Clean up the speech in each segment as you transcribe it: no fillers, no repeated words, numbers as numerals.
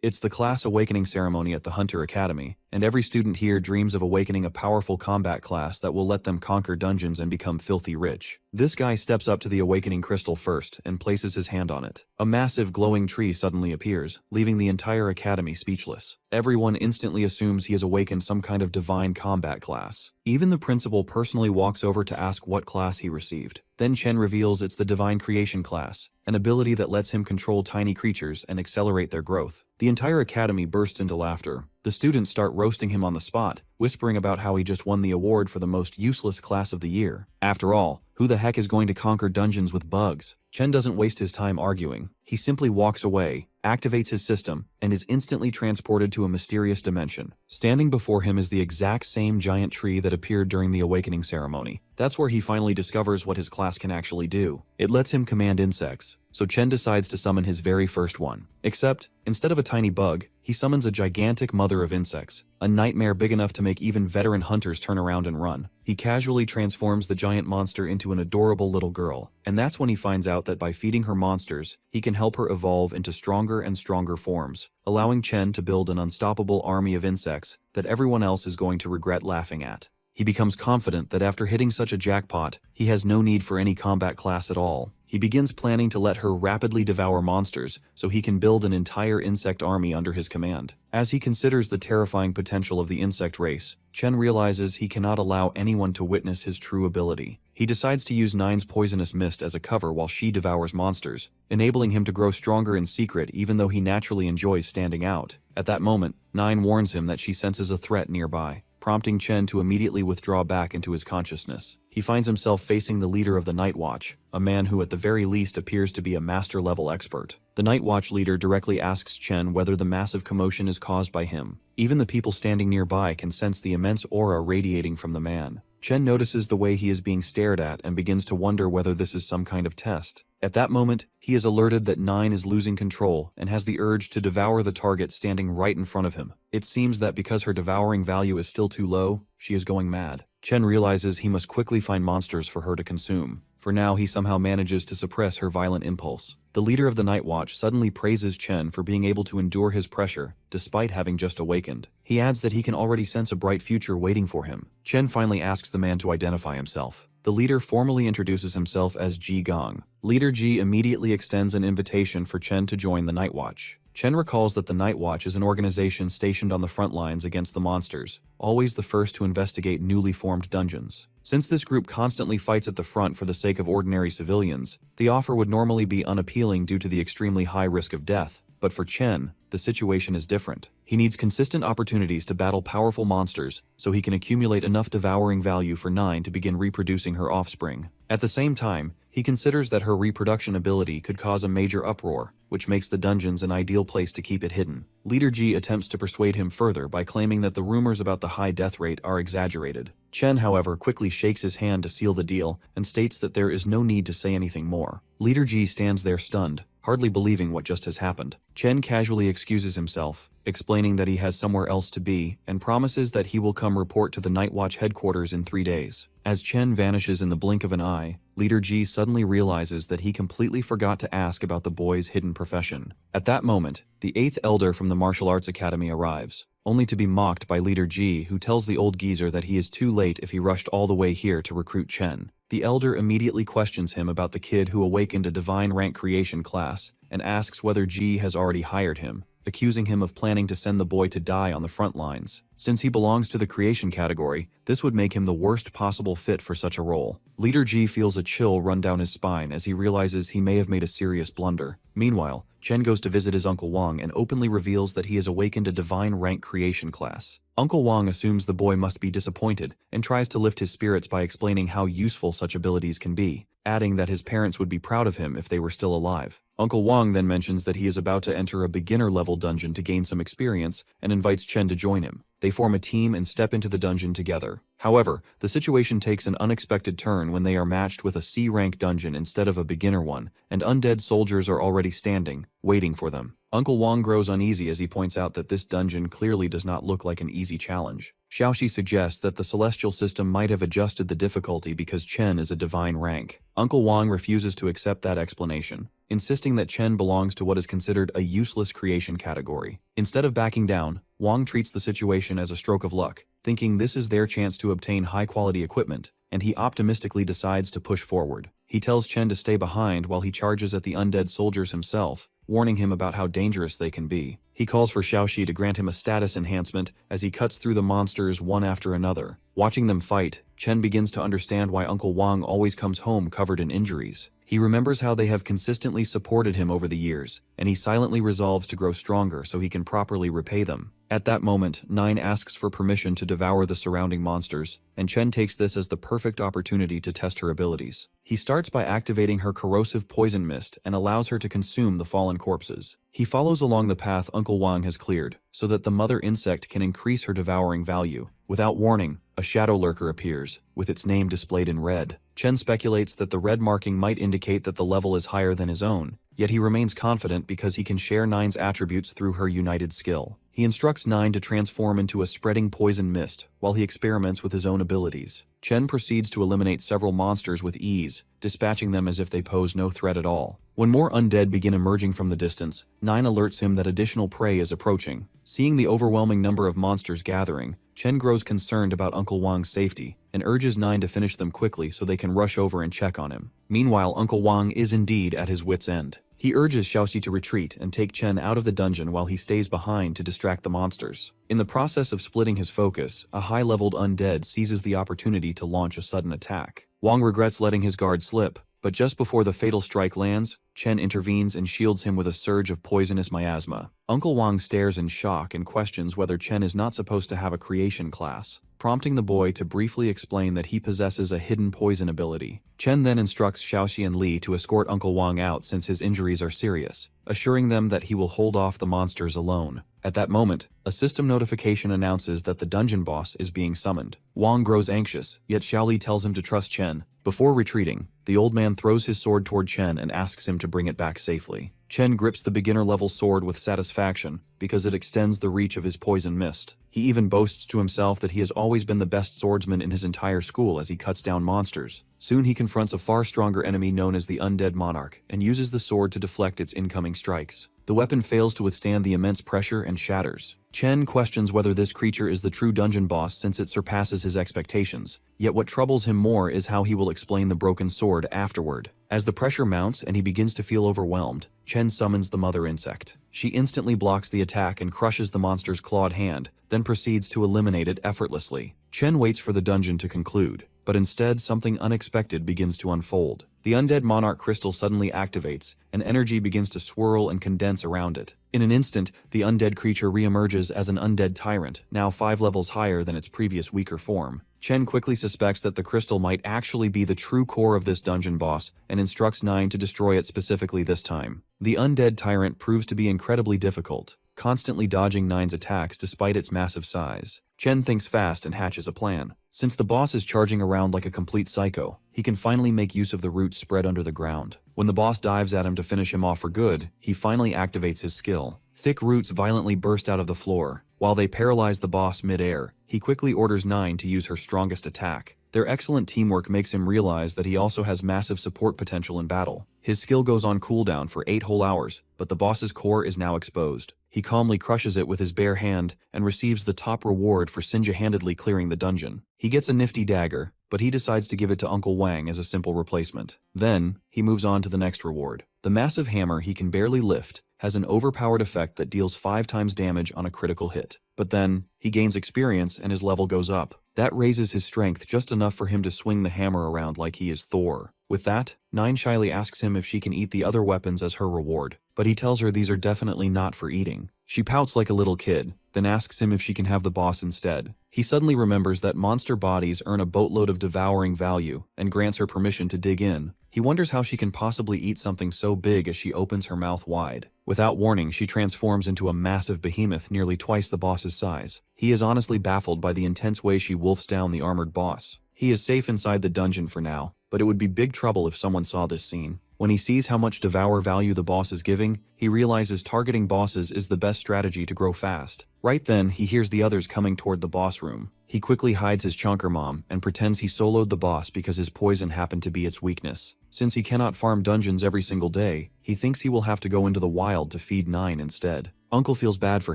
It's the class awakening ceremony at the Hunter Academy, and every student here dreams of awakening a powerful combat class that will let them conquer dungeons and become filthy rich. This guy steps up to the awakening crystal first and places his hand on it. A massive glowing tree suddenly appears, leaving the entire academy speechless. Everyone instantly assumes he has awakened some kind of divine combat class. Even the principal personally walks over to ask what class he received. Then Chen reveals it's the Divine Creation class, an ability that lets him control tiny creatures and accelerate their growth. The entire academy bursts into laughter. The students start roasting him on the spot, whispering about how he just won the award for the most useless class of the year. After all, who the heck is going to conquer dungeons with bugs? Chen doesn't waste his time arguing. He simply walks away, activates his system, and is instantly transported to a mysterious dimension. Standing before him is the exact same giant tree that appeared during the awakening ceremony. That's where he finally discovers what his class can actually do. It lets him command insects, so Chen decides to summon his very first one. Except, instead of a tiny bug, he summons a gigantic mother of insects, a nightmare big enough to make even veteran hunters turn around and run. He casually transforms the giant monster into an adorable little girl, and that's when he finds out that by feeding her monsters, he can help her evolve into stronger and stronger forms, allowing Chen to build an unstoppable army of insects that everyone else is going to regret laughing at. He becomes confident that after hitting such a jackpot, he has no need for any combat class at all. He begins planning to let her rapidly devour monsters so he can build an entire insect army under his command. As he considers the terrifying potential of the insect race, Chen realizes he cannot allow anyone to witness his true ability. He decides to use Nine's poisonous mist as a cover while she devours monsters, enabling him to grow stronger in secret even though he naturally enjoys standing out. At that moment, Nine warns him that she senses a threat nearby, prompting Chen to immediately withdraw back into his consciousness. He finds himself facing the leader of the Night Watch, a man who at the very least appears to be a master-level expert. The Night Watch leader directly asks Chen whether the massive commotion is caused by him. Even the people standing nearby can sense the immense aura radiating from the man. Chen notices the way he is being stared at and begins to wonder whether this is some kind of test. At that moment, he is alerted that Nine is losing control and has the urge to devour the target standing right in front of him. It seems that because her devouring value is still too low, she is going mad. Chen realizes he must quickly find monsters for her to consume. For now, he somehow manages to suppress her violent impulse. The leader of the Night Watch suddenly praises Chen for being able to endure his pressure, despite having just awakened. He adds that he can already sense a bright future waiting for him. Chen finally asks the man to identify himself. The leader formally introduces himself as Ji Gong. Leader Ji immediately extends an invitation for Chen to join the Night Watch. Chen recalls that the Night Watch is an organization stationed on the front lines against the monsters, always the first to investigate newly formed dungeons. Since this group constantly fights at the front for the sake of ordinary civilians, the offer would normally be unappealing due to the extremely high risk of death. But for Chen, the situation is different. He needs consistent opportunities to battle powerful monsters so he can accumulate enough devouring value for Nine to begin reproducing her offspring. At the same time, he considers that her reproduction ability could cause a major uproar, which makes the dungeons an ideal place to keep it hidden. Leader Ji attempts to persuade him further by claiming that the rumors about the high death rate are exaggerated. Chen, however, quickly shakes his hand to seal the deal and states that there is no need to say anything more. Leader Ji stands there stunned, hardly believing what just has happened. Chen casually excuses himself, explaining that he has somewhere else to be, and promises that he will come report to the Night Watch headquarters in 3 days. As Chen vanishes in the blink of an eye, Leader Ji suddenly realizes that he completely forgot to ask about the boy's hidden profession. At that moment, the 8th elder from the Martial Arts Academy arrives, only to be mocked by Leader Ji, who tells the old geezer that he is too late if he rushed all the way here to recruit Chen. The elder immediately questions him about the kid who awakened a divine rank creation class and asks whether Ji has already hired him, accusing him of planning to send the boy to die on the front lines. Since he belongs to the creation category, this would make him the worst possible fit for such a role. Leader Ji feels a chill run down his spine as he realizes he may have made a serious blunder. Meanwhile, Chen goes to visit his Uncle Wang and openly reveals that he has awakened a divine rank creation class. Uncle Wang assumes the boy must be disappointed and tries to lift his spirits by explaining how useful such abilities can be, adding that his parents would be proud of him if they were still alive. Uncle Wang then mentions that he is about to enter a beginner-level dungeon to gain some experience and invites Chen to join him. They form a team and step into the dungeon together. However, the situation takes an unexpected turn when they are matched with a C-rank dungeon instead of a beginner one, and undead soldiers are already standing, waiting for them. Uncle Wang grows uneasy as he points out that this dungeon clearly does not look like an easy challenge. Xiaoxi suggests that the celestial system might have adjusted the difficulty because Chen is a divine rank. Uncle Wang refuses to accept that explanation, insisting that Chen belongs to what is considered a useless creation category. Instead of backing down, Wang treats the situation as a stroke of luck, thinking this is their chance to obtain high-quality equipment, and he optimistically decides to push forward. He tells Chen to stay behind while he charges at the undead soldiers himself, warning him about how dangerous they can be. He calls for Xiaoxi to grant him a status enhancement as he cuts through the monsters one after another. Watching them fight, Chen begins to understand why Uncle Wang always comes home covered in injuries. He remembers how they have consistently supported him over the years, and he silently resolves to grow stronger so he can properly repay them. At that moment, Nine asks for permission to devour the surrounding monsters, and Chen takes this as the perfect opportunity to test her abilities. He starts by activating her corrosive poison mist and allows her to consume the fallen corpses. He follows along the path Uncle Wang has cleared, so that the mother insect can increase her devouring value. Without warning, a shadow lurker appears, with its name displayed in red. Chen speculates that the red marking might indicate that the level is higher than his own, yet he remains confident because he can share Nine's attributes through her united skill. He instructs Nine to transform into a spreading poison mist, while he experiments with his own abilities. Chen proceeds to eliminate several monsters with ease, dispatching them as if they pose no threat at all. When more undead begin emerging from the distance, Nine alerts him that additional prey is approaching. Seeing the overwhelming number of monsters gathering, Chen grows concerned about Uncle Wang's safety, and urges Nine to finish them quickly so they can rush over and check on him. Meanwhile, Uncle Wang is indeed at his wit's end. He urges Xiaoxi to retreat and take Chen out of the dungeon while he stays behind to distract the monsters. In the process of splitting his focus, a high-leveled undead seizes the opportunity to launch a sudden attack. Wang regrets letting his guard slip, but just before the fatal strike lands, Chen intervenes and shields him with a surge of poisonous miasma. Uncle Wang stares in shock and questions whether Chen is not supposed to have a creation class, prompting the boy to briefly explain that he possesses a hidden poison ability. Chen then instructs Xiaoxi and Li to escort Uncle Wang out since his injuries are serious, assuring them that he will hold off the monsters alone. At that moment, a system notification announces that the dungeon boss is being summoned. Wang grows anxious, yet Xiaoli tells him to trust Chen. Before retreating, the old man throws his sword toward Chen and asks him to bring it back safely. Chen grips the beginner-level sword with satisfaction because it extends the reach of his poison mist. He even boasts to himself that he has always been the best swordsman in his entire school as he cuts down monsters. Soon he confronts a far stronger enemy known as the Undead Monarch and uses the sword to deflect its incoming strikes. The weapon fails to withstand the immense pressure and shatters. Chen questions whether this creature is the true dungeon boss since it surpasses his expectations, yet what troubles him more is how he will explain the broken sword afterward. As the pressure mounts and he begins to feel overwhelmed, Chen summons the mother insect. She instantly blocks the attack and crushes the monster's clawed hand, then proceeds to eliminate it effortlessly. Chen waits for the dungeon to conclude, but instead something unexpected begins to unfold. The undead monarch crystal suddenly activates, and energy begins to swirl and condense around it. In an instant, the undead creature reemerges as an undead tyrant, now 5 levels higher than its previous weaker form. Chen quickly suspects that the crystal might actually be the true core of this dungeon boss and instructs Nine to destroy it specifically this time. The undead tyrant proves to be incredibly difficult, constantly dodging Nine's attacks despite its massive size. Chen thinks fast and hatches a plan. Since the boss is charging around like a complete psycho, he can finally make use of the roots spread under the ground. When the boss dives at him to finish him off for good, he finally activates his skill. Thick roots violently burst out of the floor. While they paralyze the boss mid-air, he quickly orders Nine to use her strongest attack. Their excellent teamwork makes him realize that he also has massive support potential in battle. His skill goes on cooldown for 8 whole hours, but the boss's core is now exposed. He calmly crushes it with his bare hand and receives the top reward for single-handedly clearing the dungeon. He gets a nifty dagger, but he decides to give it to Uncle Wang as a simple replacement. Then, he moves on to the next reward. The massive hammer he can barely lift has an overpowered effect that deals 5 times damage on a critical hit. But then, he gains experience and his level goes up. That raises his strength just enough for him to swing the hammer around like he is Thor. With that, Nine shyly asks him if she can eat the other weapons as her reward, but he tells her these are definitely not for eating. She pouts like a little kid, then asks him if she can have the boss instead. He suddenly remembers that monster bodies earn a boatload of devouring value and grants her permission to dig in. He wonders how she can possibly eat something so big as she opens her mouth wide. Without warning, she transforms into a massive behemoth nearly twice the boss's size. He is honestly baffled by the intense way she wolfs down the armored boss. He is safe inside the dungeon for now, but it would be big trouble if someone saw this scene. When he sees how much devour value the boss is giving, he realizes targeting bosses is the best strategy to grow fast. Right then, he hears the others coming toward the boss room. He quickly hides his chunker mom and pretends he soloed the boss because his poison happened to be its weakness. Since he cannot farm dungeons every single day, he thinks he will have to go into the wild to feed 9 instead. Uncle feels bad for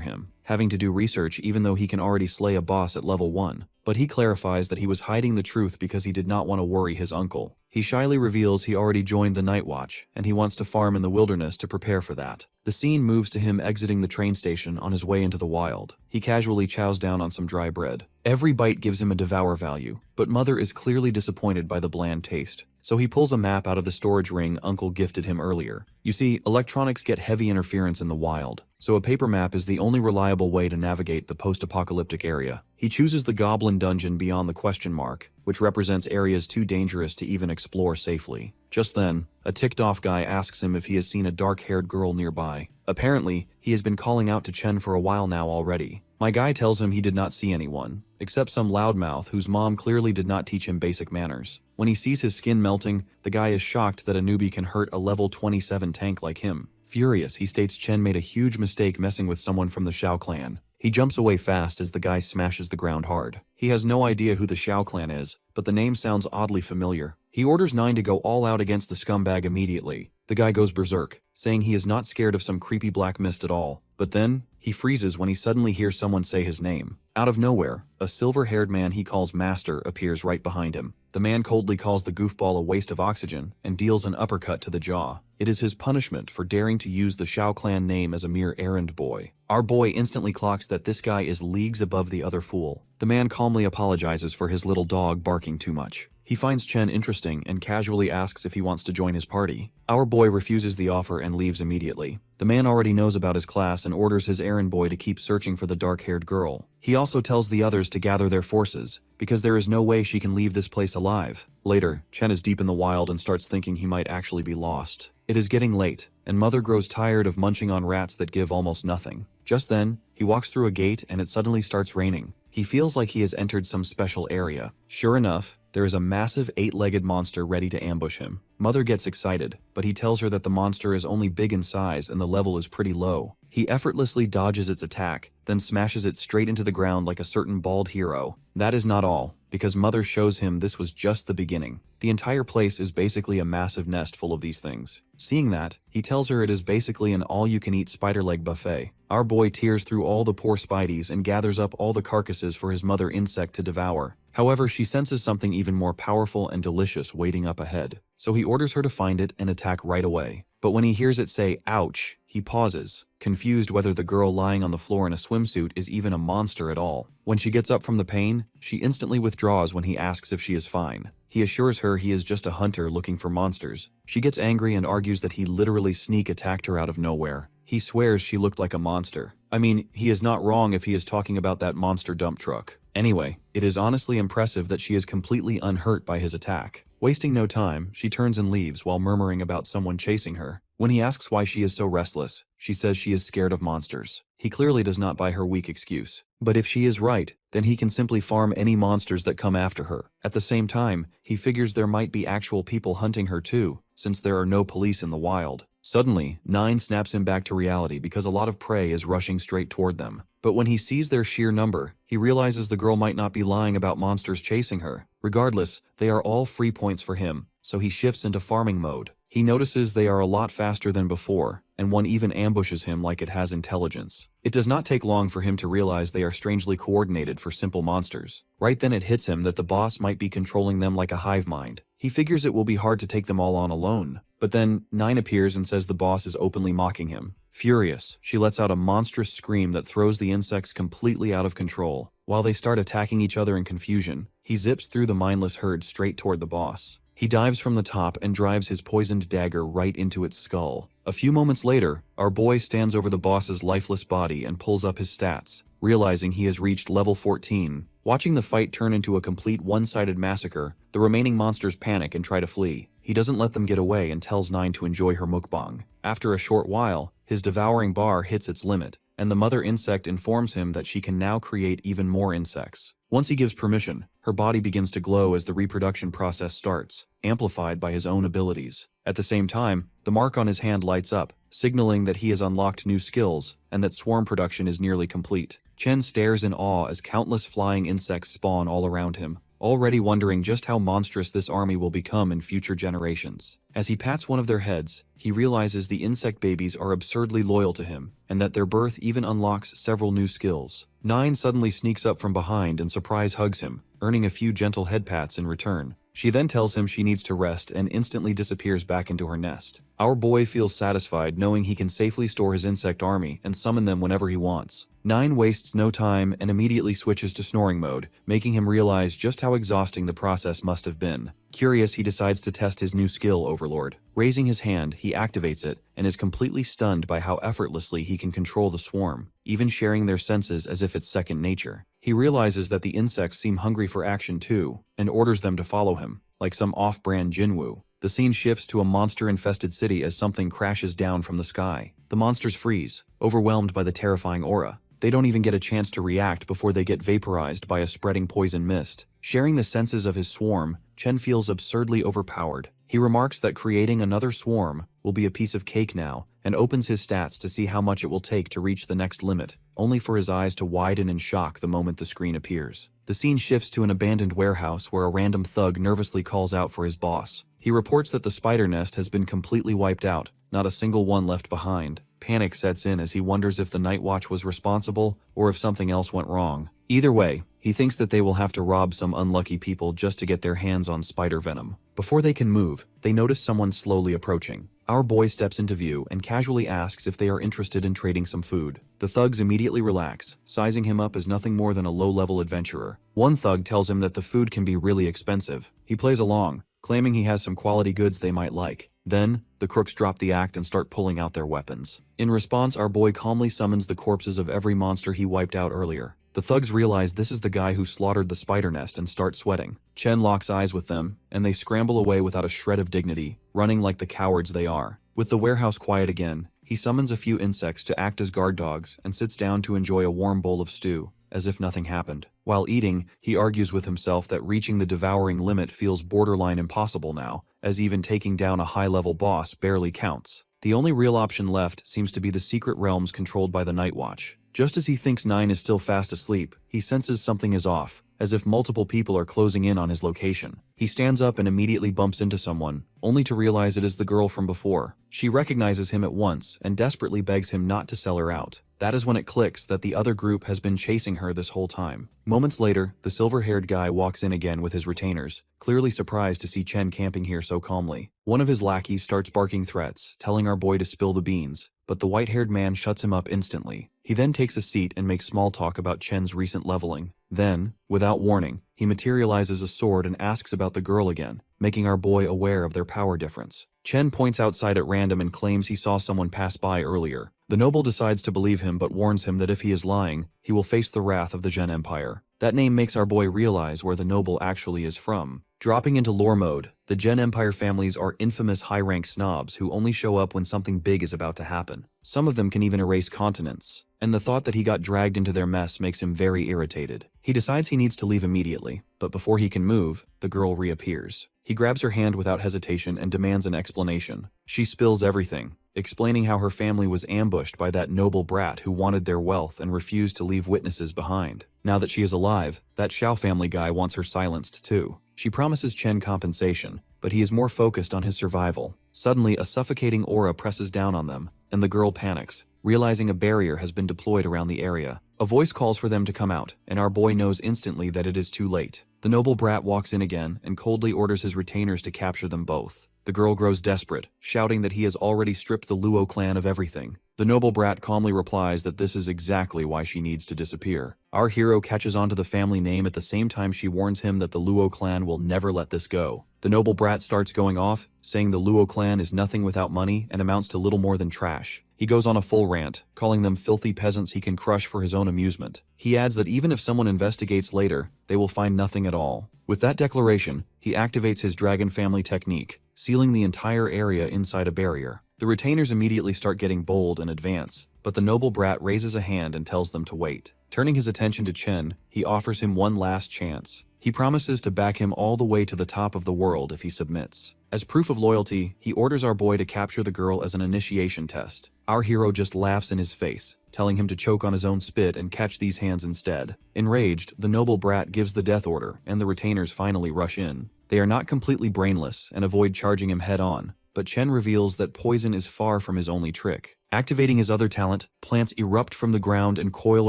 him, having to do research even though he can already slay a boss at level 1. But he clarifies that he was hiding the truth because he did not want to worry his uncle. He shyly reveals he already joined the Night Watch, and he wants to farm in the wilderness to prepare for that. The scene moves to him exiting the train station on his way into the wild. He casually chows down on some dry bread. Every bite gives him a devour value, but Mother is clearly disappointed by the bland taste. So he pulls a map out of the storage ring Uncle gifted him earlier. You see, electronics get heavy interference in the wild, so a paper map is the only reliable way to navigate the post-apocalyptic area. He chooses the Goblin Dungeon beyond the question mark, which represents areas too dangerous to even explore safely. Just then, a ticked-off guy asks him if he has seen a dark-haired girl nearby. Apparently, he has been calling out to Chen for a while now already. My guy tells him he did not see anyone, except some loudmouth whose mom clearly did not teach him basic manners. When he sees his skin melting, the guy is shocked that a newbie can hurt a level 27 tank like him. Furious, he states Chen made a huge mistake messing with someone from the Shao clan. He jumps away fast as the guy smashes the ground hard. He has no idea who the Shao clan is, but the name sounds oddly familiar. He orders 9 to go all out against the scumbag immediately. The guy goes berserk, saying he is not scared of some creepy black mist at all. But then, he freezes when he suddenly hears someone say his name. Out of nowhere, a silver-haired man he calls Master appears right behind him. The man coldly calls the goofball a waste of oxygen and deals an uppercut to the jaw. It is his punishment for daring to use the Shao clan name as a mere errand boy. Our boy instantly clocks that this guy is leagues above the other fool. The man calmly apologizes for his little dog barking too much. He finds Chen interesting and casually asks if he wants to join his party. Our boy refuses the offer and leaves immediately. The man already knows about his class and orders his errand boy to keep searching for the dark-haired girl. He also tells the others to gather their forces, because there is no way she can leave this place alive. Later, Chen is deep in the wild and starts thinking he might actually be lost. It is getting late, and Mother grows tired of munching on rats that give almost nothing. Just then, he walks through a gate and it suddenly starts raining. He feels like he has entered some special area. Sure enough, there is a massive 8-legged monster ready to ambush him. Mother gets excited, but he tells her that the monster is only big in size and the level is pretty low. He effortlessly dodges its attack, then smashes it straight into the ground like a certain bald hero. That is not all, because Mother shows him this was just the beginning. The entire place is basically a massive nest full of these things. Seeing that, he tells her it is basically an all-you-can-eat spider leg buffet. Our boy tears through all the poor spideys and gathers up all the carcasses for his mother insect to devour. However, she senses something even more powerful and delicious waiting up ahead. So he orders her to find it and attack right away. But when he hears it say, "ouch," he pauses, confused whether the girl lying on the floor in a swimsuit is even a monster at all. When she gets up from the pain, she instantly withdraws when he asks if she is fine. He assures her he is just a hunter looking for monsters. She gets angry and argues that he literally sneak attacked her out of nowhere. He swears she looked like a monster. I mean, he is not wrong if he is talking about that monster dump truck. Anyway, it is honestly impressive that she is completely unhurt by his attack. Wasting no time, she turns and leaves while murmuring about someone chasing her. When he asks why she is so restless, she says she is scared of monsters. He clearly does not buy her weak excuse. But if she is right, then he can simply farm any monsters that come after her. At the same time, he figures there might be actual people hunting her too, since there are no police in the wild. Suddenly, 9 snaps him back to reality because a lot of prey is rushing straight toward them. But when he sees their sheer number, he realizes the girl might not be lying about monsters chasing her. Regardless, they are all free points for him, so he shifts into farming mode. He notices they are a lot faster than before, and one even ambushes him like it has intelligence. It does not take long for him to realize they are strangely coordinated for simple monsters. Right then it hits him that the boss might be controlling them like a hive mind. He figures it will be hard to take them all on alone. But then, 9 appears and says the boss is openly mocking him. Furious, she lets out a monstrous scream that throws the insects completely out of control. While they start attacking each other in confusion, he zips through the mindless herd straight toward the boss. He dives from the top and drives his poisoned dagger right into its skull. A few moments later, our boy stands over the boss's lifeless body and pulls up his stats, realizing he has reached level 14. Watching the fight turn into a complete one-sided massacre, the remaining monsters panic and try to flee. He doesn't let them get away and tells 9 to enjoy her mukbang. After a short while, his devouring bar hits its limit, and the mother insect informs him that she can now create even more insects. Once he gives permission, her body begins to glow as the reproduction process starts, amplified by his own abilities. At the same time, the mark on his hand lights up, signaling that he has unlocked new skills and that swarm production is nearly complete. Chen stares in awe as countless flying insects spawn all around him, already wondering just how monstrous this army will become in future generations. As he pats one of their heads, he realizes the insect babies are absurdly loyal to him, and that their birth even unlocks several new skills. 9 suddenly sneaks up from behind and surprise hugs him, earning a few gentle head pats in return. She then tells him she needs to rest and instantly disappears back into her nest. Our boy feels satisfied knowing he can safely store his insect army and summon them whenever he wants. 9 wastes no time and immediately switches to snoring mode, making him realize just how exhausting the process must have been. Curious, he decides to test his new skill, Overlord. Raising his hand, he activates it and is completely stunned by how effortlessly he can control the swarm, even sharing their senses as if it's second nature. He realizes that the insects seem hungry for action too, and orders them to follow him, like some off-brand Jinwoo. The scene shifts to a monster-infested city as something crashes down from the sky. The monsters freeze, overwhelmed by the terrifying aura. They don't even get a chance to react before they get vaporized by a spreading poison mist. Sharing the senses of his swarm, Chen feels absurdly overpowered. He remarks that creating another swarm will be a piece of cake now, and opens his stats to see how much it will take to reach the next limit, only for his eyes to widen in shock the moment the screen appears. The scene shifts to an abandoned warehouse where a random thug nervously calls out for his boss. He reports that the spider nest has been completely wiped out, not a single one left behind. Panic sets in as he wonders if the Night Watch was responsible or if something else went wrong. Either way, he thinks that they will have to rob some unlucky people just to get their hands on spider venom. Before they can move, they notice someone slowly approaching. Our boy steps into view and casually asks if they are interested in trading some food. The thugs immediately relax, sizing him up as nothing more than a low-level adventurer. One thug tells him that the food can be really expensive. He plays along, claiming he has some quality goods they might like. Then, the crooks drop the act and start pulling out their weapons. In response, our boy calmly summons the corpses of every monster he wiped out earlier. The thugs realize this is the guy who slaughtered the spider nest and start sweating. Chen locks eyes with them, and they scramble away without a shred of dignity, running like the cowards they are. With the warehouse quiet again, he summons a few insects to act as guard dogs and sits down to enjoy a warm bowl of stew, as if nothing happened. While eating, he argues with himself that reaching the devouring limit feels borderline impossible now, as even taking down a high-level boss barely counts. The only real option left seems to be the secret realms controlled by the Night Watch. Just as he thinks 9 is still fast asleep, he senses something is off, as if multiple people are closing in on his location. He stands up and immediately bumps into someone, only to realize it is the girl from before. She recognizes him at once and desperately begs him not to sell her out. That is when it clicks that the other group has been chasing her this whole time. Moments later, the silver-haired guy walks in again with his retainers, clearly surprised to see Chen camping here so calmly. One of his lackeys starts barking threats, telling our boy to spill the beans, but the white-haired man shuts him up instantly. He then takes a seat and makes small talk about Chen's recent leveling. Then, without warning, he materializes a sword and asks about the girl again, making our boy aware of their power difference. Chen points outside at random and claims he saw someone pass by earlier. The noble decides to believe him but warns him that if he is lying, he will face the wrath of the Zhen Empire. That name makes our boy realize where the noble actually is from. Dropping into lore mode, the Zhen Empire families are infamous high-rank snobs who only show up when something big is about to happen. Some of them can even erase continents, and the thought that he got dragged into their mess makes him very irritated. He decides he needs to leave immediately, but before he can move, the girl reappears. He grabs her hand without hesitation and demands an explanation. She spills everything, explaining how her family was ambushed by that noble brat who wanted their wealth and refused to leave witnesses behind. Now that she is alive, that Xiao family guy wants her silenced too. She promises Chen compensation, but he is more focused on his survival. Suddenly, a suffocating aura presses down on them, and the girl panics, realizing a barrier has been deployed around the area. A voice calls for them to come out, and our boy knows instantly that it is too late. The noble brat walks in again and coldly orders his retainers to capture them both. The girl grows desperate, shouting that he has already stripped the Luo clan of everything. The noble brat calmly replies that this is exactly why she needs to disappear. Our hero catches on to the family name at the same time she warns him that the Luo clan will never let this go. The noble brat starts going off, saying the Luo clan is nothing without money and amounts to little more than trash. He goes on a full rant, calling them filthy peasants he can crush for his own amusement. He adds that even if someone investigates later, they will find nothing at all. With that declaration, he activates his dragon family technique, sealing the entire area inside a barrier. The retainers immediately start getting bold and advance, but the noble brat raises a hand and tells them to wait. Turning his attention to Chen, he offers him one last chance. He promises to back him all the way to the top of the world if he submits. As proof of loyalty, he orders our boy to capture the girl as an initiation test. Our hero just laughs in his face, telling him to choke on his own spit and catch these hands instead. Enraged, the noble brat gives the death order, and the retainers finally rush in. They are not completely brainless and avoid charging him head-on, but Chen reveals that poison is far from his only trick. Activating his other talent, plants erupt from the ground and coil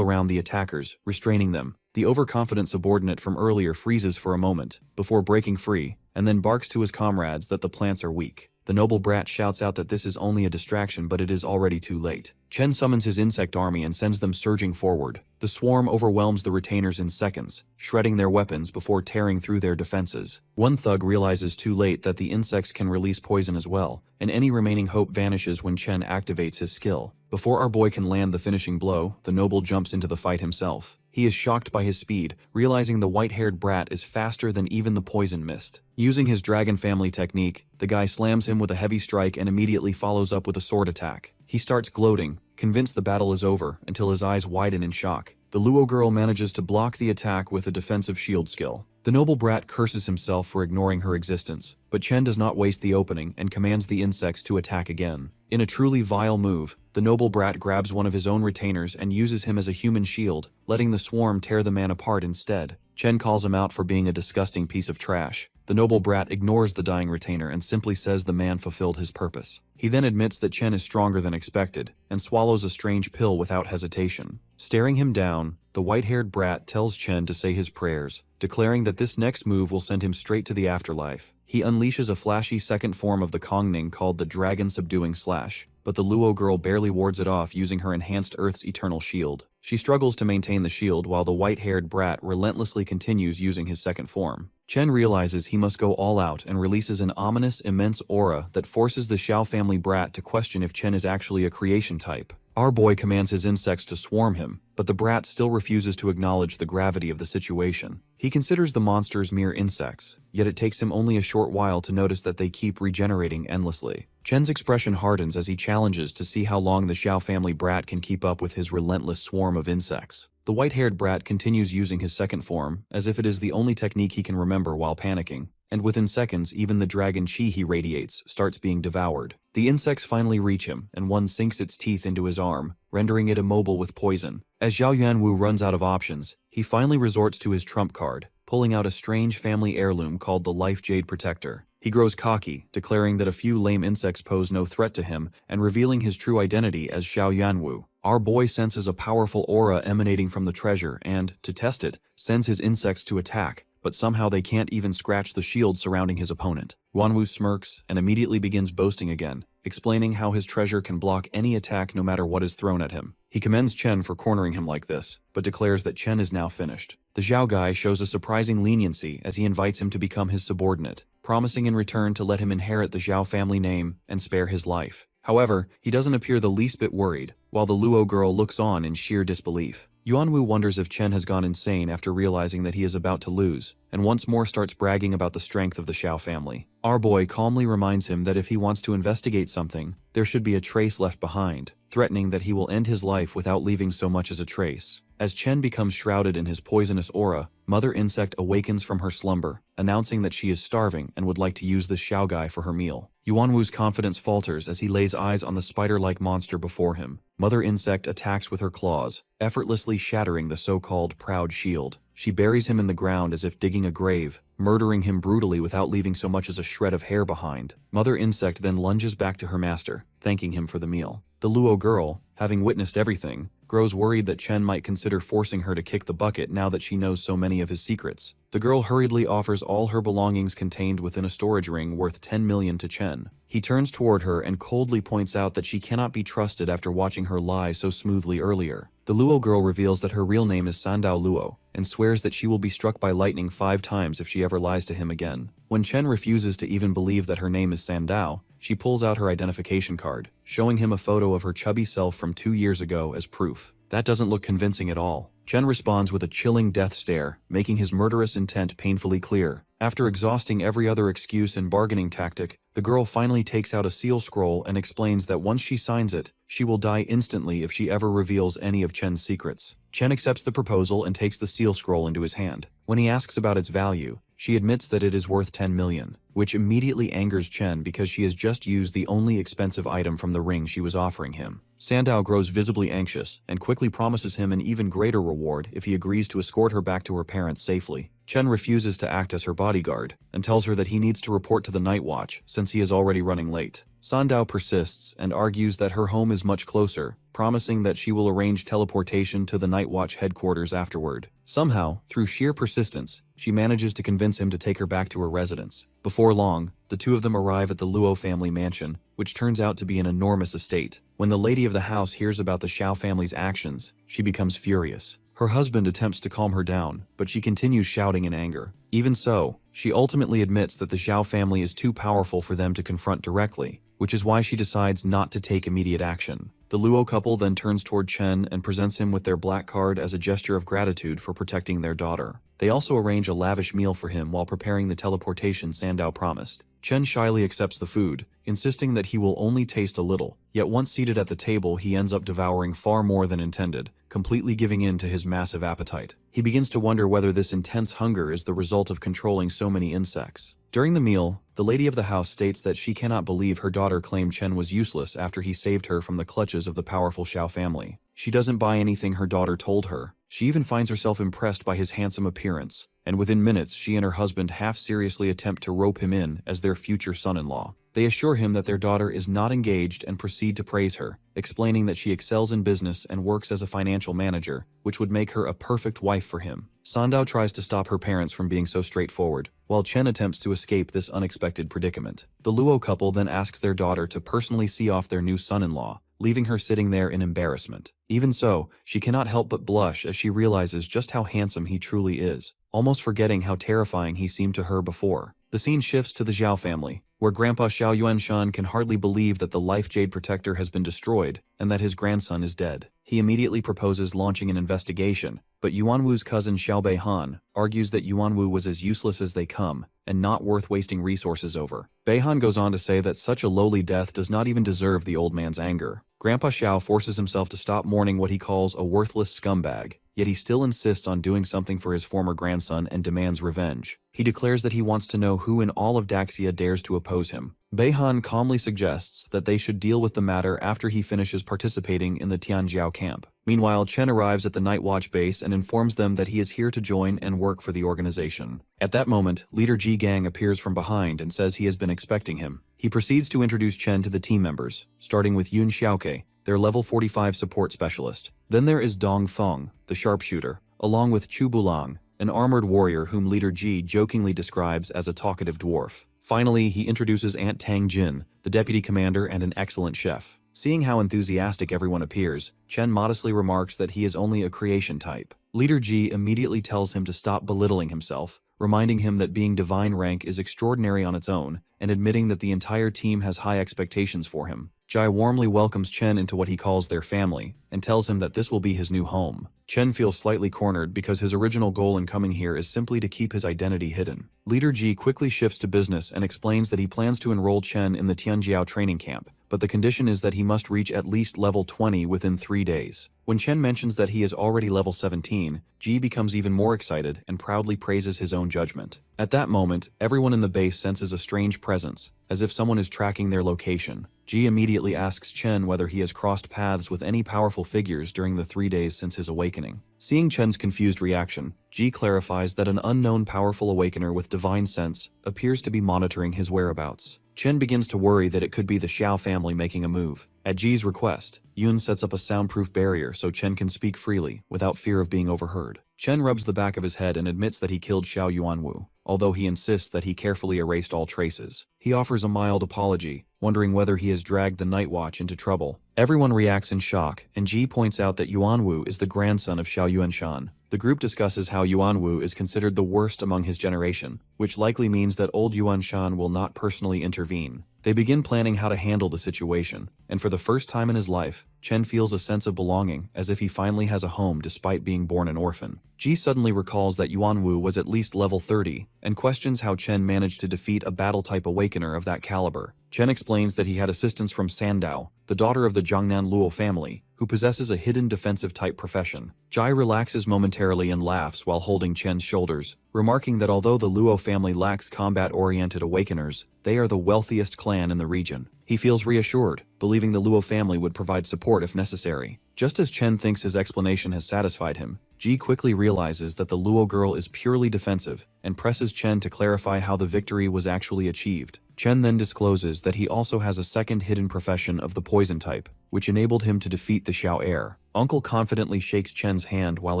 around the attackers, restraining them. The overconfident subordinate from earlier freezes for a moment, before breaking free, and then barks to his comrades that the plants are weak. The noble brat shouts out that this is only a distraction, but it is already too late. Chen summons his insect army and sends them surging forward. The swarm overwhelms the retainers in seconds, shredding their weapons before tearing through their defenses. One thug realizes too late that the insects can release poison as well, and any remaining hope vanishes when Chen activates his skill. Before our boy can land the finishing blow, the noble jumps into the fight himself. He is shocked by his speed, realizing the white-haired brat is faster than even the poison mist. Using his dragon family technique, the guy slams him with a heavy strike and immediately follows up with a sword attack. He starts gloating, convinced the battle is over, until his eyes widen in shock. The Luo girl manages to block the attack with a defensive shield skill. The noble brat curses himself for ignoring her existence, but Chen does not waste the opening and commands the insects to attack again. In a truly vile move, the noble brat grabs one of his own retainers and uses him as a human shield, letting the swarm tear the man apart instead. Chen calls him out for being a disgusting piece of trash. The noble brat ignores the dying retainer and simply says the man fulfilled his purpose. He then admits that Chen is stronger than expected, and swallows a strange pill without hesitation. Staring him down, the white-haired brat tells Chen to say his prayers, declaring that this next move will send him straight to the afterlife. He unleashes a flashy second form of the Kongning called the Dragon Subduing Slash, but the Luo girl barely wards it off using her enhanced Earth's eternal shield. She struggles to maintain the shield while the white-haired brat relentlessly continues using his second form. Chen realizes he must go all out and releases an ominous, immense aura that forces the Xiao family brat to question if Chen is actually a creation type. Our boy commands his insects to swarm him, but the brat still refuses to acknowledge the gravity of the situation. He considers the monsters mere insects, yet it takes him only a short while to notice that they keep regenerating endlessly. Chen's expression hardens as he challenges to see how long the Xiao family brat can keep up with his relentless swarm of insects. The white-haired brat continues using his second form, as if it is the only technique he can remember while panicking, and within seconds even the dragon chi he radiates starts being devoured. The insects finally reach him, and one sinks its teeth into his arm, rendering it immobile with poison. As Zhao Yuanwu runs out of options, he finally resorts to his trump card, pulling out a strange family heirloom called the Life Jade Protector. He grows cocky, declaring that a few lame insects pose no threat to him, and revealing his true identity as Xiao Yuanwu. Our boy senses a powerful aura emanating from the treasure and, to test it, sends his insects to attack, but somehow they can't even scratch the shield surrounding his opponent. Yuanwu smirks and immediately begins boasting again, explaining how his treasure can block any attack no matter what is thrown at him. He commends Chen for cornering him like this, but declares that Chen is now finished. The Zhao guy shows a surprising leniency as he invites him to become his subordinate, promising in return to let him inherit the Zhao family name and spare his life. However, he doesn't appear the least bit worried, while the Luo girl looks on in sheer disbelief. Yuanwu wonders if Chen has gone insane after realizing that he is about to lose, and once more starts bragging about the strength of the Xiao family. Our boy calmly reminds him that if he wants to investigate something, there should be a trace left behind, threatening that he will end his life without leaving so much as a trace. As Chen becomes shrouded in his poisonous aura, Mother Insect awakens from her slumber, announcing that she is starving and would like to use the Xiao guy for her meal. Yuanwu's confidence falters as he lays eyes on the spider-like monster before him. Mother Insect attacks with her claws, effortlessly shattering the so-called proud shield. She buries him in the ground as if digging a grave, murdering him brutally without leaving so much as a shred of hair behind. Mother Insect then lunges back to her master, thanking him for the meal. The Luo girl, having witnessed everything, grows worried that Chen might consider forcing her to kick the bucket now that she knows so many of his secrets. The girl hurriedly offers all her belongings contained within a storage ring worth 10 million to Chen. He turns toward her and coldly points out that she cannot be trusted after watching her lie so smoothly earlier. The Luo girl reveals that her real name is Sandao Luo, and swears that she will be struck by lightning 5 times if she ever lies to him again. When Chen refuses to even believe that her name is Sandao, she pulls out her identification card, showing him a photo of her chubby self from 2 years ago as proof. That doesn't look convincing at all. Chen responds with a chilling death stare, making his murderous intent painfully clear. After exhausting every other excuse and bargaining tactic, the girl finally takes out a seal scroll and explains that once she signs it, she will die instantly if she ever reveals any of Chen's secrets. Chen accepts the proposal and takes the seal scroll into his hand. When he asks about its value, she admits that it is worth 10 million, which immediately angers Chen because she has just used the only expensive item from the ring she was offering him. Sandow grows visibly anxious and quickly promises him an even greater reward if he agrees to escort her back to her parents safely. Chen refuses to act as her bodyguard and tells her that he needs to report to the Night Watch since he is already running late. Sandow persists and argues that her home is much closer, promising that she will arrange teleportation to the Night Watch headquarters afterward. Somehow, through sheer persistence, she manages to convince him to take her back to her residence. Before long, the two of them arrive at the Luo family mansion, which turns out to be an enormous estate. When the lady of the house hears about the Xiao family's actions, she becomes furious. Her husband attempts to calm her down, but she continues shouting in anger. Even so, she ultimately admits that the Xiao family is too powerful for them to confront directly, which is why she decides not to take immediate action. The Luo couple then turns toward Chen and presents him with their black card as a gesture of gratitude for protecting their daughter. They also arrange a lavish meal for him while preparing the teleportation Sandow promised. Chen shyly accepts the food, insisting that he will only taste a little, yet once seated at the table he ends up devouring far more than intended, completely giving in to his massive appetite. He begins to wonder whether this intense hunger is the result of controlling so many insects. During the meal, the lady of the house states that she cannot believe her daughter claimed Chen was useless after he saved her from the clutches of the powerful Xiao family. She doesn't buy anything her daughter told her. She even finds herself impressed by his handsome appearance, and within minutes she and her husband half-seriously attempt to rope him in as their future son-in-law. They assure him that their daughter is not engaged and proceed to praise her, explaining that she excels in business and works as a financial manager, which would make her a perfect wife for him. Sandow tries to stop her parents from being so straightforward, while Chen attempts to escape this unexpected predicament. The Luo couple then asks their daughter to personally see off their new son-in-law, leaving her sitting there in embarrassment. Even so, she cannot help but blush as she realizes just how handsome he truly is, almost forgetting how terrifying he seemed to her before. The scene shifts to the Zhao family, where Grandpa Xiao Yuanshan can hardly believe that the Life Jade Protector has been destroyed and that his grandson is dead. He immediately proposes launching an investigation, but Yuanwu's cousin Xiao Beihan argues that Yuanwu was as useless as they come and not worth wasting resources over. Beihan goes on to say that such a lowly death does not even deserve the old man's anger. Grandpa Xiao forces himself to stop mourning what he calls a worthless scumbag, yet he still insists on doing something for his former grandson and demands revenge. He declares that he wants to know who in all of Daxia dares to oppose him. Beihan calmly suggests that they should deal with the matter after he finishes participating in the Tianjiao camp. Meanwhile, Chen arrives at the Night Watch base and informs them that he is here to join and work for the organization. At that moment, Leader Ji Gang appears from behind and says he has been expecting him. He proceeds to introduce Chen to the team members, starting with Yun Xiaoke, their level 45 support specialist. Then there is Dong Feng, the sharpshooter, along with Chu Bulang, an armored warrior whom Leader Ji jokingly describes as a talkative dwarf. Finally, he introduces Aunt Tang Jin, the deputy commander and an excellent chef. Seeing how enthusiastic everyone appears, Chen modestly remarks that he is only a creation type. Leader Ji immediately tells him to stop belittling himself, reminding him that being divine rank is extraordinary on its own, and admitting that the entire team has high expectations for him. Jai warmly welcomes Chen into what he calls their family, and tells him that this will be his new home. Chen feels slightly cornered because his original goal in coming here is simply to keep his identity hidden. Leader Ji quickly shifts to business and explains that he plans to enroll Chen in the Tianjiao training camp, but the condition is that he must reach at least level 20 within 3 days. When Chen mentions that he is already level 17, Ji becomes even more excited and proudly praises his own judgment. At that moment, everyone in the base senses a strange presence, as if someone is tracking their location. Ji immediately asks Chen whether he has crossed paths with any powerful figures during the 3 days since his awakening. Seeing Chen's confused reaction, Ji clarifies that an unknown powerful awakener with divine sense appears to be monitoring his whereabouts. Chen begins to worry that it could be the Xiao family making a move. At Ji's request, Yun sets up a soundproof barrier so Chen can speak freely without fear of being overheard. Chen rubs the back of his head and admits that he killed Xiao Yuanwu, although he insists that he carefully erased all traces. He offers a mild apology, wondering whether he has dragged the Night Watch into trouble. Everyone reacts in shock, and Ji points out that Yuanwu is the grandson of Xiao Yuanshan. The group discusses how Yuanwu is considered the worst among his generation, which likely means that old Yuanshan will not personally intervene. They begin planning how to handle the situation, and for the first time in his life, Chen feels a sense of belonging, as if he finally has a home despite being born an orphan. Ji suddenly recalls that Yuanwu was at least level 30, and questions how Chen managed to defeat a battle-type awakener of that caliber. Chen explains that he had assistance from Sandao, the daughter of the Jiangnan Luo family, who possesses a hidden defensive-type profession. Jai relaxes momentarily and laughs while holding Chen's shoulders, remarking that although the Luo family lacks combat-oriented awakeners, they are the wealthiest clan in the region. He feels reassured, believing the Luo family would provide support if necessary. Just as Chen thinks his explanation has satisfied him, Ji quickly realizes that the Luo girl is purely defensive and presses Chen to clarify how the victory was actually achieved. Chen then discloses that he also has a second hidden profession of the poison type, which enabled him to defeat the Xiao heir. Uncle confidently shakes Chen's hand while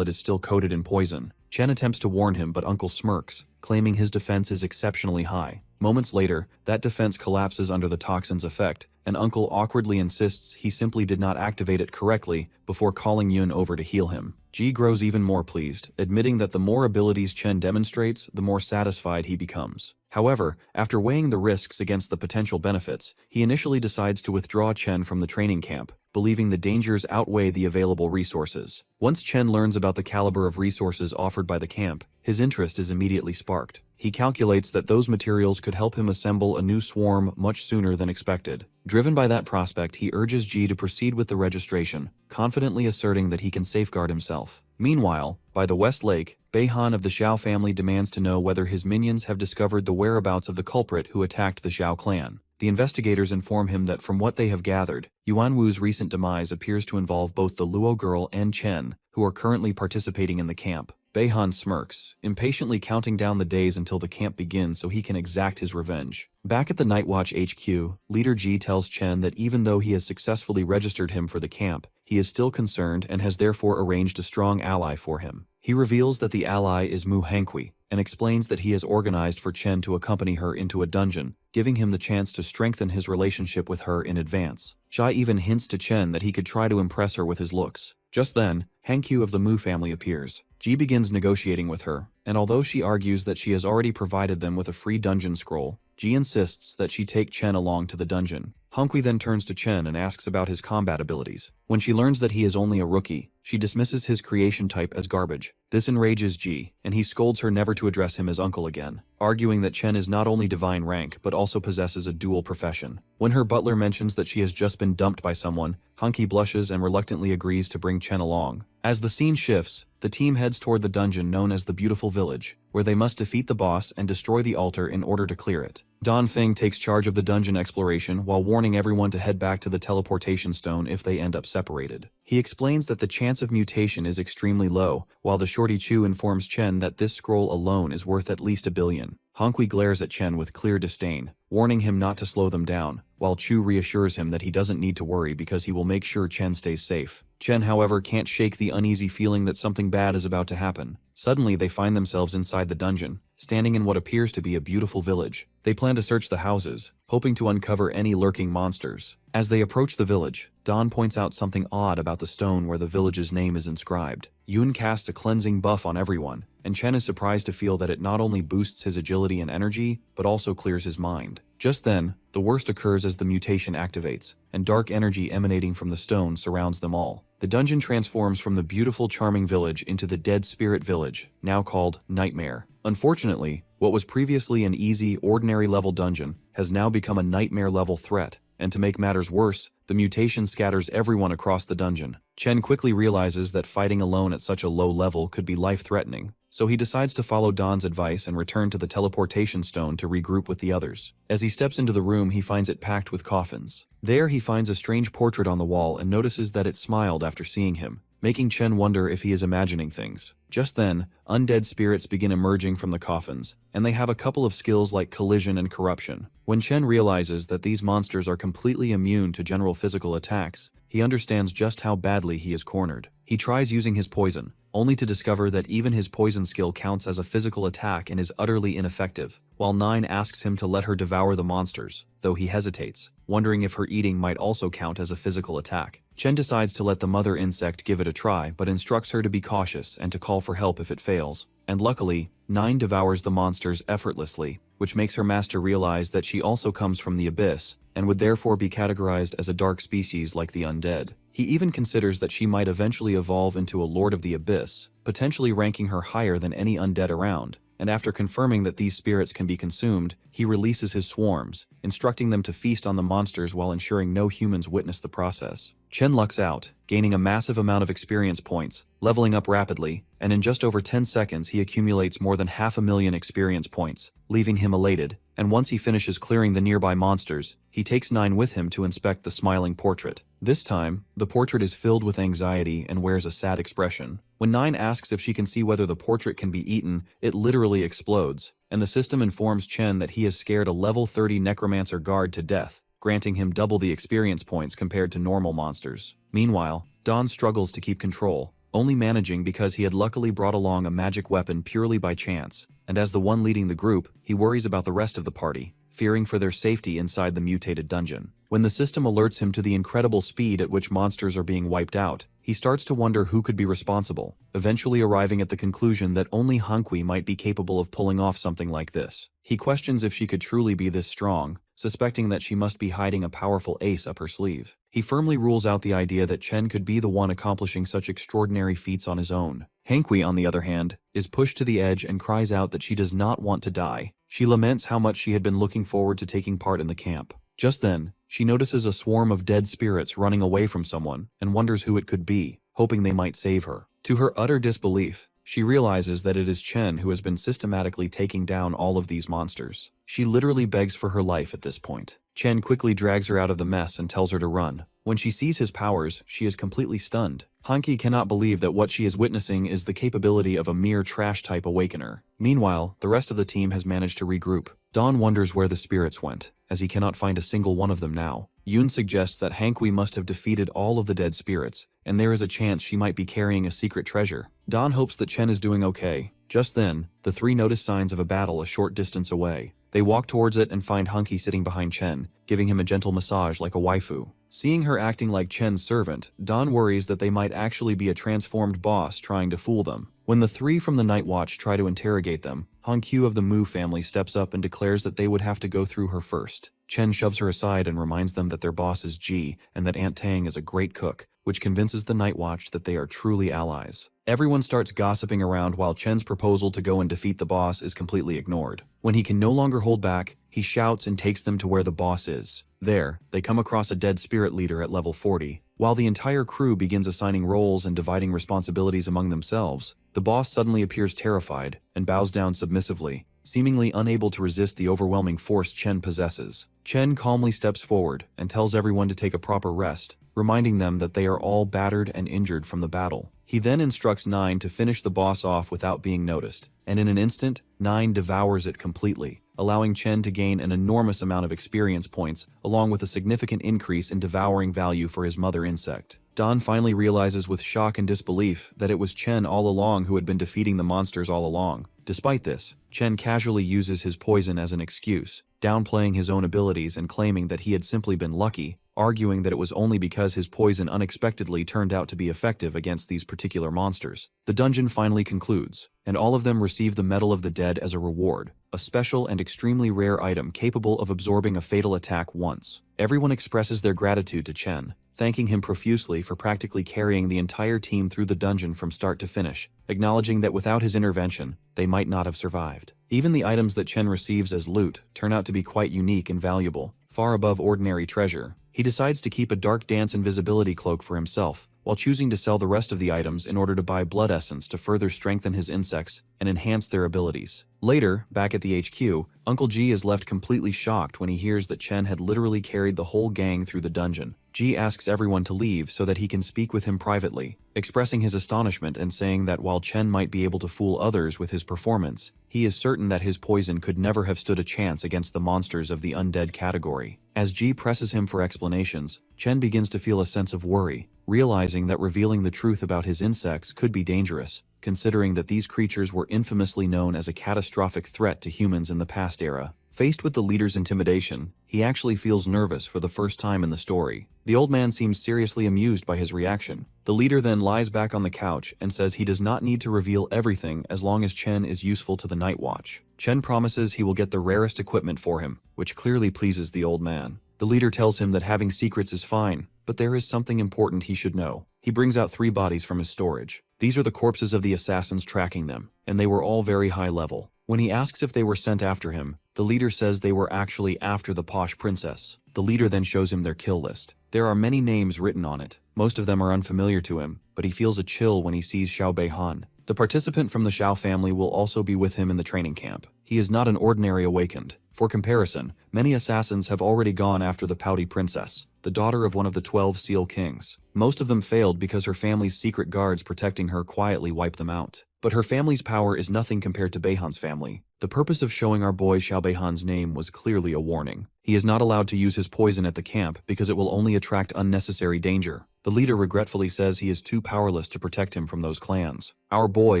it is still coated in poison. Chen attempts to warn him, but Uncle smirks, claiming his defense is exceptionally high. Moments later, that defense collapses under the toxin's effect, and Uncle awkwardly insists he simply did not activate it correctly before calling Yun over to heal him. Ji grows even more pleased, admitting that the more abilities Chen demonstrates, the more satisfied he becomes. However, after weighing the risks against the potential benefits, he initially decides to withdraw Chen from the training camp, believing the dangers outweigh the available resources. Once Chen learns about the caliber of resources offered by the camp, his interest is immediately sparked. He calculates that those materials could help him assemble a new swarm much sooner than expected. Driven by that prospect, he urges Ji to proceed with the registration, confidently asserting that he can safeguard himself. Meanwhile, by the West Lake, Beihan of the Xiao family demands to know whether his minions have discovered the whereabouts of the culprit who attacked the Xiao clan. The investigators inform him that from what they have gathered, Yuanwu's recent demise appears to involve both the Luo girl and Chen, who are currently participating in the camp. Beihan smirks, impatiently counting down the days until the camp begins so he can exact his revenge. Back at the Nightwatch HQ, Leader Ji tells Chen that even though he has successfully registered him for the camp, he is still concerned and has therefore arranged a strong ally for him. He reveals that the ally is Mu Hankui, and explains that he has organized for Chen to accompany her into a dungeon, giving him the chance to strengthen his relationship with her in advance. Shai even hints to Chen that he could try to impress her with his looks. Just then, Hankyu of the Mu family appears. Ji begins negotiating with her, and although she argues that she has already provided them with a free dungeon scroll, Ji insists that she take Chen along to the dungeon. Hankui then turns to Chen and asks about his combat abilities. When she learns that he is only a rookie, she dismisses his creation type as garbage. This enrages Ji, and he scolds her never to address him as uncle again, arguing that Chen is not only divine rank but also possesses a dual profession. When her butler mentions that she has just been dumped by someone, Hankui blushes and reluctantly agrees to bring Chen along. As the scene shifts, the team heads toward the dungeon known as the Beautiful Village, where they must defeat the boss and destroy the altar in order to clear it. Don Feng takes charge of the dungeon exploration while warning everyone to head back to the teleportation stone if they end up separated. He explains that the chance of mutation is extremely low, while the Shorty Chu informs Chen that this scroll alone is worth at least $1 billion. Hankui glares at Chen with clear disdain, warning him not to slow them down, while Chu reassures him that he doesn't need to worry because he will make sure Chen stays safe. Chen, however, can't shake the uneasy feeling that something bad is about to happen. Suddenly, they find themselves inside the dungeon, standing in what appears to be a beautiful village. They plan to search the houses, hoping to uncover any lurking monsters. As they approach the village, Don points out something odd about the stone where the village's name is inscribed. Yun casts a cleansing buff on everyone, and Chen is surprised to feel that it not only boosts his agility and energy, but also clears his mind. Just then, the worst occurs as the mutation activates, and dark energy emanating from the stone surrounds them all. The dungeon transforms from the beautiful, charming village into the Dead Spirit Village, now called Nightmare. Unfortunately, what was previously an easy, ordinary-level dungeon has now become a nightmare-level threat, and to make matters worse, the mutation scatters everyone across the dungeon. Chen quickly realizes that fighting alone at such a low level could be life-threatening, so he decides to follow Don's advice and return to the teleportation stone to regroup with the others. As he steps into the room, he finds it packed with coffins. There, he finds a strange portrait on the wall and notices that it smiled after seeing him, making Chen wonder if he is imagining things. Just then, undead spirits begin emerging from the coffins, and they have a couple of skills like collision and corruption. When Chen realizes that these monsters are completely immune to general physical attacks, he understands just how badly he is cornered. He tries using his poison, only to discover that even his poison skill counts as a physical attack and is utterly ineffective, while Nine asks him to let her devour the monsters, though he hesitates, wondering if her eating might also count as a physical attack. Chen decides to let the mother insect give it a try, but instructs her to be cautious and to call for help if it fails, and luckily, Nine devours the monsters effortlessly. which makes her master realize that she also comes from the abyss, and would therefore be categorized as a dark species like the undead. He even considers that she might eventually evolve into a Lord of the Abyss, potentially ranking her higher than any undead around, and after confirming that these spirits can be consumed, he releases his swarms, instructing them to feast on the monsters while ensuring no humans witness the process. Chen lucks out, gaining a massive amount of experience points, leveling up rapidly, and in just over 10 seconds he accumulates more than 500,000 experience points, leaving him elated, and once he finishes clearing the nearby monsters, he takes 9 with him to inspect the smiling portrait. This time, the portrait is filled with anxiety and wears a sad expression. When 9 asks if she can see whether the portrait can be eaten, it literally explodes, and the system informs Chen that he has scared a level 30 necromancer guard to death, granting him double the experience points compared to normal monsters. Meanwhile, Don struggles to keep control, only managing because he had luckily brought along a magic weapon purely by chance, and as the one leading the group, he worries about the rest of the party, fearing for their safety inside the mutated dungeon. When the system alerts him to the incredible speed at which monsters are being wiped out, he starts to wonder who could be responsible, eventually arriving at the conclusion that only Hankwi might be capable of pulling off something like this. He questions if she could truly be this strong, suspecting that she must be hiding a powerful ace up her sleeve. He firmly rules out the idea that Chen could be the one accomplishing such extraordinary feats on his own. Hankwi, on the other hand, is pushed to the edge and cries out that she does not want to die. She laments how much she had been looking forward to taking part in the camp. Just then, she notices a swarm of dead spirits running away from someone and wonders who it could be, hoping they might save her. To her utter disbelief, she realizes that it is Chen who has been systematically taking down all of these monsters. She literally begs for her life at this point. Chen quickly drags her out of the mess and tells her to run. When she sees his powers, she is completely stunned. Hanki cannot believe that what she is witnessing is the capability of a mere trash-type awakener. Meanwhile, the rest of the team has managed to regroup. Don wonders where the spirits went, as he cannot find a single one of them now. Yoon suggests that Hankwi must have defeated all of the dead spirits, and there is a chance she might be carrying a secret treasure. Don hopes that Chen is doing okay. Just then, the three notice signs of a battle a short distance away. They walk towards it and find Hanki sitting behind Chen, giving him a gentle massage like a waifu. Seeing her acting like Chen's servant, Don worries that they might actually be a transformed boss trying to fool them. When the three from the Night Watch try to interrogate them, Han Q of the Mu family steps up and declares that they would have to go through her first. Chen shoves her aside and reminds them that their boss is Ji and that Aunt Tang is a great cook, which convinces the Night Watch that they are truly allies. Everyone starts gossiping around while Chen's proposal to go and defeat the boss is completely ignored. When he can no longer hold back, he shouts and takes them to where the boss is. There, they come across a dead spirit leader at level 40. While the entire crew begins assigning roles and dividing responsibilities among themselves, the boss suddenly appears terrified and bows down submissively, seemingly unable to resist the overwhelming force Chen possesses. Chen calmly steps forward and tells everyone to take a proper rest, reminding them that they are all battered and injured from the battle. He then instructs Nine to finish the boss off without being noticed, and in an instant, Nine devours it completely, allowing Chen to gain an enormous amount of experience points, along with a significant increase in devouring value for his mother insect. Don finally realizes with shock and disbelief that it was Chen all along who had been defeating the monsters all along. Despite this, Chen casually uses his poison as an excuse, downplaying his own abilities and claiming that he had simply been lucky, arguing that it was only because his poison unexpectedly turned out to be effective against these particular monsters. The dungeon finally concludes, and all of them receive the Medal of the Dead as a reward, a special and extremely rare item capable of absorbing a fatal attack once. Everyone expresses their gratitude to Chen, thanking him profusely for practically carrying the entire team through the dungeon from start to finish, acknowledging that without his intervention, they might not have survived. Even the items that Chen receives as loot turn out to be quite unique and valuable, far above ordinary treasure. He decides to keep a dark dance invisibility cloak for himself, while choosing to sell the rest of the items in order to buy blood essence to further strengthen his insects and enhance their abilities. Later, back at the HQ, Uncle G is left completely shocked when he hears that Chen had literally carried the whole gang through the dungeon. G asks everyone to leave so that he can speak with him privately, expressing his astonishment and saying that while Chen might be able to fool others with his performance, he is certain that his poison could never have stood a chance against the monsters of the undead category. As G presses him for explanations, Chen begins to feel a sense of worry, realizing that revealing the truth about his insects could be dangerous, considering that these creatures were infamously known as a catastrophic threat to humans in the past era. Faced with the leader's intimidation, he actually feels nervous for the first time in the story. The old man seems seriously amused by his reaction, The leader then lies back on the couch and says he does not need to reveal everything as long as Chen is useful to the Night Watch. Chen promises he will get the rarest equipment for him, which clearly pleases the old man. The leader tells him that having secrets is fine, but there is something important he should know. He brings out 3 bodies from his storage. These are the corpses of the assassins tracking them, and they were all very high level. When he asks if they were sent after him, the leader says they were actually after the posh princess. The leader then shows him their kill list. There are many names written on it. Most of them are unfamiliar to him, but he feels a chill when he sees Xiao Beihan. The participant from the Xiao family will also be with him in the training camp. He is not an ordinary awakened. For comparison, many assassins have already gone after the pouty princess, the daughter of one of the 12 Seal Kings. Most of them failed because her family's secret guards protecting her quietly wiped them out. But her family's power is nothing compared to Beihan's family. The purpose of showing our boy Xiao Beihan's name was clearly a warning. He is not allowed to use his poison at the camp because it will only attract unnecessary danger. The leader regretfully says he is too powerless to protect him from those clans. Our boy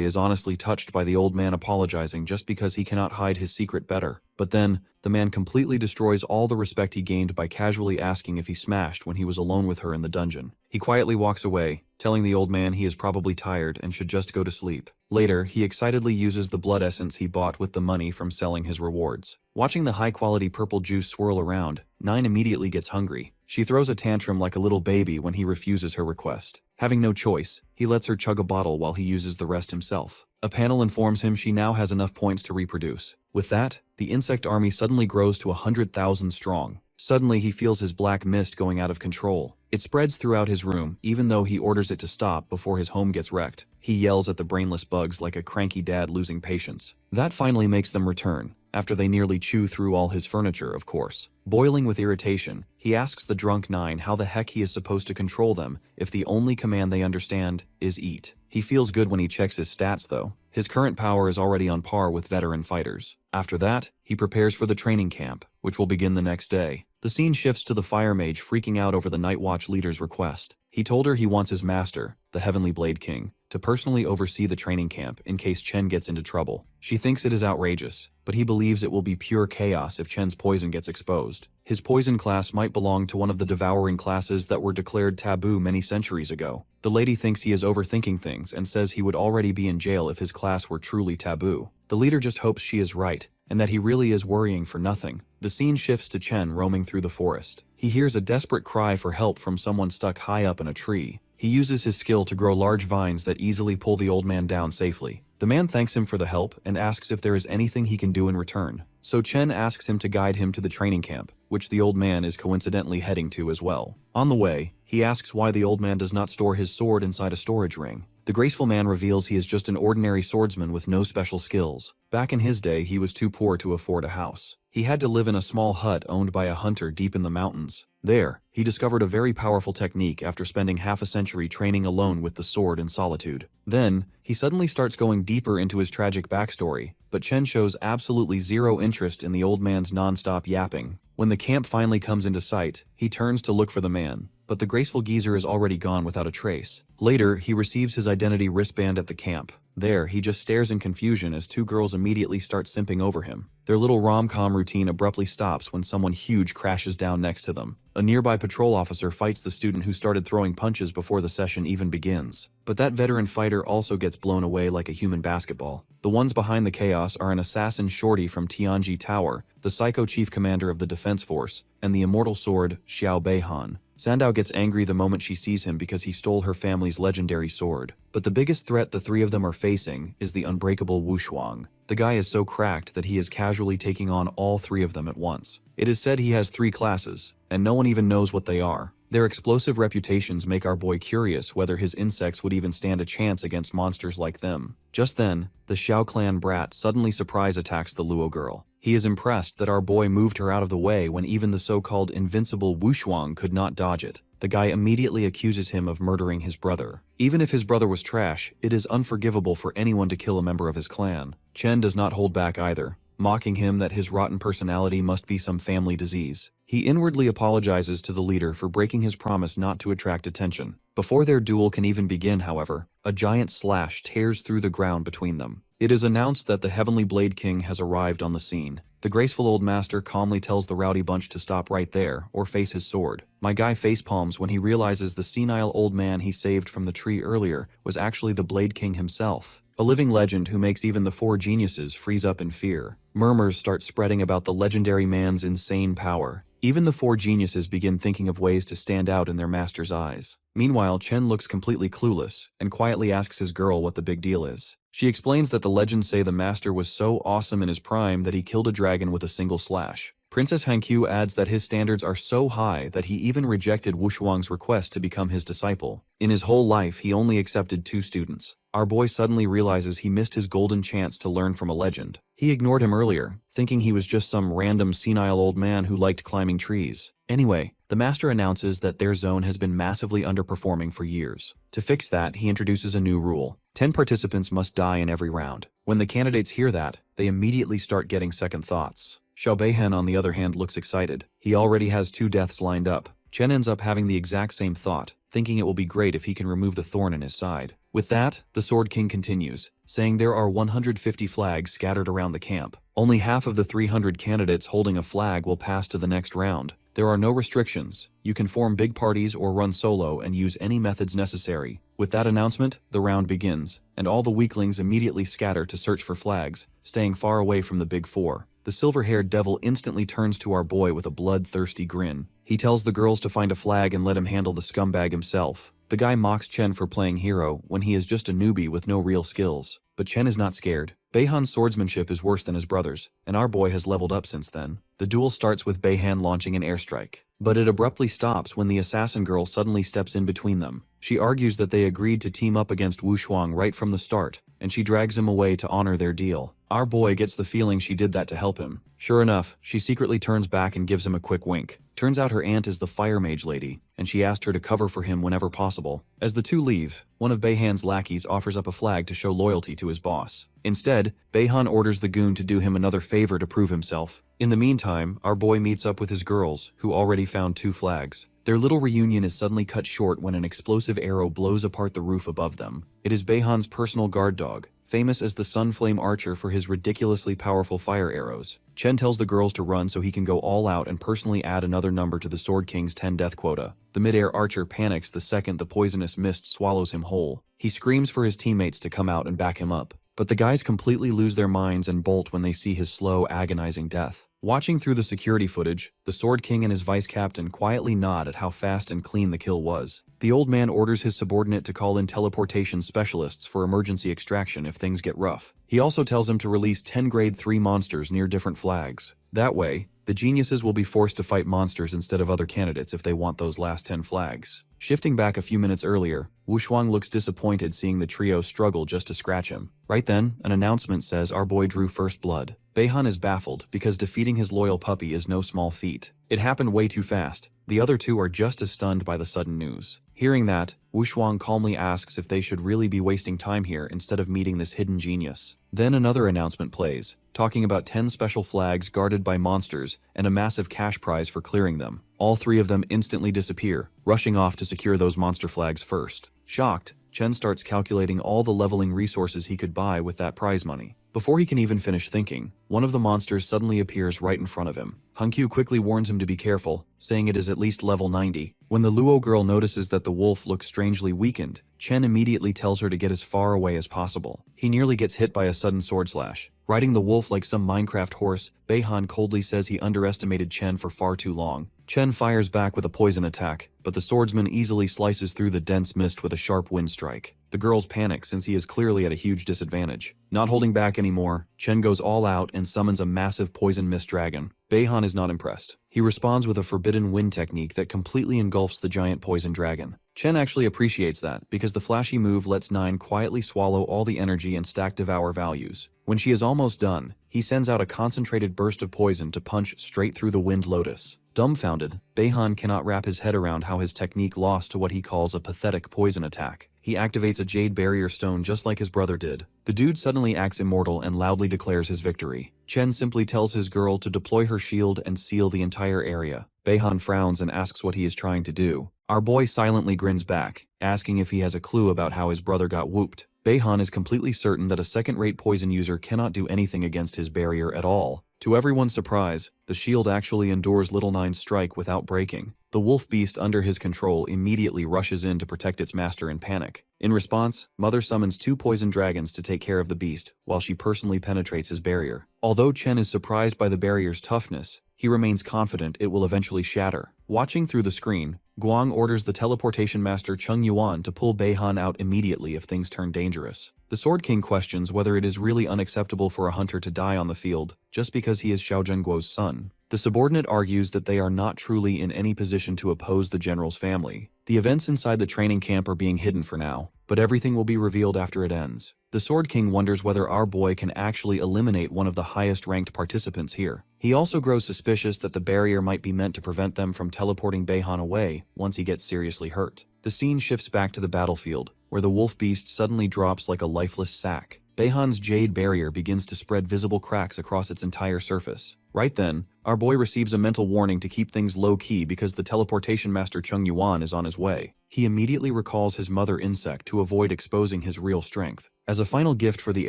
is honestly touched by the old man apologizing just because he cannot hide his secret better. But then, the man completely destroys all the respect he gained by casually asking if he smashed when he was alone with her in the dungeon. He quietly walks away, telling the old man he is probably tired and should just go to sleep. Later, he excitedly uses the blood essence he bought with the money from selling his rewards. Watching the high-quality purple juice swirl around, Nine immediately gets hungry. She throws a tantrum like a little baby when he refuses her request. Having no choice, he lets her chug a bottle while he uses the rest himself. A panel informs him she now has enough points to reproduce. With that, the insect army suddenly grows to 100,000 strong. Suddenly, he feels his black mist going out of control. It spreads throughout his room, even though he orders it to stop before his home gets wrecked. He yells at the brainless bugs like a cranky dad losing patience. That finally makes them return, after they nearly chew through all his furniture, of course. Boiling with irritation, he asks the drunk Nine how the heck he is supposed to control them if the only command they understand is eat. He feels good when he checks his stats, though. His current power is already on par with veteran fighters. After that, he prepares for the training camp, which will begin the next day. The scene shifts to the fire mage freaking out over the Night Watch leader's request. He told her he wants his master, the Heavenly Blade King, to personally oversee the training camp in case Chen gets into trouble. She thinks it is outrageous, but he believes it will be pure chaos if Chen's poison gets exposed. His poison class might belong to one of the devouring classes that were declared taboo many centuries ago. The lady thinks he is overthinking things and says he would already be in jail if his class were truly taboo. The leader just hopes she is right, and that he really is worrying for nothing. The scene shifts to Chen roaming through the forest. He hears a desperate cry for help from someone stuck high up in a tree. He uses his skill to grow large vines that easily pull the old man down safely. The man thanks him for the help and asks if there is anything he can do in return. So Chen asks him to guide him to the training camp, which the old man is coincidentally heading to as well. On the way, he asks why the old man does not store his sword inside a storage ring. The graceful man reveals he is just an ordinary swordsman with no special skills. Back in his day, he was too poor to afford a house. He had to live in a small hut owned by a hunter deep in the mountains. There, he discovered a very powerful technique after spending half a century training alone with the sword in solitude. Then, he suddenly starts going deeper into his tragic backstory, but Chen shows absolutely zero interest in the old man's non-stop yapping. When the camp finally comes into sight, he turns to look for the man, but the graceful geezer is already gone without a trace. Later, he receives his identity wristband at the camp. There, he just stares in confusion as 2 girls immediately start simping over him. Their little rom-com routine abruptly stops when someone huge crashes down next to them. A nearby patrol officer fights the student who started throwing punches before the session even begins. But that veteran fighter also gets blown away like a human basketball. The ones behind the chaos are an assassin shorty from Tianji Tower, the psycho chief commander of the defense force, and the immortal sword Xiao Beihan. Sandow gets angry the moment she sees him because he stole her family's legendary sword. But the biggest threat the 3 of them are facing is the unbreakable Wushuang. The guy is so cracked that he is casually taking on all 3 of them at once. It is said he has 3 classes, and no one even knows what they are. Their explosive reputations make our boy curious whether his insects would even stand a chance against monsters like them. Just then, the Xiao clan brat suddenly surprise attacks the Luo girl. He is impressed that our boy moved her out of the way when even the so-called invincible Wushuang could not dodge it. The guy immediately accuses him of murdering his brother. Even if his brother was trash, it is unforgivable for anyone to kill a member of his clan. Chen does not hold back either, mocking him that his rotten personality must be some family disease. He inwardly apologizes to the leader for breaking his promise not to attract attention. Before their duel can even begin, however, a giant slash tears through the ground between them. It is announced that the Heavenly Blade King has arrived on the scene. The graceful old master calmly tells the rowdy bunch to stop right there or face his sword. My guy facepalms when he realizes the senile old man he saved from the tree earlier was actually the Blade King himself, a living legend who makes even the four geniuses freeze up in fear. Murmurs start spreading about the legendary man's insane power. Even the four geniuses begin thinking of ways to stand out in their master's eyes. Meanwhile, Chen looks completely clueless and quietly asks his girl what the big deal is. She explains that the legends say the master was so awesome in his prime that he killed a dragon with a single slash. Princess Hankyu adds that his standards are so high that he even rejected Wushuang's request to become his disciple. In his whole life, he only accepted 2 students. Our boy suddenly realizes he missed his golden chance to learn from a legend. He ignored him earlier, thinking he was just some random senile old man who liked climbing trees. Anyway, the master announces that their zone has been massively underperforming for years. To fix that, he introduces a new rule. 10 participants must die in every round. When the candidates hear that, they immediately start getting second thoughts. Xiao Beihan, on the other hand, looks excited. He already has 2 deaths lined up. Chen ends up having the exact same thought, thinking it will be great if he can remove the thorn in his side. With that, the Sword King continues, saying there are 150 flags scattered around the camp. Only half of the 300 candidates holding a flag will pass to the next round. There are no restrictions. You can form big parties or run solo and use any methods necessary. With that announcement, the round begins, and all the weaklings immediately scatter to search for flags, staying far away from the big 4. The silver-haired devil instantly turns to our boy with a bloodthirsty grin. He tells the girls to find a flag and let him handle the scumbag himself. The guy mocks Chen for playing hero when he is just a newbie with no real skills. But Chen is not scared. Beihan's swordsmanship is worse than his brother's, and our boy has leveled up since then. The duel starts with Beihan launching an airstrike, but it abruptly stops when the assassin girl suddenly steps in between them. She argues that they agreed to team up against Wushuang right from the start, and she drags him away to honor their deal. Our boy gets the feeling she did that to help him. Sure enough, she secretly turns back and gives him a quick wink. Turns out her aunt is the fire mage lady, and she asked her to cover for him whenever possible. As the two leave, one of Beihan's lackeys offers up a flag to show loyalty to his boss. Instead, Beihan orders the goon to do him another favor to prove himself. In the meantime, our boy meets up with his girls, who already found 2 flags. Their little reunion is suddenly cut short when an explosive arrow blows apart the roof above them. It is Beihan's personal guard dog, famous as the Sunflame Archer for his ridiculously powerful fire arrows. Chen tells the girls to run so he can go all out and personally add another number to the Sword King's 10 death quota. The mid-air archer panics the second the poisonous mist swallows him whole. He screams for his teammates to come out and back him up, but the guys completely lose their minds and bolt when they see his slow, agonizing death. Watching through the security footage, the Sword King and his vice captain quietly nod at how fast and clean the kill was. The old man orders his subordinate to call in teleportation specialists for emergency extraction if things get rough. He also tells him to release 10 grade 3 monsters near different flags. That way, the geniuses will be forced to fight monsters instead of other candidates if they want those last 10 flags. Shifting back a few minutes earlier, Wushuang looks disappointed seeing the trio struggle just to scratch him. Right then, an announcement says our boy drew first blood. Beihan is baffled because defeating his loyal puppy is no small feat. It happened way too fast. The other 2 are just as stunned by the sudden news. Hearing that, Wushuang calmly asks if they should really be wasting time here instead of meeting this hidden genius. Then another announcement plays, talking about 10 special flags guarded by monsters and a massive cash prize for clearing them. All 3 of them instantly disappear, rushing off to secure those monster flags first. Shocked, Chen starts calculating all the leveling resources he could buy with that prize money. Before he can even finish thinking, one of the monsters suddenly appears right in front of him. Hankyu quickly warns him to be careful, saying it is at least level 90. When the Luo girl notices that the wolf looks strangely weakened, Chen immediately tells her to get as far away as possible. He nearly gets hit by a sudden sword slash. Riding the wolf like some Minecraft horse, Beihan coldly says he underestimated Chen for far too long. Chen fires back with a poison attack, but the swordsman easily slices through the dense mist with a sharp wind strike. The girls panic since he is clearly at a huge disadvantage. Not holding back anymore, Chen goes all out and summons a massive poison mist dragon. Beihan is not impressed. He responds with a forbidden wind technique that completely engulfs the giant poison dragon. Chen actually appreciates that because the flashy move lets 9 quietly swallow all the energy and stack devour values. When she is almost done, he sends out a concentrated burst of poison to punch straight through the wind lotus. Dumbfounded, Beihan cannot wrap his head around how his technique lost to what he calls a pathetic poison attack. He activates a jade barrier stone just like his brother did. The dude suddenly acts immortal and loudly declares his victory. Chen simply tells his girl to deploy her shield and seal the entire area. Beihan frowns and asks what he is trying to do. Our boy silently grins back, asking if he has a clue about how his brother got whooped. Beihan is completely certain that a second-rate poison user cannot do anything against his barrier at all. To everyone's surprise, the shield actually endures Little Nine's strike without breaking. The wolf beast under his control immediately rushes in to protect its master in panic. In response, Mother summons 2 poison dragons to take care of the beast, while she personally penetrates his barrier. Although Chen is surprised by the barrier's toughness, he remains confident it will eventually shatter. Watching through the screen, Guang orders the teleportation master Cheng Yuan to pull Beihan out immediately if things turn dangerous. The Sword King questions whether it is really unacceptable for a hunter to die on the field just because he is Xiao Zhengguo's son. The subordinate argues that they are not truly in any position to oppose the general's family. The events inside the training camp are being hidden for now, but everything will be revealed after it ends. The Sword King wonders whether our boy can actually eliminate one of the highest-ranked participants here. He also grows suspicious that the barrier might be meant to prevent them from teleporting Beihan away once he gets seriously hurt. The scene shifts back to the battlefield, where the wolf beast suddenly drops like a lifeless sack. Beihan's jade barrier begins to spread visible cracks across its entire surface. Right then, our boy receives a mental warning to keep things low-key because the teleportation master Cheng Yuan is on his way. He immediately recalls his mother insect to avoid exposing his real strength. As a final gift for the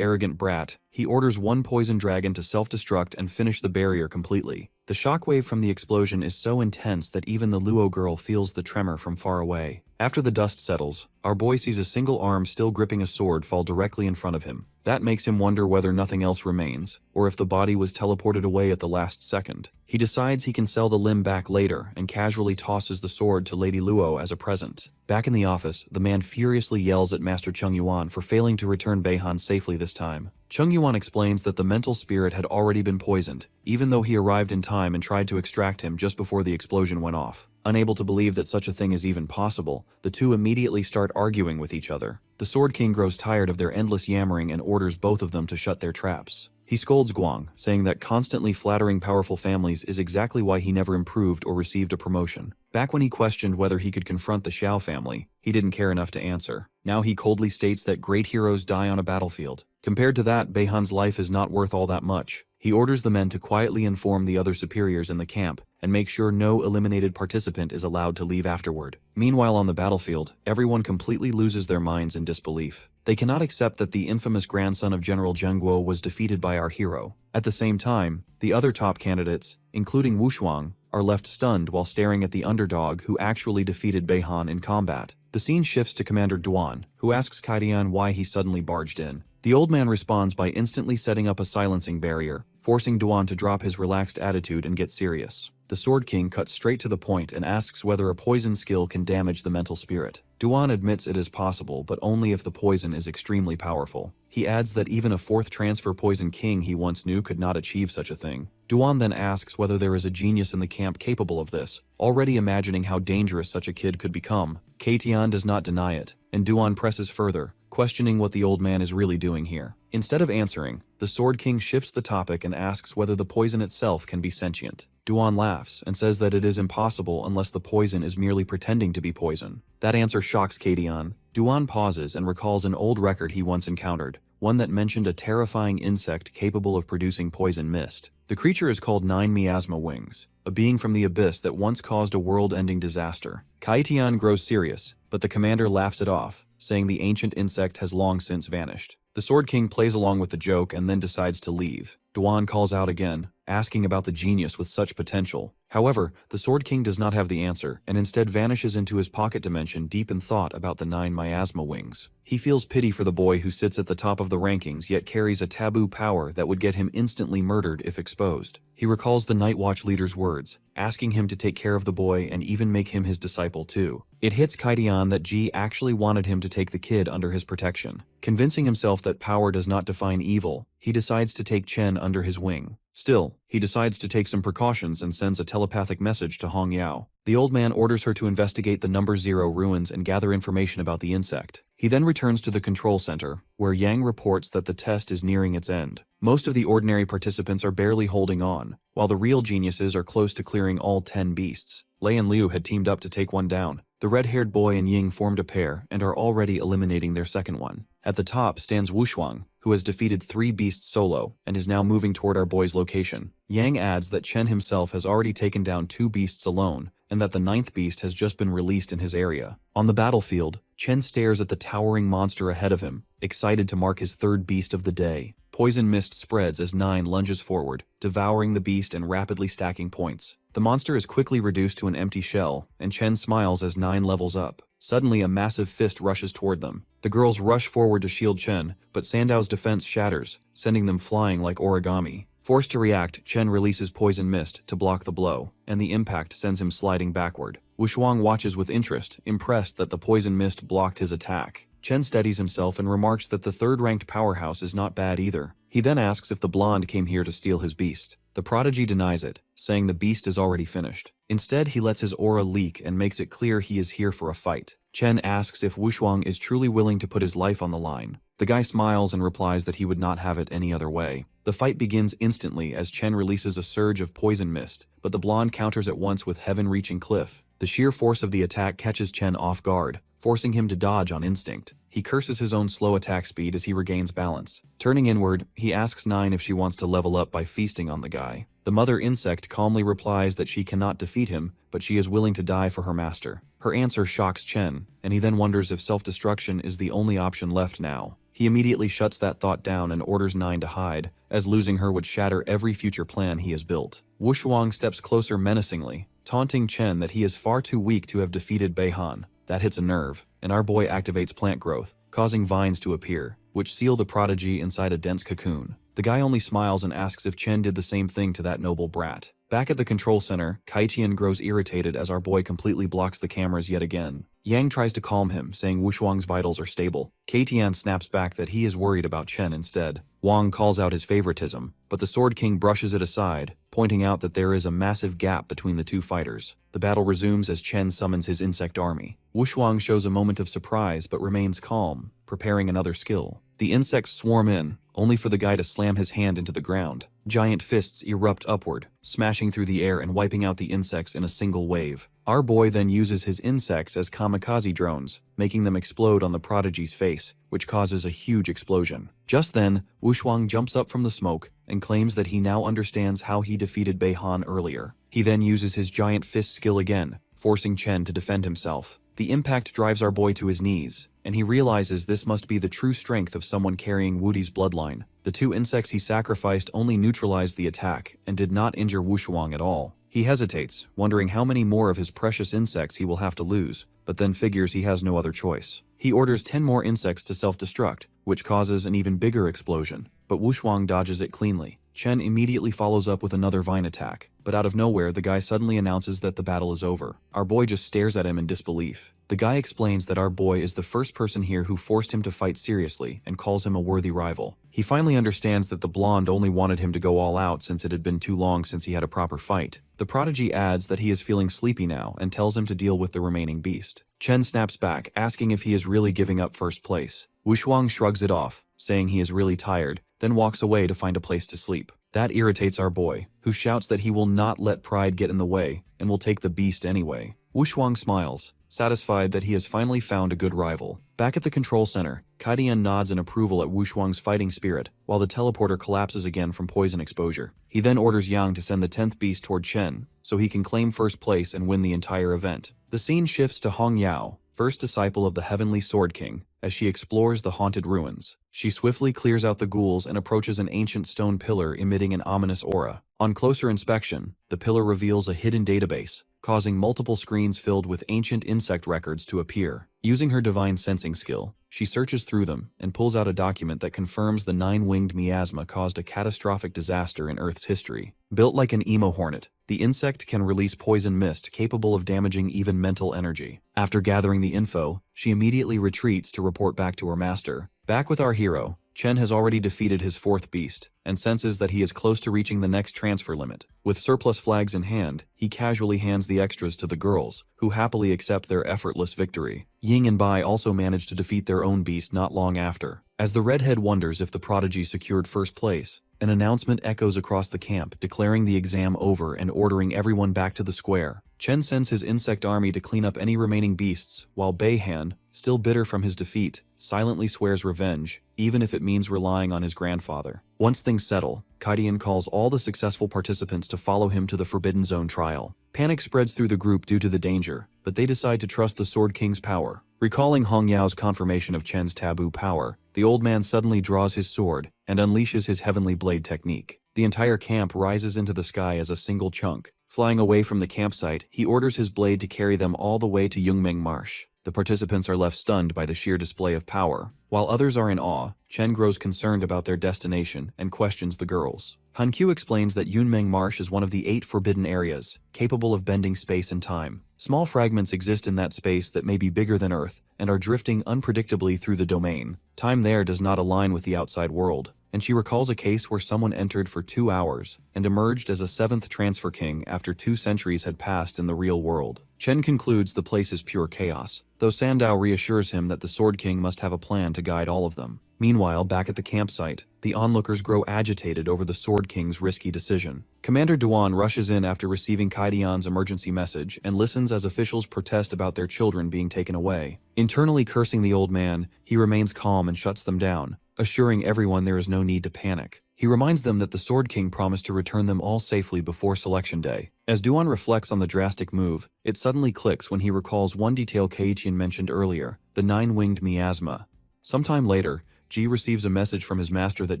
arrogant brat, he orders 1 poison dragon to self-destruct and finish the barrier completely. The shockwave from the explosion is so intense that even the Luo girl feels the tremor from far away. After the dust settles, our boy sees a single arm still gripping a sword fall directly in front of him. That makes him wonder whether nothing else remains, or if the body was teleported away at the last second. He decides he can sell the limb back later and casually tosses the sword to Lady Luo as a present. Back in the office, the man furiously yells at Master Cheng Yuan for failing to return Beihan safely this time. Cheng Yuan explains that the mental spirit had already been poisoned, even though he arrived in time and tried to extract him just before the explosion went off. Unable to believe that such a thing is even possible, the two immediately start arguing with each other. The Sword King grows tired of their endless yammering and orders both of them to shut their traps. He scolds Guang, saying that constantly flattering powerful families is exactly why he never improved or received a promotion. Back when he questioned whether he could confront the Xiao family, he didn't care enough to answer. Now he coldly states that great heroes die on a battlefield. Compared to that, Beihan's life is not worth all that much. He orders the men to quietly inform the other superiors in the camp and make sure no eliminated participant is allowed to leave afterward. Meanwhile, on the battlefield, everyone completely loses their minds in disbelief. They cannot accept that the infamous grandson of General Zhengguo was defeated by our hero. At the same time, the other top candidates, including Wu Shuang, are left stunned while staring at the underdog who actually defeated Beihan in combat. The scene shifts to Commander Duan, who asks Kaidian why he suddenly barged in. The old man responds by instantly setting up a silencing barrier, forcing Duan to drop his relaxed attitude and get serious. The Sword King cuts straight to the point and asks whether a poison skill can damage the mental spirit. Duan admits it is possible, but only if the poison is extremely powerful. He adds that even a 4th transfer poison king he once knew could not achieve such a thing. Duan then asks whether there is a genius in the camp capable of this, already imagining how dangerous such a kid could become. Kaitian does not deny it, and Duan presses further, questioning what the old man is really doing here. Instead of answering, the Sword King shifts the topic and asks whether the poison itself can be sentient. Duan laughs and says that it is impossible unless the poison is merely pretending to be poison. That answer shocks Kaitian. Duan pauses and recalls an old record he once encountered, one that mentioned a terrifying insect capable of producing poison mist. The creature is called 9 miasma wings, a being from the abyss that once caused a world-ending disaster. Kaitian grows serious, but the commander laughs it off, saying the ancient insect has long since vanished. The Sword King plays along with the joke and then decides to leave. Duan calls out again, asking about the genius with such potential. However, the Sword King does not have the answer, and instead vanishes into his pocket dimension deep in thought about the 9 miasma wings. He feels pity for the boy who sits at the top of the rankings yet carries a taboo power that would get him instantly murdered if exposed. He recalls the Night Watch leader's words, asking him to take care of the boy and even make him his disciple too. It hits Kaidian that Ji actually wanted him to take the kid under his protection. Convincing himself that power does not define evil, he decides to take Chen under his wing. Still, he decides to take some precautions and sends a telepathic message to Hong Yao. The old man orders her to investigate the number 0 ruins and gather information about the insect. He then returns to the control center, where Yang reports that the test is nearing its end. Most of the ordinary participants are barely holding on, while the real geniuses are close to clearing all 10 beasts. Lei and Liu had teamed up to take one down. The red-haired boy and Ying formed a pair and are already eliminating their second one. At the top stands Wu Shuang, who has defeated 3 beasts solo and is now moving toward our boy's location. Yang adds that Chen himself has already taken down 2 beasts alone, and that the 9th beast has just been released in his area. On the battlefield, Chen stares at the towering monster ahead of him, excited to mark his 3rd beast of the day. Poison mist spreads as 9 lunges forward, devouring the beast and rapidly stacking points. The monster is quickly reduced to an empty shell, and Chen smiles as 9 levels up. Suddenly, a massive fist rushes toward them. The girls rush forward to shield Chen, but Sandow's defense shatters, sending them flying like origami. Forced to react, Chen releases poison mist to block the blow, and the impact sends him sliding backward. Wushuang watches with interest, impressed that the poison mist blocked his attack. Chen steadies himself and remarks that the 3rd-ranked powerhouse is not bad either. He then asks if the blonde came here to steal his beast. The prodigy denies it, saying the beast is already finished. Instead, he lets his aura leak and makes it clear he is here for a fight. Chen asks if Wushuang is truly willing to put his life on the line. The guy smiles and replies that he would not have it any other way. The fight begins instantly as Chen releases a surge of poison mist, but the blonde counters at once with heaven-reaching cliff. The sheer force of the attack catches Chen off guard, forcing him to dodge on instinct. He curses his own slow attack speed as he regains balance. Turning inward, he asks 9 if she wants to level up by feasting on the guy. The mother insect calmly replies that she cannot defeat him, but she is willing to die for her master. Her answer shocks Chen, and he then wonders if self-destruction is the only option left now. He immediately shuts that thought down and orders 9 to hide, as losing her would shatter every future plan he has built. Wushuang steps closer menacingly, taunting Chen that he is far too weak to have defeated Beihan. That hits a nerve, and our boy activates plant growth, causing vines to appear, which seal the prodigy inside a dense cocoon. The guy only smiles and asks if Chen did the same thing to that noble brat. Back at the control center, Kaitian grows irritated as our boy completely blocks the cameras yet again. Yang tries to calm him, saying Wushuang's vitals are stable. Kaitian snaps back that he is worried about Chen instead. Wang calls out his favoritism, but the Sword King brushes it aside, pointing out that there is a massive gap between the two fighters. The battle resumes as Chen summons his insect army. Wushuang shows a moment of surprise but remains calm, preparing another skill. The insects swarm in, only for the guy to slam his hand into the ground. Giant fists erupt upward, smashing through the air and wiping out the insects in a single wave. Our boy then uses his insects as kamikaze drones, making them explode on the prodigy's face, which causes a huge explosion. Just then, Wushuang jumps up from the smoke and claims that he now understands how he defeated Beihan earlier. He then uses his giant fist skill again, forcing Chen to defend himself. The impact drives our boy to his knees, and he realizes this must be the true strength of someone carrying Wudi's bloodline. The 2 insects he sacrificed only neutralized the attack and did not injure Wushuang at all. He hesitates, wondering how many more of his precious insects he will have to lose, but then figures he has no other choice. He orders 10 more insects to self-destruct, which causes an even bigger explosion, but Wushuang dodges it cleanly. Chen immediately follows up with another vine attack, but out of nowhere the guy suddenly announces that the battle is over. Our boy just stares at him in disbelief. The guy explains that our boy is the first person here who forced him to fight seriously and calls him a worthy rival. He finally understands that the blonde only wanted him to go all out since it had been too long since he had a proper fight. The prodigy adds that he is feeling sleepy now and tells him to deal with the remaining beast. Chen snaps back, asking if he is really giving up first place. Wushuang shrugs it off, saying he is really tired, then walks away to find a place to sleep. That irritates our boy, who shouts that he will not let pride get in the way and will take the beast anyway. Wushuang smiles, satisfied that he has finally found a good rival. Back at the control center, Kaidian nods in approval at Wushuang's fighting spirit, while the teleporter collapses again from poison exposure. He then orders Yang to send the 10th beast toward Chen, so he can claim first place and win the entire event. The scene shifts to Hong Yao, first disciple of the Heavenly Sword King, as she explores the haunted ruins. She swiftly clears out the ghouls and approaches an ancient stone pillar emitting an ominous aura. On closer inspection, the pillar reveals a hidden database, causing multiple screens filled with ancient insect records to appear. Using her divine sensing skill, she searches through them and pulls out a document that confirms the 9-winged miasma caused a catastrophic disaster in Earth's history. Built like an emo hornet, the insect can release poison mist capable of damaging even mental energy. After gathering the info, she immediately retreats to report back to her master. Back with our hero, Chen has already defeated his 4th beast, and senses that he is close to reaching the next transfer limit. With surplus flags in hand, he casually hands the extras to the girls, who happily accept their effortless victory. Ying and Bai also manage to defeat their own beast not long after. As the redhead wonders if the prodigy secured first place, an announcement echoes across the camp declaring the exam over and ordering everyone back to the square. Chen sends his insect army to clean up any remaining beasts, while Beihan, still bitter from his defeat, silently swears revenge, even if it means relying on his grandfather. Once things settle, Kaidian calls all the successful participants to follow him to the Forbidden Zone trial. Panic spreads through the group due to the danger, but they decide to trust the Sword King's power. Recalling Hong Yao's confirmation of Chen's taboo power, the old man suddenly draws his sword and unleashes his heavenly blade technique. The entire camp rises into the sky as a single chunk. Flying away from the campsite, he orders his blade to carry them all the way to Yungmeng Marsh. The participants are left stunned by the sheer display of power. While others are in awe, Chen grows concerned about their destination and questions the girls. Hankyu explains that Yunmeng Marsh is one of the 8 forbidden areas, capable of bending space and time. Small fragments exist in that space that may be bigger than Earth and are drifting unpredictably through the domain. Time there does not align with the outside world, and she recalls a case where someone entered for 2 hours and emerged as a 7th transfer king after 2 centuries had passed in the real world. Chen concludes the place is pure chaos, though Sandow reassures him that the Sword King must have a plan to guide all of them. Meanwhile, back at the campsite, the onlookers grow agitated over the Sword King's risky decision. Commander Duan rushes in after receiving Kaidian's emergency message and listens as officials protest about their children being taken away. Internally cursing the old man, he remains calm and shuts them down, assuring everyone there is no need to panic. He reminds them that the Sword King promised to return them all safely before selection day. As Duan reflects on the drastic move, it suddenly clicks when he recalls one detail Keiichian mentioned earlier, the 9-winged miasma. Sometime later, Ji receives a message from his master that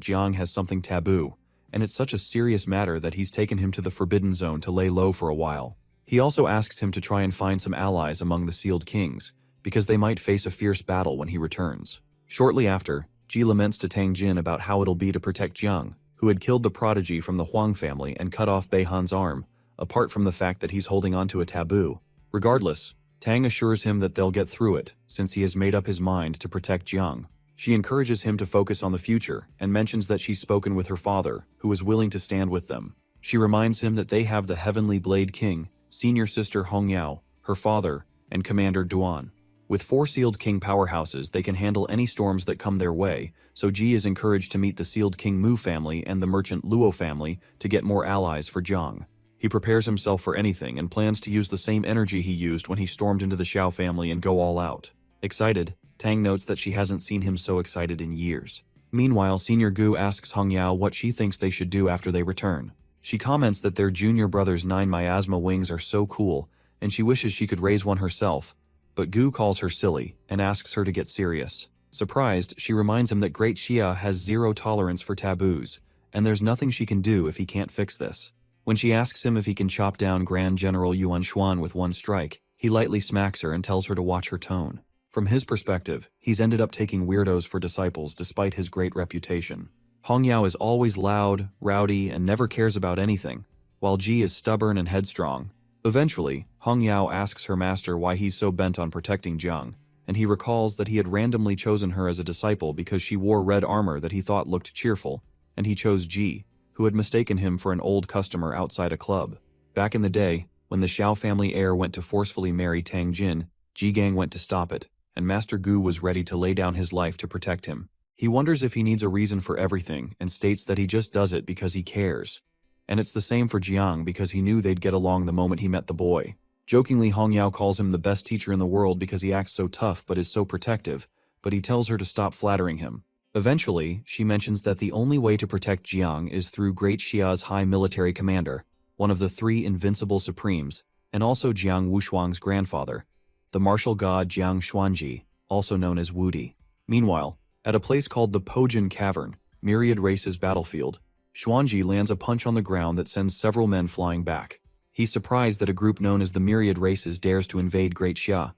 Jiang has something taboo, and it's such a serious matter that he's taken him to the Forbidden Zone to lay low for a while. He also asks him to try and find some allies among the Sealed Kings, because they might face a fierce battle when he returns. Shortly after, Ji laments to Tang Jin about how it'll be to protect Jiang, who had killed the prodigy from the Huang family and cut off Beihan's arm, apart from the fact that he's holding on to a taboo. Regardless, Tang assures him that they'll get through it, since he has made up his mind to protect Jiang. She encourages him to focus on the future and mentions that she's spoken with her father, who is willing to stand with them. She reminds him that they have the Heavenly Blade King, senior sister Hong Yao, her father, and Commander Duan. With 4 Sealed King powerhouses, they can handle any storms that come their way, so Ji is encouraged to meet the Sealed King Mu family and the merchant Luo family to get more allies for Jiang. He prepares himself for anything and plans to use the same energy he used when he stormed into the Xiao family and go all out. Excited, Tang notes that she hasn't seen him so excited in years. Meanwhile, Senior Gu asks Hong Yao what she thinks they should do after they return. She comments that their junior brother's 9 miasma wings are so cool, and she wishes she could raise one herself, but Gu calls her silly and asks her to get serious. Surprised, she reminds him that Great Xia has 0 tolerance for taboos, and there's nothing she can do if he can't fix this. When she asks him if he can chop down Grand General Yuan Xuan with one strike, he lightly smacks her and tells her to watch her tone. From his perspective, he's ended up taking weirdos for disciples despite his great reputation. Hong Yao is always loud, rowdy, and never cares about anything, while Ji is stubborn and headstrong. Eventually, Hong Yao asks her master why he's so bent on protecting Jiang, and he recalls that he had randomly chosen her as a disciple because she wore red armor that he thought looked cheerful, and he chose Ji, who had mistaken him for an old customer outside a club. Back in the day, when the Xiao family heir went to forcefully marry Tang Jin, Ji Gang went to stop it, and Master Gu was ready to lay down his life to protect him. He wonders if he needs a reason for everything and states that he just does it because he cares. And it's the same for Jiang because he knew they'd get along the moment he met the boy. Jokingly, Hong Yao calls him the best teacher in the world because he acts so tough but is so protective, but he tells her to stop flattering him. Eventually, she mentions that the only way to protect Jiang is through Great Xia's high military commander, one of the 3 invincible supremes, and also Jiang Wushuang's grandfather, the martial god Jiang Xuanji, also known as Wudi. Meanwhile, at a place called the Pojin Cavern, Myriad Race's battlefield, Xuanji lands a punch on the ground that sends several men flying back. He's surprised that a group known as the Myriad Races dares to invade Great Xia,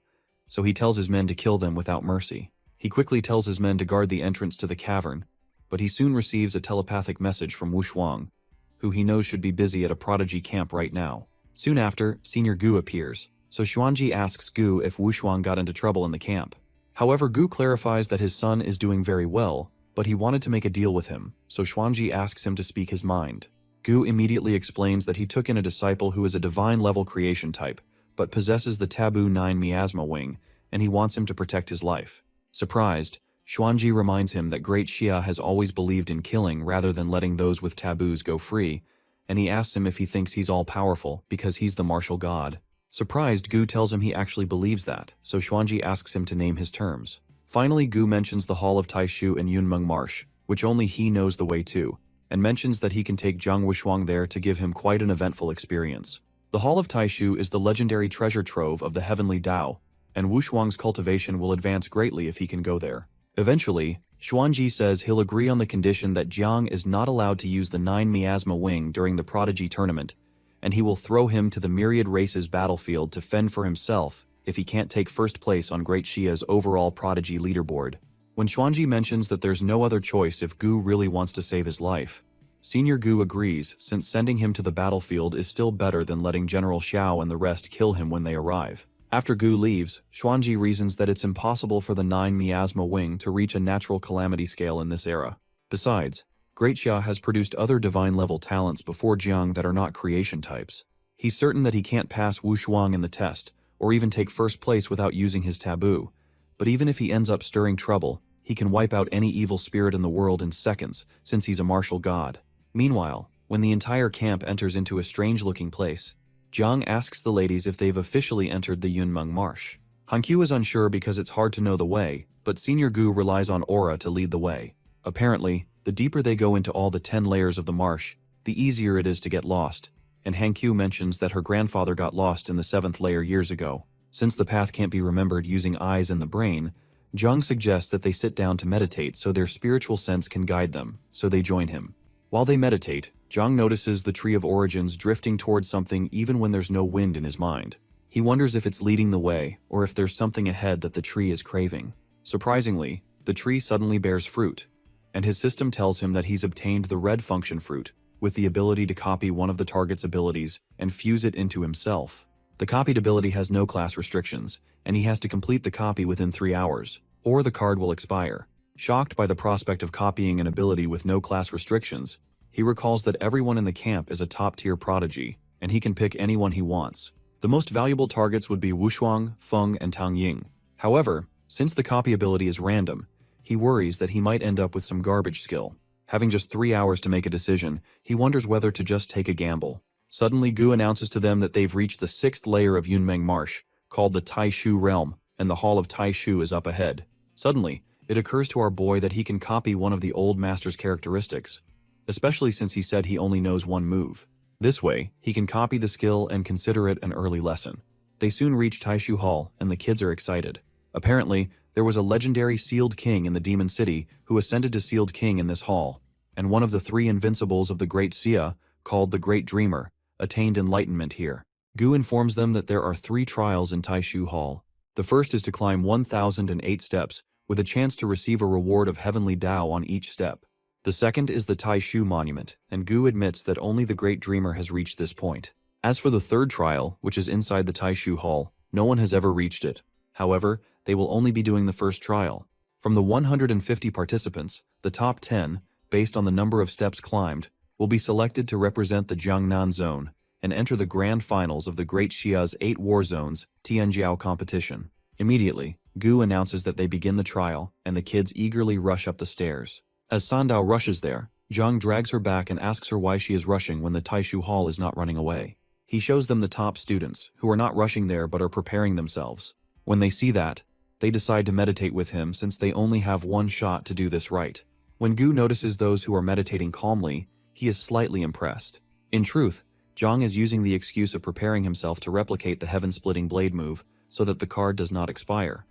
so he tells his men to kill them without mercy. He quickly tells his men to guard the entrance to the cavern, but he soon receives a telepathic message from Wushuang, who he knows should be busy at a prodigy camp right now. Soon after, Senior Gu appears, so Xuanji asks Gu if Wushuang got into trouble in the camp. However, Gu clarifies that his son is doing very well, but he wanted to make a deal with him, so Xuanji asks him to speak his mind. Gu immediately explains that he took in a disciple who is a divine-level creation type, but possesses the taboo 9 miasma wing, and he wants him to protect his life. Surprised, Xuanji reminds him that Great Xia has always believed in killing rather than letting those with taboos go free, and he asks him if he thinks he's all-powerful because he's the martial god. Surprised, Gu tells him he actually believes that, so Xuanji asks him to name his terms. Finally, Gu mentions the Hall of Taishu in Yunmeng Marsh, which only he knows the way to, and mentions that he can take Zhang Wushuang there to give him quite an eventful experience. The Hall of Taishu is the legendary treasure trove of the Heavenly Tao, and Wushuang's cultivation will advance greatly if he can go there. Eventually, Xuanji says he'll agree on the condition that Jiang is not allowed to use the 9 miasma wing during the Prodigy tournament, and he will throw him to the myriad races battlefield to fend for himself if he can't take first place on Great Xia's overall Prodigy leaderboard. When Xuanji mentions that there's no other choice if Gu really wants to save his life, Senior Gu agrees, since sending him to the battlefield is still better than letting General Xiao and the rest kill him when they arrive. After Gu leaves, Xuanji reasons that it's impossible for the 9 miasma wing to reach a natural calamity scale in this era. Besides, Great Xia has produced other divine-level talents before Jiang that are not creation types. He's certain that he can't pass Wushuang in the test, or even take first place without using his taboo. But even if he ends up stirring trouble, he can wipe out any evil spirit in the world in seconds, since he's a martial god. Meanwhile, when the entire camp enters into a strange-looking place, Jiang asks the ladies if they've officially entered the Yunmeng Marsh. Hankyu is unsure because it's hard to know the way, but Senior Gu relies on Aura to lead the way. Apparently, the deeper they go into all the 10 layers of the marsh, the easier it is to get lost, and Hankyu mentions that her grandfather got lost in the 7th layer years ago. Since the path can't be remembered using eyes and the brain, Jiang suggests that they sit down to meditate so their spiritual sense can guide them, so they join him. While they meditate, Jiang notices the Tree of Origins drifting towards something even when there's no wind in his mind. He wonders if it's leading the way, or if there's something ahead that the tree is craving. Surprisingly, the tree suddenly bears fruit, and his system tells him that he's obtained the red function fruit, with the ability to copy one of the target's abilities and fuse it into himself. The copied ability has no class restrictions, and he has to complete the copy within 3 hours, or the card will expire. Shocked by the prospect of copying an ability with no class restrictions, he recalls that everyone in the camp is a top-tier prodigy, and he can pick anyone he wants. The most valuable targets would be Wushuang, Feng, and Tang Ying. However, since the copy ability is random, he worries that he might end up with some garbage skill. Having just 3 hours to make a decision, he wonders whether to just take a gamble. Suddenly, Gu announces to them that they've reached the 6th layer of Yunmeng Marsh, called the Taishu Realm, and the Hall of Taishu is up ahead. Suddenly, it occurs to our boy that he can copy one of the old master's characteristics, especially since he said he only knows one move. This way, he can copy the skill and consider it an early lesson. They soon reach Taishu Hall, and the kids are excited. Apparently, there was a legendary Sealed King in the Demon City who ascended to Sealed King in this hall, and one of the 3 invincibles of the Great Xia, called the Great Dreamer, attained enlightenment here. Gu informs them that there are 3 trials in Taishu Hall. The first is to climb 1,008 steps, with a chance to receive a reward of Heavenly Tao on each step. The second is the Taishu Monument, and Gu admits that only the Great Dreamer has reached this point. As for the third trial, which is inside the Taishu Hall, no one has ever reached it. However, they will only be doing the first trial. From the 150 participants, the top 10, based on the number of steps climbed, will be selected to represent the Jiangnan Zone and enter the grand finals of the Great Xia's 8 War Zones Tianjiao competition. Immediately, Gu announces that they begin the trial, and the kids eagerly rush up the stairs. As Sandao rushes there, Jiang drags her back and asks her why she is rushing when the Taishu Hall is not running away. He shows them the top students, who are not rushing there but are preparing themselves. When they see that, they decide to meditate with him since they only have one shot to do this right. When Gu notices those who are meditating calmly, he is slightly impressed. In truth, Jiang is using the excuse of preparing himself to replicate the heaven-splitting blade move so that the card does not expire,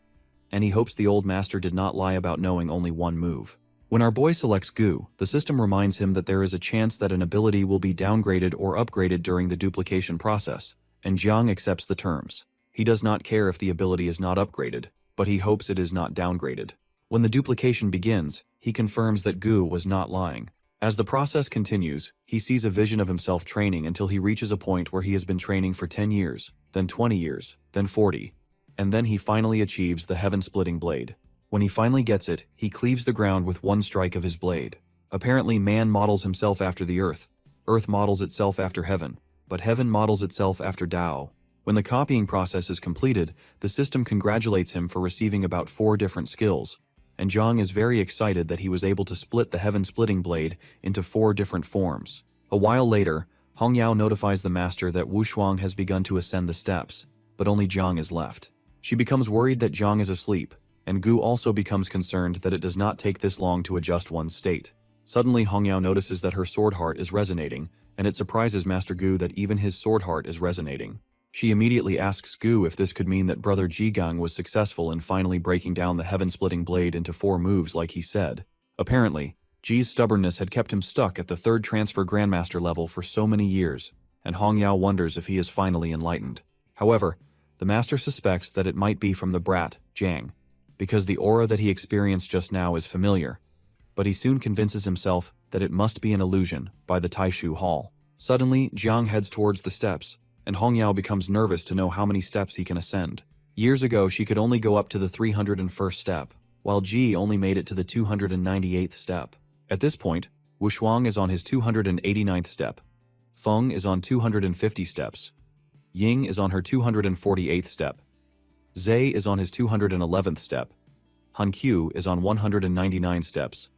and he hopes the old master did not lie about knowing only one move. When our boy selects Gu, the system reminds him that there is a chance that an ability will be downgraded or upgraded during the duplication process, and Jiang accepts the terms. He does not care if the ability is not upgraded, but he hopes it is not downgraded. When the duplication begins, he confirms that Gu was not lying. As the process continues, he sees a vision of himself training until he reaches a point where he has been training for 10 years, then 20 years, then 40, and then he finally achieves the heaven-splitting blade. When he finally gets it, he cleaves the ground with one strike of his blade. Apparently, man models himself after the earth models itself after heaven, but heaven models itself after Tao. When the copying process is completed, the system congratulates him for receiving about 4 different skills, and Jiang is very excited that he was able to split the heaven-splitting blade into 4 different forms. A while later, Hongyao notifies the master that Wushuang has begun to ascend the steps, but only Jiang is left. She becomes worried that Jiang is asleep, and Gu also becomes concerned that it does not take this long to adjust one's state. Suddenly Hongyao notices that her sword heart is resonating, and it surprises Master Gu that even his sword heart is resonating. She immediately asks Gu if this could mean that Brother Jigang was successful in finally breaking down the heaven-splitting blade into 4 moves like he said. Apparently, Ji's stubbornness had kept him stuck at the 3rd transfer Grandmaster level for so many years, and Hongyao wonders if he is finally enlightened. However, the master suspects that it might be from the brat, Jiang, because the aura that he experienced just now is familiar, but he soon convinces himself that it must be an illusion by the Taishu Hall. Suddenly, Jiang heads towards the steps, and Hongyao becomes nervous to know how many steps he can ascend. Years ago, she could only go up to the 301st step, while Ji only made it to the 298th step. At this point, Wushuang is on his 289th step, Feng is on 250 steps, Ying is on her 248th step, Zhe is on his 211th step, Han Qiu is on 199 steps,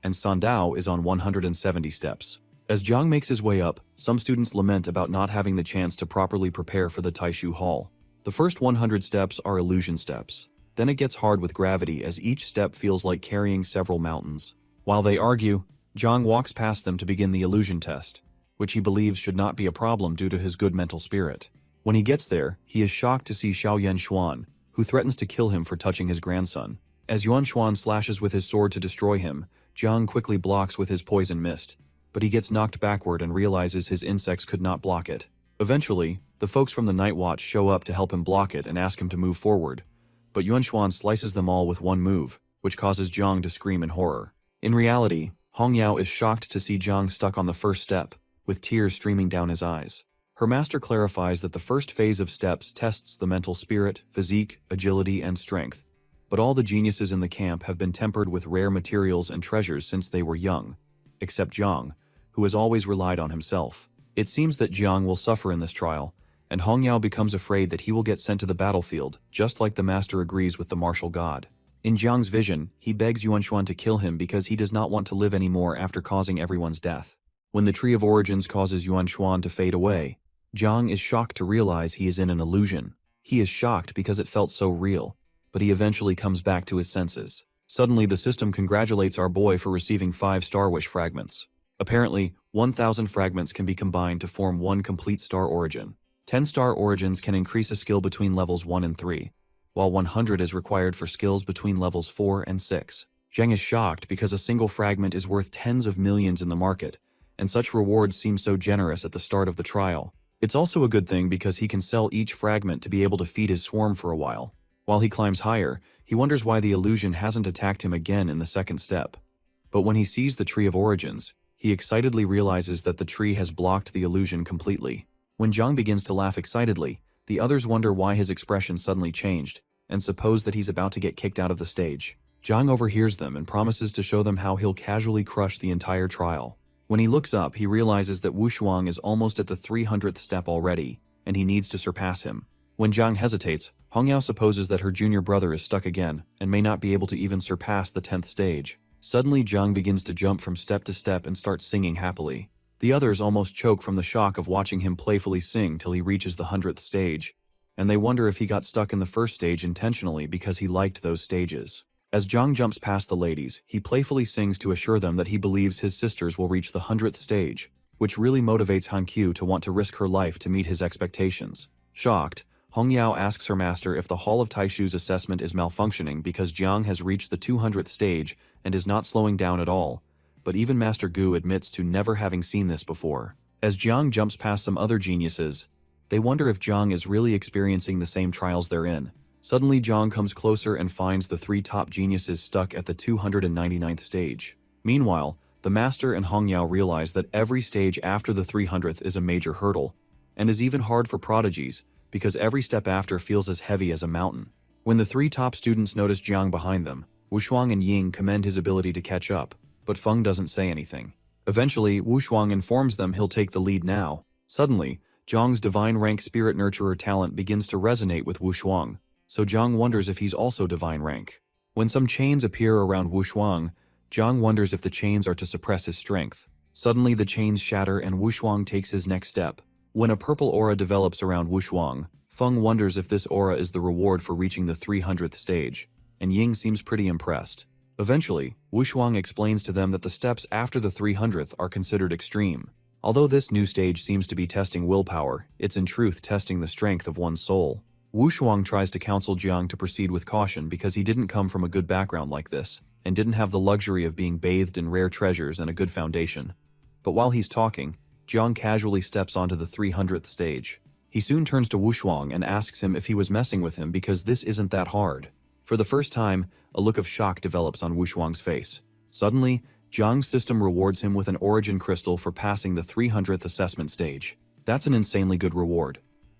and Sandao is on 170 steps. As Jiang makes his way up, some students lament about not having the chance to properly prepare for the Taishu Hall. The first 100 steps are illusion steps. Then it gets hard with gravity as each step feels like carrying several mountains. While they argue, Jiang walks past them to begin the illusion test, which he believes should not be a problem due to his good mental spirit. When he gets there, he is shocked to see Xiaoyan Xuan, who threatens to kill him for touching his grandson. As Yuan Xuan slashes with his sword to destroy him, Jiang quickly blocks with his poison mist, but he gets knocked backward and realizes his insects could not block it. Eventually, the folks from the Night Watch show up to help him block it and ask him to move forward, but Yuan Xuan slices them all with one move, which causes Jiang to scream in horror. In reality, Hongyao is shocked to see Jiang stuck on the first step, with tears streaming down his eyes. Her master clarifies that the first phase of steps tests the mental spirit, physique, agility, and strength, but all the geniuses in the camp have been tempered with rare materials and treasures since they were young, except Jiang, who has always relied on himself. It seems that Jiang will suffer in this trial, and Hongyao becomes afraid that he will get sent to the battlefield, just like the master agrees with the martial god. In Jiang's vision, he begs Yuan Xuan to kill him because he does not want to live anymore after causing everyone's death. When the Tree of Origins causes Yuan Xuan to fade away, Jiang is shocked to realize he is in an illusion. He is shocked because it felt so real, but he eventually comes back to his senses. Suddenly, the system congratulates our boy for receiving 5 Star Wish fragments. Apparently, 1,000 fragments can be combined to form 1 complete Star Origin. 10 Star Origins can increase a skill between levels 1 and 3, while 100 is required for skills between levels 4 and 6. Zheng is shocked because a single fragment is worth tens of millions in the market, and such rewards seem so generous at the start of the trial. It's also a good thing because he can sell each fragment to be able to feed his swarm for a while. While he climbs higher, he wonders why the illusion hasn't attacked him again in the second step. But when he sees the Tree of Origins, he excitedly realizes that the tree has blocked the illusion completely. When Jiang begins to laugh excitedly, the others wonder why his expression suddenly changed, and suppose that he's about to get kicked out of the stage. Jiang overhears them and promises to show them how he'll casually crush the entire trial. When he looks up, he realizes that Wushuang is almost at the 300th step already, and he needs to surpass him. When Jiang hesitates, Hongyao supposes that her junior brother is stuck again, and may not be able to even surpass the 10th stage. Suddenly, Jiang begins to jump from step to step and starts singing happily. The others almost choke from the shock of watching him playfully sing till he reaches the 100th stage, and they wonder if he got stuck in the first stage intentionally because he liked those stages. As Jiang jumps past the ladies, he playfully sings to assure them that he believes his sisters will reach the 100th stage, which really motivates Han Qiu to want to risk her life to meet his expectations. Shocked, Hongyao asks her master if the Hall of Taishu's assessment is malfunctioning because Jiang has reached the 200th stage and is not slowing down at all, but even Master Gu admits to never having seen this before. As Jiang jumps past some other geniuses, they wonder if Jiang is really experiencing the same trials they're in. Suddenly, Jiang comes closer and finds the 3 top geniuses stuck at the 299th stage. Meanwhile, the master and Hongyao realize that every stage after the 300th is a major hurdle, and is even hard for prodigies, because every step after feels as heavy as a mountain. When the 3 top students notice Jiang behind them, Wushuang and Ying commend his ability to catch up, but Feng doesn't say anything. Eventually, Wushuang informs them he'll take the lead now. Suddenly, Jiang's divine rank spirit nurturer talent begins to resonate with Wushuang, so Jiang wonders if he's also divine rank. When some chains appear around Wushuang, Jiang wonders if the chains are to suppress his strength. Suddenly, the chains shatter and Wushuang takes his next step. When a purple aura develops around Wushuang, Feng wonders if this aura is the reward for reaching the 300th stage, and Ying seems pretty impressed. Eventually, Wushuang explains to them that the steps after the 300th are considered extreme. Although this new stage seems to be testing willpower, it's in truth testing the strength of one's soul. Wushuang tries to counsel Jiang to proceed with caution because he didn't come from a good background like this, and didn't have the luxury of being bathed in rare treasures and a good foundation. But while he's talking, Jiang casually steps onto the 300th stage. He soon turns to Wushuang and asks him if he was messing with him because this isn't that hard. For the first time, a look of shock develops on Wushuang's face. Suddenly, Jiang's system rewards him with an origin crystal for passing the 300th assessment stage. That's an insanely good reward.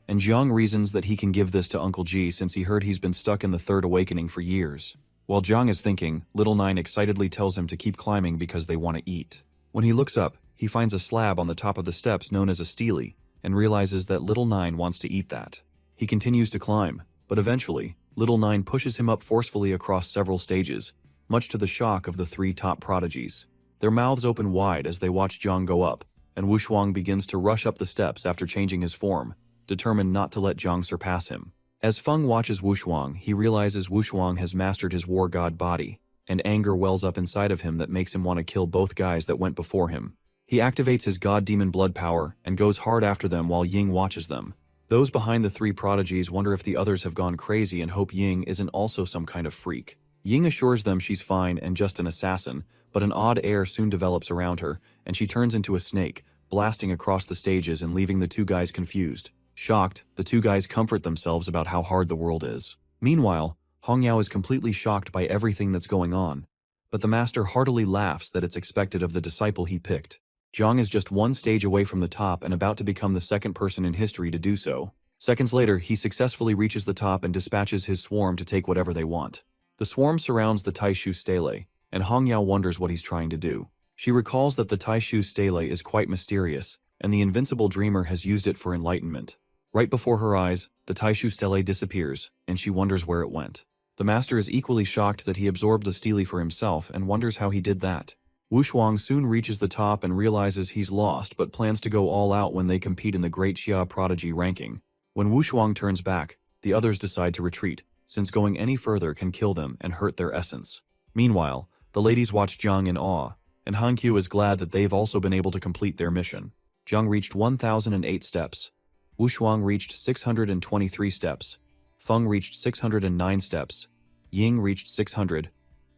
And Jiang reasons that he can give this to Uncle Ji since he heard he's been stuck in the third awakening for years. While Jiang is thinking, Little Nine excitedly tells him to keep climbing because they want to eat. When he looks up, he finds a slab on the top of the steps known as a stele, and realizes that Little Nine wants to eat that. He continues to climb, but eventually, Little Nine pushes him up forcefully across several stages, much to the shock of the three top prodigies. Their mouths open wide as they watch Jiang go up, and Wushuang begins to rush up the steps after changing his form, determined not to let Jiang surpass him. As Feng watches Wushuang, he realizes Wushuang has mastered his war god body, and anger wells up inside of him that makes him want to kill both guys that went before him. He activates his god demon blood power and goes hard after them while Ying watches them. Those behind the three prodigies wonder if the others have gone crazy and hope Ying isn't also some kind of freak. Ying assures them she's fine and just an assassin, but an odd air soon develops around her, and she turns into a snake, blasting across the stages and leaving the two guys confused. Shocked, the two guys comfort themselves about how hard the world is. Meanwhile, Hongyao is completely shocked by everything that's going on, but the master heartily laughs that it's expected of the disciple he picked. Jiang is just one stage away from the top and about to become the second person in history to do so. Seconds later, he successfully reaches the top and dispatches his swarm to take whatever they want. The swarm surrounds the Taishu stele, and Hongyao wonders what he's trying to do. She recalls that the Taishu stele is quite mysterious, and the invincible dreamer has used it for enlightenment. Right before her eyes, the Taishu stele disappears, and she wonders where it went. The master is equally shocked that he absorbed the stele for himself and wonders how he did that. Wushuang soon reaches the top and realizes he's lost but plans to go all out when they compete in the Great Xia Prodigy ranking. When Wushuang turns back, the others decide to retreat, since going any further can kill them and hurt their essence. Meanwhile, the ladies watch Jiang in awe, and Hankyu is glad that they've also been able to complete their mission. Jiang reached 1,008 steps. Wushuang reached 623 steps. Feng reached 609 steps. Ying reached 600.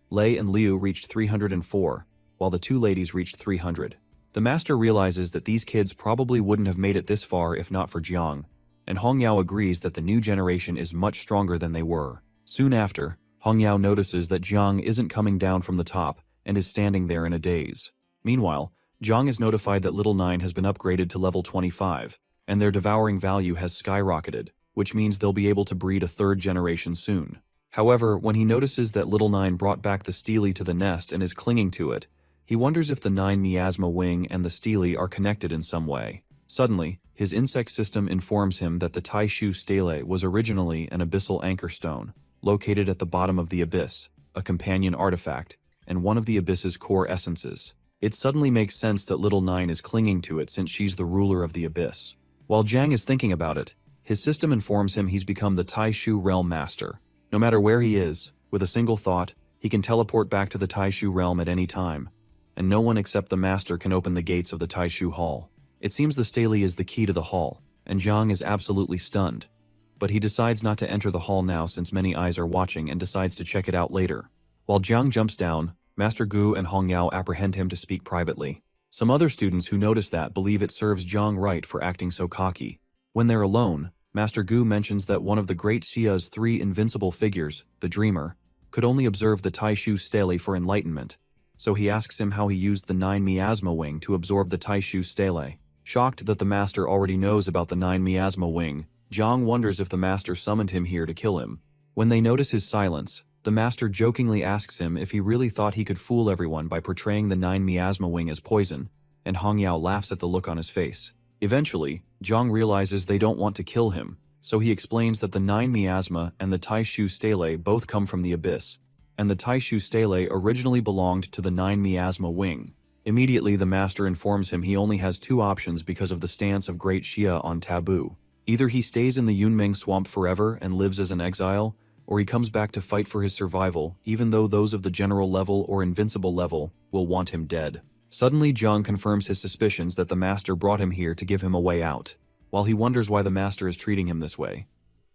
Lei and Liu reached 304. While the two ladies reached 300. The master realizes that these kids probably wouldn't have made it this far if not for Jiang, and Hongyao agrees that the new generation is much stronger than they were. Soon after, Hongyao notices that Jiang isn't coming down from the top and is standing there in a daze. Meanwhile, Jiang is notified that Little Nine has been upgraded to level 25, and their devouring value has skyrocketed, which means they'll be able to breed a third generation soon. However, when he notices that Little Nine brought back the stele to the nest and is clinging to it, he wonders if the 9 miasma wing and the stele are connected in some way. Suddenly, his insect system informs him that the Taishu stele was originally an abyssal anchor stone, located at the bottom of the abyss, a companion artifact, and one of the abyss's core essences. It suddenly makes sense that Little Nine is clinging to it since she's the ruler of the abyss. While Jiang is thinking about it, his system informs him he's become the Taishu realm master. No matter where he is, with a single thought, he can teleport back to the Taishu realm at any time, and no one except the master can open the gates of the Taishu hall. It seems the stele is the key to the hall, and Jiang is absolutely stunned. But he decides not to enter the hall now since many eyes are watching and decides to check it out later. While Jiang jumps down, Master Gu and Hongyao apprehend him to speak privately. Some other students who notice that believe it serves Jiang right for acting so cocky. When they're alone, Master Gu mentions that one of the Great Xia's 3 invincible figures, the Dreamer, could only observe the Taishu stele for enlightenment. So he asks him how he used the 9 miasma wing to absorb the Taishu stele. Shocked that the master already knows about the 9 miasma wing, Jiang wonders if the master summoned him here to kill him. When they notice his silence, the master jokingly asks him if he really thought he could fool everyone by portraying the 9 miasma wing as poison, and Hongyao laughs at the look on his face. Eventually, Jiang realizes they don't want to kill him, so he explains that the 9 miasma and the Taishu stele both come from the abyss, and the Taishu stele originally belonged to the 9 miasma wing. Immediately, the master informs him he only has 2 options because of the stance of Great Xia on taboo. Either he stays in the Yunmeng swamp forever and lives as an exile, or he comes back to fight for his survival, even though those of the general level or invincible level will want him dead. Suddenly, Zhang confirms his suspicions that the master brought him here to give him a way out. While he wonders why the master is treating him this way,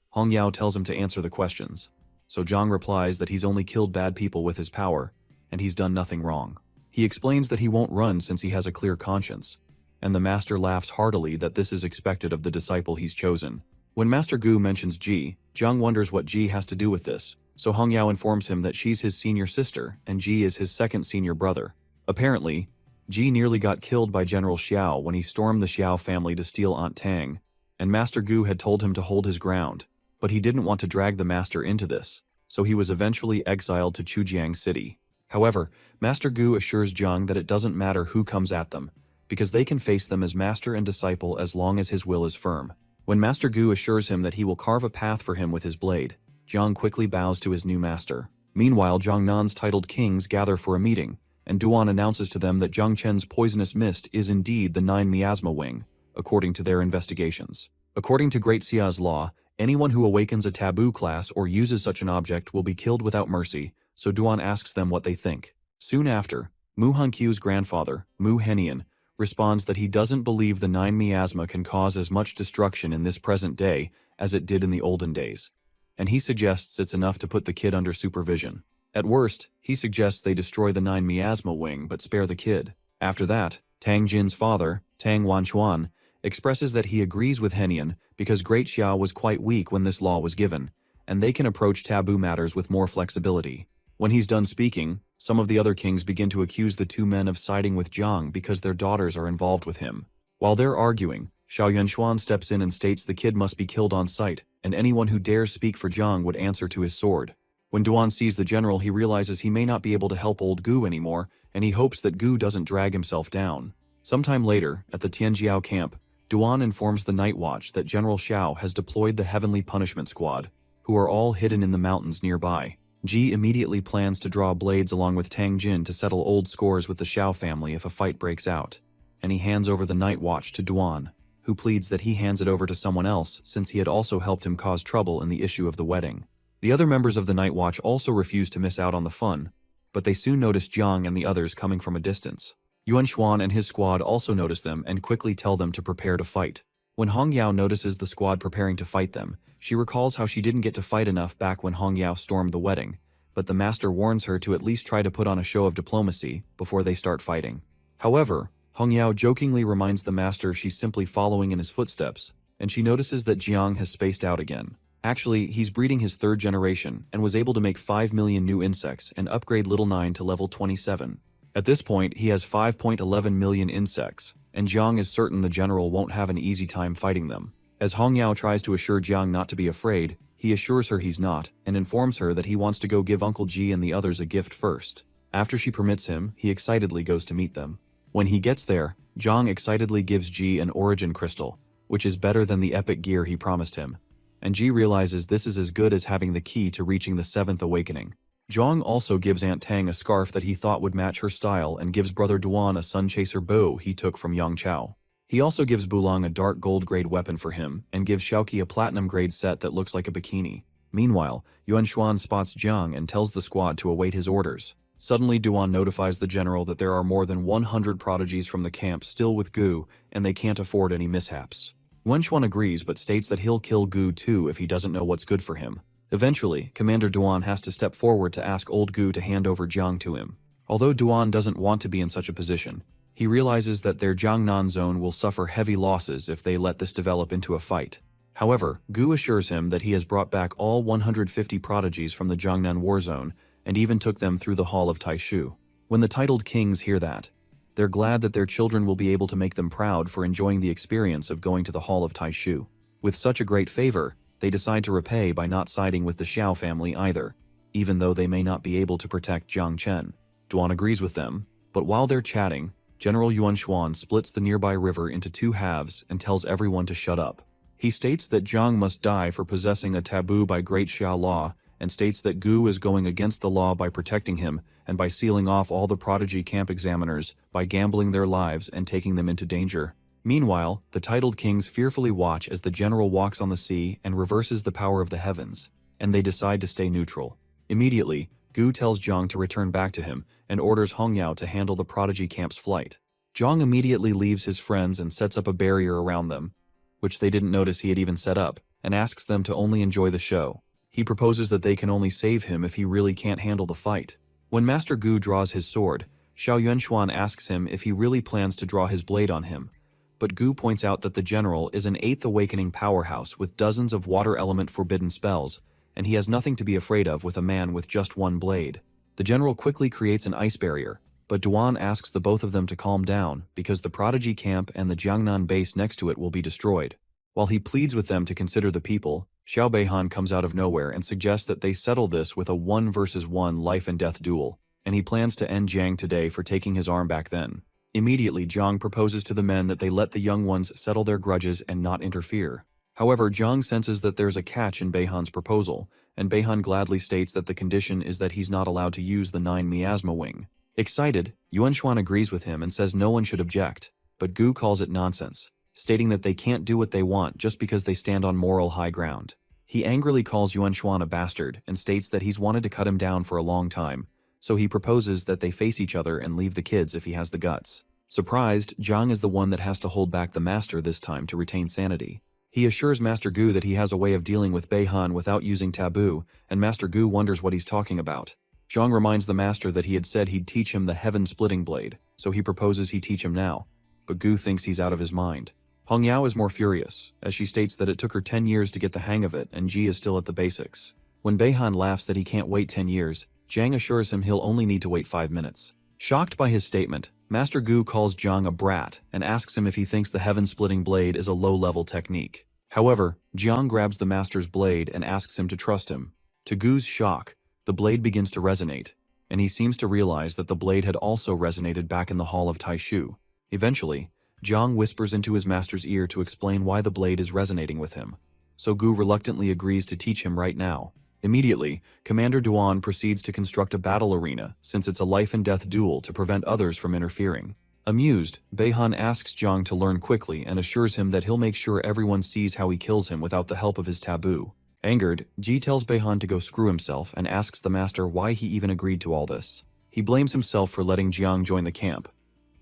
Hong Yao tells him to answer the questions. So Zhang replies that he's only killed bad people with his power, and he's done nothing wrong. He explains that he won't run since he has a clear conscience, and the master laughs heartily that this is expected of the disciple he's chosen. When Master Gu mentions Ji, Zhang wonders what Ji has to do with this, so Hong Yao informs him that she's his senior sister and Ji is his second senior brother. Apparently, Ji nearly got killed by General Xiao when he stormed the Xiao family to steal Aunt Tang, and Master Gu had told him to hold his ground, but he didn't want to drag the master into this, so he was eventually exiled to Chujiang City. However, Master Gu assures Zhang that it doesn't matter who comes at them, because they can face them as master and disciple as long as his will is firm. When Master Gu assures him that he will carve a path for him with his blade, Zhang quickly bows to his new master. Meanwhile, Jiangnan's titled kings gather for a meeting, and Duan announces to them that Jiang Chen's poisonous mist is indeed the 9 miasma wing, according to their investigations. According to Great Xia's law, anyone who awakens a taboo class or uses such an object will be killed without mercy, so Duan asks them what they think. Soon after, Mu Hanqiu's grandfather, Mu Henian, responds that he doesn't believe the 9 miasma can cause as much destruction in this present day as it did in the olden days, and he suggests it's enough to put the kid under supervision. At worst, he suggests they destroy the 9 miasma wing but spare the kid. After that, Tang Jin's father, Tang Wanchuan, expresses that he agrees with Henian because Great Xiao was quite weak when this law was given, and they can approach taboo matters with more flexibility. When he's done speaking, some of the other kings begin to accuse the two men of siding with Zhang because their daughters are involved with him. While they're arguing, Xiao Yunshuan steps in and states the kid must be killed on sight, and anyone who dares speak for Zhang would answer to his sword. When Duan sees the general, he realizes he may not be able to help old Gu anymore, and he hopes that Gu doesn't drag himself down. Sometime later, at the Tianjiao camp, Duan informs the Night Watch that General Xiao has deployed the Heavenly Punishment Squad, who are all hidden in the mountains nearby. Ji immediately plans to draw blades along with Tang Jin to settle old scores with the Xiao family if a fight breaks out, and he hands over the Night Watch to Duan, who pleads that he hands it over to someone else since he had also helped him cause trouble in the issue of the wedding. The other members of the Night Watch also refuse to miss out on the fun, but they soon notice Jiang and the others coming from a distance. Yuan Xuan and his squad also notice them and quickly tell them to prepare to fight. When Hong Yao notices the squad preparing to fight them, she recalls how she didn't get to fight enough back when Hong Yao stormed the wedding, but the master warns her to at least try to put on a show of diplomacy before they start fighting. However, Hong Yao jokingly reminds the master she's simply following in his footsteps, and she notices that Jiang has spaced out again. Actually, he's breeding his third generation and was able to make 5 million new insects and upgrade Little 9 to level 27. At this point, he has 5.11 million insects, and Jiang is certain the general won't have an easy time fighting them. As Hong Yao tries to assure Jiang not to be afraid, he assures her he's not, and informs her that he wants to go give Uncle Ji and the others a gift first. After she permits him, he excitedly goes to meet them. When he gets there, Jiang excitedly gives Ji an origin crystal, which is better than the epic gear he promised him, and Ji realizes this is as good as having the key to reaching the 7th awakening. Zhang also gives Aunt Tang a scarf that he thought would match her style and gives Brother Duan a Sun Chaser bow he took from Yang Chao. He also gives Bulang a dark gold grade weapon for him and gives Xiaoqi a platinum grade set that looks like a bikini. Meanwhile, Yuan Xuan spots Jiang and tells the squad to await his orders. Suddenly, Duan notifies the general that there are more than 100 prodigies from the camp still with Gu, and they can't afford any mishaps. Yuan Xuan agrees but states that he'll kill Gu too if he doesn't know what's good for him. Eventually, Commander Duan has to step forward to ask old Gu to hand over Jiang to him. Although Duan doesn't want to be in such a position, he realizes that their Jiangnan zone will suffer heavy losses if they let this develop into a fight. However, Gu assures him that he has brought back all 150 prodigies from the Jiangnan war zone and even took them through the Hall of Taishu. When the titled kings hear that, they're glad that their children will be able to make them proud for enjoying the experience of going to the Hall of Taishu. With such a great favor, they decide to repay by not siding with the Xiao family either, even though they may not be able to protect Jiang Chen. Duan agrees with them, but while they're chatting, General Yuan Xuan splits the nearby river into 2 halves and tells everyone to shut up. He states that Jiang must die for possessing a taboo by Great Xiao law, and states that Gu is going against the law by protecting him and by sealing off all the prodigy camp examiners by gambling their lives and taking them into danger. Meanwhile, the titled kings fearfully watch as the general walks on the sea and reverses the power of the heavens, and they decide to stay neutral. Immediately, Gu tells Zhang to return back to him and orders Hong Yao to handle the prodigy camp's flight. Zhang immediately leaves his friends and sets up a barrier around them, which they didn't notice he had even set up, and asks them to only enjoy the show. He proposes that they can only save him if he really can't handle the fight. When Master Gu draws his sword, Xiao Yuanxuan asks him if he really plans to draw his blade on him, but Gu points out that the general is an 8th awakening powerhouse with dozens of water element forbidden spells, and he has nothing to be afraid of with a man with just one blade. The general quickly creates an ice barrier, but Duan asks the both of them to calm down because the prodigy camp and the Jiangnan base next to it will be destroyed. While he pleads with them to consider the people, Xiao Beihan comes out of nowhere and suggests that they settle this with a 1 versus 1 life and death duel, and he plans to end Jiang today for taking his arm back then. Immediately, Jiang proposes to the men that they let the young ones settle their grudges and not interfere. However, Jiang senses that there's a catch in Beihan's proposal, and Beihan gladly states that the condition is that he's not allowed to use the 9 miasma wing. Excited, Yuanxuan agrees with him and says no one should object, but Gu calls it nonsense, stating that they can't do what they want just because they stand on moral high ground. He angrily calls Yuanxuan a bastard and states that he's wanted to cut him down for a long time, so he proposes that they face each other and leave the kids if he has the guts. Surprised, Zhang is the one that has to hold back the master this time to retain sanity. He assures Master Gu that he has a way of dealing with Beihan without using taboo, and Master Gu wonders what he's talking about. Zhang reminds the master that he had said he'd teach him the heaven-splitting blade, so he proposes he teach him now, but Gu thinks he's out of his mind. Hong Yao is more furious, as she states that it took her 10 years to get the hang of it and Ji is still at the basics. When Beihan laughs that he can't wait 10 years, Jiang assures him he'll only need to wait 5 minutes. Shocked by his statement, Master Gu calls Jiang a brat and asks him if he thinks the heaven-splitting blade is a low-level technique. However, Jiang grabs the master's blade and asks him to trust him. To Gu's shock, the blade begins to resonate, and he seems to realize that the blade had also resonated back in the hall of Taishu. Eventually, Jiang whispers into his master's ear to explain why the blade is resonating with him, so Gu reluctantly agrees to teach him right now. Immediately, Commander Duan proceeds to construct a battle arena since it's a life-and-death duel to prevent others from interfering. Amused, Beihan asks Jiang to learn quickly and assures him that he'll make sure everyone sees how he kills him without the help of his taboo. Angered, Ji tells Beihan to go screw himself and asks the master why he even agreed to all this. He blames himself for letting Jiang join the camp,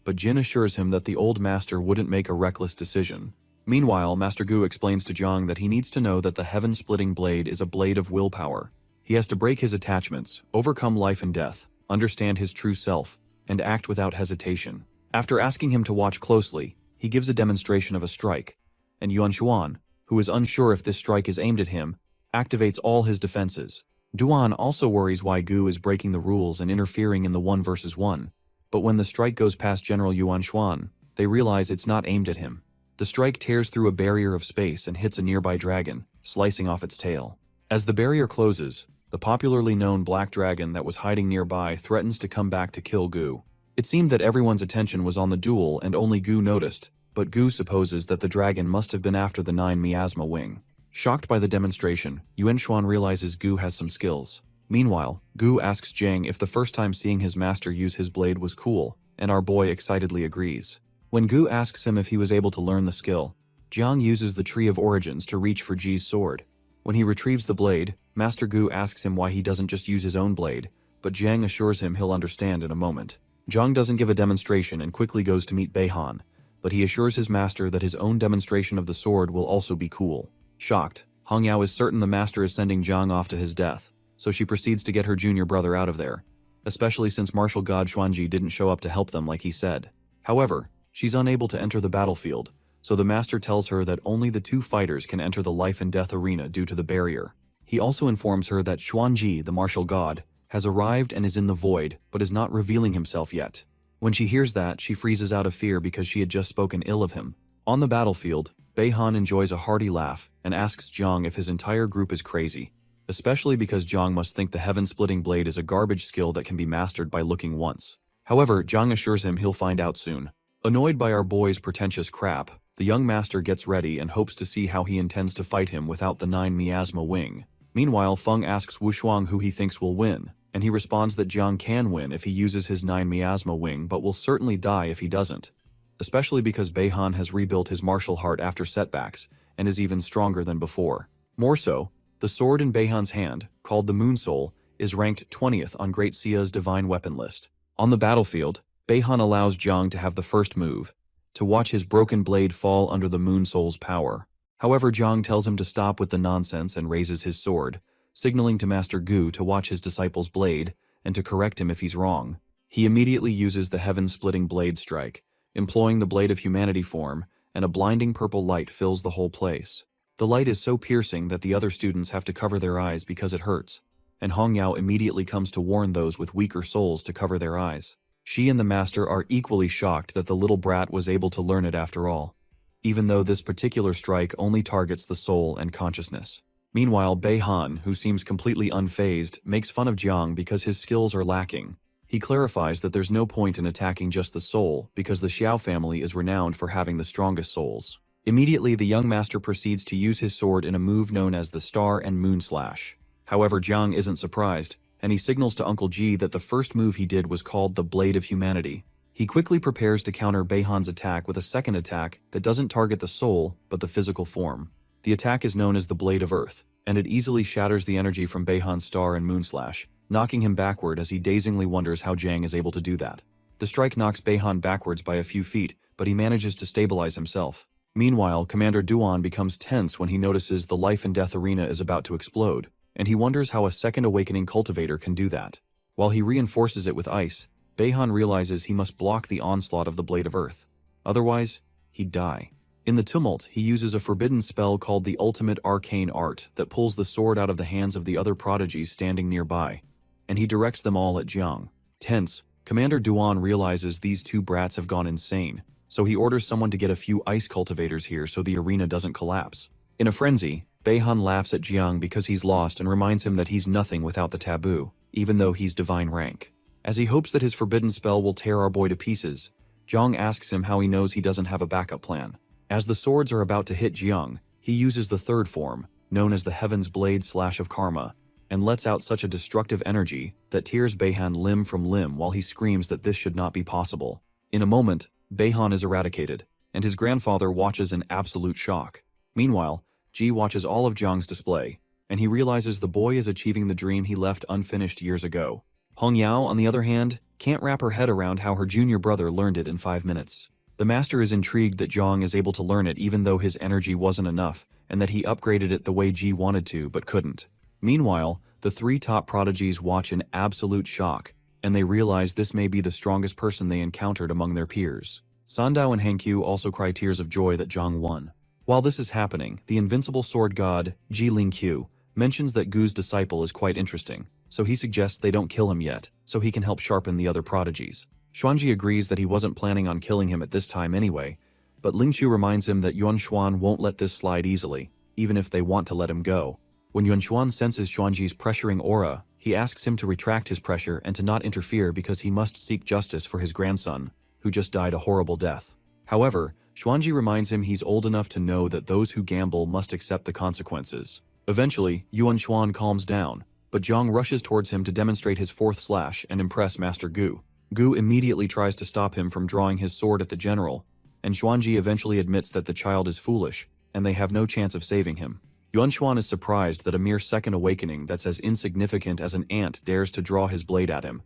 but Jin assures him that the old master wouldn't make a reckless decision. Meanwhile, Master Gu explains to Jiang that he needs to know that the heaven-splitting blade is a blade of willpower. He has to break his attachments, overcome life and death, understand his true self, and act without hesitation. After asking him to watch closely, he gives a demonstration of a strike, and Yuanxuan, who is unsure if this strike is aimed at him, activates all his defenses. Duan also worries why Gu is breaking the rules and interfering in the 1 versus 1, but when the strike goes past General Yuanxuan, they realize it's not aimed at him. The strike tears through a barrier of space and hits a nearby dragon, slicing off its tail. As the barrier closes, the popularly known black dragon that was hiding nearby threatens to come back to kill Gu. It seemed that everyone's attention was on the duel and only Gu noticed, but Gu supposes that the dragon must have been after the 9 miasma wing. Shocked by the demonstration, Yuanxuan realizes Gu has some skills. Meanwhile, Gu asks Jiang if the first time seeing his master use his blade was cool, and our boy excitedly agrees. When Gu asks him if he was able to learn the skill, Jiang uses the Tree of Origins to reach for Ji's sword. When he retrieves the blade, Master Gu asks him why he doesn't just use his own blade, but Jiang assures him he'll understand in a moment. Jiang doesn't give a demonstration and quickly goes to meet Beihan, but he assures his master that his own demonstration of the sword will also be cool. Shocked, Hong Yao is certain the master is sending Jiang off to his death, so she proceeds to get her junior brother out of there, especially since martial god Xuanji didn't show up to help them like he said. However, she's unable to enter the battlefield, so the master tells her that only the 2 fighters can enter the life and death arena due to the barrier. He also informs her that Xuanji, the martial god, has arrived and is in the void, but is not revealing himself yet. When she hears that, she freezes out of fear because she had just spoken ill of him. On the battlefield, Beihan enjoys a hearty laugh and asks Jiang if his entire group is crazy, especially because Jiang must think the heaven-splitting blade is a garbage skill that can be mastered by looking once. However, Jiang assures him he'll find out soon. Annoyed by our boy's pretentious crap, the young master gets ready and hopes to see how he intends to fight him without the 9 miasma wing. Meanwhile, Feng asks Wu Shuang who he thinks will win, and he responds that Jiang can win if he uses his 9 miasma wing but will certainly die if he doesn't. especially because Beihan has rebuilt his martial art after setbacks and is even stronger than before. More so, the sword in Beihan's hand, called the Moon Soul, is ranked 20th on Great Sia's divine weapon list. On the battlefield, Beihan allows Jiang to have the first move, to watch his broken blade fall under the Moon Soul's power. However, Jiang tells him to stop with the nonsense and raises his sword, signaling to Master Gu to watch his disciple's blade and to correct him if he's wrong. He immediately uses the heaven-splitting blade strike, employing the Blade of Humanity form, and a blinding purple light fills the whole place. The light is so piercing that the other students have to cover their eyes because it hurts, and Hong Yao immediately comes to warn those with weaker souls to cover their eyes. She and the master are equally shocked that the little brat was able to learn it after all, even though this particular strike only targets the soul and consciousness. Meanwhile, Beihan, who seems completely unfazed, makes fun of Jiang because his skills are lacking. He clarifies that there's no point in attacking just the soul because the Xiao family is renowned for having the strongest souls. Immediately, the young master proceeds to use his sword in a move known as the Star and Moon Slash. However, Jiang isn't surprised, and he signals to Uncle Ji that the first move he did was called the Blade of Humanity. He quickly prepares to counter Beihan's attack with a second attack that doesn't target the soul, but the physical form. The attack is known as the Blade of Earth, and it easily shatters the energy from Beihan's Star and Moon Slash, knocking him backward as he dazingly wonders how Jiang is able to do that. The strike knocks Beihan backwards by a few feet, but he manages to stabilize himself. Meanwhile, Commander Duan becomes tense when he notices the life and death arena is about to explode, and he wonders how a second awakening cultivator can do that. While he reinforces it with ice, Beihan realizes he must block the onslaught of the Blade of Earth. Otherwise, he'd die. In the tumult, he uses a forbidden spell called the Ultimate Arcane Art that pulls the sword out of the hands of the other prodigies standing nearby, and he directs them all at Jiang. Tense, Commander Duan realizes these two brats have gone insane, so he orders someone to get a few ice cultivators here so the arena doesn't collapse. In a frenzy, Beihan laughs at Jiang because he's lost and reminds him that he's nothing without the taboo, even though he's divine rank. As he hopes that his forbidden spell will tear our boy to pieces, Jiang asks him how he knows he doesn't have a backup plan. As the swords are about to hit Jiang, he uses the third form, known as the Heaven's Blade Slash of Karma, and lets out such a destructive energy that tears Beihan limb from limb while he screams that this should not be possible. In a moment, Beihan is eradicated, and his grandfather watches in absolute shock. Meanwhile, Ji watches all of Jiang's display, and he realizes the boy is achieving the dream he left unfinished years ago. Hong Yao, on the other hand, can't wrap her head around how her junior brother learned it in 5 minutes. The master is intrigued that Jiang is able to learn it even though his energy wasn't enough, and that he upgraded it the way Ji wanted to but couldn't. Meanwhile, the 3 top prodigies watch in absolute shock, and they realize this may be the strongest person they encountered among their peers. Sandao and Hankyu also cry tears of joy that Jiang won. While this is happening, the invincible sword god, Ji Lingqiu, mentions that Gu's disciple is quite interesting, so he suggests they don't kill him yet, so he can help sharpen the other prodigies. Xuanji agrees that he wasn't planning on killing him at this time anyway, but Lingqiu reminds him that Yuanshuan won't let this slide easily, even if they want to let him go. When Yuanshuan senses Xuanji's pressuring aura, he asks him to retract his pressure and to not interfere because he must seek justice for his grandson, who just died a horrible death. However, Xuanji reminds him he's old enough to know that those who gamble must accept the consequences. Eventually, Yuanshuan calms down, but Jiang rushes towards him to demonstrate his 4th slash and impress Master Gu. Gu immediately tries to stop him from drawing his sword at the general, and Xuanji eventually admits that the child is foolish, and they have no chance of saving him. Yuanshuan is surprised that a mere second awakening that's as insignificant as an ant dares to draw his blade at him,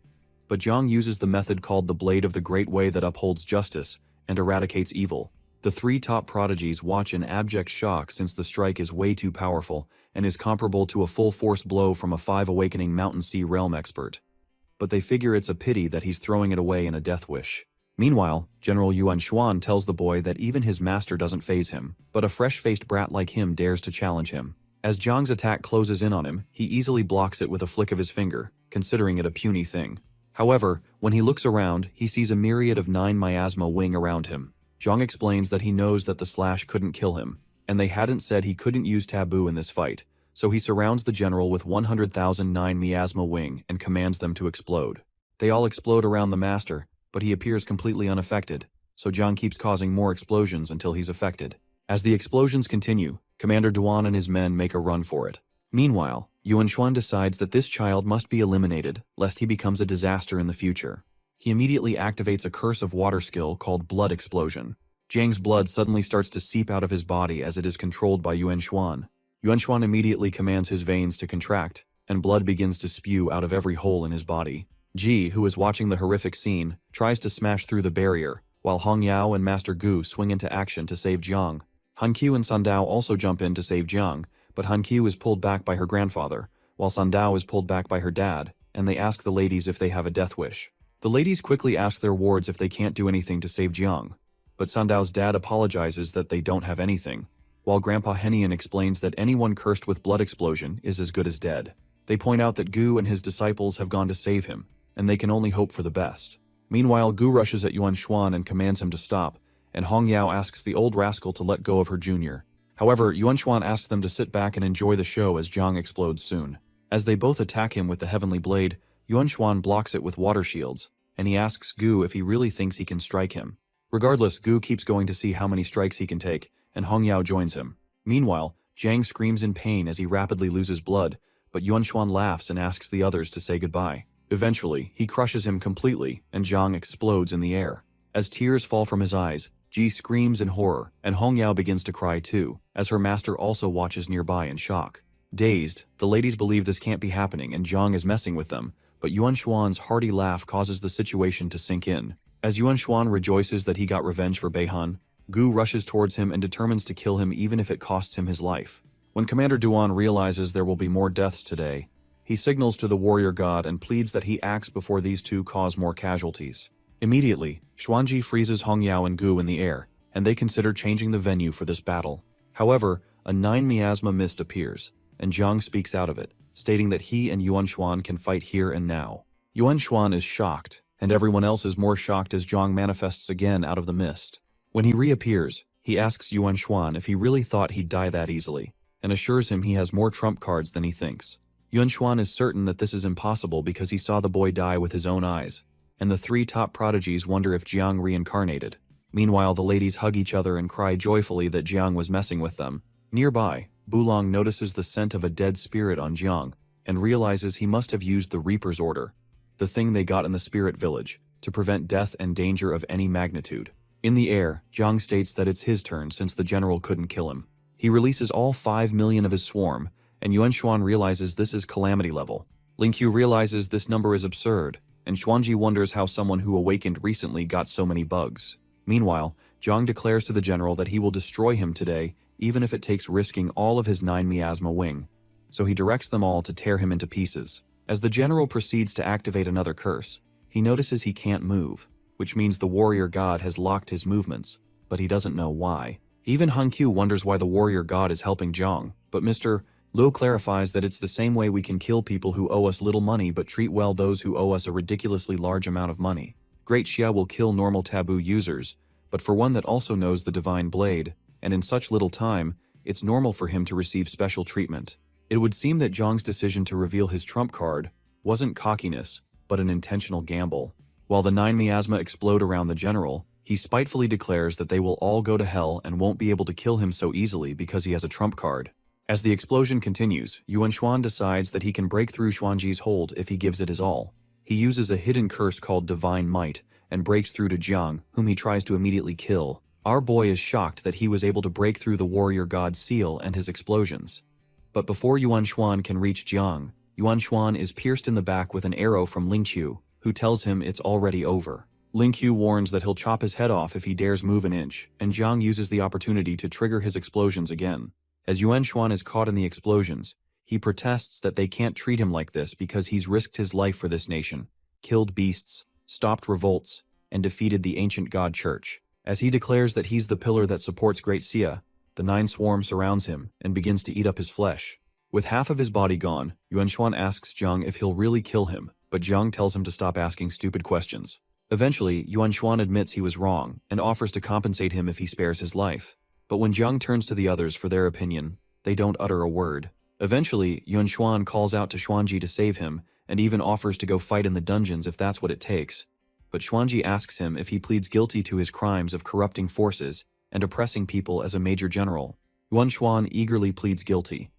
but Jiang uses the method called the Blade of the Great Way that upholds justice and eradicates evil. The 3 top prodigies watch in abject shock since the strike is way too powerful and is comparable to a full-force blow from a 5 awakening Mountain Sea realm expert. But they figure it's a pity that he's throwing it away in a death wish. Meanwhile, General Yuanshuan tells the boy that even his master doesn't faze him, but a fresh-faced brat like him dares to challenge him. As Jiang's attack closes in on him, he easily blocks it with a flick of his finger, considering it a puny thing. However, when he looks around, he sees a myriad of 9 miasma wing around him. Jiang explains that he knows that the slash couldn't kill him, and they hadn't said he couldn't use taboo in this fight, so he surrounds the general with 100,000 9 miasma wing and commands them to explode. They all explode around the master, but he appears completely unaffected, so Jiang keeps causing more explosions until he's affected. As the explosions continue, Commander Duan and his men make a run for it. Meanwhile, Yuanshuan decides that this child must be eliminated, lest he becomes a disaster in the future. he immediately activates a curse of water skill called Blood Explosion. Jiang's blood suddenly starts to seep out of his body as it is controlled by Yuan Xuan. Yuan Xuan immediately commands his veins to contract, and blood begins to spew out of every hole in his body. Ji, who is watching the horrific scene, tries to smash through the barrier, while Hong Yao and Master Gu swing into action to save Jiang. Han Qiu and Sun Dao also jump in to save Jiang, but Han Qiu is pulled back by her grandfather, while Sun Dao is pulled back by her dad, and they ask the ladies if they have a death wish. The ladies quickly ask their wards if they can't do anything to save Jiang, but Sun Dao's dad apologizes that they don't have anything, while Grandpa Henian explains that anyone cursed with blood explosion is as good as dead. They point out that Gu and his disciples have gone to save him, and they can only hope for the best. Meanwhile, Gu rushes at Yuan Xuan and commands him to stop, and Hong Yao asks the old rascal to let go of her junior. However, Yuan Xuan asks them to sit back and enjoy the show as Jiang explodes soon. As they both attack him with the heavenly blade, Yuan Xuan blocks it with water shields, and he asks Gu if he really thinks he can strike him. Regardless, Gu keeps going to see how many strikes he can take, and Hong Yao joins him. Meanwhile, Jiang screams in pain as he rapidly loses blood, but Yuan Xuan laughs and asks the others to say goodbye. Eventually, he crushes him completely, and Jiang explodes in the air. As tears fall from his eyes, Ji screams in horror, and Hong Yao begins to cry too, as her master also watches nearby in shock. Dazed, the ladies believe this can't be happening and Jiang is messing with them, but Yuan Xuan's hearty laugh causes the situation to sink in. As Yuan Xuan rejoices that he got revenge for Beihan, Gu rushes towards him and determines to kill him even if it costs him his life. When Commander Duan realizes there will be more deaths today, he signals to the warrior god and pleads that he acts before these two cause more casualties. Immediately, Xuanji freezes Hong Yao and Gu in the air, and they consider changing the venue for this battle. However, a 9 miasma mist appears, and Jiang speaks out of it, stating that he and Yuan Xuan can fight here and now. Yuan Xuan is shocked, and everyone else is more shocked as Jiang manifests again out of the mist. When he reappears, he asks Yuan Xuan if he really thought he'd die that easily, and assures him he has more trump cards than he thinks. Yuan Xuan is certain that this is impossible because he saw the boy die with his own eyes, and the three top prodigies wonder if Jiang reincarnated. Meanwhile, the ladies hug each other and cry joyfully that Jiang was messing with them. Nearby, Bulong notices the scent of a dead spirit on Jiang, and realizes he must have used the Reaper's Order, the thing they got in the spirit village, to prevent death and danger of any magnitude. In the air, Jiang states that it's his turn since the general couldn't kill him. He releases all 5 million of his swarm, and Yuan Xuan realizes this is calamity level. Lingqiu realizes this number is absurd, and Xuanji wonders how someone who awakened recently got so many bugs. Meanwhile, Jiang declares to the general that he will destroy him today, even if it takes risking all of his 9 miasma wing. So he directs them all to tear him into pieces. As the general proceeds to activate another curse, he notices he can't move, which means the warrior god has locked his movements, but he doesn't know why. Even Han Qiu wonders why the warrior god is helping Jiang, but Mr. Luo clarifies that it's the same way we can kill people who owe us little money but treat well those who owe us a ridiculously large amount of money. Great Xia will kill normal taboo users, but for one that also knows the divine blade, and in such little time, it's normal for him to receive special treatment. It would seem that Jiang's decision to reveal his trump card wasn't cockiness, but an intentional gamble. While the 9 miasma explode around the general, he spitefully declares that they will all go to hell and won't be able to kill him so easily because he has a trump card. As the explosion continues, Yuan Xuan decides that he can break through Xuanji's hold if he gives it his all. He uses a hidden curse called Divine Might and breaks through to Jiang, whom he tries to immediately kill. Our boy is shocked that he was able to break through the warrior god's seal and his explosions. But before Yuan Xuan can reach Jiang, Yuan Xuan is pierced in the back with an arrow from Lingqiu, who tells him it's already over. Lingqiu warns that he'll chop his head off if he dares move an inch, and Jiang uses the opportunity to trigger his explosions again. As Yuan Xuan is caught in the explosions, he protests that they can't treat him like this because he's risked his life for this nation, killed beasts, stopped revolts, and defeated the ancient god church. As he declares that he's the pillar that supports Great Xia, the 9 swarm surrounds him and begins to eat up his flesh. With half of his body gone, Yuan Xuan asks Jiang if he'll really kill him, but Jiang tells him to stop asking stupid questions. Eventually, Yuan Xuan admits he was wrong and offers to compensate him if he spares his life. But when Jiang turns to the others for their opinion, they don't utter a word. Eventually, Yuan Xuan calls out to Xuanji to save him and even offers to go fight in the dungeons if that's what it takes. But Xuanji asks him if he pleads guilty to his crimes of corrupting forces and oppressing people as a major general. Yuan Xuan eagerly pleads guilty,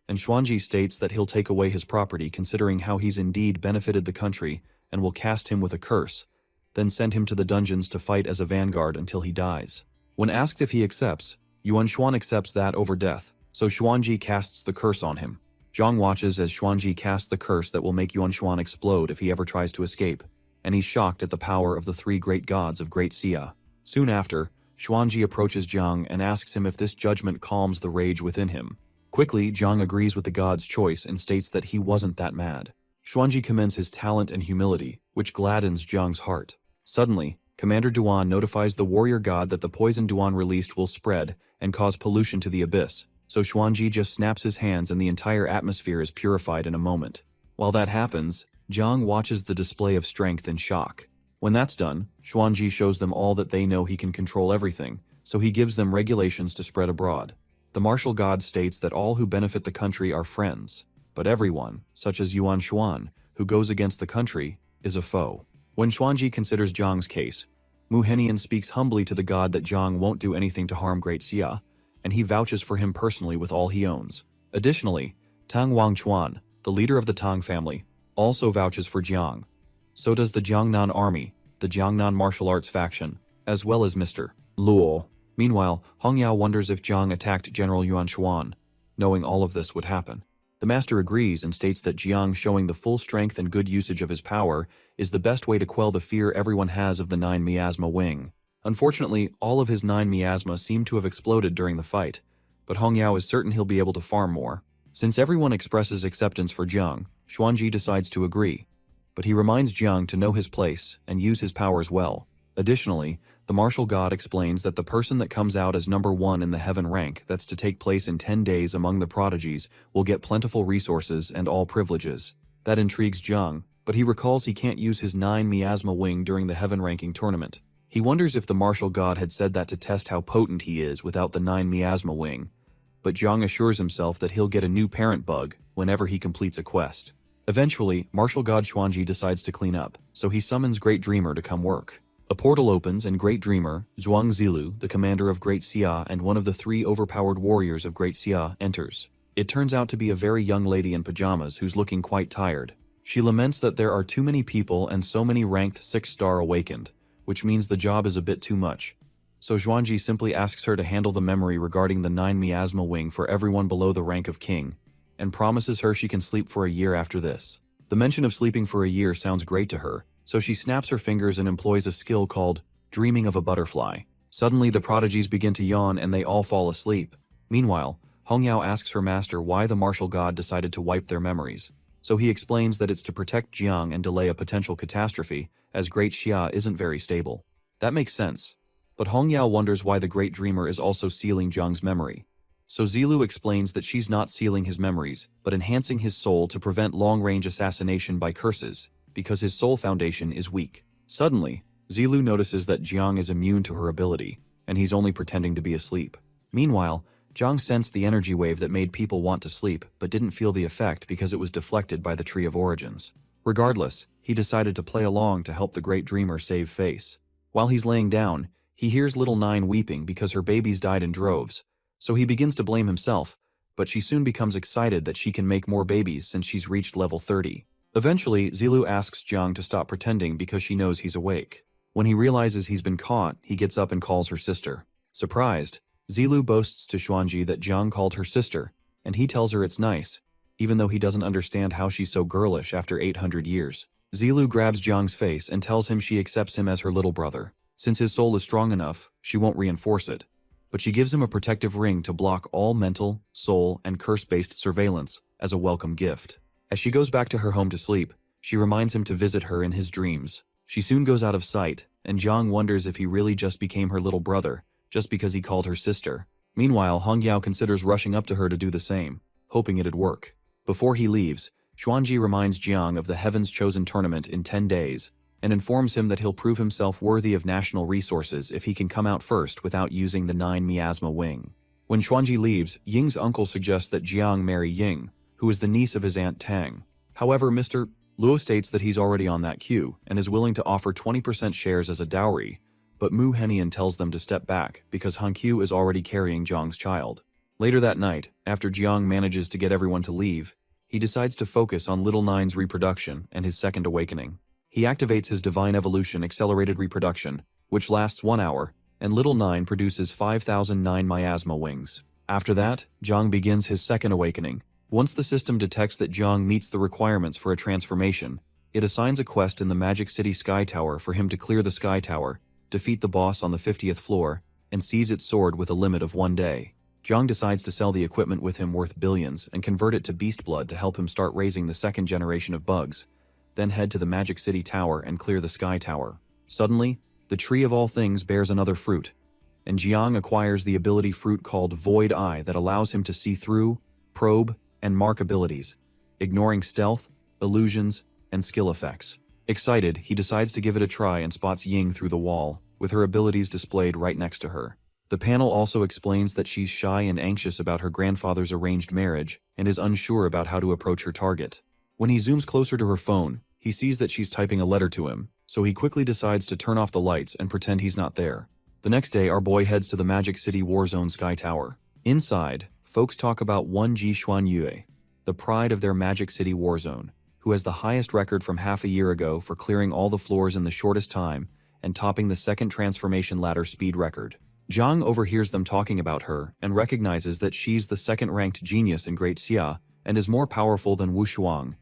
and Xuanji states that he'll take away his property considering how he's indeed benefited the country and will cast him with a curse, then send him to the dungeons to fight as a vanguard until he dies. When asked if he accepts, Yuan Xuan accepts that over death, so Xuanji casts the curse on him. Zhang watches as Xuanji casts the curse that will make Yuan Xuan explode if he ever tries to escape, and he's shocked at the power of the three great gods of Great Xia. Soon after, Xuanji approaches Zhang and asks him if this judgment calms the rage within him. Quickly, Zhang agrees with the god's choice and states that he wasn't that mad. Xuanji commends his talent and humility, which gladdens Zhang's heart. Suddenly, Commander Duan notifies the warrior god that the poison Duan released will spread and cause pollution to the abyss, so Xuanji just snaps his hands and the entire atmosphere is purified in a moment. While that happens, Zhang watches the display of strength in shock. When that's done, Xuanji shows them all that they know he can control everything, so he gives them regulations to spread abroad. The martial god states that all who benefit the country are friends, but everyone, such as Yuan Xuan, who goes against the country, is a foe. When Xuanji considers Zhang's case, Mu Henian speaks humbly to the god that Zhang won't do anything to harm Great Xia, and he vouches for him personally with all he owns. Additionally, Tang Wangchuan, the leader of the Tang family, also vouches for Jiang. So does the Jiangnan army, the Jiangnan martial arts faction, as well as Mr. Luo. Meanwhile, Hongyao wonders if Zhang attacked General Yuan Xuan, knowing all of this would happen. The master agrees and states that Jiang showing the full strength and good usage of his power is the best way to quell the fear everyone has of the 9 miasma wing. Unfortunately, all of his 9 miasma seem to have exploded during the fight, but Hongyao is certain he'll be able to farm more. Since everyone expresses acceptance for Jiang, Xuanji decides to agree, but he reminds Jiang to know his place and use his powers well. Additionally, the martial god explains that the person that comes out as number 1 in the heaven rank that's to take place in 10 days among the prodigies will get plentiful resources and all privileges. That intrigues Jiang, but he recalls he can't use his 9 miasma wing during the heaven ranking tournament. He wonders if the martial god had said that to test how potent he is without the 9 miasma wing, but Jiang assures himself that he'll get a new parent bug whenever he completes a quest. Eventually, martial god Xuanji decides to clean up, so he summons Great Dreamer to come work. A portal opens and Great Dreamer, Zhuang Zilu, the commander of Great Xia and one of the 3 overpowered warriors of Great Xia, enters. It turns out to be a very young lady in pajamas who's looking quite tired. She laments that there are too many people and so many ranked 6-star awakened, which means the job is a bit too much. So Xuanji simply asks her to handle the memory regarding the 9 miasma wing for everyone below the rank of king, and promises her she can sleep for a year after this. The mention of sleeping for a year sounds great to her, so she snaps her fingers and employs a skill called dreaming of a butterfly. Suddenly the prodigies begin to yawn and they all fall asleep. Meanwhile, Hongyao asks her master why the martial god decided to wipe their memories. So he explains that it's to protect Jiang and delay a potential catastrophe, as Great Xia isn't very stable. That makes sense. But Hongyao wonders why the Great Dreamer is also sealing Jiang's memory. So Zilu explains that she's not sealing his memories, but enhancing his soul to prevent long-range assassination by curses, because his soul foundation is weak. Suddenly, Zilu notices that Jiang is immune to her ability, and he's only pretending to be asleep. Meanwhile, Jiang sensed the energy wave that made people want to sleep, but didn't feel the effect because it was deflected by the Tree of Origins. Regardless, he decided to play along to help the Great Dreamer save face. While he's laying down, he hears little Nine weeping because her babies died in droves, so he begins to blame himself, but she soon becomes excited that she can make more babies since she's reached level 30. Eventually, Zilu asks Jiang to stop pretending because she knows he's awake. When he realizes he's been caught, he gets up and calls her sister. Surprised, Zilu boasts to Xuanji that Jiang called her sister, and he tells her it's nice, even though he doesn't understand how she's so girlish after 800 years. Zilu grabs Jiang's face and tells him she accepts him as her little brother. Since his soul is strong enough, she won't reinforce it, but she gives him a protective ring to block all mental, soul, and curse-based surveillance as a welcome gift. As she goes back to her home to sleep, she reminds him to visit her in his dreams. She soon goes out of sight, and Jiang wonders if he really just became her little brother, just because he called her sister. Meanwhile, Hongyao considers rushing up to her to do the same, hoping it'd work. Before he leaves, Xuanji reminds Jiang of the Heaven's Chosen tournament in 10 days, and informs him that he'll prove himself worthy of national resources if he can come out first without using the 9 miasma wing. When Xuanji leaves, Ying's uncle suggests that Jiang marry Ying, who is the niece of his aunt Tang. However, Mr. Luo states that he's already on that queue and is willing to offer 20% shares as a dowry, but Mu Henian tells them to step back because Hanqiu is already carrying Jiang's child. Later that night, after Jiang manages to get everyone to leave, he decides to focus on Little Nine's reproduction and his second awakening. He activates his divine evolution accelerated reproduction, which lasts 1 hour, and Little 9 produces 5,009 miasma wings. After that, Jiang begins his second awakening. Once the system detects that Jiang meets the requirements for a transformation, it assigns a quest in the Magic City Sky Tower for him to clear the Sky Tower, defeat the boss on the 50th floor, and seize its sword with a limit of 1 day. Jiang decides to sell the equipment with him worth billions and convert it to beast blood to help him start raising the second generation of bugs, then head to the Magic City Tower and clear the Sky Tower. Suddenly, the Tree of All Things bears another fruit, and Jiang acquires the ability fruit called Void Eye that allows him to see through, probe, and mark abilities, ignoring stealth, illusions, and skill effects. Excited, he decides to give it a try and spots Ying through the wall, with her abilities displayed right next to her. The panel also explains that she's shy and anxious about her grandfather's arranged marriage and is unsure about how to approach her target. When he zooms closer to her phone, he sees that she's typing a letter to him, so he quickly decides to turn off the lights and pretend he's not there. The next day, our boy heads to the Magic City Warzone Sky Tower. Inside, folks talk about one Ji Xuanyue, the pride of their Magic City Warzone, who has the highest record from half a year ago for clearing all the floors in the shortest time and topping the second transformation ladder speed record. Jiang overhears them talking about her and recognizes that she's the second-ranked genius in Great Xia and is more powerful than Wu Shuang,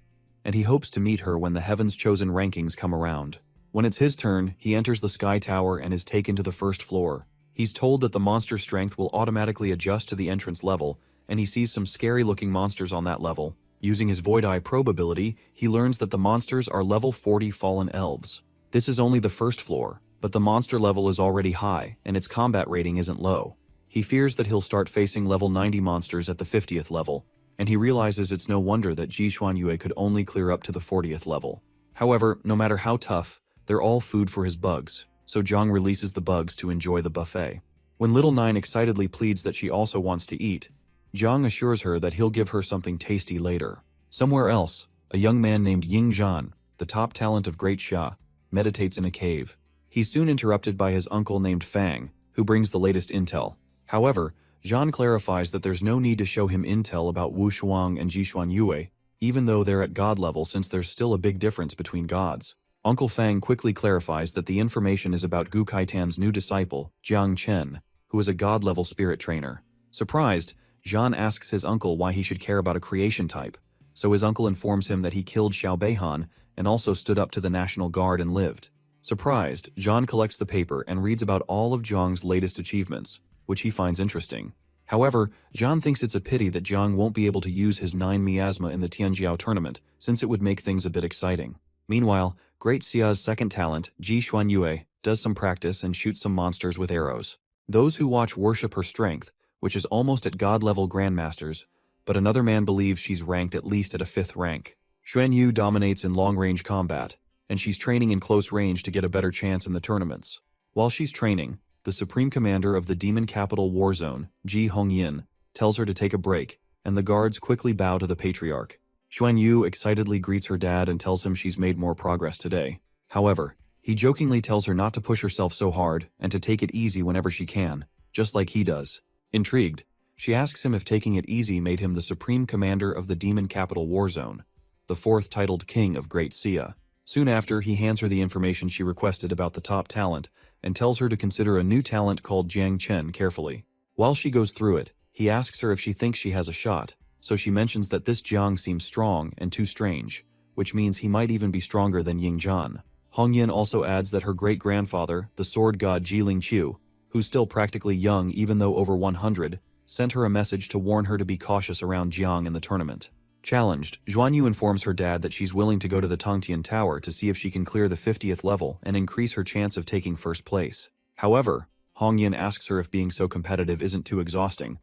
and he hopes to meet her when the Heaven's Chosen rankings come around. When it's his turn, he enters the Sky Tower and is taken to the first floor. He's told that the monster strength will automatically adjust to the entrance level, and he sees some scary-looking monsters on that level. Using his Void Eye probe ability, he learns that the monsters are level 40 fallen elves. This is only the first floor, but the monster level is already high, and its combat rating isn't low. He fears that he'll start facing level 90 monsters at the 50th level, and he realizes it's no wonder that Ji Xuanyue could only clear up to the 40th level. However, no matter how tough, they're all food for his bugs, so Jiang releases the bugs to enjoy the buffet. When Little 9 excitedly pleads that she also wants to eat, Jiang assures her that he'll give her something tasty later. Somewhere else, a young man named Ying Zhan, the top talent of Great Xia, meditates in a cave. He's soon interrupted by his uncle named Fang, who brings the latest intel. However, Zhan clarifies that there's no need to show him intel about Wu Shuang and Ji Xuanyue, even though they're at god level since there's still a big difference between gods. Uncle Fang quickly clarifies that the information is about Gu Kaitan's new disciple, Jiang Chen, who is a god-level spirit trainer. Surprised, Zhan asks his uncle why he should care about a creation type, so his uncle informs him that he killed Xiao Beihan and also stood up to the National Guard and lived. Surprised, Zhan collects the paper and reads about all of Jiang's latest achievements, which he finds interesting. However, Zhan thinks it's a pity that Jiang won't be able to use his 9 miasma in the Tianjiao tournament, since it would make things a bit exciting. Meanwhile, Great Xia's second talent, Ji Xuanyue, does some practice and shoots some monsters with arrows. Those who watch worship her strength, which is almost at god-level grandmasters, but another man believes she's ranked at least at a 5th rank. Xuan Yu dominates in long-range combat, and she's training in close range to get a better chance in the tournaments. While she's training, the Supreme Commander of the Demon Capital Warzone, Ji Hongyin, tells her to take a break, and the guards quickly bow to the Patriarch. Xuan Yu excitedly greets her dad and tells him she's made more progress today. However, he jokingly tells her not to push herself so hard and to take it easy whenever she can, just like he does. Intrigued, she asks him if taking it easy made him the Supreme Commander of the Demon Capital Warzone, the 4th titled King of Great Xia. Soon after, he hands her the information she requested about the top talent and tells her to consider a new talent called Jiang Chen carefully. While she goes through it, he asks her if she thinks she has a shot, so she mentions that this Jiang seems strong and too strange, which means he might even be stronger than Ying Zhan. Hongyin also adds that her great-grandfather, the sword god Ji Lingqiu, who's still practically young even though over 100, sent her a message to warn her to be cautious around Jiang in the tournament. Challenged, Xuan Yu informs her dad that she's willing to go to the Tongtian Tower to see if she can clear the 50th level and increase her chance of taking first place. However, Hongyin asks her if being so competitive isn't too exhausting,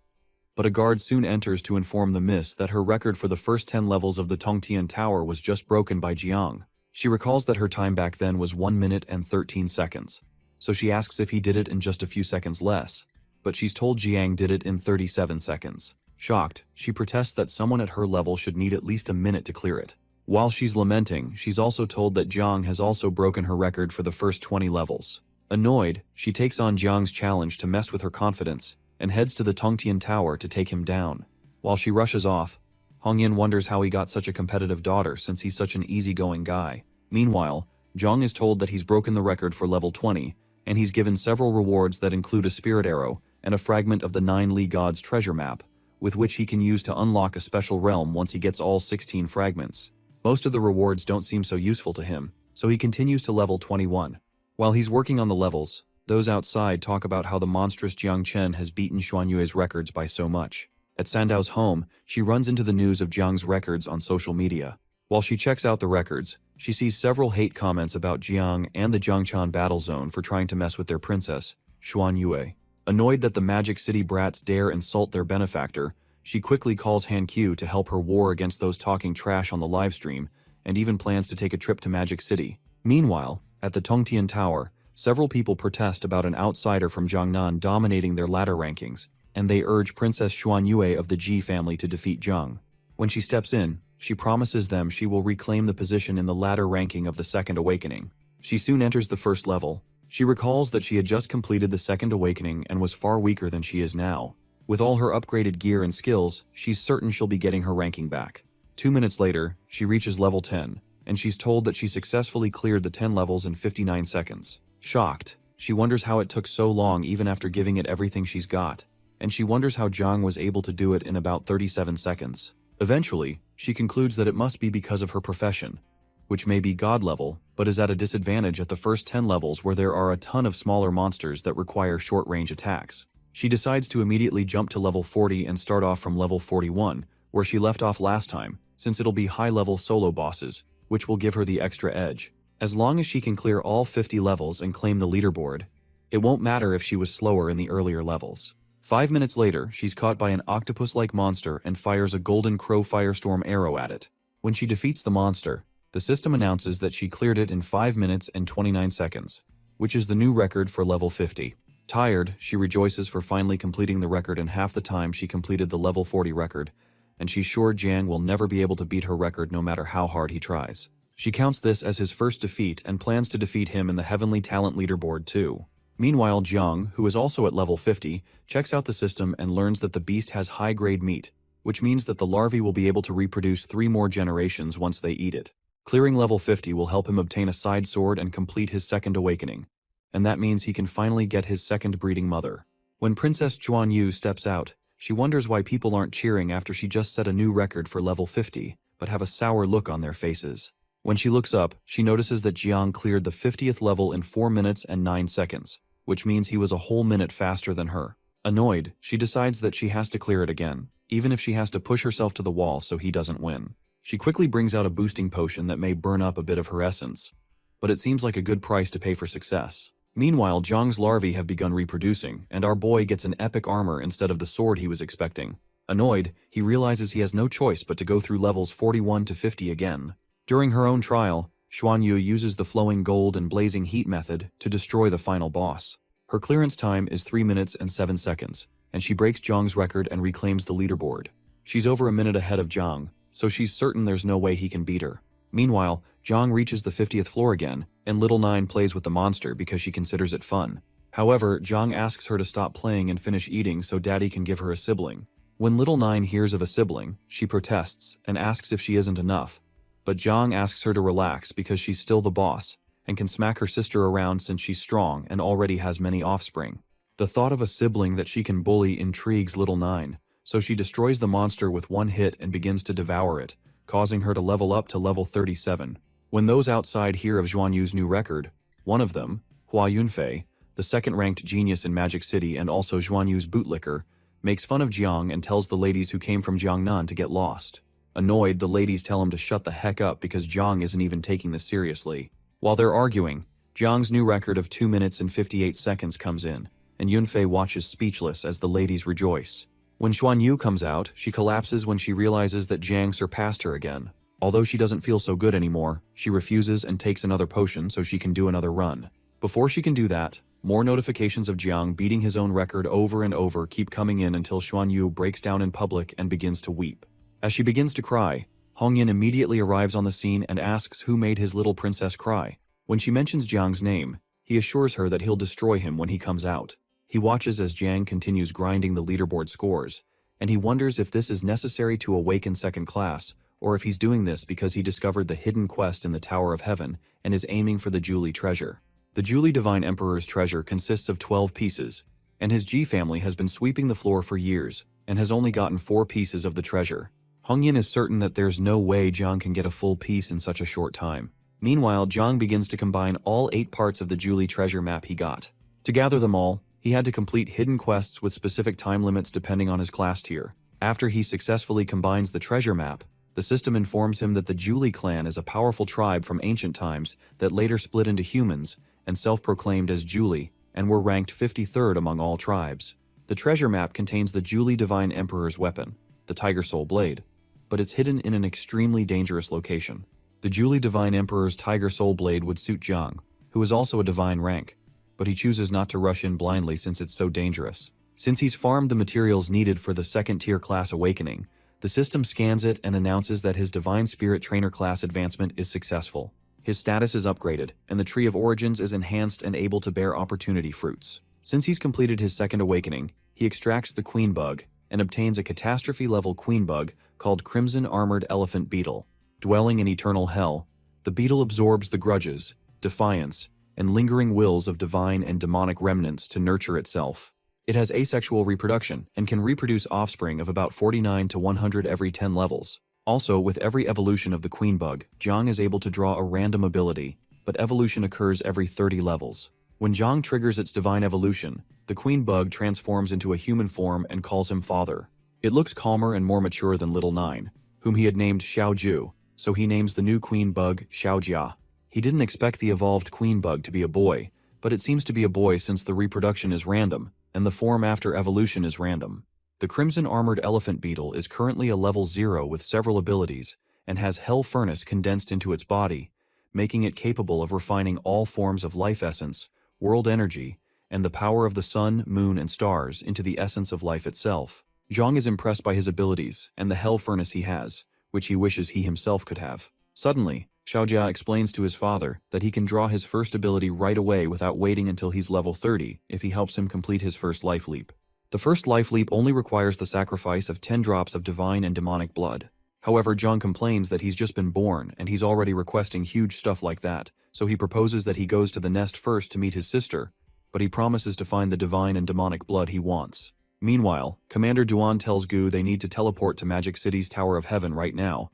but a guard soon enters to inform the miss that her record for the first 10 levels of the Tongtian Tower was just broken by Jiang. She recalls that her time back then was 1 minute and 13 seconds, so she asks if he did it in just a few seconds less, but she's told Jiang did it in 37 seconds. Shocked, she protests that someone at her level should need at least a minute to clear it. While she's lamenting, she's also told that Jiang has also broken her record for the first 20 levels. Annoyed, she takes on Jiang's challenge to mess with her confidence and heads to the Tongtian Tower to take him down. While she rushes off, Hongyin wonders how he got such a competitive daughter since he's such an easygoing guy. Meanwhile, Zhang is told that he's broken the record for level 20, and he's given several rewards that include a spirit arrow and a fragment of the 9 Li Gods treasure map, with which he can use to unlock a special realm once he gets all 16 fragments. Most of the rewards don't seem so useful to him, so he continues to level 21. While he's working on the levels, those outside talk about how the monstrous Jiang Chen has beaten Xuanyue's records by so much. At Sandao's home, she runs into the news of Jiang's records on social media. While she checks out the records, she sees several hate comments about Jiang and the Jiangchan battle zone for trying to mess with their princess, Xuanyue. Annoyed that the Magic City brats dare insult their benefactor, she quickly calls Han Q to help her war against those talking trash on the livestream, and even plans to take a trip to Magic City. Meanwhile, at the Tongtian Tower, several people protest about an outsider from Jiangnan dominating their ladder rankings, and they urge Princess Xuanyue of the Ji family to defeat Jiang. When she steps in, she promises them she will reclaim the position in the ladder ranking of the Second Awakening. She soon enters the first level. She recalls that she had just completed the Second Awakening and was far weaker than she is now. With all her upgraded gear and skills, she's certain she'll be getting her ranking back. 2 minutes later, she reaches level 10, and she's told that she successfully cleared the 10 levels in 59 seconds. Shocked, she wonders how it took so long even after giving it everything she's got, and she wonders how Jiang was able to do it in about 37 seconds. Eventually, she concludes that it must be because of her profession, which may be god level, but is at a disadvantage at the first 10 levels where there are a ton of smaller monsters that require short-range attacks. She decides to immediately jump to level 40 and start off from level 41, where she left off last time, since it'll be high-level solo bosses, which will give her the extra edge. As long as she can clear all 50 levels and claim the leaderboard, it won't matter if she was slower in the earlier levels. 5 minutes later, she's caught by an octopus-like monster and fires a golden crow firestorm arrow at it. When she defeats the monster, the system announces that she cleared it in 5 minutes and 29 seconds, which is the new record for level 50. Tired, she rejoices for finally completing the record in half the time she completed the level 40 record, and she's sure Jiang will never be able to beat her record no matter how hard he tries. She counts this as his first defeat and plans to defeat him in the Heavenly Talent Leaderboard too. Meanwhile, Jiang, who is also at level 50, checks out the system and learns that the beast has high-grade meat, which means that the larvae will be able to reproduce 3 more generations once they eat it. Clearing level 50 will help him obtain a side sword and complete his second awakening, and that means he can finally get his second breeding mother. When Princess Xuanyu steps out, she wonders why people aren't cheering after she just set a new record for level 50, but have a sour look on their faces. When she looks up, she notices that Jiang cleared the 50th level in 4 minutes and 9 seconds, which means he was a whole minute faster than her. Annoyed, she decides that she has to clear it again, even if she has to push herself to the wall so he doesn't win. She quickly brings out a boosting potion that may burn up a bit of her essence, but it seems like a good price to pay for success. Meanwhile, Jiang's larvae have begun reproducing, and our boy gets an epic armor instead of the sword he was expecting. Annoyed, he realizes he has no choice but to go through levels 41 to 50 again. During her own trial, Xuanyu uses the flowing gold and blazing heat method to destroy the final boss. Her clearance time is 3 minutes and 7 seconds, and she breaks Jiang's record and reclaims the leaderboard. She's over a minute ahead of Jiang, so she's certain there's no way he can beat her. Meanwhile, Jiang reaches the 50th floor again, and Little Nine plays with the monster because she considers it fun. However, Jiang asks her to stop playing and finish eating so Daddy can give her a sibling. When Little Nine hears of a sibling, she protests and asks if she isn't enough. But Jiang asks her to relax because she's still the boss, and can smack her sister around since she's strong and already has many offspring. The thought of a sibling that she can bully intrigues Little Nine, so she destroys the monster with one hit and begins to devour it, causing her to level up to level 37. When those outside hear of Xuanyu's new record, one of them, Hua Yunfei, the second-ranked genius in Magic City and also Xuanyu's bootlicker, makes fun of Jiang and tells the ladies who came from Jiangnan to get lost. Annoyed, the ladies tell him to shut the heck up because Jiang isn't even taking this seriously. While they're arguing, Jiang's new record of 2 minutes and 58 seconds comes in, and Yunfei watches speechless as the ladies rejoice. When Xuanyu comes out, she collapses when she realizes that Jiang surpassed her again. Although she doesn't feel so good anymore, she refuses and takes another potion so she can do another run. Before she can do that, more notifications of Jiang beating his own record over and over keep coming in until Xuanyu breaks down in public and begins to weep. As she begins to cry, Hongyan immediately arrives on the scene and asks who made his little princess cry. When she mentions Jiang's name, he assures her that he'll destroy him when he comes out. He watches as Jiang continues grinding the leaderboard scores, and he wonders if this is necessary to awaken second class, or if he's doing this because he discovered the hidden quest in the Tower of Heaven and is aiming for the Julie treasure. The Julie Divine Emperor's treasure consists of 12 pieces, and his G family has been sweeping the floor for years and has only gotten 4 pieces of the treasure. Hongyin is certain that there's no way Jiang can get a full piece in such a short time. Meanwhile, Jiang begins to combine all 8 parts of the Julie treasure map he got. To gather them all, he had to complete hidden quests with specific time limits depending on his class tier. After he successfully combines the treasure map, the system informs him that the Julie clan is a powerful tribe from ancient times that later split into humans and self-proclaimed as Julie and were ranked 53rd among all tribes. The treasure map contains the Julie Divine Emperor's weapon, the Tiger Soul Blade, but it's hidden in an extremely dangerous location. The Julie Divine Emperor's Tiger Soul Blade would suit Jiang, who is also a divine rank, but he chooses not to rush in blindly since it's so dangerous. Since he's farmed the materials needed for the 2nd tier class awakening, the system scans it and announces that his Divine Spirit Trainer class advancement is successful. His status is upgraded, and the Tree of Origins is enhanced and able to bear opportunity fruits. Since he's completed his 2nd awakening, he extracts the Queen Bug and obtains a catastrophe-level Queen Bug called Crimson Armored Elephant Beetle. Dwelling in eternal hell, the beetle absorbs the grudges, defiance, and lingering wills of divine and demonic remnants to nurture itself. It has asexual reproduction and can reproduce offspring of about 49 to 100 every 10 levels. Also, with every evolution of the Queen Bug, Jiang is able to draw a random ability, but evolution occurs every 30 levels. When Jiang triggers its divine evolution, the Queen Bug transforms into a human form and calls him father. It looks calmer and more mature than Little Nine, whom he had named Xiaoju, so he names the new Queen Bug Xiaojia. He didn't expect the evolved Queen Bug to be a boy, but it seems to be a boy since the reproduction is random, and the form after evolution is random. The Crimson Armored Elephant Beetle is currently a level 0 with several abilities, and has Hell Furnace condensed into its body, making it capable of refining all forms of life essence, world energy, and the power of the sun, moon, and stars into the essence of life itself. Jiang is impressed by his abilities and the Hell Furnace he has, which he wishes he himself could have. Suddenly, Xiaojia explains to his father that he can draw his first ability right away without waiting until he's level 30 if he helps him complete his first life leap. The first life leap only requires the sacrifice of 10 drops of divine and demonic blood. However, Jiang complains that he's just been born and he's already requesting huge stuff like that, so he proposes that he goes to the nest first to meet his sister, but he promises to find the divine and demonic blood he wants. Meanwhile, Commander Duan tells Gu they need to teleport to Magic City's Tower of Heaven right now,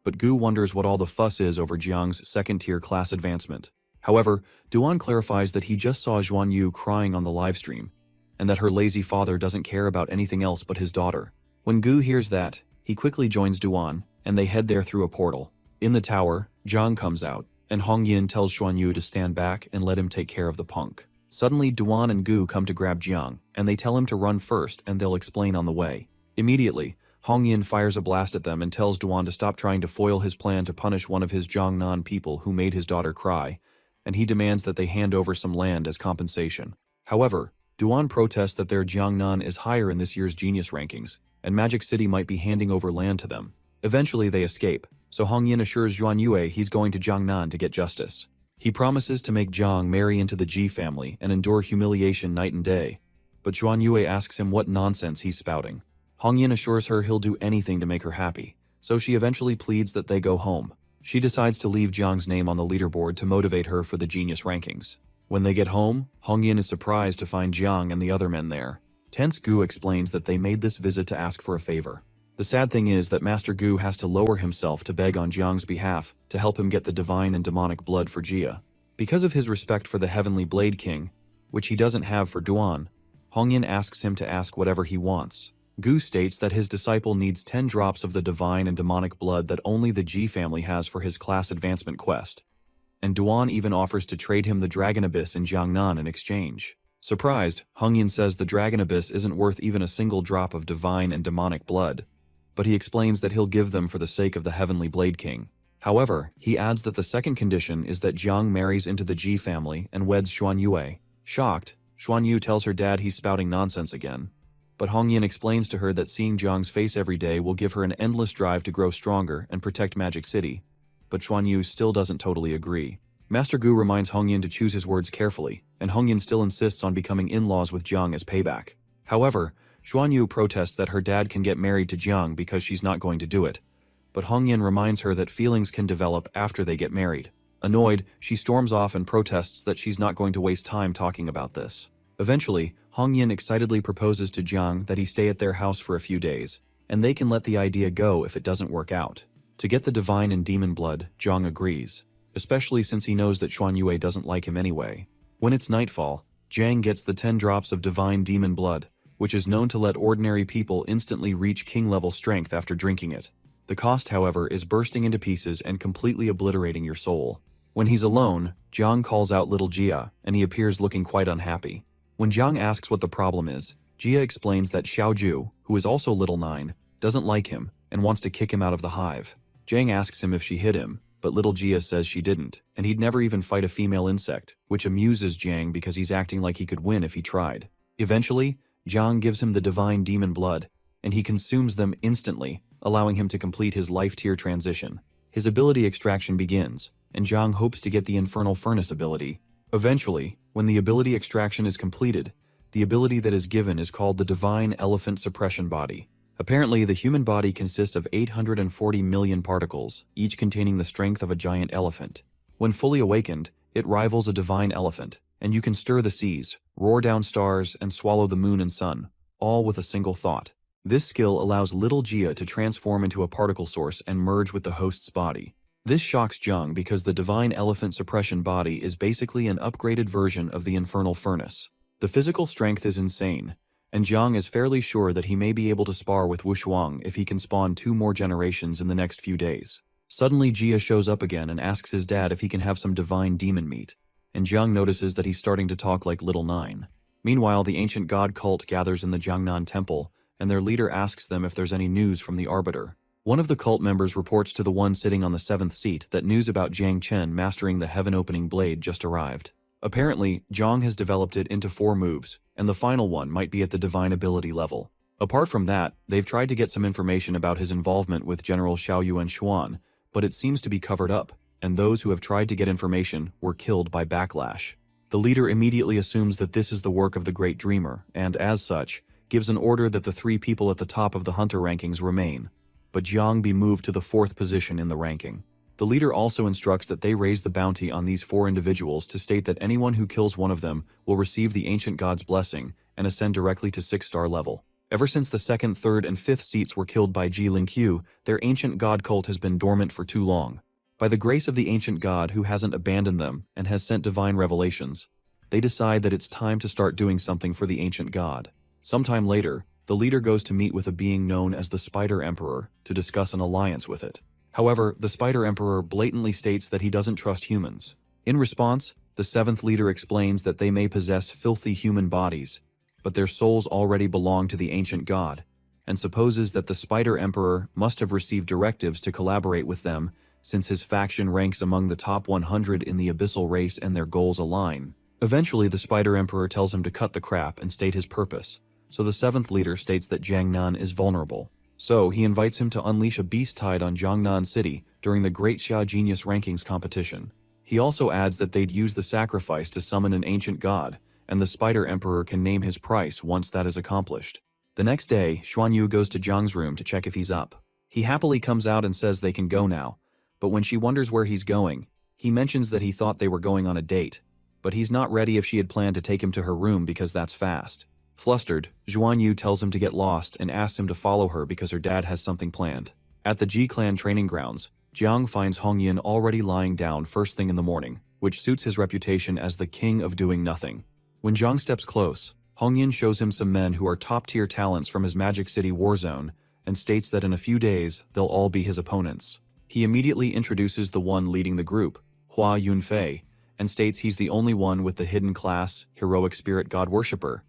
but Gu wonders what all the fuss is over Jiang's 2nd tier class advancement. However, Duan clarifies that he just saw Xuan Yu crying on the livestream, and that her lazy father doesn't care about anything else but his daughter. When Gu hears that, he quickly joins Duan, and they head there through a portal. In the tower, Jiang comes out, and Hongyin tells Xuan Yu to stand back and let him take care of the punk. Suddenly, Duan and Gu come to grab Jiang, and they tell him to run first and they'll explain on the way. Immediately, Hongyin fires a blast at them and tells Duan to stop trying to foil his plan to punish one of his Jiangnan people who made his daughter cry, and he demands that they hand over some land as compensation. However, Duan protests that their Jiangnan is higher in this year's genius rankings, and Magic City might be handing over land to them. Eventually they escape, so Hongyin assures Xuan Yue he's going to Jiangnan to get justice. He promises to make Jiang marry into the Ji family and endure humiliation night and day, but Xuan Yue asks him what nonsense he's spouting. Hongyin assures her he'll do anything to make her happy, so she eventually pleads that they go home. She decides to leave Jiang's name on the leaderboard to motivate her for the genius rankings. When they get home, Hongyin is surprised to find Jiang and the other men there. Tense Gu explains that they made this visit to ask for a favor. The sad thing is that Master Gu has to lower himself to beg on Jiang's behalf to help him get the divine and demonic blood for Jia. Because of his respect for the Heavenly Blade King, which he doesn't have for Duan, Hongyin asks him to ask whatever he wants. Gu states that his disciple needs 10 drops of the divine and demonic blood that only the Ji family has for his class advancement quest, and Duan even offers to trade him the Dragon Abyss in Jiangnan in exchange. Surprised, Hongyin says the Dragon Abyss isn't worth even a single drop of divine and demonic blood, but he explains that he'll give them for the sake of the Heavenly Blade King. However, he adds that the second condition is that Jiang marries into the Ji family and weds Xuan Yue. Shocked, Xuan Yu tells her dad he's spouting nonsense again, but Hongyin explains to her that seeing Jiang's face every day will give her an endless drive to grow stronger and protect Magic City, but Xuan Yu still doesn't totally agree. Master Gu reminds Hongyin to choose his words carefully, and Hongyin still insists on becoming in-laws with Jiang as payback. However, Xuan Yu protests that her dad can get married to Jiang because she's not going to do it, but Hong Yin reminds her that feelings can develop after they get married. Annoyed, she storms off and protests that she's not going to waste time talking about this. Eventually, Hong Yin excitedly proposes to Jiang that he stay at their house for a few days, and they can let the idea go if it doesn't work out. To get the divine and demon blood, Jiang agrees, especially since he knows that Xuan Yue doesn't like him anyway. When it's nightfall, Jiang gets the 10 drops of divine demon blood, which is known to let ordinary people instantly reach king-level strength after drinking it. The cost, however, is bursting into pieces and completely obliterating your soul. When he's alone, Jiang calls out little Jia, and he appears looking quite unhappy. When Jiang asks what the problem is, Jia explains that Xiaoju, who is also Little Nine, doesn't like him and wants to kick him out of the hive. Jiang asks him if she hit him, but little Jia says she didn't, and he'd never even fight a female insect, which amuses Jiang because he's acting like he could win if he tried. Eventually, Jiang gives him the divine demon blood, and he consumes them instantly, allowing him to complete his life tier transition. His ability extraction begins, and Jiang hopes to get the Infernal Furnace ability. Eventually, when the ability extraction is completed, the ability that is given is called the Divine Elephant Suppression Body. Apparently, the human body consists of 840 million particles, each containing the strength of a giant elephant. When fully awakened, it rivals a divine elephant, and you can stir the seas, roar down stars, and swallow the moon and sun, all with a single thought. This skill allows little Jia to transform into a particle source and merge with the host's body. This shocks Jiang because the Divine Elephant Suppression Body is basically an upgraded version of the Infernal Furnace. The physical strength is insane, and Jiang is fairly sure that he may be able to spar with Wushuang if he can spawn 2 more generations in the next few days. Suddenly Jia shows up again and asks his dad if he can have some divine demon meat, and Jiang notices that he's starting to talk like Little Nine. Meanwhile, the ancient god cult gathers in the Jiangnan temple, and their leader asks them if there's any news from the Arbiter. One of the cult members reports to the one sitting on the 7th seat that news about Jiang Chen mastering the heaven-opening blade just arrived. Apparently, Jiang has developed it into 4 moves, and the final one might be at the divine ability level. Apart from that, they've tried to get some information about his involvement with General Xiaoyuan Xuan, but it seems to be covered up, and those who have tried to get information were killed by backlash. The leader immediately assumes that this is the work of the Great Dreamer, and as such, gives an order that the 3 people at the top of the hunter rankings remain, but Jiang be moved to the 4th position in the ranking. The leader also instructs that they raise the bounty on these 4 individuals to state that anyone who kills one of them will receive the ancient god's blessing and ascend directly to 6-star level. Ever since the 2nd, 3rd, and 5th seats were killed by Ji Lingqiu, their ancient god cult has been dormant for too long. By the grace of the ancient god who hasn't abandoned them and has sent divine revelations, they decide that it's time to start doing something for the ancient god. Sometime later, the leader goes to meet with a being known as the Spider Emperor to discuss an alliance with it. However, the Spider Emperor blatantly states that he doesn't trust humans. In response, the 7th leader explains that they may possess filthy human bodies, but their souls already belong to the ancient god, and supposes that the Spider Emperor must have received directives to collaborate with them since his faction ranks among the top 100 in the abyssal race and their goals align. Eventually, the Spider Emperor tells him to cut the crap and state his purpose, so the 7th leader states that Jiangnan is vulnerable. So, he invites him to unleash a beast tide on Jiangnan City during the Great Xia Genius Rankings competition. He also adds that they'd use the sacrifice to summon an ancient god, and the Spider Emperor can name his price once that is accomplished. The next day, Xuan Yu goes to Jiang's room to check if he's up. He happily comes out and says they can go now, but when she wonders where he's going, he mentions that he thought they were going on a date, but he's not ready if she had planned to take him to her room because that's fast. Flustered, Xuan Yu tells him to get lost and asks him to follow her because her dad has something planned. At the Ji-clan training grounds, Jiang finds Hong Yin already lying down first thing in the morning, which suits his reputation as the king of doing nothing. When Jiang steps close, Hong Yin shows him some men who are top-tier talents from his Magic City war zone and states that in a few days, they'll all be his opponents. He immediately introduces the one leading the group, Hua Yunfei, and states he's the only one with the hidden class, heroic spirit god worshipper.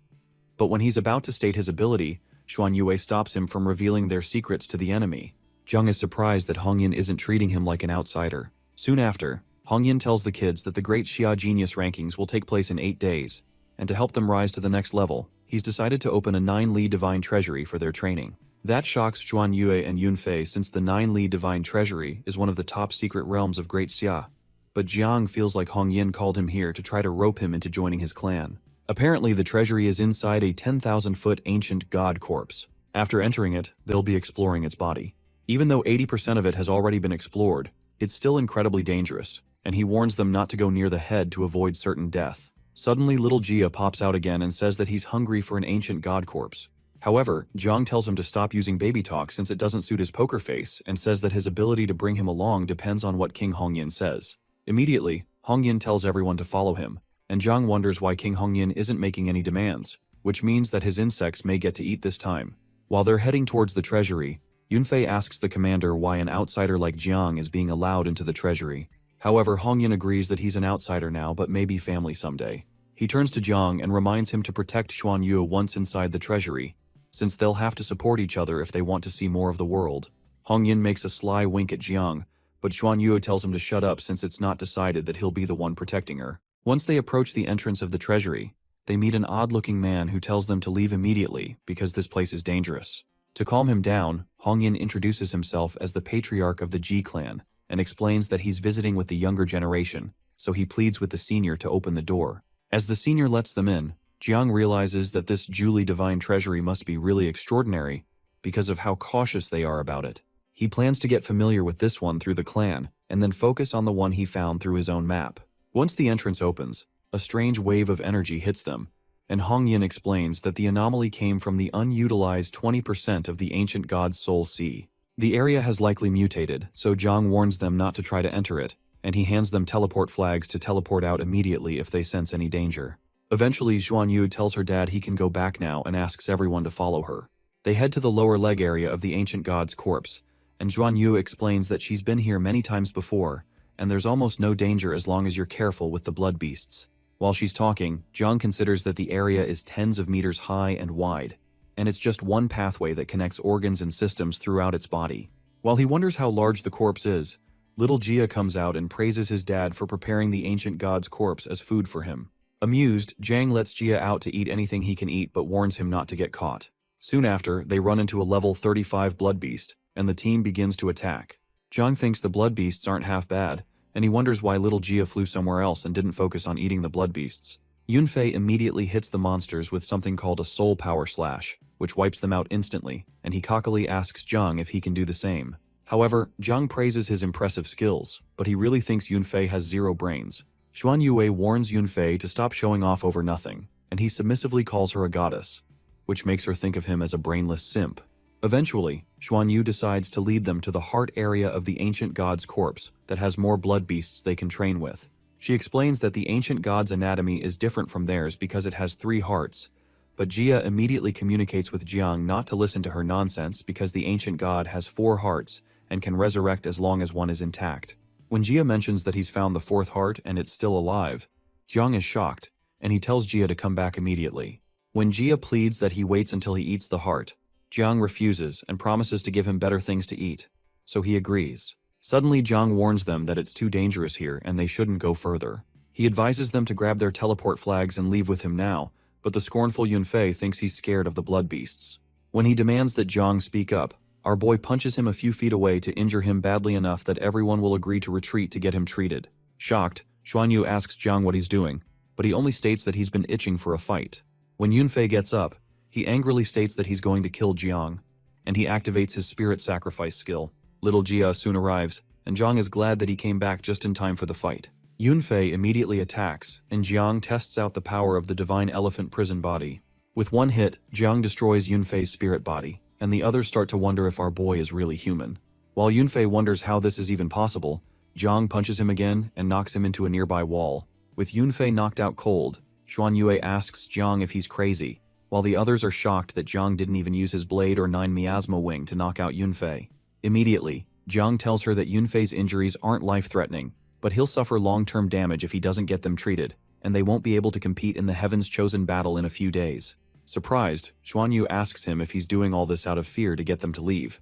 But when he's about to state his ability, Xuan Yue stops him from revealing their secrets to the enemy. Jiang is surprised that Hong Yin isn't treating him like an outsider. Soon after, Hong Yin tells the kids that the Great Xia Genius Rankings will take place in 8 days, and to help them rise to the next level, he's decided to open a 9-li Divine Treasury for their training. That shocks Xuan Yue and Yunfei since the 9-li Divine Treasury is one of the top secret realms of Great Xia. But Jiang feels like Hong Yin called him here to try to rope him into joining his clan. Apparently, the treasury is inside a 10,000-foot ancient god corpse. After entering it, they'll be exploring its body. Even though 80% of it has already been explored, it's still incredibly dangerous, and he warns them not to go near the head to avoid certain death. Suddenly, little Jia pops out again and says that he's hungry for an ancient god corpse. However, Jiang tells him to stop using baby talk since it doesn't suit his poker face and says that his ability to bring him along depends on what King Hongyin says. Immediately, Hongyin tells everyone to follow him, and Jiang wonders why King Hongyin isn't making any demands, which means that his insects may get to eat this time. While they're heading towards the treasury, Yunfei asks the commander why an outsider like Jiang is being allowed into the treasury. However, Hongyin agrees that he's an outsider now but maybe family someday. He turns to Jiang and reminds him to protect Xuan Yu once inside the treasury, since they'll have to support each other if they want to see more of the world. Hongyin makes a sly wink at Jiang, but Xuan Yu tells him to shut up since it's not decided that he'll be the one protecting her. Once they approach the entrance of the treasury, they meet an odd-looking man who tells them to leave immediately because this place is dangerous. To calm him down, Hongyin introduces himself as the patriarch of the Ji clan and explains that he's visiting with the younger generation, so he pleads with the senior to open the door. As the senior lets them in, Jiang realizes that this Julie Divine Treasury must be really extraordinary because of how cautious they are about it. He plans to get familiar with this one through the clan and then focus on the one he found through his own map. Once the entrance opens, a strange wave of energy hits them, and Hongyin explains that the anomaly came from the unutilized 20% of the ancient god's soul sea. The area has likely mutated, so Jiang warns them not to try to enter it, and he hands them teleport flags to teleport out immediately if they sense any danger. Eventually, Xuan Yu tells her dad he can go back now and asks everyone to follow her. They head to the lower leg area of the ancient god's corpse, and Xuan Yu explains that she's been here many times before, and there's almost no danger as long as you're careful with the blood beasts. While she's talking, Jiang considers that the area is tens of meters high and wide, and it's just one pathway that connects organs and systems throughout its body. While he wonders how large the corpse is, little Jia comes out and praises his dad for preparing the ancient god's corpse as food for him. Amused, Jiang lets Jia out to eat anything he can eat but warns him not to get caught. Soon after, they run into a level 35 blood beast, and the team begins to attack. Jiang thinks the blood beasts aren't half bad, and he wonders why little Jia flew somewhere else and didn't focus on eating the blood beasts. Yunfei immediately hits the monsters with something called a soul power slash, which wipes them out instantly, and he cockily asks Jiang if he can do the same. However, Jiang praises his impressive skills, but he really thinks Yunfei has zero brains. Xuan Yue warns Yunfei to stop showing off over nothing, and he submissively calls her a goddess, which makes her think of him as a brainless simp. Eventually, Xuan Yu decides to lead them to the heart area of the ancient god's corpse that has more blood beasts they can train with. She explains that the ancient god's anatomy is different from theirs because it has 3 hearts, but Jia immediately communicates with Jiang not to listen to her nonsense because the ancient god has 4 hearts and can resurrect as long as one is intact. When Jia mentions that he's found the 4th heart and it's still alive, Jiang is shocked, and he tells Jia to come back immediately. When Jia pleads that he waits until he eats the heart, Jiang refuses and promises to give him better things to eat, so he agrees. Suddenly, Jiang warns them that it's too dangerous here and they shouldn't go further. He advises them to grab their teleport flags and leave with him now, but the scornful Yunfei thinks he's scared of the blood beasts. When he demands that Jiang speak up, our boy punches him a few feet away to injure him badly enough that everyone will agree to retreat to get him treated. Shocked, Xuan Yu asks Jiang what he's doing, but he only states that he's been itching for a fight. When Yunfei gets up, he angrily states that he's going to kill Jiang, and he activates his spirit sacrifice skill. Little Jia soon arrives, and Jiang is glad that he came back just in time for the fight. Yunfei immediately attacks, and Jiang tests out the power of the divine elephant prison body. With one hit, Jiang destroys Yunfei's spirit body, and the others start to wonder if our boy is really human. While Yunfei wonders how this is even possible, Jiang punches him again and knocks him into a nearby wall. With Yunfei knocked out cold, Xuan Yue asks Jiang if he's crazy, while the others are shocked that Jiang didn't even use his blade or 9 miasma wing to knock out Yunfei. Immediately, Jiang tells her that Yunfei's injuries aren't life-threatening, but he'll suffer long-term damage if he doesn't get them treated, and they won't be able to compete in the Heaven's Chosen battle in a few days. Surprised, Xuan Yu asks him if he's doing all this out of fear to get them to leave.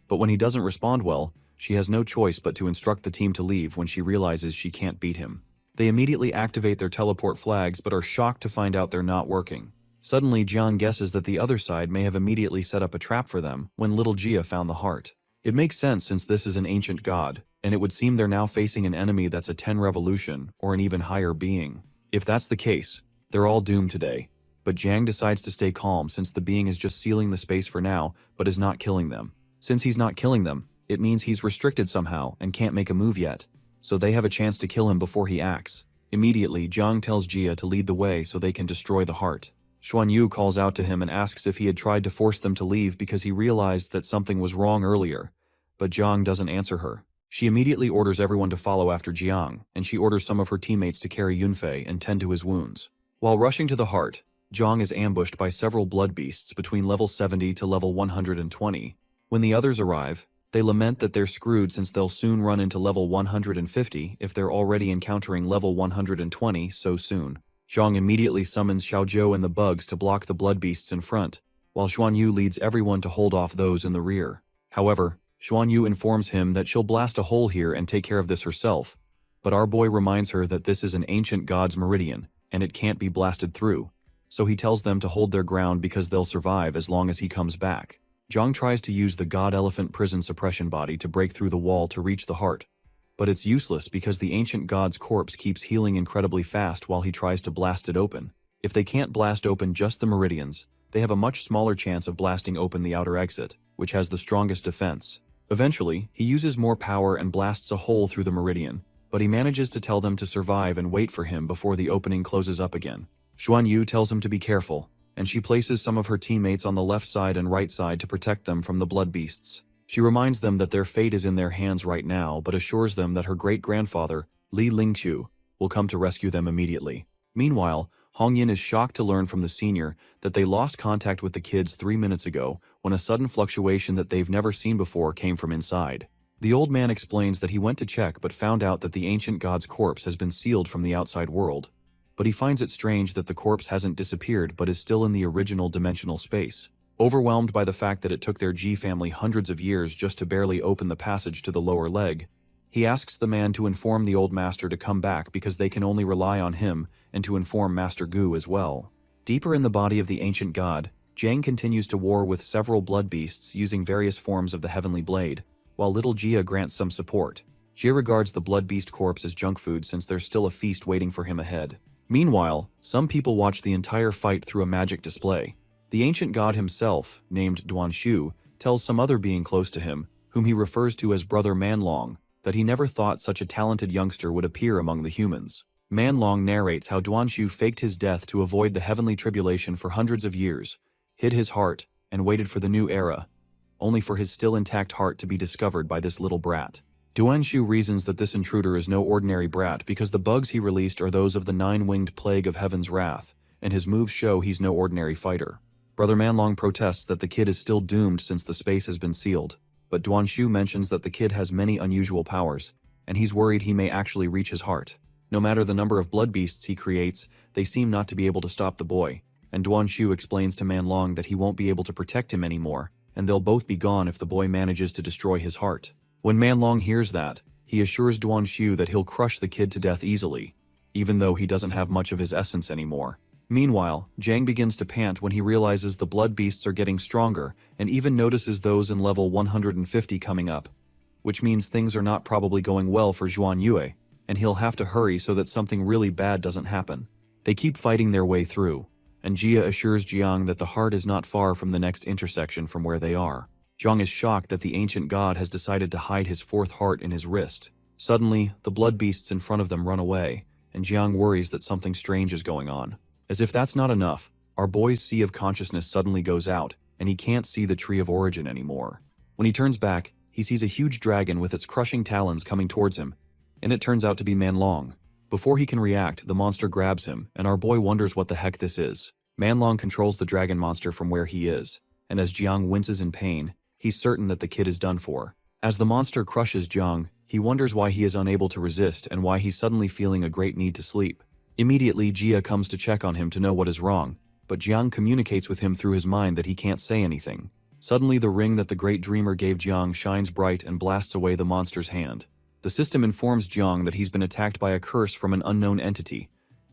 But when he doesn't respond well, she has no choice but to instruct the team to leave when she realizes she can't beat him. They immediately activate their teleport flags but are shocked to find out they're not working. Suddenly, Jiang guesses that the other side may have immediately set up a trap for them when little Jia found the heart. It makes sense since this is an ancient god, and it would seem they're now facing an enemy that's a 10 revolution or an even higher being. If that's the case, they're all doomed today. But Jiang decides to stay calm since the being is just sealing the space for now, but is not killing them. Since he's not killing them, It means he's restricted somehow and can't make a move yet, so they have a chance to kill him before he acts. Immediately, Jiang tells Jia to lead the way so they can destroy the heart. Xuan Yu calls out to him and asks if he had tried to force them to leave because he realized that something was wrong earlier, but Jiang doesn't answer her. She immediately orders everyone to follow after Jiang, and she orders some of her teammates to carry Yunfei and tend to his wounds. While rushing to the heart, Jiang is ambushed by several blood beasts between level 70 to level 120. When the others arrive, they lament that they're screwed since they'll soon run into level 150 if they're already encountering level 120 so soon. Zhang immediately summons Xiaozhou and the bugs to block the blood beasts in front, while Xuan Yu leads everyone to hold off those in the rear. However, Xuan Yu informs him that she'll blast a hole here and take care of this herself, but our boy reminds her that this is an ancient god's meridian, and it can't be blasted through, so he tells them to hold their ground because they'll survive as long as he comes back. Zhang tries to use the God Elephant prison suppression body to break through the wall to reach the heart, but it's useless because the ancient god's corpse keeps healing incredibly fast while he tries to blast it open. If they can't blast open just the meridians, they have a much smaller chance of blasting open the outer exit, which has the strongest defense. Eventually, he uses more power and blasts a hole through the meridian, but he manages to tell them to survive and wait for him before the opening closes up again. Xuan Yu tells him to be careful, and she places some of her teammates on the left side and right side to protect them from the blood beasts. She reminds them that their fate is in their hands right now, but assures them that her great-grandfather, Li Lingqiu, will come to rescue them immediately. Meanwhile, Hongyin is shocked to learn from the senior that they lost contact with the kids 3 minutes ago when a sudden fluctuation that they've never seen before came from inside. The old man explains that he went to check but found out that the ancient god's corpse has been sealed from the outside world. But he finds it strange that the corpse hasn't disappeared but is still in the original dimensional space. Overwhelmed by the fact that it took their Ji family hundreds of years just to barely open the passage to the lower leg, he asks the man to inform the old master to come back because they can only rely on him, and to inform Master Gu as well. Deeper in the body of the ancient god, Jiang continues to war with several blood beasts using various forms of the heavenly blade, while little Jia grants some support. Jia regards the blood beast corpse as junk food since there's still a feast waiting for him ahead. Meanwhile, some people watch the entire fight through a magic display. The ancient god himself, named Duanshu, tells some other being close to him, whom he refers to as Brother Manlong, that he never thought such a talented youngster would appear among the humans. Manlong narrates how Duanshu faked his death to avoid the heavenly tribulation for hundreds of years, hid his heart, and waited for the new era, only for his still intact heart to be discovered by this little brat. Duanshu reasons that this intruder is no ordinary brat because the bugs he released are those of the nine-winged plague of heaven's wrath, and his moves show he's no ordinary fighter. Brother Manlong protests that the kid is still doomed since the space has been sealed, but Duanshu mentions that the kid has many unusual powers, and he's worried he may actually reach his heart. No matter the number of blood beasts he creates, they seem not to be able to stop the boy, and Duanshu explains to Manlong that he won't be able to protect him anymore, and they'll both be gone if the boy manages to destroy his heart. When Manlong hears that, he assures Duanshu that he'll crush the kid to death easily, even though he doesn't have much of his essence anymore. Meanwhile, Jiang begins to pant when he realizes the blood beasts are getting stronger and even notices those in level 150 coming up, which means things are not probably going well for Xuan Yue, and he'll have to hurry so that something really bad doesn't happen. They keep fighting their way through, and Jia assures Jiang that the heart is not far from the next intersection from where they are. Jiang is shocked that the ancient god has decided to hide his fourth heart in his wrist. Suddenly, the blood beasts in front of them run away, and Jiang worries that something strange is going on. As if that's not enough, our boy's sea of consciousness suddenly goes out, and he can't see the tree of origin anymore. When he turns back, he sees a huge dragon with its crushing talons coming towards him, and it turns out to be Manlong. Before he can react, the monster grabs him, and our boy wonders what the heck this is. Manlong controls the dragon monster from where he is, and as Jiang winces in pain, he's certain that the kid is done for. As the monster crushes Jiang, he wonders why he is unable to resist and why he's suddenly feeling a great need to sleep. Immediately, Jia comes to check on him to know what is wrong, but Jiang communicates with him through his mind that he can't say anything. Suddenly, the ring that the great dreamer gave Jiang shines bright and blasts away the monster's hand. The system informs Jiang that he's been attacked by a curse from an unknown entity,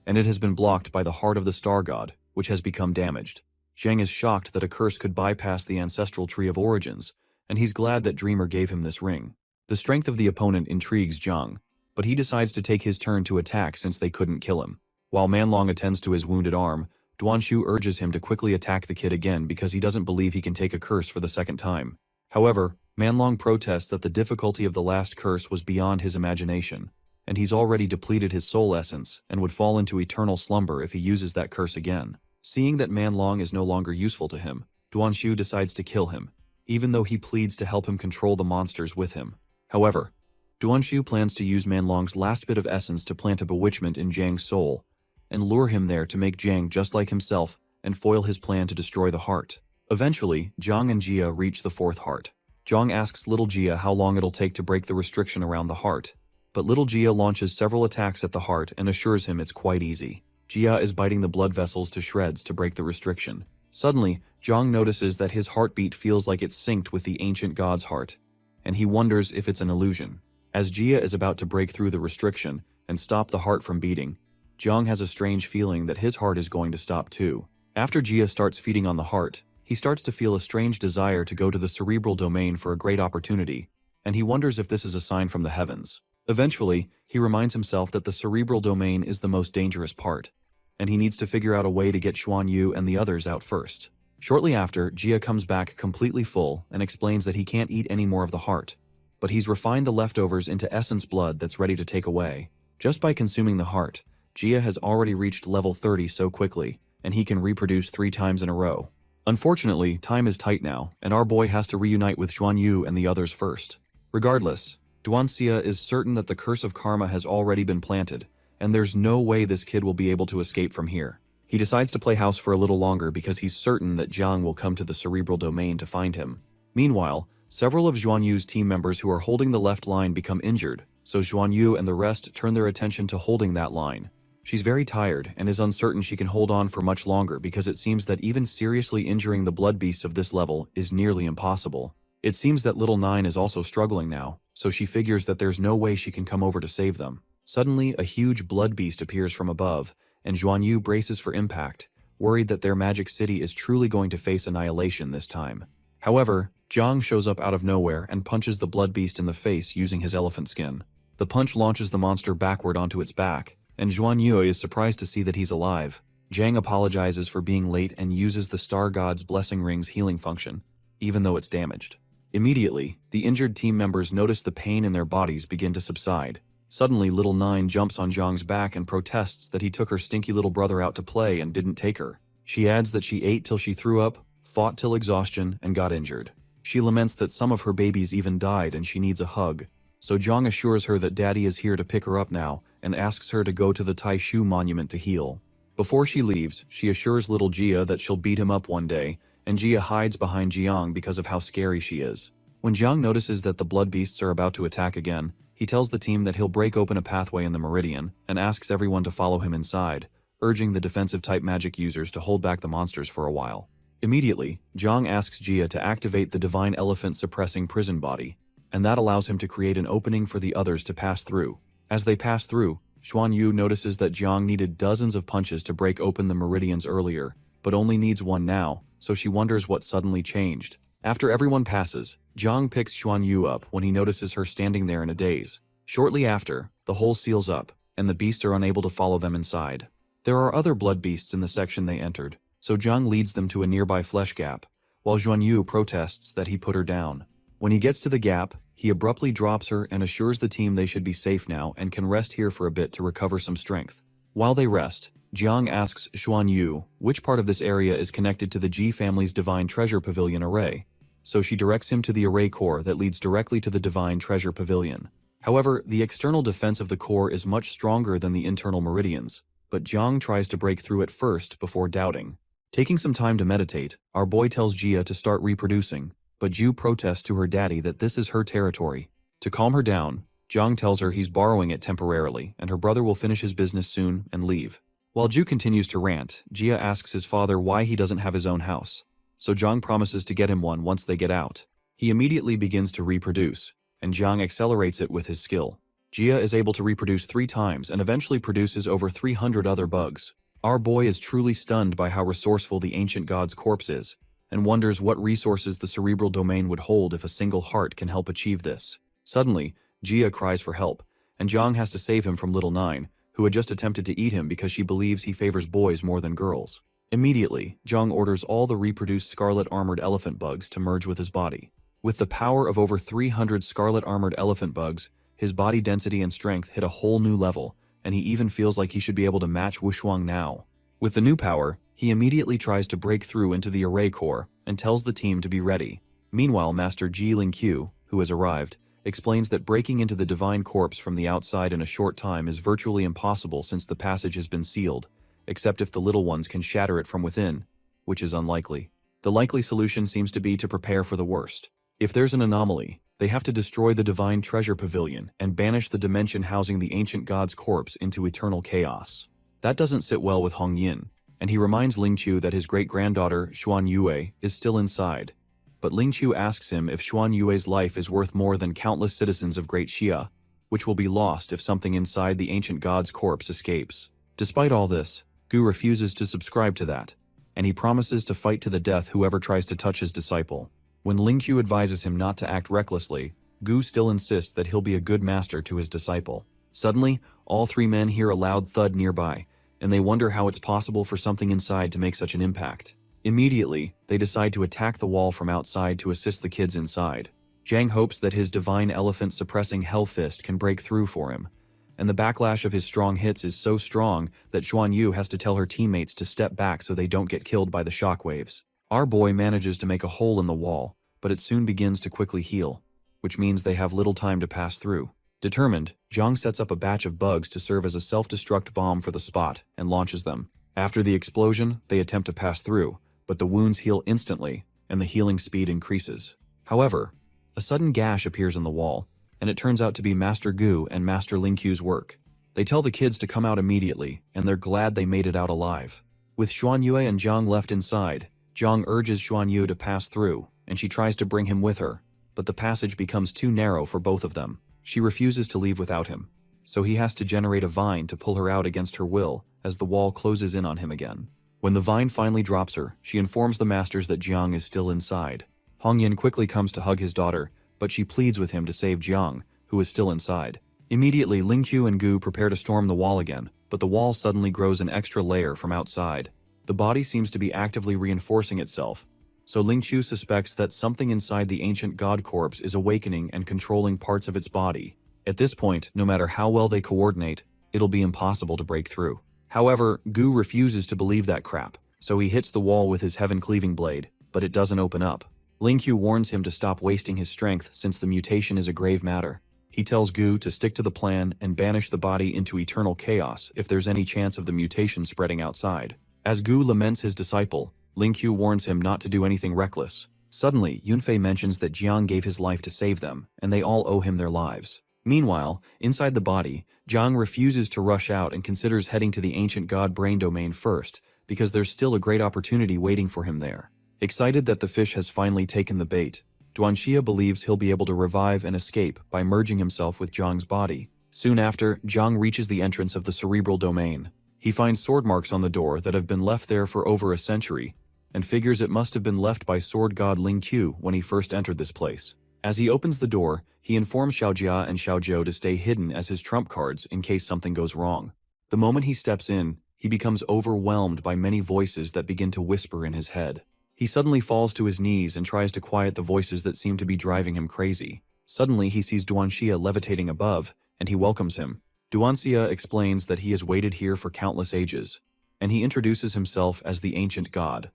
and it has been blocked by the heart of the star god, which has become damaged. Jiang is shocked that a curse could bypass the ancestral tree of origins, and he's glad that Dreamer gave him this ring. The strength of the opponent intrigues Jiang, but he decides to take his turn to attack since they couldn't kill him. While Manlong attends to his wounded arm, Duanshu urges him to quickly attack the kid again because he doesn't believe he can take a curse for the second time. However, Manlong protests that the difficulty of the last curse was beyond his imagination, and he's already depleted his soul essence and would fall into eternal slumber if he uses that curse again. Seeing that Manlong is no longer useful to him, Duanshu decides to kill him, even though he pleads to help him control the monsters with him. However, Duanshu plans to use Manlong's last bit of essence to plant a bewitchment in Jiang's soul, and lure him there to make Jiang just like himself and foil his plan to destroy the heart. Eventually, Jiang and Jia reach the fourth heart. Jiang asks little Jia how long it'll take to break the restriction around the heart, but little Jia launches several attacks at the heart and assures him it's quite easy. Jia is biting the blood vessels to shreds to break the restriction. Suddenly, Jiang notices that his heartbeat feels like it's synced with the ancient god's heart, and he wonders if it's an illusion. As Jia is about to break through the restriction and stop the heart from beating, Jiang has a strange feeling that his heart is going to stop too. After Jia starts feeding on the heart, he starts to feel a strange desire to go to the cerebral domain for a great opportunity, and he wonders if this is a sign from the heavens. Eventually, he reminds himself that the cerebral domain is the most dangerous part, and he needs to figure out a way to get Xuan Yu and the others out first. Shortly after, Jia comes back completely full and explains that he can't eat any more of the heart, but he's refined the leftovers into essence blood that's ready to take away. Just by consuming the heart, Jia has already reached level 30 so quickly, and he can reproduce 3 times in a row. Unfortunately, time is tight now, and our boy has to reunite with Xuan Yu and the others first. Regardless, Duanxia is certain that the curse of karma has already been planted, and there's no way this kid will be able to escape from here. He decides to play house for a little longer because he's certain that Jiang will come to the cerebral domain to find him. Meanwhile, several of Xuan Yu's team members who are holding the left line become injured, so Xuan Yu and the rest turn their attention to holding that line. She's very tired and is uncertain she can hold on for much longer because it seems that even seriously injuring the blood beasts of this level is nearly impossible. It seems that little Nine is also struggling now, so she figures that there's no way she can come over to save them. Suddenly, a huge blood beast appears from above, and Xuan Yu braces for impact, worried that their magic city is truly going to face annihilation this time. However, Jiang shows up out of nowhere and punches the blood beast in the face using his elephant skin. The punch launches the monster backward onto its back, and Xuan Yu is surprised to see that he's alive. Jiang apologizes for being late and uses the Star God's Blessing Ring's healing function, even though it's damaged. Immediately, the injured team members notice the pain in their bodies begin to subside. Suddenly, little Nine jumps on Jiang's back and protests that he took her stinky little brother out to play and didn't take her. She adds that she ate till she threw up, fought till exhaustion, and got injured. She laments that some of her babies even died and she needs a hug. So Jiang assures her that Daddy is here to pick her up now and asks her to go to the Taishu monument to heal. Before she leaves, she assures little Jia that she'll beat him up one day, and Jia hides behind Jiang because of how scary she is. When Jiang notices that the blood beasts are about to attack again, he tells the team that he'll break open a pathway in the meridian and asks everyone to follow him inside, urging the defensive-type magic users to hold back the monsters for a while. Immediately, Jiang asks Jia to activate the Divine Elephant suppressing prison body, and that allows him to create an opening for the others to pass through. As they pass through, Xuan Yu notices that Jiang needed dozens of punches to break open the meridians earlier, but only needs one now, so she wonders what suddenly changed. After everyone passes, Jiang picks Xuan Yu up when he notices her standing there in a daze. Shortly after, the hole seals up, and the beasts are unable to follow them inside. There are other blood beasts in the section they entered, so Jiang leads them to a nearby flesh gap, while Xuan Yu protests that he put her down. When he gets to the gap, he abruptly drops her and assures the team they should be safe now and can rest here for a bit to recover some strength. While they rest, Jiang asks Xuan Yu which part of this area is connected to the Ji family's Divine Treasure Pavilion array, so she directs him to the array core that leads directly to the Divine Treasure Pavilion. However, the external defense of the core is much stronger than the internal meridians, but Jiang tries to break through it first before doubting. Taking some time to meditate, our boy tells Jia to start reproducing, but Ju protests to her daddy that this is her territory. To calm her down, Jiang tells her he's borrowing it temporarily and her brother will finish his business soon and leave. While Ju continues to rant, Jia asks his father why he doesn't have his own house, so Jiang promises to get him one once they get out. He immediately begins to reproduce, and Jiang accelerates it with his skill. Jia is able to reproduce 3 times and eventually produces over 300 other bugs. Our boy is truly stunned by how resourceful the ancient god's corpse is, and wonders what resources the cerebral domain would hold if a single heart can help achieve this. Suddenly, Jia cries for help, and Jiang has to save him from little Nine, who had just attempted to eat him because she believes he favors boys more than girls. Immediately, Jiang orders all the reproduced scarlet armored elephant bugs to merge with his body. With the power of over 300 scarlet-armored elephant bugs, his body density and strength hit a whole new level, and he even feels like he should be able to match Wushuang now. With the new power, he immediately tries to break through into the array core and tells the team to be ready. Meanwhile, Master Ji Lingqiu, who has arrived, explains that breaking into the divine corpse from the outside in a short time is virtually impossible since the passage has been sealed, except if the little ones can shatter it from within, which is unlikely. The likely solution seems to be to prepare for the worst. If there's an anomaly, they have to destroy the divine treasure pavilion and banish the dimension housing the ancient god's corpse into eternal chaos. That doesn't sit well with Hong Yin, and he reminds Lingqiu that his great-granddaughter, Xuan Yue, is still inside. But Lingqiu asks him if Xuan Yue's life is worth more than countless citizens of Great Xia, which will be lost if something inside the ancient god's corpse escapes. Despite all this, Gu refuses to subscribe to that, and he promises to fight to the death whoever tries to touch his disciple. When Lingqiu advises him not to act recklessly, Gu still insists that he'll be a good master to his disciple. Suddenly, all three men hear a loud thud nearby, and they wonder how it's possible for something inside to make such an impact. Immediately, they decide to attack the wall from outside to assist the kids inside. Zhang hopes that his divine elephant-suppressing Hell Fist can break through for him, and the backlash of his strong hits is so strong that Xuan Yu has to tell her teammates to step back so they don't get killed by the shockwaves. Our boy manages to make a hole in the wall, but it soon begins to quickly heal, which means they have little time to pass through. Determined, Zhang sets up a batch of bugs to serve as a self-destruct bomb for the spot and launches them. After the explosion, they attempt to pass through, but the wounds heal instantly, and the healing speed increases. However, a sudden gash appears in the wall, and it turns out to be Master Gu and Master Lingqiu's work. They tell the kids to come out immediately, and they're glad they made it out alive. With Xuan Yue and Zhang left inside, Zhang urges Xuan Yu to pass through, and she tries to bring him with her, but the passage becomes too narrow for both of them. She refuses to leave without him, so he has to generate a vine to pull her out against her will as the wall closes in on him again. When the vine finally drops her, she informs the masters that Jiang is still inside. Hong Yin quickly comes to hug his daughter, but she pleads with him to save Jiang, who is still inside. Immediately, Lingqiu and Gu prepare to storm the wall again, but the wall suddenly grows an extra layer from outside. The body seems to be actively reinforcing itself, so Lingqiu suspects that something inside the ancient god corpse is awakening and controlling parts of its body. At this point, no matter how well they coordinate, it'll be impossible to break through. However, Gu refuses to believe that crap, so he hits the wall with his heaven-cleaving blade, but it doesn't open up. Lingqiu warns him to stop wasting his strength since the mutation is a grave matter. He tells Gu to stick to the plan and banish the body into eternal chaos if there's any chance of the mutation spreading outside. As Gu laments his disciple, Lingqiu warns him not to do anything reckless. Suddenly, Yunfei mentions that Jiang gave his life to save them, and they all owe him their lives. Meanwhile, inside the body, Jiang refuses to rush out and considers heading to the ancient god brain domain first, because there's still a great opportunity waiting for him there. Excited that the fish has finally taken the bait, Duanxia believes he'll be able to revive and escape by merging himself with Jiang's body. Soon after, Jiang reaches the entrance of the cerebral domain. He finds sword marks on the door that have been left there for over a century, and figures it must have been left by sword god Lingqiu when he first entered this place. As he opens the door, he informs Xiaojia and Xiaozhou to stay hidden as his trump cards in case something goes wrong. The moment he steps in, he becomes overwhelmed by many voices that begin to whisper in his head. He suddenly falls to his knees and tries to quiet the voices that seem to be driving him crazy. Suddenly, he sees Duanxia levitating above, and he welcomes him. Duanxia explains that he has waited here for countless ages, and he introduces himself as the ancient god,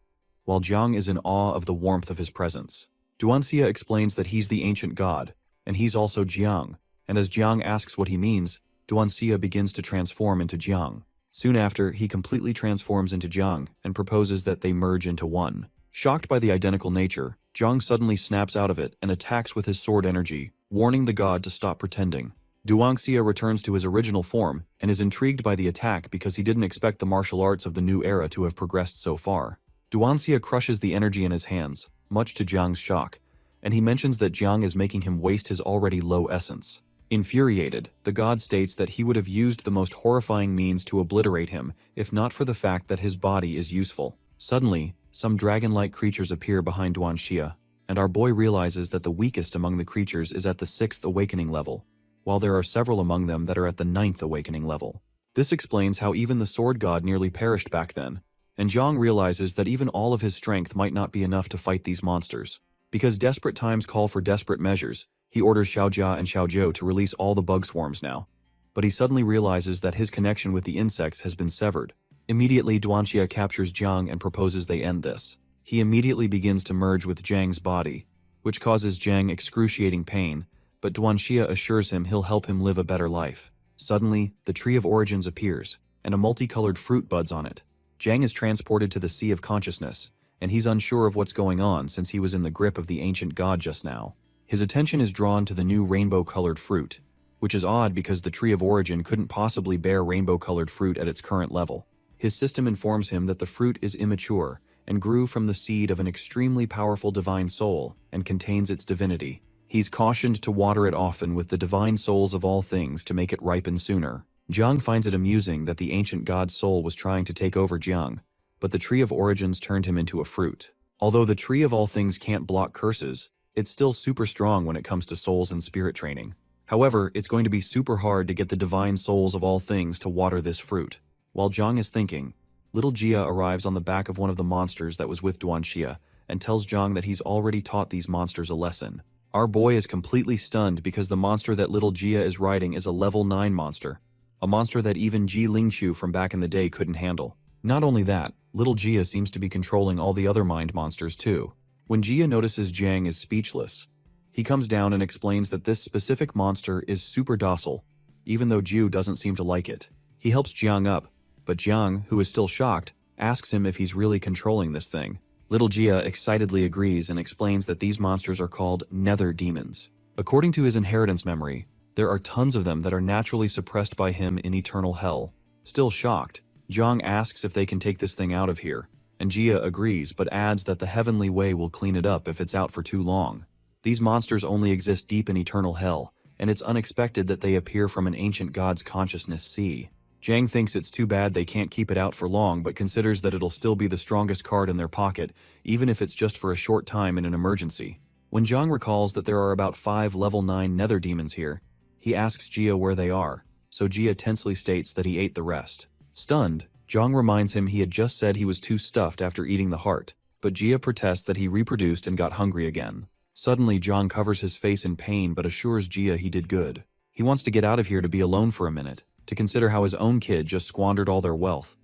while Jiang is in awe of the warmth of his presence. Duanxia explains that he's the ancient god, and he's also Jiang, and as Jiang asks what he means, Duanxia begins to transform into Jiang. Soon after, he completely transforms into Jiang and proposes that they merge into one. Shocked by the identical nature, Jiang suddenly snaps out of it and attacks with his sword energy, warning the god to stop pretending. Duanxia returns to his original form and is intrigued by the attack because he didn't expect the martial arts of the new era to have progressed so far. Duanxia crushes the energy in his hands, much to Jiang's shock, and he mentions that Jiang is making him waste his already low essence. Infuriated, the god states that he would have used the most horrifying means to obliterate him if not for the fact that his body is useful. Suddenly, some dragon-like creatures appear behind Duanxia, and our boy realizes that the weakest among the creatures is at the 6th awakening level, while there are several among them that are at the 9th awakening level. This explains how even the sword god nearly perished back then, and Jiang realizes that even all of his strength might not be enough to fight these monsters. Because desperate times call for desperate measures, he orders Xiaojia and Xiaozhou to release all the bug swarms now. But he suddenly realizes that his connection with the insects has been severed. Immediately, Duanxia captures Jiang and proposes they end this. He immediately begins to merge with Jiang's body, which causes Jiang excruciating pain, but Duanxia assures him he'll help him live a better life. Suddenly, the Tree of Origins appears, and a multicolored fruit buds on it. Jiang is transported to the Sea of Consciousness, and he's unsure of what's going on since he was in the grip of the ancient god just now. His attention is drawn to the new rainbow-colored fruit, which is odd because the Tree of Origin couldn't possibly bear rainbow-colored fruit at its current level. His system informs him that the fruit is immature and grew from the seed of an extremely powerful divine soul and contains its divinity. He's cautioned to water it often with the divine souls of all things to make it ripen sooner. Jiang finds it amusing that the ancient god's soul was trying to take over Jiang, but the Tree of Origins turned him into a fruit. Although the Tree of all things can't block curses, it's still super strong when it comes to souls and spirit training. However, it's going to be super hard to get the divine souls of all things to water this fruit. While Jiang is thinking, little Jia arrives on the back of one of the monsters that was with Duanxia and tells Jiang that he's already taught these monsters a lesson. Our boy is completely stunned because the monster that little Jia is riding is a level 9 monster, a monster that even Ji Lingqiu from back in the day couldn't handle. Not only that, little Jia seems to be controlling all the other mind monsters too. When Jia notices Jiang is speechless, he comes down and explains that this specific monster is super docile, even though Jiu doesn't seem to like it. He helps Jiang up, but Jiang, who is still shocked, asks him if he's really controlling this thing. Little Jia excitedly agrees and explains that these monsters are called nether demons. According to his inheritance memory, there are tons of them that are naturally suppressed by him in eternal hell. Still shocked, Jiang asks if they can take this thing out of here, and Jia agrees but adds that the heavenly way will clean it up if it's out for too long. These monsters only exist deep in eternal hell, and it's unexpected that they appear from an ancient god's consciousness sea. Jiang thinks it's too bad they can't keep it out for long but considers that it'll still be the strongest card in their pocket, even if it's just for a short time in an emergency. When Jiang recalls that there are about 5 level 9 nether demons here, he asks Jia where they are, so Jia tensely states that he ate the rest. Stunned, Jiang reminds him he had just said he was too stuffed after eating the heart, but Jia protests that he reproduced and got hungry again. Suddenly, Jiang covers his face in pain but assures Jia he did good. He wants to get out of here to be alone for a minute, to consider how his own kid just squandered all their wealth.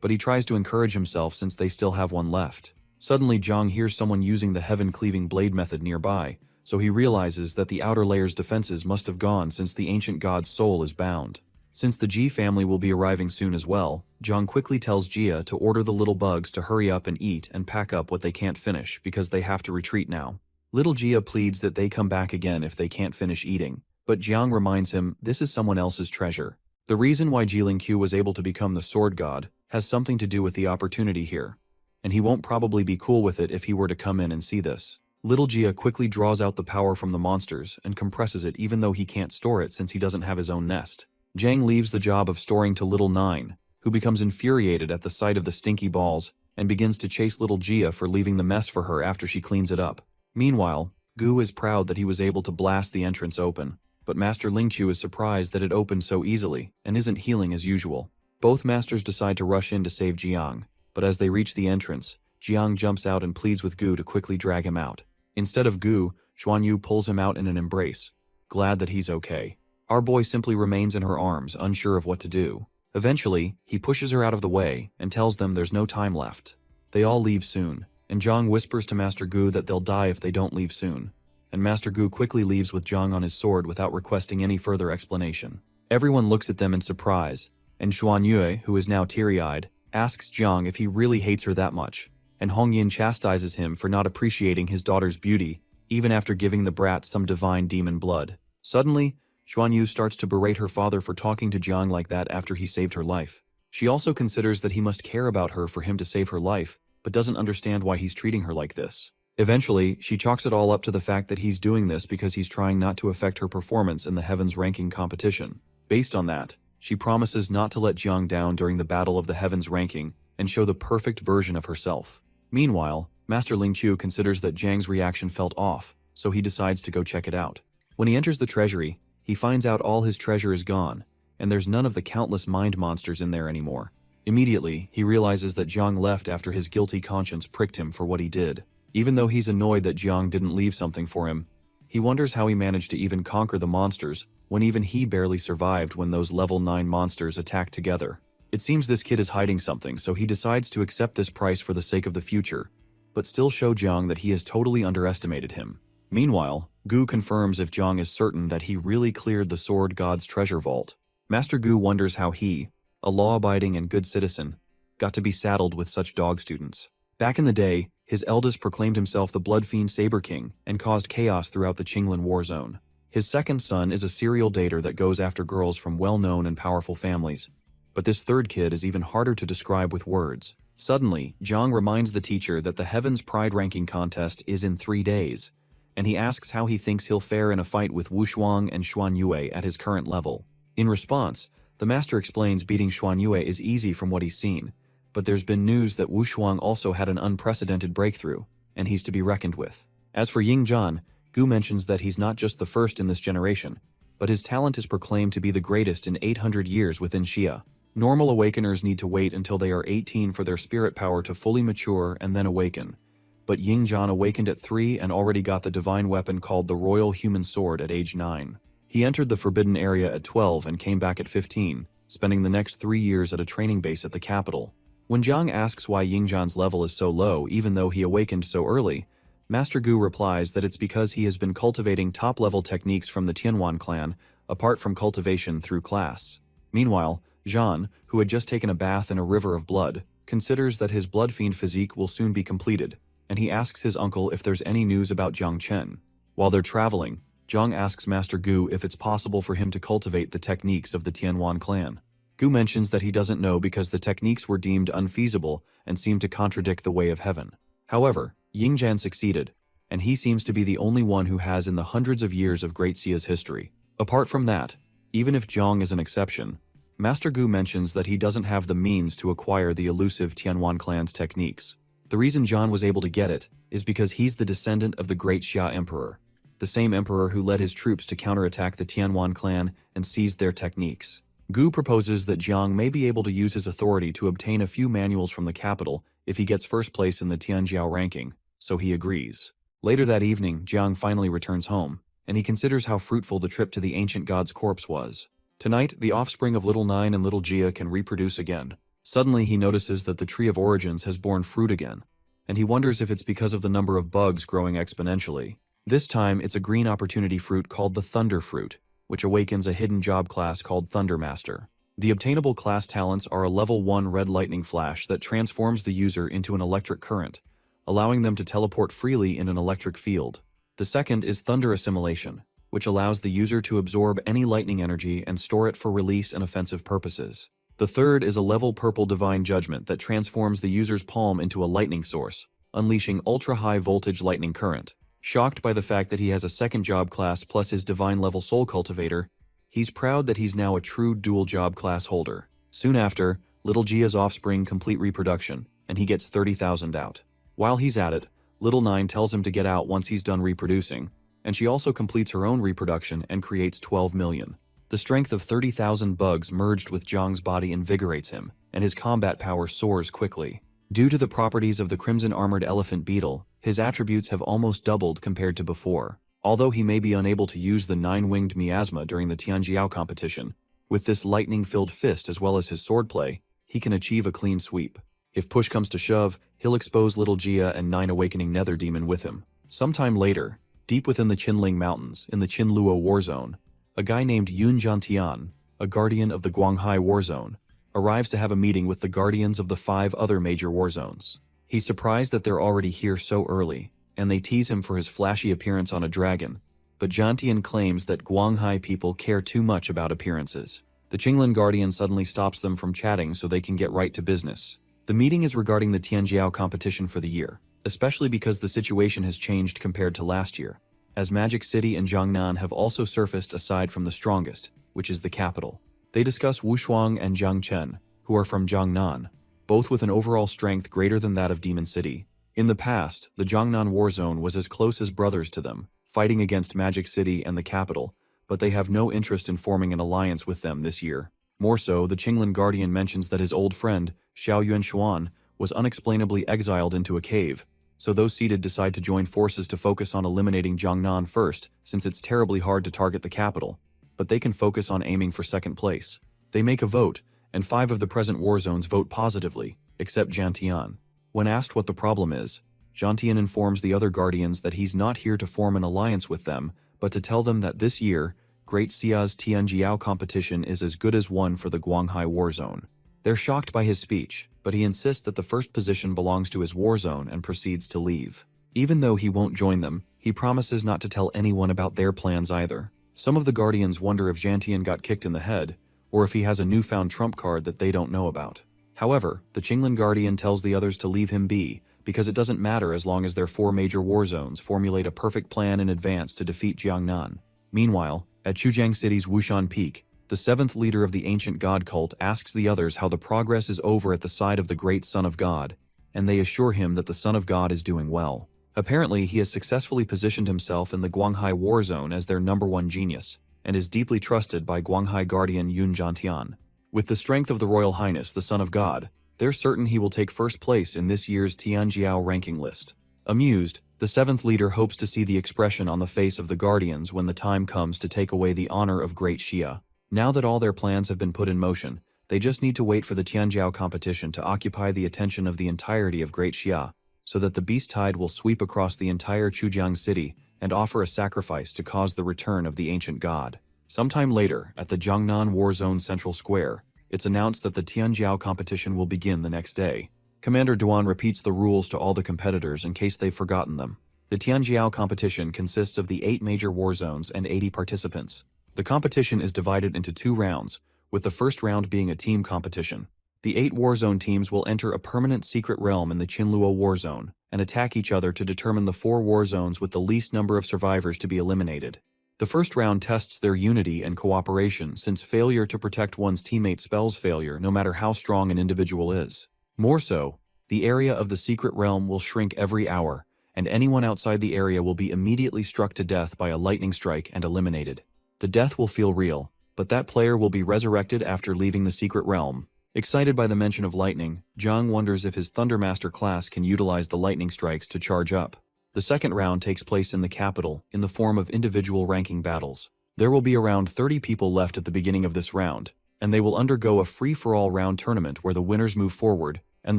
But he tries to encourage himself since they still have one left. Suddenly, Jiang hears someone using the heaven-cleaving blade method nearby, so he realizes that the outer layer's defenses must have gone since the ancient god's soul is bound. Since the Ji family will be arriving soon as well, Jiang quickly tells Jia to order the little bugs to hurry up and eat and pack up what they can't finish because they have to retreat now. Little Jia pleads that they come back again if they can't finish eating, but Jiang reminds him this is someone else's treasure. The reason why Ji Lingqiu was able to become the sword god has something to do with the opportunity here, and he won't probably be cool with it if he were to come in and see this. Little Jia quickly draws out the power from the monsters and compresses it even though he can't store it since he doesn't have his own nest. Jiang leaves the job of storing to Little Nine, who becomes infuriated at the sight of the stinky balls and begins to chase Little Jia for leaving the mess for her after she cleans it up. Meanwhile, Gu is proud that he was able to blast the entrance open, but Master Lingqiu is surprised that it opened so easily and isn't healing as usual. Both masters decide to rush in to save Jiang, but as they reach the entrance, Jiang jumps out and pleads with Gu to quickly drag him out. Instead of Gu, Xuanyu pulls him out in an embrace, glad that he's okay. Our boy simply remains in her arms, unsure of what to do. Eventually, he pushes her out of the way and tells them there's no time left. They all leave soon, and Jiang whispers to Master Gu that they'll die if they don't leave soon. And Master Gu quickly leaves with Jiang on his sword without requesting any further explanation. Everyone looks at them in surprise, and Xuanyue, who is now teary-eyed, asks Jiang if he really hates her that much, and Hongyin chastises him for not appreciating his daughter's beauty, even after giving the brat some divine demon blood. Suddenly, Xuanyu starts to berate her father for talking to Jiang like that after he saved her life. She also considers that he must care about her for him to save her life, but doesn't understand why he's treating her like this. Eventually, she chalks it all up to the fact that he's doing this because he's trying not to affect her performance in the Heavens ranking competition. Based on that, she promises not to let Jiang down during the Battle of the Heavens ranking and show the perfect version of herself. Meanwhile, Master Lingqiu considers that Jiang's reaction felt off, so he decides to go check it out. When he enters the treasury, he finds out all his treasure is gone, and there's none of the countless mind monsters in there anymore. Immediately, he realizes that Jiang left after his guilty conscience pricked him for what he did. Even though he's annoyed that Jiang didn't leave something for him, he wonders how he managed to even conquer the monsters when even he barely survived when those level 9 monsters attacked together. It seems this kid is hiding something, so he decides to accept this price for the sake of the future, but still show Jiang that he has totally underestimated him. Meanwhile, Gu confirms if Jiang is certain that he really cleared the Sword God's treasure vault. Master Gu wonders how he, a law-abiding and good citizen, got to be saddled with such dog students. Back in the day, his eldest proclaimed himself the Blood Fiend Saber King and caused chaos throughout the Qinglan war zone. His second son is a serial dater that goes after girls from well-known and powerful families. But this third kid is even harder to describe with words. Suddenly, Jiang reminds the teacher that the Heavens Pride ranking contest is in 3 days, and he asks how he thinks he'll fare in a fight with Wu Shuang and Xuan Yue at his current level. In response, the master explains beating Xuan Yue is easy from what he's seen, but there's been news that Wu Shuang also had an unprecedented breakthrough, and he's to be reckoned with. As for Ying Zhan, Gu mentions that he's not just the first in this generation, but his talent is proclaimed to be the greatest in 800 years within Xia. Normal awakeners need to wait until they are 18 for their spirit power to fully mature and then awaken, but Ying Zhan awakened at 3 and already got the divine weapon called the Royal Human Sword at age 9. He entered the Forbidden Area at 12 and came back at 15, spending the next 3 years at a training base at the capital. When Jiang asks why Ying Zhan's level is so low even though he awakened so early, Master Gu replies that it's because he has been cultivating top-level techniques from the Tianwan clan, apart from cultivation through class. Meanwhile, Zhan, who had just taken a bath in a river of blood, considers that his blood fiend physique will soon be completed, and he asks his uncle if there's any news about Jiang Chen. While they're traveling, Jiang asks Master Gu if it's possible for him to cultivate the techniques of the Tianwan clan. Gu mentions that he doesn't know because the techniques were deemed unfeasible and seemed to contradict the way of heaven. However, Ying Zhan succeeded, and he seems to be the only one who has in the hundreds of years of Great Xia's history. Apart from that, even if Jiang is an exception, Master Gu mentions that he doesn't have the means to acquire the elusive Tianwan clan's techniques. The reason Jiang was able to get it is because he's the descendant of the Great Xia Emperor, the same emperor who led his troops to counterattack the Tianwan clan and seized their techniques. Gu proposes that Jiang may be able to use his authority to obtain a few manuals from the capital if he gets first place in the Tianjiao ranking, so he agrees. Later that evening, Jiang finally returns home, and he considers how fruitful the trip to the ancient god's corpse was. Tonight, the offspring of Little Nine and Little Jia can reproduce again. Suddenly, he notices that the Tree of Origins has borne fruit again, and he wonders if it's because of the number of bugs growing exponentially. This time, it's a green opportunity fruit called the Thunder Fruit, which awakens a hidden job class called Thundermaster. The obtainable class talents are a level 1 red lightning flash that transforms the user into an electric current, allowing them to teleport freely in an electric field. The second is Thunder Assimilation, which allows the user to absorb any lightning energy and store it for release and offensive purposes. The third is a level purple Divine Judgment that transforms the user's palm into a lightning source, unleashing ultra-high voltage lightning current. Shocked by the fact that he has a second job class plus his divine level soul cultivator, he's proud that he's now a true dual job class holder. Soon after, Little Jia's offspring complete reproduction, and he gets 30,000 out. While he's at it, Little Nine tells him to get out once he's done reproducing, and she also completes her own reproduction and creates 12 million. The strength of 30,000 bugs merged with Jiang's body invigorates him, and his combat power soars quickly. Due to the properties of the Crimson Armored Elephant Beetle, his attributes have almost doubled compared to before. Although he may be unable to use the 9-winged miasma during the Tianjiao competition, with this lightning-filled fist as well as his swordplay, he can achieve a clean sweep. If push comes to shove, he'll expose Little Jia and 9 Awakening Nether Demon with him. Sometime later, deep within the Qinling Mountains, in the Qinluo War Zone, a guy named Yun Jiantian, a guardian of the Guanghai War Zone, arrives to have a meeting with the guardians of the 5 other major war zones. He's surprised that they're already here so early, and they tease him for his flashy appearance on a dragon, but Jiantian claims that Guanghai people care too much about appearances. The Qinglan guardian suddenly stops them from chatting so they can get right to business. The meeting is regarding the Tianjiao competition for the year, especially because the situation has changed compared to last year, as Magic City and Jiangnan have also surfaced aside from the strongest, which is the capital. They discuss Wu Shuang and Jiang Chen, who are from Jiangnan, both with an overall strength greater than that of Demon City. In the past, the Jiangnan War Zone was as close as brothers to them, fighting against Magic City and the capital, but they have no interest in forming an alliance with them this year. More so, the Qinglan Guardian mentions that his old friend, Xiao Yuan Xuan, was unexplainably exiled into a cave, so those seated decide to join forces to focus on eliminating Jiangnan first, since it's terribly hard to target the capital, but they can focus on aiming for second place. They make a vote, and 5 of the present war zones vote positively, except Jiantian. When asked what the problem is, Jiantian informs the other guardians that he's not here to form an alliance with them, but to tell them that this year, Great Xia's Tianjiao competition is as good as one for the Guanghai war zone. They're shocked by his speech, but he insists that the first position belongs to his war zone and proceeds to leave. Even though he won't join them, he promises not to tell anyone about their plans either. Some of the guardians wonder if Jiantian got kicked in the head, or if he has a newfound trump card that they don't know about. However, the Qinglan guardian tells the others to leave him be, because it doesn't matter as long as their 4 major war zones formulate a perfect plan in advance to defeat Jiangnan. Meanwhile, at Chujiang City's Wushan Peak, the 7th leader of the ancient god cult asks the others how the progress is over at the side of the great Son of God, and they assure him that the Son of God is doing well. Apparently, he has successfully positioned himself in the Guanghai war zone as their #1 genius, and is deeply trusted by Guanghai guardian Yun Jiantian. With the strength of the Royal Highness, the Son of God, they're certain he will take first place in this year's Tianjiao ranking list. Amused, the 7th leader hopes to see the expression on the face of the guardians when the time comes to take away the honor of Great Xia. Now that all their plans have been put in motion, they just need to wait for the Tianjiao competition to occupy the attention of the entirety of Great Xia, so that the beast tide will sweep across the entire Chujiang city and offer a sacrifice to cause the return of the ancient god. Sometime later, at the Jiangnan War Zone Central Square, it's announced that the Tianjiao competition will begin the next day. Commander Duan repeats the rules to all the competitors in case they've forgotten them. The Tianjiao competition consists of the 8 major war zones and 80 participants. The competition is divided into 2 rounds, with the first round being a team competition. The 8 war zone teams will enter a permanent secret realm in the Qinluo war zone and attack each other to determine the 4 war zones with the least number of survivors to be eliminated. The first round tests their unity and cooperation, since failure to protect one's teammate spells failure no matter how strong an individual is. More so, the area of the secret realm will shrink every hour, and anyone outside the area will be immediately struck to death by a lightning strike and eliminated. The death will feel real, but that player will be resurrected after leaving the secret realm. Excited by the mention of lightning, Zhang wonders if his Thundermaster class can utilize the lightning strikes to charge up. The second round takes place in the capital, in the form of individual ranking battles. There will be around 30 people left at the beginning of this round, and they will undergo a free-for-all round tournament where the winners move forward, and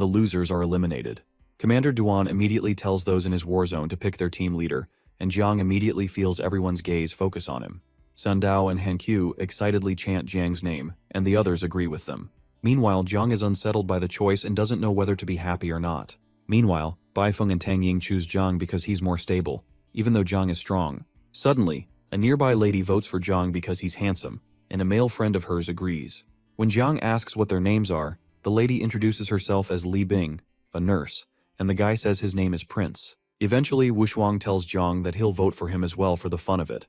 the losers are eliminated. Commander Duan immediately tells those in his war zone to pick their team leader, and Jiang immediately feels everyone's gaze focus on him. Sandao and Hankyu excitedly chant Jiang's name, and the others agree with them. Meanwhile, Jiang is unsettled by the choice and doesn't know whether to be happy or not. Meanwhile, Baifeng and Tang Ying choose Jiang because he's more stable, even though Jiang is strong. Suddenly, a nearby lady votes for Jiang because he's handsome, and a male friend of hers agrees. When Jiang asks what their names are, the lady introduces herself as Li Bing, a nurse, and the guy says his name is Prince. Eventually, Wushuang tells Jiang that he'll vote for him as well for the fun of it,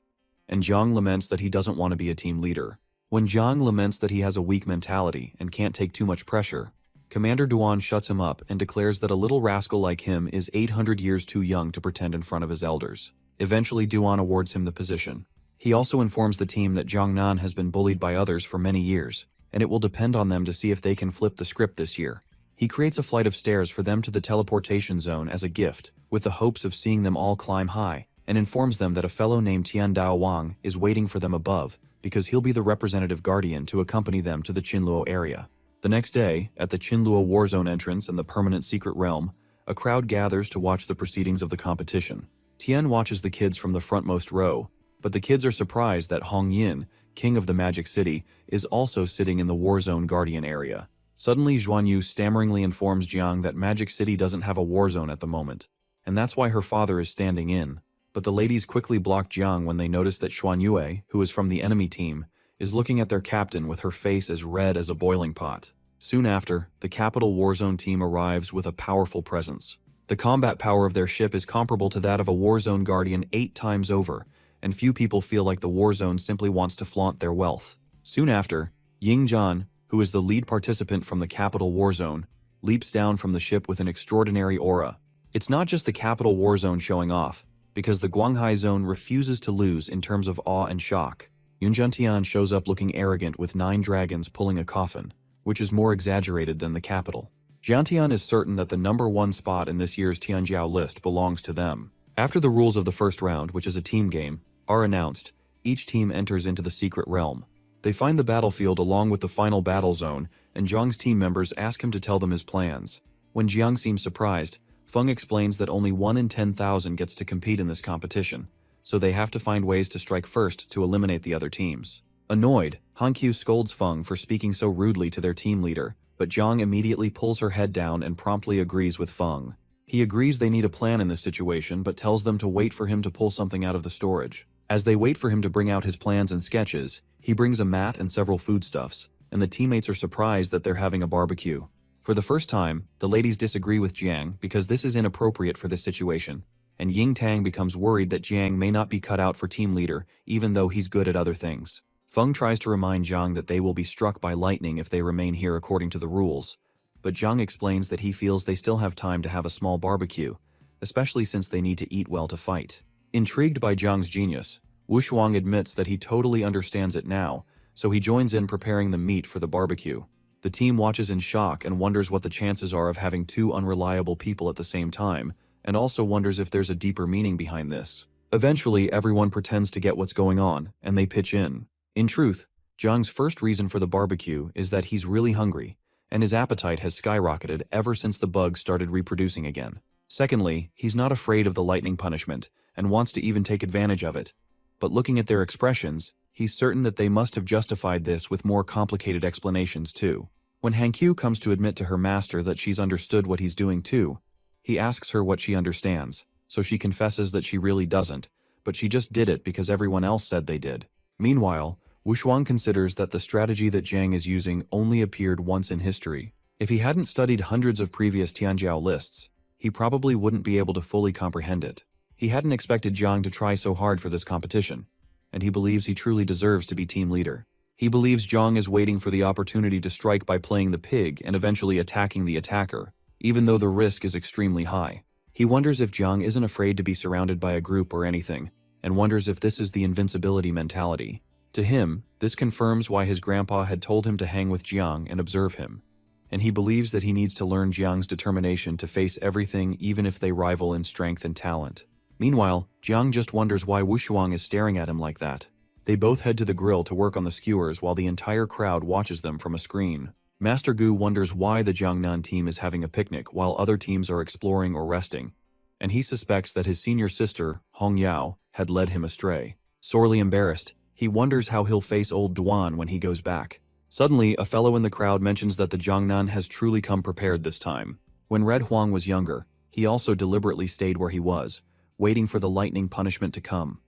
and Jiang laments that he doesn't want to be a team leader. When Jiang laments that he has a weak mentality and can't take too much pressure, Commander Duan shuts him up and declares that a little rascal like him is 800 years too young to pretend in front of his elders. Eventually, Duan awards him the position. He also informs the team that Jiangnan has been bullied by others for many years, and it will depend on them to see if they can flip the script this year. He creates a flight of stairs for them to the teleportation zone as a gift, with the hopes of seeing them all climb high, and informs them that a fellow named Tian Dao Wang is waiting for them above, because he'll be the representative guardian to accompany them to the Qinluo area. The next day, at the Qinluo war zone entrance and the permanent secret realm, a crowd gathers to watch the proceedings of the competition. Tian watches the kids from the frontmost row, but the kids are surprised that Hong Yin, king of the Magic City, is also sitting in the war zone guardian area. Suddenly, Zhuanyu stammeringly informs Jiang that Magic City doesn't have a war zone at the moment, and that's why her father is standing in. But the ladies quickly block Jiang when they notice that Xuanyue, who is from the enemy team, is looking at their captain with her face as red as a boiling pot. Soon after, the Capital Warzone team arrives with a powerful presence. The combat power of their ship is comparable to that of a Warzone Guardian 8 times over, and few people feel like the Warzone simply wants to flaunt their wealth. Soon after, Ying Zhan, who is the lead participant from the Capital Warzone, leaps down from the ship with an extraordinary aura. It's not just the Capital Warzone showing off, because the Guanghai Zone refuses to lose in terms of awe and shock. Yun Zhantian shows up looking arrogant with 9 dragons pulling a coffin, which is more exaggerated than the capital. Jiantian is certain that the number 1 spot in this year's Tianjiao list belongs to them. After the rules of the first round, which is a team game, are announced, each team enters into the secret realm. They find the battlefield along with the final battle zone, and Jiang's team members ask him to tell them his plans. When Jiang seems surprised, Feng explains that only 1 in 10,000 gets to compete in this competition, so they have to find ways to strike first to eliminate the other teams. Annoyed, Hankyu scolds Feng for speaking so rudely to their team leader, but Jiang immediately pulls her head down and promptly agrees with Feng. He agrees they need a plan in this situation, but tells them to wait for him to pull something out of the storage. As they wait for him to bring out his plans and sketches, he brings a mat and several foodstuffs, and the teammates are surprised that they're having a barbecue. For the first time, the ladies disagree with Jiang because this is inappropriate for this situation, and Ying Tang becomes worried that Jiang may not be cut out for team leader even though he's good at other things. Feng tries to remind Jiang that they will be struck by lightning if they remain here according to the rules, but Jiang explains that he feels they still have time to have a small barbecue, especially since they need to eat well to fight. Intrigued by Jiang's genius, Wu Shuang admits that he totally understands it now, so he joins in preparing the meat for the barbecue. The team watches in shock and wonders what the chances are of having 2 unreliable people at the same time, and also wonders if there's a deeper meaning behind this. Eventually, everyone pretends to get what's going on, and they pitch in. In truth, Jiang's first reason for the barbecue is that he's really hungry, and his appetite has skyrocketed ever since the bugs started reproducing again. Secondly, he's not afraid of the lightning punishment, and wants to even take advantage of it. But looking at their expressions, he's certain that they must have justified this with more complicated explanations too. When Hankyu comes to admit to her master that she's understood what he's doing too, he asks her what she understands, so she confesses that she really doesn't, but she just did it because everyone else said they did. Meanwhile, Wu Shuang considers that the strategy that Jiang is using only appeared once in history. If he hadn't studied hundreds of previous Tianjiao lists, he probably wouldn't be able to fully comprehend it. He hadn't expected Jiang to try so hard for this competition, and he believes he truly deserves to be team leader. He believes Jiang is waiting for the opportunity to strike by playing the pig and eventually attacking the attacker, even though the risk is extremely high. He wonders if Jiang isn't afraid to be surrounded by a group or anything, and wonders if this is the invincibility mentality. To him, this confirms why his grandpa had told him to hang with Jiang and observe him, and he believes that he needs to learn Jiang's determination to face everything even if they rival in strength and talent. Meanwhile, Jiang just wonders why Wu Shuang is staring at him like that. They both head to the grill to work on the skewers while the entire crowd watches them from a screen. Master Gu wonders why the Jiangnan team is having a picnic while other teams are exploring or resting, and he suspects that his senior sister, Hong Yao, had led him astray. Sorely embarrassed, he wonders how he'll face old Duan when he goes back. Suddenly, a fellow in the crowd mentions that the Jiangnan has truly come prepared this time. When Red Huang was younger, he also deliberately stayed where he was, waiting for the lightning punishment to come.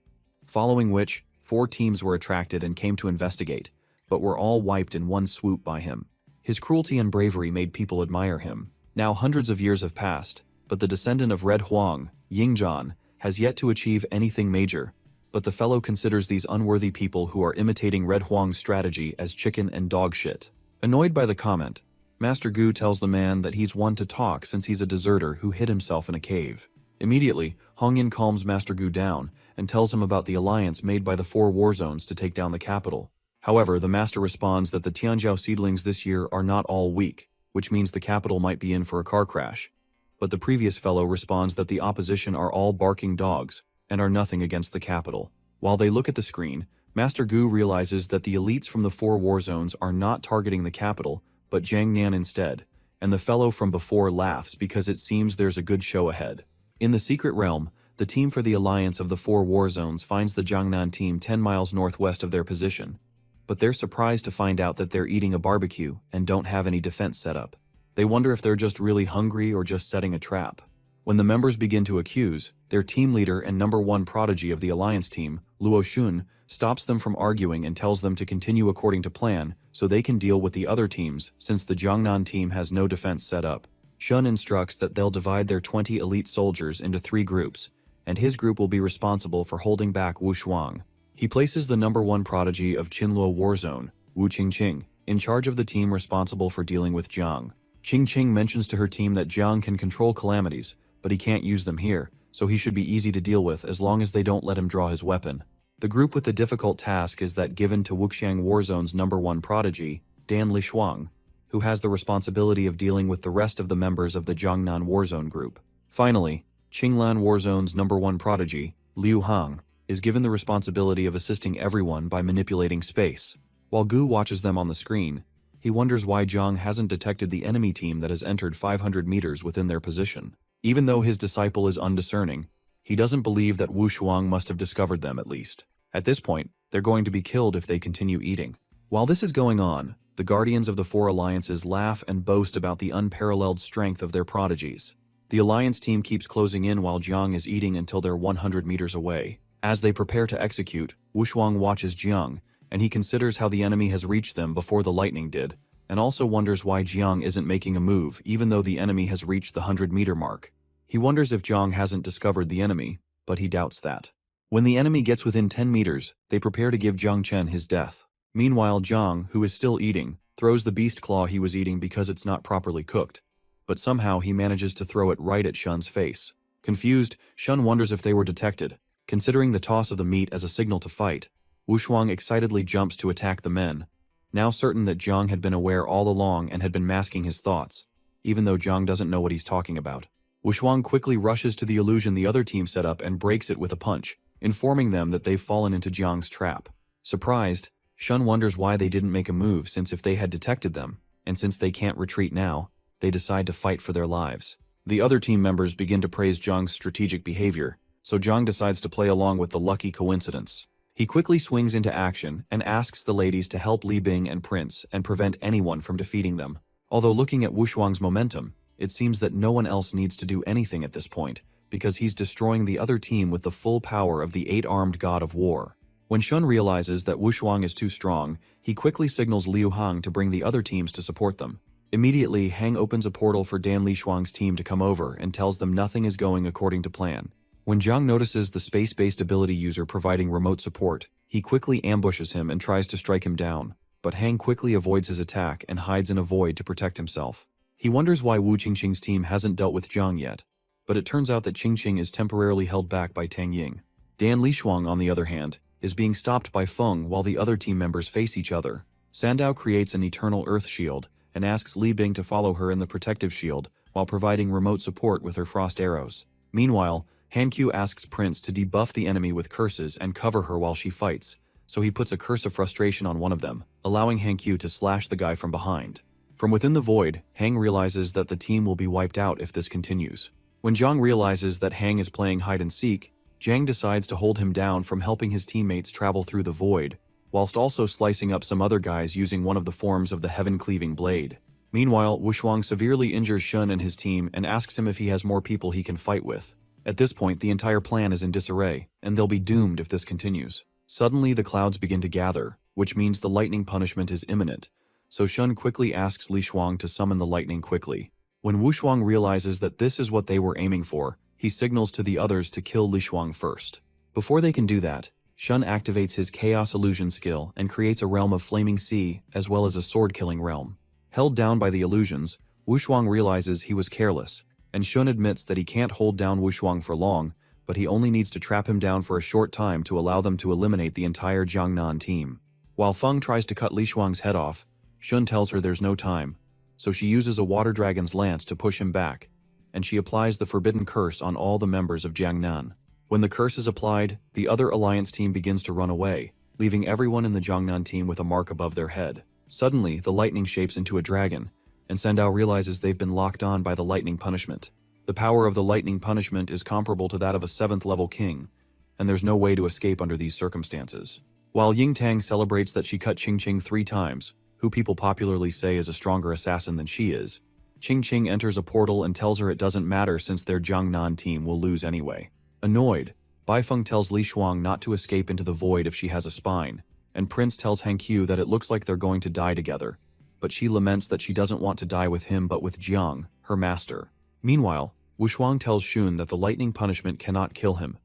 Following which, 4 teams were attracted and came to investigate, but were all wiped in one swoop by him. His cruelty and bravery made people admire him. Now hundreds of years have passed, but the descendant of Red Huang, Yingzhan, has yet to achieve anything major, but the fellow considers these unworthy people who are imitating Red Huang's strategy as chicken and dog shit. Annoyed by the comment, Master Gu tells the man that he's one to talk since he's a deserter who hid himself in a cave. Immediately, Hong Yin calms Master Gu down and tells him about the alliance made by the 4 war zones to take down the capital. However, the master responds that the Tianjiao seedlings this year are not all weak, which means the capital might be in for a car crash. But the previous fellow responds that the opposition are all barking dogs and are nothing against the capital. While they look at the screen, Master Gu realizes that the elites from the 4 war zones are not targeting the capital, but Jiangnan instead, and the fellow from before laughs because it seems there's a good show ahead. In the secret realm, the team for the alliance of the 4 war zones finds the Jiangnan team 10 miles northwest of their position, but they're surprised to find out that they're eating a barbecue and don't have any defense set up. They wonder if they're just really hungry or just setting a trap. When the members begin to accuse, their team leader and number 1 prodigy of the alliance team, Luo Xun, stops them from arguing and tells them to continue according to plan so they can deal with the other teams since the Jiangnan team has no defense set up. Xun instructs that they'll divide their 20 elite soldiers into 3 groups, and his group will be responsible for holding back Wu Shuang. He places the number 1 prodigy of Qinluo War Zone, Wu Qingqing, in charge of the team responsible for dealing with Jiang. Qingqing mentions to her team that Jiang can control calamities, but he can't use them here, so he should be easy to deal with as long as they don't let him draw his weapon. The group with the difficult task is that given to Wuxiang War Zone's number 1 prodigy, Dan Lishuang, who has the responsibility of dealing with the rest of the members of the Jiangnan Warzone group. Finally, Qinglan Warzone's #1 prodigy, Liu Hang, is given the responsibility of assisting everyone by manipulating space. While Gu watches them on the screen, he wonders why Zhang hasn't detected the enemy team that has entered 500 meters within their position. Even though his disciple is undiscerning, he doesn't believe that Wu Shuang must have discovered them at least. At this point, they're going to be killed if they continue eating. While this is going on, the Guardians of the Four Alliances laugh and boast about the unparalleled strength of their prodigies. The Alliance team keeps closing in while Jiang is eating until they're 100 meters away. As they prepare to execute, Wu Shuang watches Jiang, and he considers how the enemy has reached them before the lightning did, and also wonders why Jiang isn't making a move even though the enemy has reached the 100-meter mark. He wonders if Jiang hasn't discovered the enemy, but he doubts that. When the enemy gets within 10 meters, they prepare to give Jiang Chen his death. Meanwhile, Jiang, who is still eating, throws the beast claw he was eating because it's not properly cooked, but somehow he manages to throw it right at Shun's face. Confused, Shun wonders if they were detected. Considering the toss of the meat as a signal to fight, Wu Shuang excitedly jumps to attack the men, now certain that Jiang had been aware all along and had been masking his thoughts, even though Jiang doesn't know what he's talking about. Wu Shuang quickly rushes to the illusion the other team set up and breaks it with a punch, informing them that they've fallen into Jiang's trap. Surprised, Shun wonders why they didn't make a move, since if they had detected them, and since they can't retreat now, they decide to fight for their lives. The other team members begin to praise Jiang's strategic behavior, so Jiang decides to play along with the lucky coincidence. He quickly swings into action and asks the ladies to help Li Bing and Prince and prevent anyone from defeating them. Although looking at Wu Shuang's momentum, it seems that no one else needs to do anything at this point, because he's destroying the other team with the full power of the 8-armed god of war. When Shun realizes that Wu Shuang is too strong, he quickly signals Liu Hang to bring the other teams to support them. Immediately, Hang opens a portal for Dan Li Shuang's team to come over and tells them nothing is going according to plan. When Jiang notices the space-based ability user providing remote support, he quickly ambushes him and tries to strike him down, but Hang quickly avoids his attack and hides in a void to protect himself. He wonders why Wu Qingqing's team hasn't dealt with Jiang yet, but it turns out that Qingqing is temporarily held back by Tang Ying. Dan Li Shuang, on the other hand, is being stopped by Feng while the other team members face each other. Sandao creates an eternal earth shield and asks Li Bing to follow her in the protective shield while providing remote support with her frost arrows. Meanwhile, Hankyu asks Prince to debuff the enemy with curses and cover her while she fights, so he puts a curse of frustration on one of them, allowing Hankyu to slash the guy from behind. From within the void, Hang realizes that the team will be wiped out if this continues. When Jiang realizes that Hang is playing hide-and-seek, Jiang decides to hold him down from helping his teammates travel through the void, whilst also slicing up some other guys using one of the forms of the heaven-cleaving blade. Meanwhile, Wu Shuang severely injures Shun and his team and asks him if he has more people he can fight with. At this point, the entire plan is in disarray, and they'll be doomed if this continues. Suddenly, the clouds begin to gather, which means the lightning punishment is imminent, so Shun quickly asks Li Shuang to summon the lightning quickly. When Wu Shuang realizes that this is what they were aiming for, he signals to the others to kill Li Shuang first. Before they can do that, Shun activates his Chaos Illusion skill and creates a realm of flaming sea as well as a sword-killing realm. Held down by the illusions, Wu Shuang realizes he was careless, and Shun admits that he can't hold down Wu Shuang for long, but he only needs to trap him down for a short time to allow them to eliminate the entire Jiangnan team. While Feng tries to cut Li Shuang's head off, Shun tells her there's no time, so she uses a water dragon's lance to push him back, and she applies the forbidden curse on all the members of Jiangnan. When the curse is applied, the other alliance team begins to run away, leaving everyone in the Jiangnan team with a mark above their head. Suddenly, the lightning shapes into a dragon, and Sandao realizes they've been locked on by the lightning punishment. The power of the lightning punishment is comparable to that of a 7th-level king, and there's no way to escape under these circumstances. While Ying Tang celebrates that she cut Qingqing 3 times, who people popularly say is a stronger assassin than she is, Qingqing enters a portal and tells her it doesn't matter since their Jiangnan team will lose anyway. Annoyed, Baifeng tells Li Shuang not to escape into the void if she has a spine, and Prince tells Hankyu that it looks like they're going to die together, but she laments that she doesn't want to die with him but with Jiang, her master. Meanwhile, Wu Shuang tells Shun that the lightning punishment cannot kill him,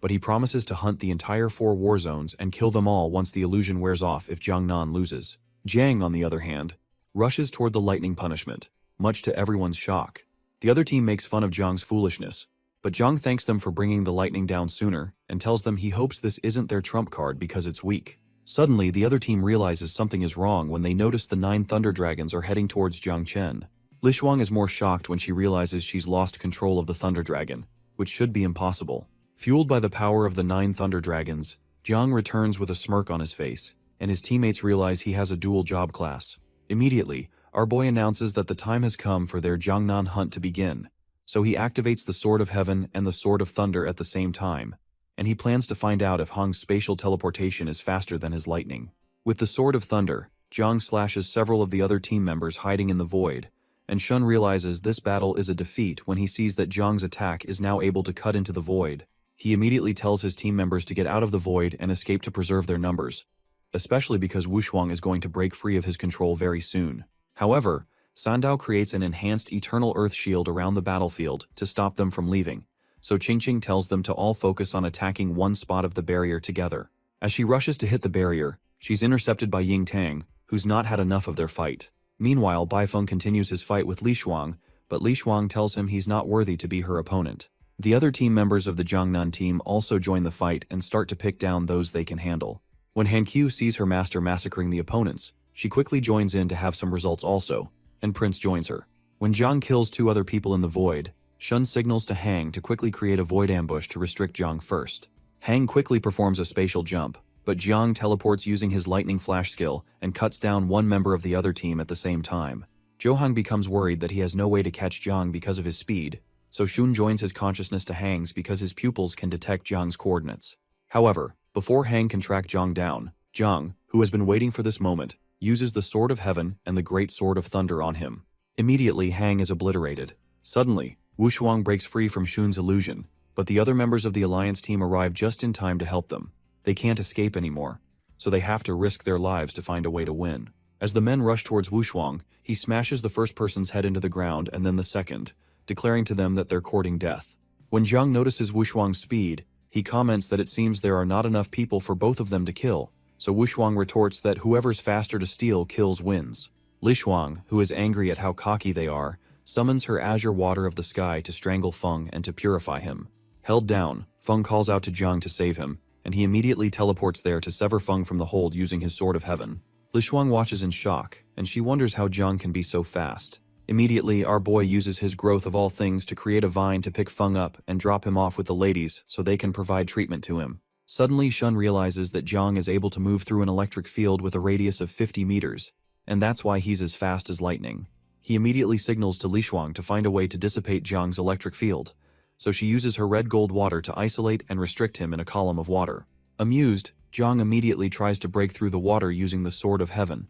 but he promises to hunt the entire 4 war zones and kill them all once the illusion wears off if Jiangnan loses. Jiang, on the other hand, rushes toward the lightning punishment, much to everyone's shock. The other team makes fun of Jiang's foolishness, but Jiang thanks them for bringing the lightning down sooner and tells them he hopes this isn't their trump card because it's weak. Suddenly, the other team realizes something is wrong when they notice the 9 thunder dragons are heading towards Jiang Chen. Li Shuang is more shocked when she realizes she's lost control of the thunder dragon, which should be impossible. Fueled by the power of the 9 thunder dragons, Jiang returns with a smirk on his face, and his teammates realize he has a dual job class. Immediately, our boy announces that the time has come for their Jiangnan hunt to begin, so he activates the Sword of Heaven and the Sword of Thunder at the same time, and he plans to find out if Hong's spatial teleportation is faster than his lightning. With the Sword of Thunder, Jiang slashes several of the other team members hiding in the void, and Shun realizes this battle is a defeat when he sees that Jiang's attack is now able to cut into the void. He immediately tells his team members to get out of the void and escape to preserve their numbers, especially because Wushuang is going to break free of his control very soon. However, Sandao creates an enhanced Eternal Earth shield around the battlefield to stop them from leaving, so Qingqing tells them to all focus on attacking one spot of the barrier together. As she rushes to hit the barrier, she's intercepted by Ying Tang, who's not had enough of their fight. Meanwhile, Baifeng continues his fight with Li Shuang, but Li Shuang tells him he's not worthy to be her opponent. The other team members of the Jiangnan team also join the fight and start to pick down those they can handle. When Han Qiu sees her master massacring the opponents, she quickly joins in to have some results also, and Prince joins her. When Jiang kills 2 other people in the void, Shun signals to Hang to quickly create a void ambush to restrict Jiang first. Hang quickly performs a spatial jump, but Jiang teleports using his lightning flash skill and cuts down one member of the other team at the same time. Zhou becomes worried that he has no way to catch Jiang because of his speed, so Shun joins his consciousness to Hang's because his pupils can detect Jiang's coordinates. However, before Hang can track Jiang down, Jiang, who has been waiting for this moment, uses the Sword of Heaven and the Great Sword of Thunder on him. Immediately, Hang is obliterated. Suddenly, Wushuang breaks free from Shun's illusion, but the other members of the Alliance team arrive just in time to help them. They can't escape anymore, so they have to risk their lives to find a way to win. As the men rush towards Wushuang, he smashes the first person's head into the ground and then the second, declaring to them that they're courting death. When Jiang notices Wushuang's speed, he comments that it seems there are not enough people for both of them to kill, so Wushuang retorts that whoever's faster to steal kills wins. Li Shuang, who is angry at how cocky they are, summons her azure water of the sky to strangle Feng and to purify him. Held down, Feng calls out to Jiang to save him, and he immediately teleports there to sever Feng from the hold using his Sword of Heaven. Li Shuang watches in shock, and she wonders how Jiang can be so fast. Immediately, our boy uses his growth of all things to create a vine to pick Feng up and drop him off with the ladies so they can provide treatment to him. Suddenly, Shun realizes that Jiang is able to move through an electric field with a radius of 50 meters, and that's why he's as fast as lightning. He immediately signals to Li Shuang to find a way to dissipate Jiang's electric field, so she uses her red gold water to isolate and restrict him in a column of water. Amused, Jiang immediately tries to break through the water using the Sword of Heaven,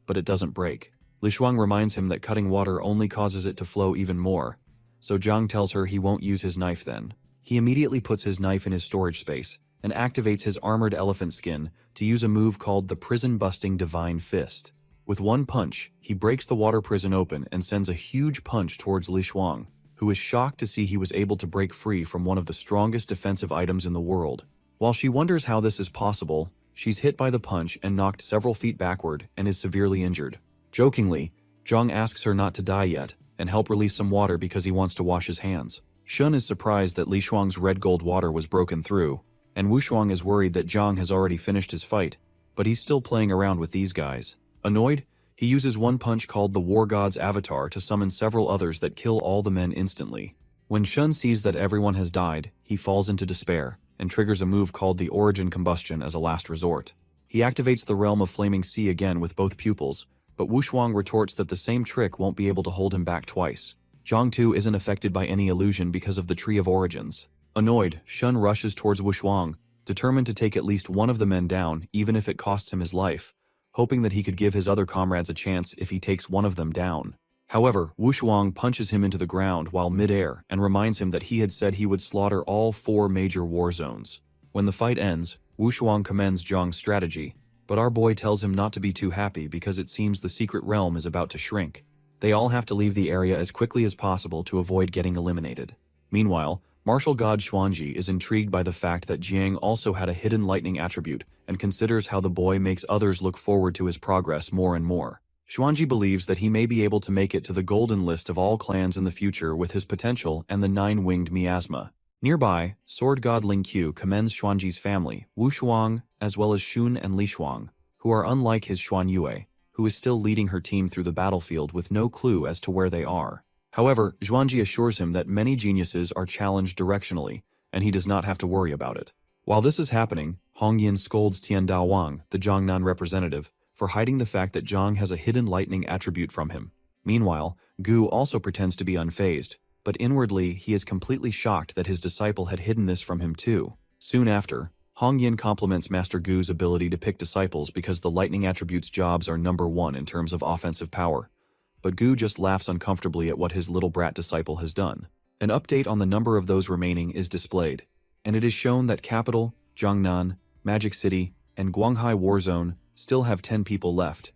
but it doesn't break. Li Shuang reminds him that cutting water only causes it to flow even more, so Jiang tells her he won't use his knife then. He immediately puts his knife in his storage space and activates his armored elephant skin to use a move called the Prison-Busting Divine Fist. With one punch, he breaks the water prison open and sends a huge punch towards Li Shuang, who is shocked to see he was able to break free from one of the strongest defensive items in the world. While she wonders how this is possible, she's hit by the punch and knocked several feet backward and is severely injured. Jokingly, Jiang asks her not to die yet and help release some water because he wants to wash his hands. Shun is surprised that Li Shuang's red gold water was broken through, and Wushuang is worried that Jiang has already finished his fight, but he's still playing around with these guys. Annoyed, he uses one punch called the War God's Avatar to summon several others that kill all the men instantly. When Shun sees that everyone has died, he falls into despair and triggers a move called the Origin Combustion as a last resort. He activates the Realm of Flaming Sea again with both pupils, but Wushuang retorts that the same trick won't be able to hold him back twice. Jiang too isn't affected by any illusion because of the Tree of Origins. Annoyed, Shun rushes towards Wushuang, determined to take at least one of the men down even if it costs him his life, hoping that he could give his other comrades a chance if he takes one of them down. However, Wushuang punches him into the ground while mid-air and reminds him that he had said he would slaughter all 4 major war zones. When the fight ends, Wushuang commends Jiang's strategy, but our boy tells him not to be too happy because it seems the secret realm is about to shrink. They all have to leave the area as quickly as possible to avoid getting eliminated. Meanwhile, Martial God Xuanji is intrigued by the fact that Jiang also had a hidden lightning attribute and considers how the boy makes others look forward to his progress more and more. Xuanji believes that he may be able to make it to the golden list of all clans in the future with his potential and the 9-winged miasma. Nearby, sword god Ling Qiu commends Xuanji's family, Wu Shuang, as well as Xun and Li Shuang, who are unlike his Xuan Yue, who is still leading her team through the battlefield with no clue as to where they are. However, Xuanji assures him that many geniuses are challenged directionally, and he does not have to worry about it. While this is happening, Hongyin scolds Tian Daowang, the Jiangnan representative, for hiding the fact that Zhang has a hidden lightning attribute from him. Meanwhile, Gu also pretends to be unfazed, but inwardly he is completely shocked that his disciple had hidden this from him too. Soon after, Hongyin compliments Master Gu's ability to pick disciples because the lightning attribute's jobs are #1 in terms of offensive power. But Gu just laughs uncomfortably at what his little brat disciple has done. An update on the number of those remaining is displayed, and it is shown that Capital, Jiangnan, Magic City, and Guanghai Warzone still have 10 people left,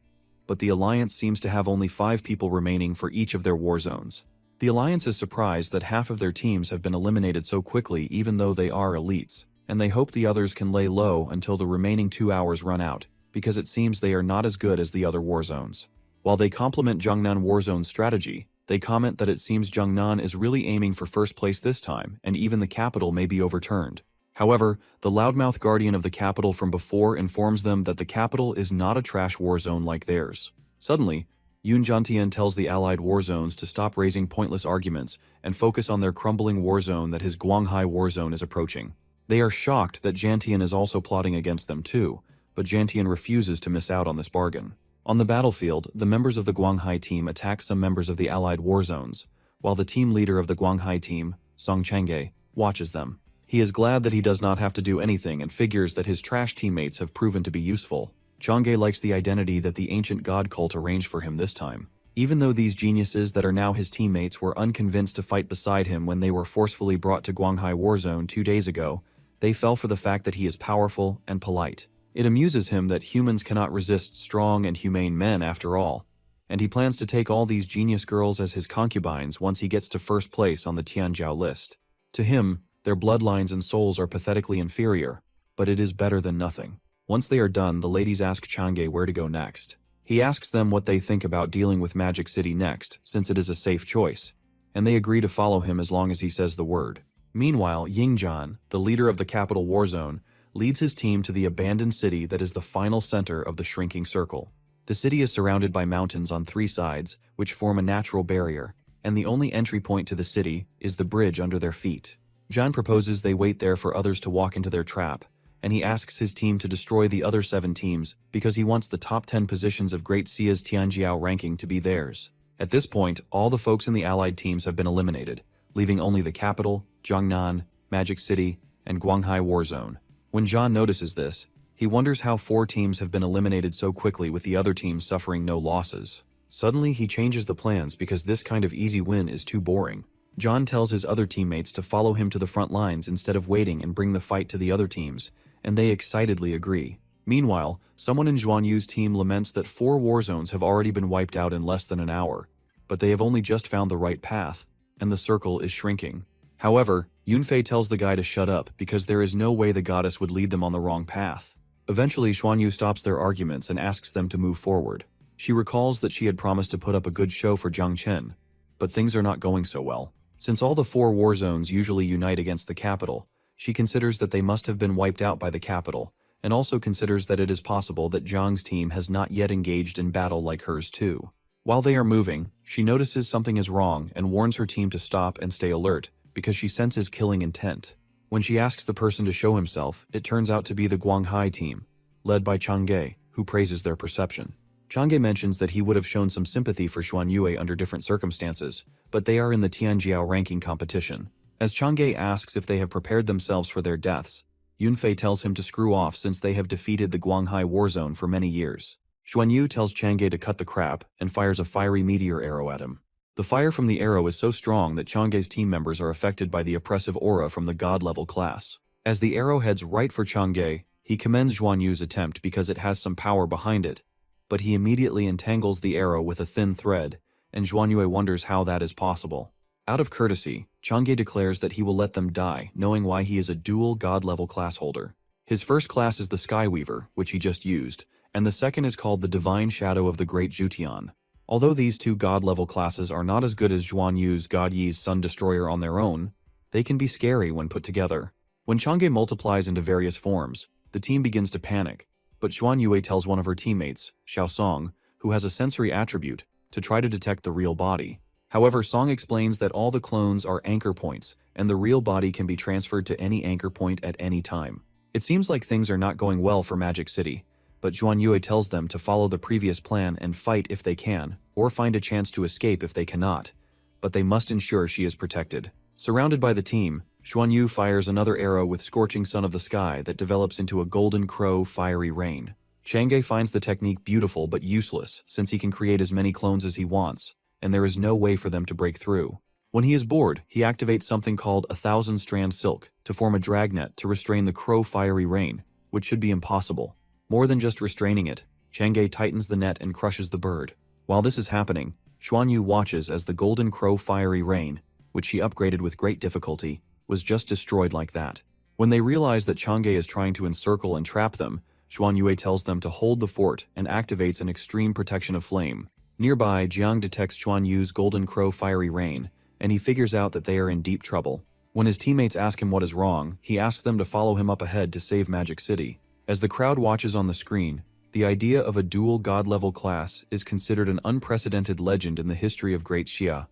but the Alliance seems to have only 5 people remaining for each of their war zones. The Alliance is surprised that half of their teams have been eliminated so quickly even though they are elites, and they hope the others can lay low until the remaining 2 hours run out, because it seems they are not as good as the other war zones. While they compliment Jiangnan Warzone's strategy, they comment that it seems Jiangnan is really aiming for first place this time, and even the capital may be overturned. However, the loudmouth guardian of the capital from before informs them that the capital is not a trash war zone like theirs. Suddenly, Yun Jiantian tells the allied war zones to stop raising pointless arguments and focus on their crumbling war zone that his Guanghai war zone is approaching. They are shocked that Jiantian is also plotting against them too, but Jiantian refuses to miss out on this bargain. On the battlefield, the members of the Guanghai team attack some members of the allied war zones, while the team leader of the Guanghai team, Song Changge, watches them. He is glad that he does not have to do anything and figures that his trash teammates have proven to be useful. Changge likes the identity that the ancient god cult arranged for him this time. Even though these geniuses that are now his teammates were unconvinced to fight beside him when they were forcefully brought to Guanghai Warzone 2 days ago, they fell for the fact that he is powerful and polite. It amuses him that humans cannot resist strong and humane men after all, and he plans to take all these genius girls as his concubines once he gets to first place on the Tianjiao list. To him, their bloodlines and souls are pathetically inferior, but it is better than nothing. Once they are done, the ladies ask Changge where to go next. He asks them what they think about dealing with Magic City next, since it is a safe choice, and they agree to follow him as long as he says the word. Meanwhile, Yingzhan, the leader of the capital war zone, leads his team to the abandoned city that is the final center of the shrinking circle. The city is surrounded by mountains on 3 sides, which form a natural barrier, and the only entry point to the city is the bridge under their feet. Zhan proposes they wait there for others to walk into their trap, and he asks his team to destroy the other 7 teams because he wants the top 10 positions of Great Sia's Tianjiao ranking to be theirs. At this point, all the folks in the allied teams have been eliminated, leaving only the capital, Jiangnan, Magic City, and Guanghai Warzone. When Zhan notices this, he wonders how 4 teams have been eliminated so quickly with the other teams suffering no losses. Suddenly, he changes the plans because this kind of easy win is too boring. Zhan tells his other teammates to follow him to the front lines instead of waiting and bring the fight to the other teams, and they excitedly agree. Meanwhile, someone in Zhuan Yu's team laments that 4 war zones have already been wiped out in less than an hour, but they have only just found the right path, and the circle is shrinking. However, Yunfei tells the guy to shut up because there is no way the goddess would lead them on the wrong path. Eventually, Xuan Yu stops their arguments and asks them to move forward. She recalls that she had promised to put up a good show for Jiang Chen, but things are not going so well. Since all the 4 war zones usually unite against the capital, she considers that they must have been wiped out by the capital, and also considers that it is possible that Zhang's team has not yet engaged in battle like hers too. While they are moving, she notices something is wrong and warns her team to stop and stay alert, because she senses killing intent. When she asks the person to show himself, it turns out to be the Guanghai team, led by Changge, who praises their perception. Changge mentions that he would have shown some sympathy for Xuan Yue under different circumstances, but they are in the Tianjiao ranking competition. As Changge asks if they have prepared themselves for their deaths, Yunfei tells him to screw off since they have defeated the Guanghai war zone for many years. Xuan Yu tells Changge to cut the crap and fires a fiery meteor arrow at him. The fire from the arrow is so strong that Changge's team members are affected by the oppressive aura from the god-level class. As the arrow heads right for Changge, he commends Xuan Yu's attempt because it has some power behind it, but he immediately entangles the arrow with a thin thread, and Xuan Yue wonders how that is possible. Out of courtesy, Changge declares that he will let them die, knowing why he is a dual god-level class holder. His first class is the Skyweaver, which he just used, and the second is called the Divine Shadow of the Great Jutian. Although these 2 god-level classes are not as good as Xuan Yu's God Yi's Sun Destroyer on their own, They can be scary when put together. When Chang'e multiplies into various forms, the team begins to panic, but Xuan Yue tells one of her teammates, Xiao Song, who has a sensory attribute, to try to detect the real body. However, Song explains that all the clones are anchor points, and the real body can be transferred to any anchor point at any time. It seems like things are not going well for Magic City, but Xuan Yue tells them to follow the previous plan and fight if they can, or find a chance to escape if they cannot. But they must ensure she is protected. Surrounded by the team, Xuan Yu fires another arrow with Scorching Sun of the Sky that develops into a Golden Crow fiery rain. Chang'e finds the technique beautiful but useless since he can create as many clones as he wants, and there is no way for them to break through. When he is bored, he activates something called 1,000-strand silk to form a dragnet to restrain the crow fiery rain, which should be impossible. More than just restraining it, Chang'e tightens the net and crushes the bird. While this is happening, Xuan Yu watches as the Golden Crow fiery rain, which she upgraded with great difficulty, was just destroyed like that. When they realize that Chang'e is trying to encircle and trap them, Xuan Yue tells them to hold the fort and activates an extreme protection of flame. Nearby, Jiang detects Xuan Yu's Golden Crow fiery rain, and he figures out that they are in deep trouble. When his teammates ask him what is wrong, he asks them to follow him up ahead to save Magic City. As the crowd watches on the screen, the idea of a dual god-level class is considered an unprecedented legend in the history of Great Xia,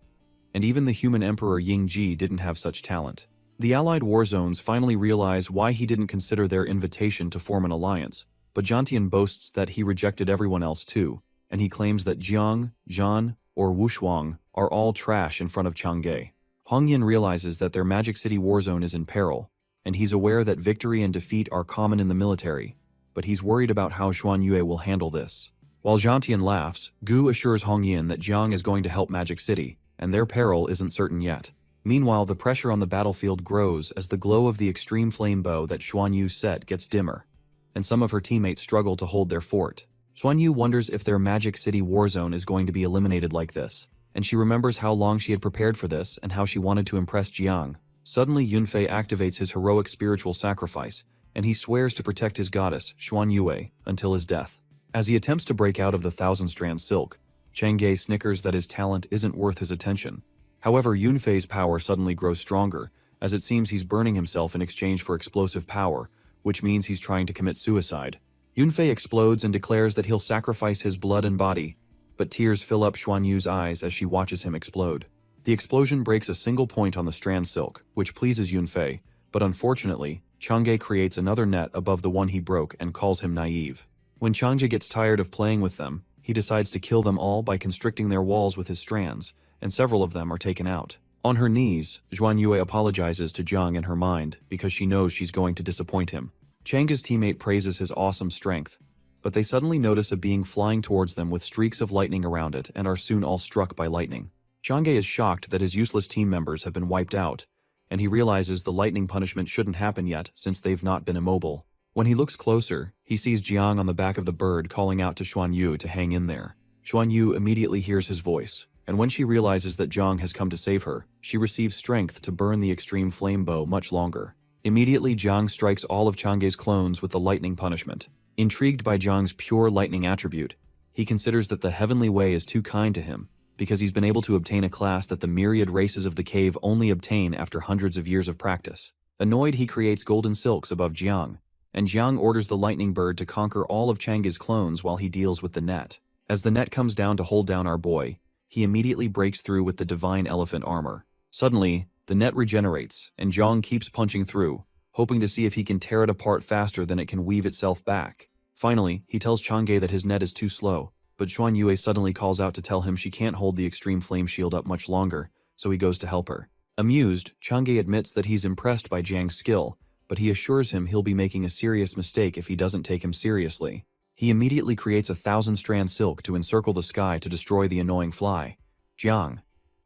and even the human emperor Ying Ji didn't have such talent. The allied war zones finally realize why he didn't consider their invitation to form an alliance, but Jiantian boasts that he rejected everyone else too, and he claims that Jiang, Zhan, or Wushuang are all trash in front of Chang'e. Hongyan realizes that their Magic City war zone is in peril, and he's aware that victory and defeat are common in the military, but he's worried about how Xuan Yue will handle this. While Jiantian laughs, Gu assures Hongyan that Jiang is going to help Magic City, and their peril isn't certain yet. Meanwhile, the pressure on the battlefield grows as the glow of the extreme flame bow that Xuan Yu set gets dimmer, and some of her teammates struggle to hold their fort. Xuan Yu wonders if their Magic City war zone is going to be eliminated like this, and she remembers how long she had prepared for this and how she wanted to impress Jiang. Suddenly, Yunfei activates his heroic spiritual sacrifice, and he swears to protect his goddess, Xuan Yue, until his death. As he attempts to break out of the 1,000-strand silk, Chang'e snickers that his talent isn't worth his attention. However, Yunfei's power suddenly grows stronger, as it seems he's burning himself in exchange for explosive power, which means he's trying to commit suicide. Yunfei explodes and declares that he'll sacrifice his blood and body, but tears fill up Xuan Yu's eyes as she watches him explode. The explosion breaks a single point on the strand silk, which pleases Yunfei, but unfortunately, Chang'e creates another net above the one he broke and calls him naive. When Chang'e gets tired of playing with them, he decides to kill them all by constricting their walls with his strands, and several of them are taken out. On her knees, Xuan Yue apologizes to Jiang in her mind because she knows she's going to disappoint him. Chang'e's teammate praises his awesome strength, but they suddenly notice a being flying towards them with streaks of lightning around it and are soon all struck by lightning. Chang'e is shocked that his useless team members have been wiped out, and he realizes the lightning punishment shouldn't happen yet since they've not been immobile. When he looks closer, he sees Jiang on the back of the bird calling out to Xuan Yu to hang in there. Xuan Yu immediately hears his voice, and when she realizes that Jiang has come to save her, she receives strength to burn the extreme flame bow much longer. Immediately, Jiang strikes all of Chang'e's clones with the lightning punishment. Intrigued by Jiang's pure lightning attribute, he considers that the heavenly way is too kind to him, because he's been able to obtain a class that the myriad races of the cave only obtain after hundreds of years of practice. Annoyed, he creates golden silks above Jiang, and Jiang orders the lightning bird to conquer all of Chang'e's clones while he deals with the net. As the net comes down to hold down our boy, he immediately breaks through with the divine elephant armor. Suddenly, the net regenerates, and Jiang keeps punching through, hoping to see if he can tear it apart faster than it can weave itself back. Finally, he tells Chang'e that his net is too slow, but Xuan Yue suddenly calls out to tell him she can't hold the extreme flame shield up much longer, so he goes to help her. Amused, Chang'e admits that he's impressed by Jiang's skill, but he assures him he'll be making a serious mistake if he doesn't take him seriously. He immediately creates 1,000-strand silk to encircle the sky to destroy the annoying fly, Jiang.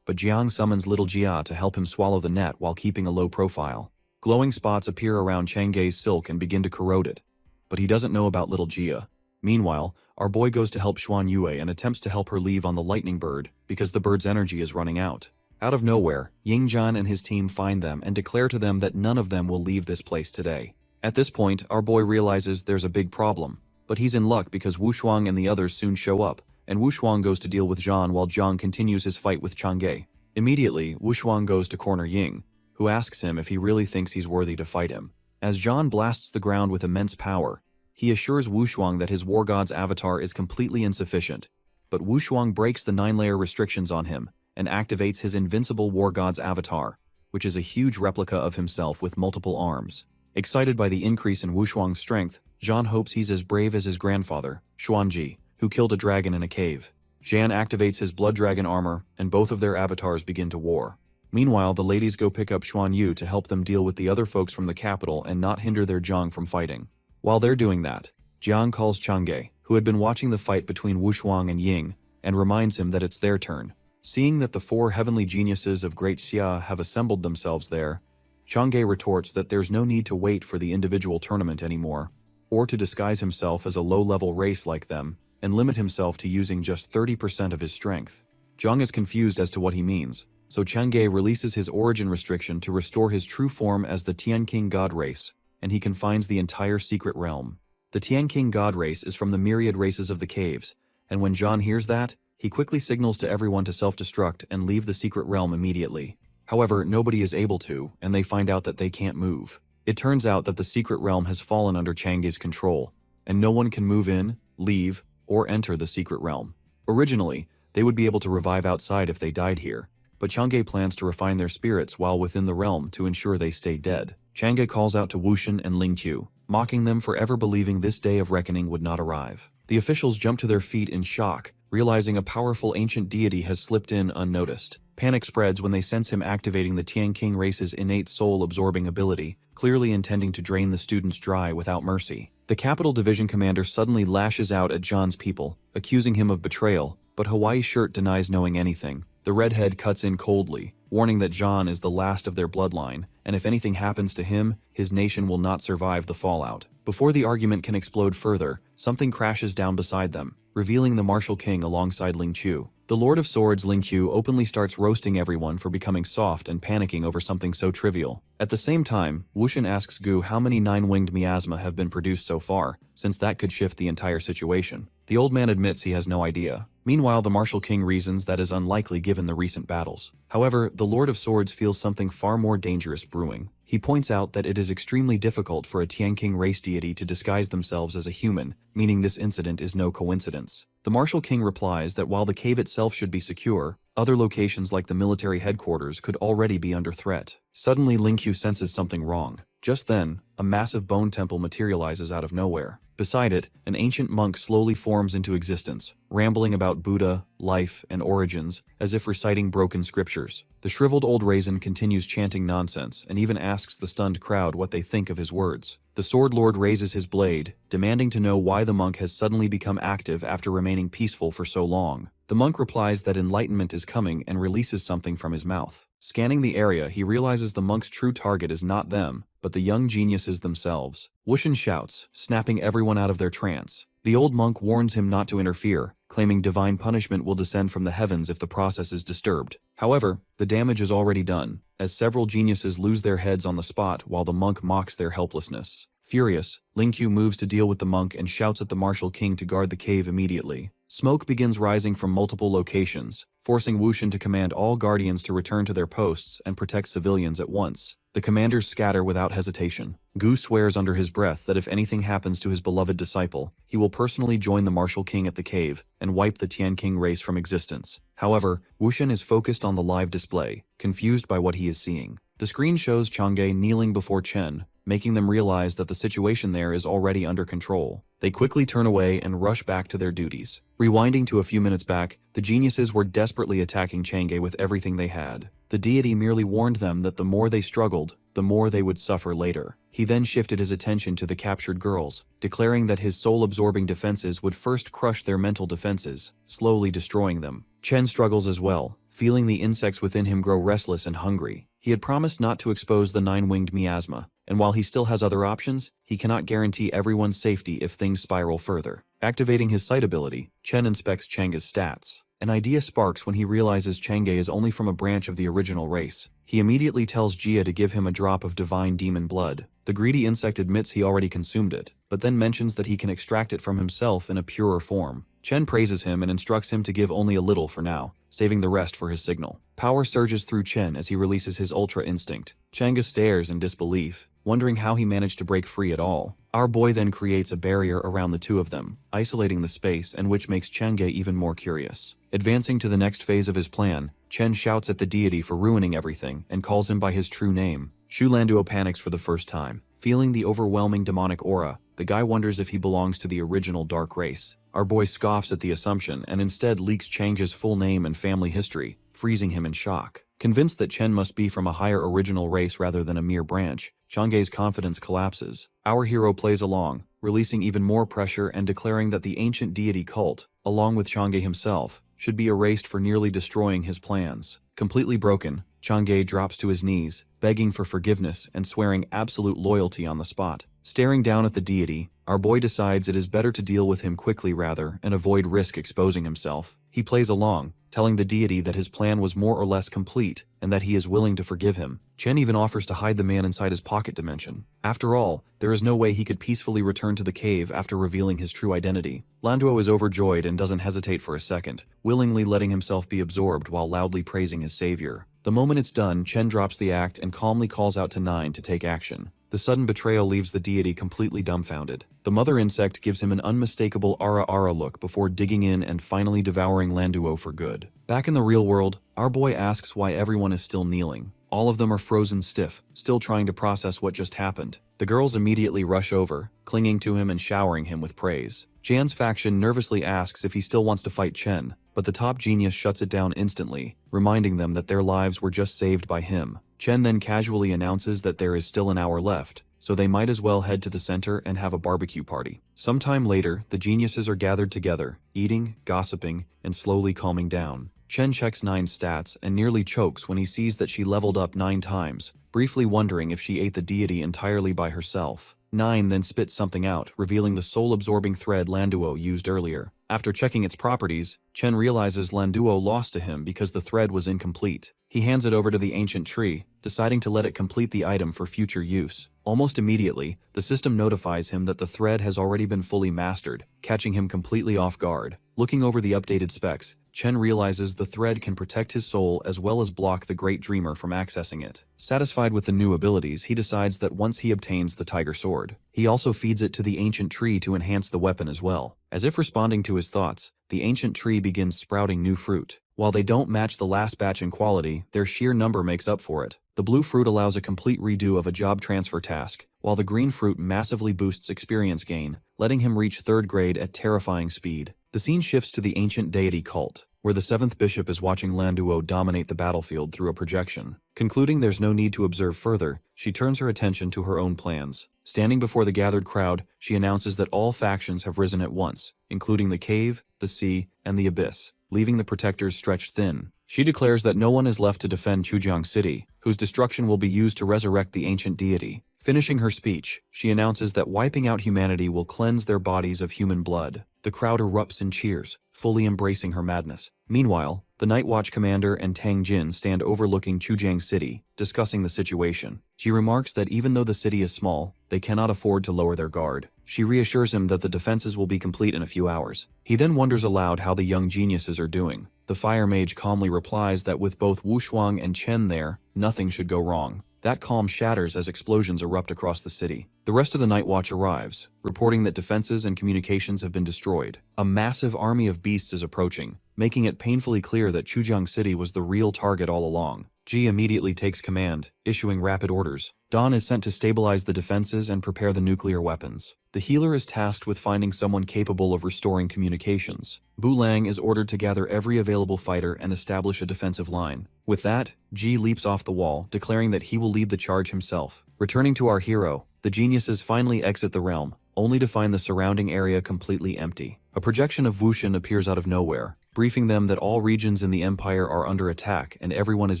But Jiang summons little Jia to help him swallow the net while keeping a low profile. Glowing spots appear around Chang'e's silk and begin to corrode it, but he doesn't know about little Jia. Meanwhile, our boy goes to help Xuan Yue and attempts to help her leave on the lightning bird because the bird's energy is running out. Out of nowhere, Yingzhan and his team find them and declare to them that none of them will leave this place today. At this point, our boy realizes there's a big problem, but he's in luck because Wushuang and the others soon show up, and Wushuang goes to deal with Zhan while Zhang continues his fight with Chang'e. Immediately, Wushuang goes to corner Ying, who asks him if he really thinks he's worthy to fight him. As John blasts the ground with immense power, he assures Wushuang that his War God's avatar is completely insufficient, but Wushuang breaks the 9-layer restrictions on him and activates his invincible War God's avatar, which is a huge replica of himself with multiple arms. Excited by the increase in Wushuang's strength, Zhan hopes he's as brave as his grandfather, Xuanji, who killed a dragon in a cave. Zhan activates his blood dragon armor, and both of their avatars begin to war. Meanwhile, the ladies go pick up Xuan Yu to help them deal with the other folks from the capital and not hinder their Jiang from fighting. While they're doing that, Jiang calls Chang'e, who had been watching the fight between Wushuang and Ying, and reminds him that it's their turn. Seeing that the 4 heavenly geniuses of Great Xia have assembled themselves there, Chang'e retorts that there's no need to wait for the individual tournament anymore, or to disguise himself as a low-level race like them, and limit himself to using just 30% of his strength. Jiang is confused as to what he means, so Chang'e releases his origin restriction to restore his true form as the Tianqing God race, and he confines the entire secret realm. The Tianqing God race is from the myriad races of the caves, and when Zhan hears that, he quickly signals to everyone to self-destruct and leave the secret realm immediately. However, nobody is able to, and they find out that they can't move. It turns out that the secret realm has fallen under Chang'e's control, and no one can move in, leave, or enter the secret realm. Originally, they would be able to revive outside if they died here, but Chang'e plans to refine their spirits while within the realm to ensure they stay dead. Chang'e calls out to Wushan and Lingqiu, mocking them for ever believing this day of reckoning would not arrive. The officials jump to their feet in shock, realizing a powerful ancient deity has slipped in unnoticed. Panic spreads when they sense him activating the Tianqing race's innate soul-absorbing ability, clearly intending to drain the students dry without mercy. The Capital Division commander suddenly lashes out at John's people, accusing him of betrayal, but Hawaii Shirt denies knowing anything. The redhead cuts in coldly, warning that John is the last of their bloodline, and if anything happens to him, his nation will not survive the fallout. Before the argument can explode further, something crashes down beside them, revealing the Martial King alongside Ling Qiu. The Lord of Swords Ling Qiu openly starts roasting everyone for becoming soft and panicking over something so trivial. At the same time, Wushan asks Gu how many 9-winged miasma have been produced so far, since that could shift the entire situation. The old man admits he has no idea. Meanwhile, the Martial King reasons that is unlikely given the recent battles. However, the Lord of Swords feels something far more dangerous brewing. He points out that it is extremely difficult for a Tianqing race deity to disguise themselves as a human, meaning this incident is no coincidence. The Martial King replies that while the cave itself should be secure, other locations like the military headquarters could already be under threat. Suddenly, Ling Qiu senses something wrong. Just then, a massive bone temple materializes out of nowhere. Beside it, an ancient monk slowly forms into existence, rambling about Buddha, life, and origins, as if reciting broken scriptures. The shriveled old raisin continues chanting nonsense, and even asks the stunned crowd what they think of his words. The Sword Lord raises his blade, demanding to know why the monk has suddenly become active after remaining peaceful for so long. The monk replies that enlightenment is coming and releases something from his mouth. Scanning the area, he realizes the monk's true target is not them, but the young geniuses themselves. Wushan shouts, snapping everyone out of their trance. The old monk warns him not to interfere, claiming divine punishment will descend from the heavens if the process is disturbed. However, the damage is already done, as several geniuses lose their heads on the spot while the monk mocks their helplessness. Furious, Ling Qiu moves to deal with the monk and shouts at the Martial King to guard the cave immediately. Smoke begins rising from multiple locations, forcing Wushan to command all guardians to return to their posts and protect civilians at once. The commanders scatter without hesitation. Gu swears under his breath that if anything happens to his beloved disciple, he will personally join the Martial King at the cave and wipe the Tianqing race from existence. However, Wushan is focused on the live display, confused by what he is seeing. The screen shows Chang'e kneeling before Chen, making them realize that the situation there is already under control. They quickly turn away and rush back to their duties. Rewinding to a few minutes back, the geniuses were desperately attacking Chang'e with everything they had. The deity merely warned them that the more they struggled, the more they would suffer later. He then shifted his attention to the captured girls, declaring that his soul-absorbing defenses would first crush their mental defenses, slowly destroying them. Chen struggles as well, feeling the insects within him grow restless and hungry. He had promised not to expose the 9-winged miasma, and while he still has other options, he cannot guarantee everyone's safety if things spiral further. Activating his sight ability, Chen inspects Chang'e's stats. An idea sparks when he realizes Chang'e is only from a branch of the original race. He immediately tells Jia to give him a drop of divine demon blood. The greedy insect admits he already consumed it, but then mentions that he can extract it from himself in a purer form. Chen praises him and instructs him to give only a little for now, saving the rest for his signal. Power surges through Chen as he releases his ultra instinct. Chang'e stares in disbelief, wondering how he managed to break free at all. Our boy then creates a barrier around the two of them, isolating the space, and which makes Chang'e even more curious. Advancing to the next phase of his plan, Chen shouts at the deity for ruining everything and calls him by his true name. Shu Landuo panics for the first time. Feeling the overwhelming demonic aura, the guy wonders if he belongs to the original dark race. Our boy scoffs at the assumption and instead leaks Chang'e's full name and family history, freezing him in shock. Convinced that Chen must be from a higher original race rather than a mere branch, Chang'e's confidence collapses. Our hero plays along, releasing even more pressure and declaring that the ancient deity cult, along with Chang'e himself, should be erased for nearly destroying his plans. Completely broken, Chang'e drops to his knees, begging for forgiveness and swearing absolute loyalty on the spot. Staring down at the deity, our boy decides it is better to deal with him quickly rather and avoid risk exposing himself. He plays along, telling the deity that his plan was more or less complete and that he is willing to forgive him. Chen even offers to hide the man inside his pocket dimension. After all, there is no way he could peacefully return to the cave after revealing his true identity. Landuo is overjoyed and doesn't hesitate for a second, willingly letting himself be absorbed while loudly praising his savior. The moment it's done, Chen drops the act and calmly calls out to Nine to take action. The sudden betrayal leaves the deity completely dumbfounded. The mother insect gives him an unmistakable ara look before digging in and finally devouring Landuo for good. Back in the real world, our boy asks why everyone is still kneeling. All of them are frozen stiff, still trying to process what just happened. The girls immediately rush over, clinging to him and showering him with praise. Jan's faction nervously asks if he still wants to fight Chen, but the top genius shuts it down instantly, reminding them that their lives were just saved by him. Chen then casually announces that there is still an hour left, so they might as well head to the center and have a barbecue party. Sometime later, the geniuses are gathered together, eating, gossiping, and slowly calming down. Chen checks Nine's stats and nearly chokes when he sees that she leveled up 9 times, briefly wondering if she ate the deity entirely by herself. Nine then spits something out, revealing the soul-absorbing thread Landuo used earlier. After checking its properties, Chen realizes Landuo lost to him because the thread was incomplete. He hands it over to the ancient tree, deciding to let it complete the item for future use. Almost immediately, the system notifies him that the thread has already been fully mastered, catching him completely off guard. Looking over the updated specs, Chen realizes the thread can protect his soul as well as block the Great Dreamer from accessing it. Satisfied with the new abilities, he decides that once he obtains the Tiger Sword, he also feeds it to the ancient tree to enhance the weapon as well. As if responding to his thoughts, the ancient tree begins sprouting new fruit. While they don't match the last batch in quality, their sheer number makes up for it. The blue fruit allows a complete redo of a job transfer task, while the green fruit massively boosts experience gain, letting him reach 3rd grade at terrifying speed. The scene shifts to the ancient deity cult, where the 7th bishop is watching Landuo dominate the battlefield through a projection. Concluding there's no need to observe further, she turns her attention to her own plans. Standing before the gathered crowd, she announces that all factions have risen at once, including the cave, the sea, and the abyss, leaving the protectors stretched thin. She declares that no one is left to defend Chujiang City, whose destruction will be used to resurrect the ancient deity. Finishing her speech, she announces that wiping out humanity will cleanse their bodies of human blood. The crowd erupts in cheers, fully embracing her madness. Meanwhile, the Night Watch commander and Tang Jin stand overlooking Chujiang City, discussing the situation. She remarks that even though the city is small, they cannot afford to lower their guard. She reassures him that the defenses will be complete in a few hours. He then wonders aloud how the young geniuses are doing. The fire mage calmly replies that with both Wu Shuang and Chen there, nothing should go wrong. That calm shatters as explosions erupt across the city. The rest of the Night Watch arrives, reporting that defenses and communications have been destroyed. A massive army of beasts is approaching, making it painfully clear that Chujiang City was the real target all along. Ji immediately takes command, issuing rapid orders. Dawn is sent to stabilize the defenses and prepare the nuclear weapons. The healer is tasked with finding someone capable of restoring communications. Bu Lang is ordered to gather every available fighter and establish a defensive line. With that, Ji leaps off the wall, declaring that he will lead the charge himself. Returning to our hero, the geniuses finally exit the realm, only to find the surrounding area completely empty. A projection of Wushin appears out of nowhere, briefing them that all regions in the empire are under attack and everyone is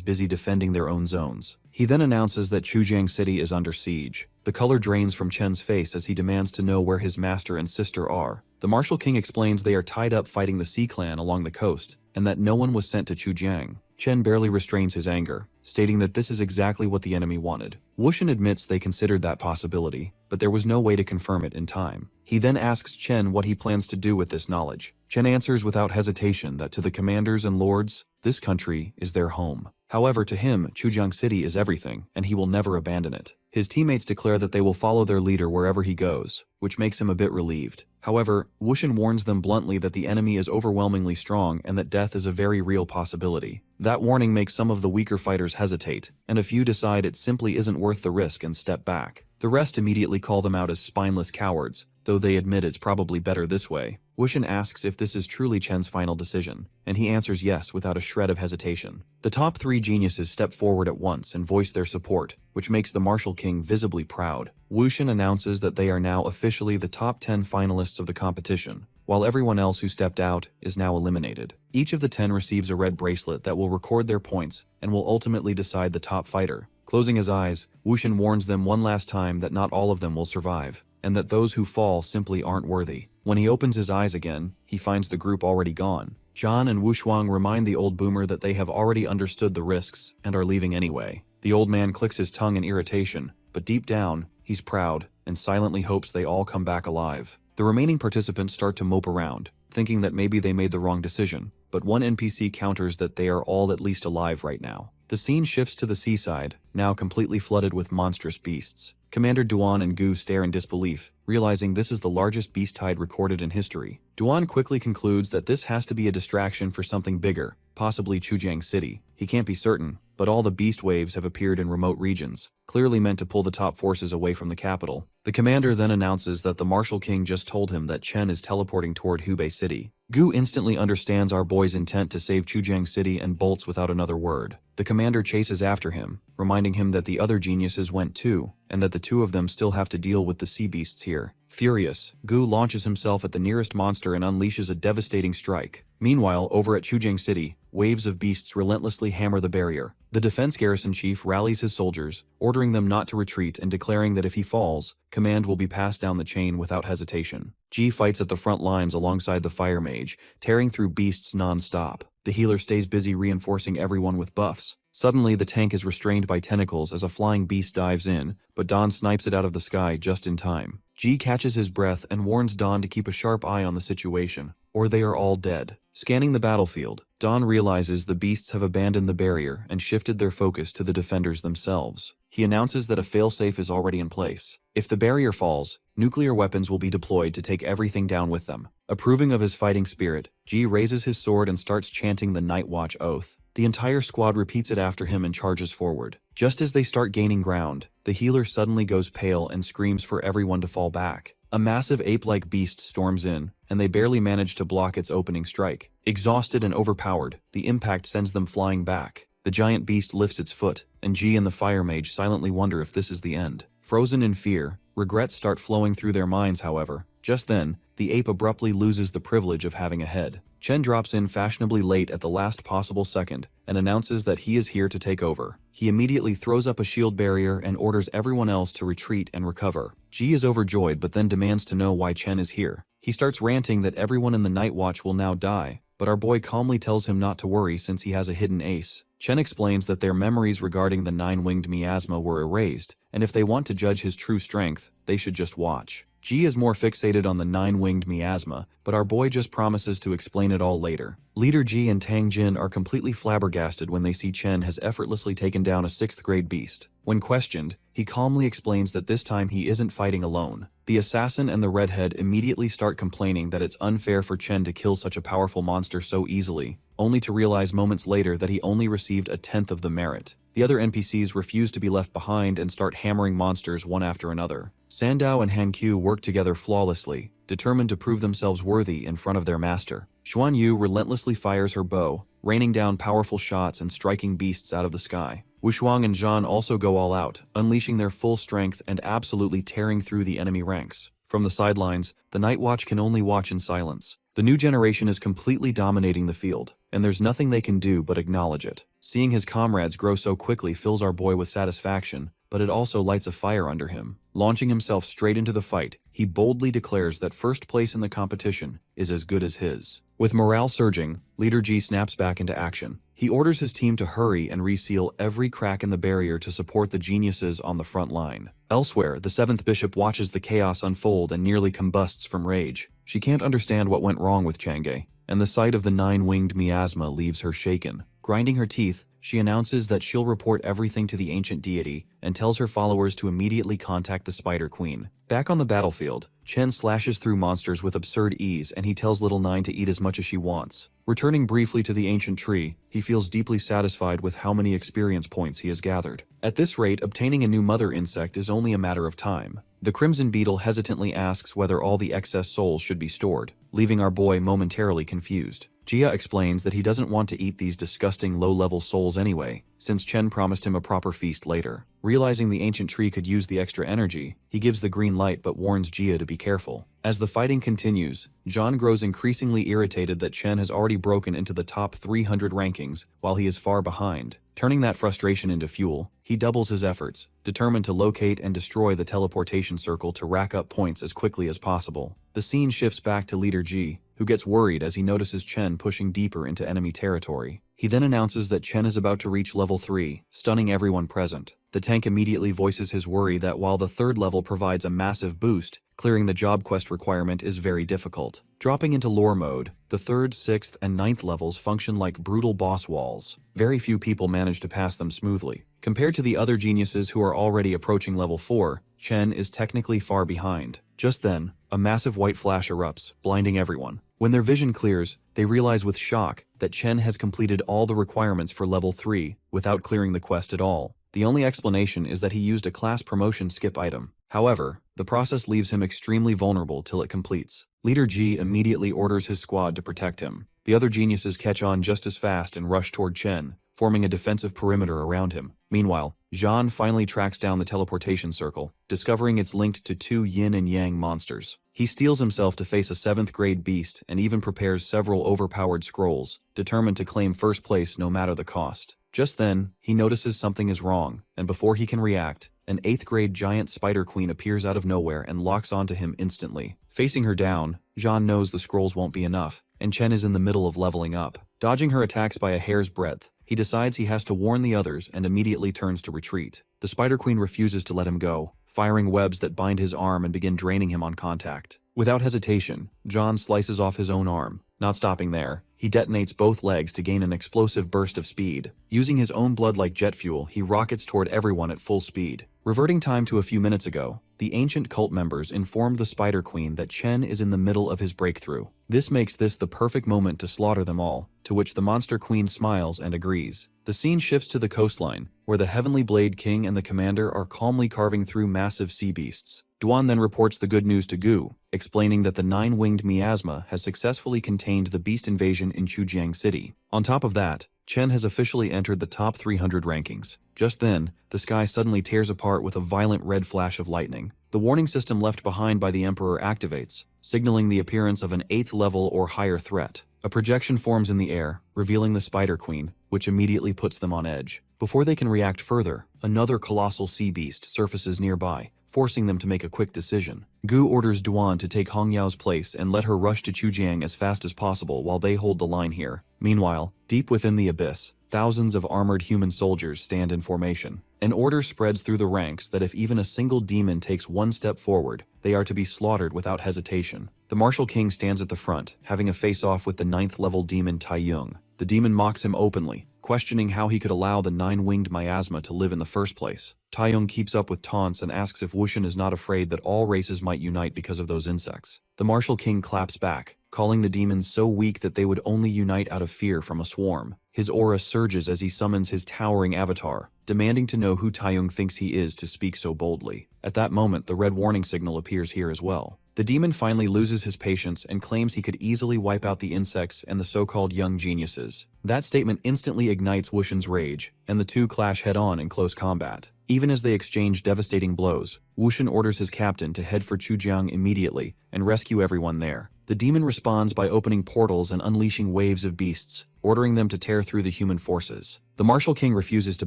busy defending their own zones. He then announces that Chujiang City is under siege. The color drains from Chen's face as he demands to know where his master and sister are. The Martial King explains they are tied up fighting the Sea Clan along the coast, and that no one was sent to Chujiang. Chen barely restrains his anger, stating that this is exactly what the enemy wanted. Wushan admits they considered that possibility, but there was no way to confirm it in time. He then asks Chen what he plans to do with this knowledge. Chen answers without hesitation that to the commanders and lords, this country is their home. However, to him, Chujiang City is everything, and he will never abandon it. His teammates declare that they will follow their leader wherever he goes, which makes him a bit relieved. However, Wushan warns them bluntly that the enemy is overwhelmingly strong and that death is a very real possibility. That warning makes some of the weaker fighters hesitate, and a few decide it simply isn't worth the risk and step back. The rest immediately call them out as spineless cowards, though they admit it's probably better this way. Wushan asks if this is truly Chen's final decision, and he answers yes without a shred of hesitation. The top 3 geniuses step forward at once and voice their support, which makes the Martial King visibly proud. Wushan announces that they are now officially the top 10 finalists of the competition, while everyone else who stepped out is now eliminated. Each of the 10 receives a red bracelet that will record their points and will ultimately decide the top fighter. Closing his eyes, Wushan warns them one last time that not all of them will survive, and that those who fall simply aren't worthy. When he opens his eyes again, he finds the group already gone. John and Wushuang remind the old boomer that they have already understood the risks and are leaving anyway. The old man clicks his tongue in irritation, but deep down, he's proud and silently hopes they all come back alive. The remaining participants start to mope around, thinking that maybe they made the wrong decision, but one NPC counters that they are all at least alive right now. The scene shifts to the seaside, now completely flooded with monstrous beasts. Commander Duan and Gu stare in disbelief, realizing this is the largest beast tide recorded in history. Duan quickly concludes that this has to be a distraction for something bigger, possibly Chujiang City. He can't be certain, but all the beast waves have appeared in remote regions, clearly meant to pull the top forces away from the capital. The commander then announces that the Martial King just told him that Chen is teleporting toward Hubei City. Gu instantly understands our boy's intent to save Chujiang City and bolts without another word. The commander chases after him, reminding him that the other geniuses went too, and that the 2 of them still have to deal with the sea beasts here. Furious, Gu launches himself at the nearest monster and unleashes a devastating strike. Meanwhile, over at Chujiang City, waves of beasts relentlessly hammer the barrier. The defense garrison chief rallies his soldiers, ordering them not to retreat and declaring that if he falls, command will be passed down the chain without hesitation. Ji fights at the front lines alongside the fire mage, tearing through beasts non-stop. The healer stays busy reinforcing everyone with buffs. Suddenly, the tank is restrained by tentacles as a flying beast dives in, but Don snipes it out of the sky just in time. Ji catches his breath and warns Don to keep a sharp eye on the situation, or they are all dead. Scanning the battlefield, Don realizes the beasts have abandoned the barrier and shifted their focus to the defenders themselves. He announces that a failsafe is already in place. If the barrier falls, nuclear weapons will be deployed to take everything down with them. Approving of his fighting spirit, Ji raises his sword and starts chanting the Night Watch oath. The entire squad repeats it after him and charges forward. Just as they start gaining ground, the healer suddenly goes pale and screams for everyone to fall back. A massive ape-like beast storms in, and they barely manage to block its opening strike. Exhausted and overpowered, the impact sends them flying back. The giant beast lifts its foot, and Ji and the fire mage silently wonder if this is the end. Frozen in fear, regrets start flowing through their minds, however. Just then, the ape abruptly loses the privilege of having a head. Chen drops in fashionably late at the last possible second and announces that he is here to take over. He immediately throws up a shield barrier and orders everyone else to retreat and recover. Ji is overjoyed but then demands to know why Chen is here. He starts ranting that everyone in the Night Watch will now die, but our boy calmly tells him not to worry since he has a hidden ace. Chen explains that their memories regarding the 9-winged miasma were erased, and if they want to judge his true strength, they should just watch. Ji is more fixated on the 9-winged miasma, but our boy just promises to explain it all later. Leader Ji and Tang Jin are completely flabbergasted when they see Chen has effortlessly taken down a 6th grade beast. When questioned, he calmly explains that this time he isn't fighting alone. The assassin and the redhead immediately start complaining that it's unfair for Chen to kill such a powerful monster so easily, only to realize moments later that he only received a 10th of the merit. The other NPCs refuse to be left behind and start hammering monsters one after another. Sandao and Hankyu work together flawlessly, determined to prove themselves worthy in front of their master. Xuan Yu relentlessly fires her bow, raining down powerful shots and striking beasts out of the sky. Wushuang and Zhan also go all out, unleashing their full strength and absolutely tearing through the enemy ranks. From the sidelines, the Night Watch can only watch in silence. The new generation is completely dominating the field, and there's nothing they can do but acknowledge it. Seeing his comrades grow so quickly fills our boy with satisfaction, but it also lights a fire under him. Launching himself straight into the fight, he boldly declares that first place in the competition is as good as his. With morale surging, Leader G snaps back into action. He orders his team to hurry and reseal every crack in the barrier to support the geniuses on the front line. Elsewhere, the 7th Bishop watches the chaos unfold and nearly combusts from rage. She can't understand what went wrong with Chang'e, and the sight of the 9-winged miasma leaves her shaken. Grinding her teeth, she announces that she'll report everything to the ancient deity and tells her followers to immediately contact the Spider Queen. Back on the battlefield, Chen slashes through monsters with absurd ease, and he tells Little Nine to eat as much as she wants. Returning briefly to the ancient tree, he feels deeply satisfied with how many experience points he has gathered. At this rate, obtaining a new mother insect is only a matter of time. The Crimson Beetle hesitantly asks whether all the excess souls should be stored, leaving our boy momentarily confused. Jia explains that he doesn't want to eat these disgusting low-level souls anyway, since Chen promised him a proper feast later. Realizing the ancient tree could use the extra energy, he gives the green light but warns Jia to be careful. As the fighting continues, John grows increasingly irritated that Chen has already broken into the top 300 rankings while he is far behind. Turning that frustration into fuel, he doubles his efforts, determined to locate and destroy the teleportation circle to rack up points as quickly as possible. The scene shifts back to Leader G, who gets worried as he notices Chen pushing deeper into enemy territory. He then announces that Chen is about to reach level 3, stunning everyone present. The tank immediately voices his worry that while the 3rd level provides a massive boost, clearing the job quest requirement is very difficult. Dropping into lore mode, the 3rd, 6th, and 9th levels function like brutal boss walls. Very few people manage to pass them smoothly. Compared to the other geniuses who are already approaching level 4, Chen is technically far behind. Just then, a massive white flash erupts, blinding everyone. When their vision clears, they realize with shock that Chen has completed all the requirements for level 3 without clearing the quest at all. The only explanation is that he used a class promotion skip item. However, the process leaves him extremely vulnerable till it completes. Leader G immediately orders his squad to protect him. The other geniuses catch on just as fast and rush toward Chen, forming a defensive perimeter around him. Meanwhile, Jean finally tracks down the teleportation circle, discovering it's linked to 2 yin and yang monsters. He steels himself to face a 7th grade beast and even prepares several overpowered scrolls, determined to claim first place no matter the cost. Just then, he notices something is wrong, and before he can react, an 8th grade giant spider queen appears out of nowhere and locks onto him instantly. Facing her down, Jean knows the scrolls won't be enough, and Chen is in the middle of leveling up. Dodging her attacks by a hair's breadth, he decides he has to warn the others and immediately turns to retreat. The Spider Queen refuses to let him go, firing webs that bind his arm and begin draining him on contact. Without hesitation, John slices off his own arm. Not stopping there, he detonates both legs to gain an explosive burst of speed. Using his own blood like jet fuel, he rockets toward everyone at full speed. Reverting time to a few minutes ago, the ancient cult members informed the Spider Queen that Chen is in the middle of his breakthrough. This makes this the perfect moment to slaughter them all, to which the Monster Queen smiles and agrees. The scene shifts to the coastline, where the Heavenly Blade King and the Commander are calmly carving through massive sea beasts. Duan then reports the good news to Gu, explaining that the 9-winged miasma has successfully contained the beast invasion in Chujiang City. On top of that, Chen has officially entered the top 300 rankings. Just then, the sky suddenly tears apart with a violent red flash of lightning. The warning system left behind by the Emperor activates, signaling the appearance of an 8th level or higher threat. A projection forms in the air, revealing the Spider Queen, which immediately puts them on edge. Before they can react further, another colossal sea beast surfaces nearby, forcing them to make a quick decision. Gu orders Duan to take Hong Yao's place and let her rush to Chujiang as fast as possible while they hold the line here. Meanwhile, deep within the abyss, thousands of armored human soldiers stand in formation. An order spreads through the ranks that if even a single demon takes one step forward, they are to be slaughtered without hesitation. The Martial King stands at the front, having a face-off with the 9th level demon Tai Yung. The demon mocks him openly, questioning how he could allow the 9-winged miasma to live in the first place. Tai Yung keeps up with taunts and asks if Wushan is not afraid that all races might unite because of those insects. The Martial King claps back, calling the demons so weak that they would only unite out of fear from a swarm. His aura surges as he summons his towering avatar, demanding to know who Tai Yung thinks he is to speak so boldly. At that moment, the red warning signal appears here as well. The demon finally loses his patience and claims he could easily wipe out the insects and the so-called young geniuses. That statement instantly ignites Wushan's rage, and the two clash head-on in close combat. Even as they exchange devastating blows, Wushan orders his captain to head for Chujiang immediately and rescue everyone there. The demon responds by opening portals and unleashing waves of beasts, ordering them to tear through the human forces. The Martial King refuses to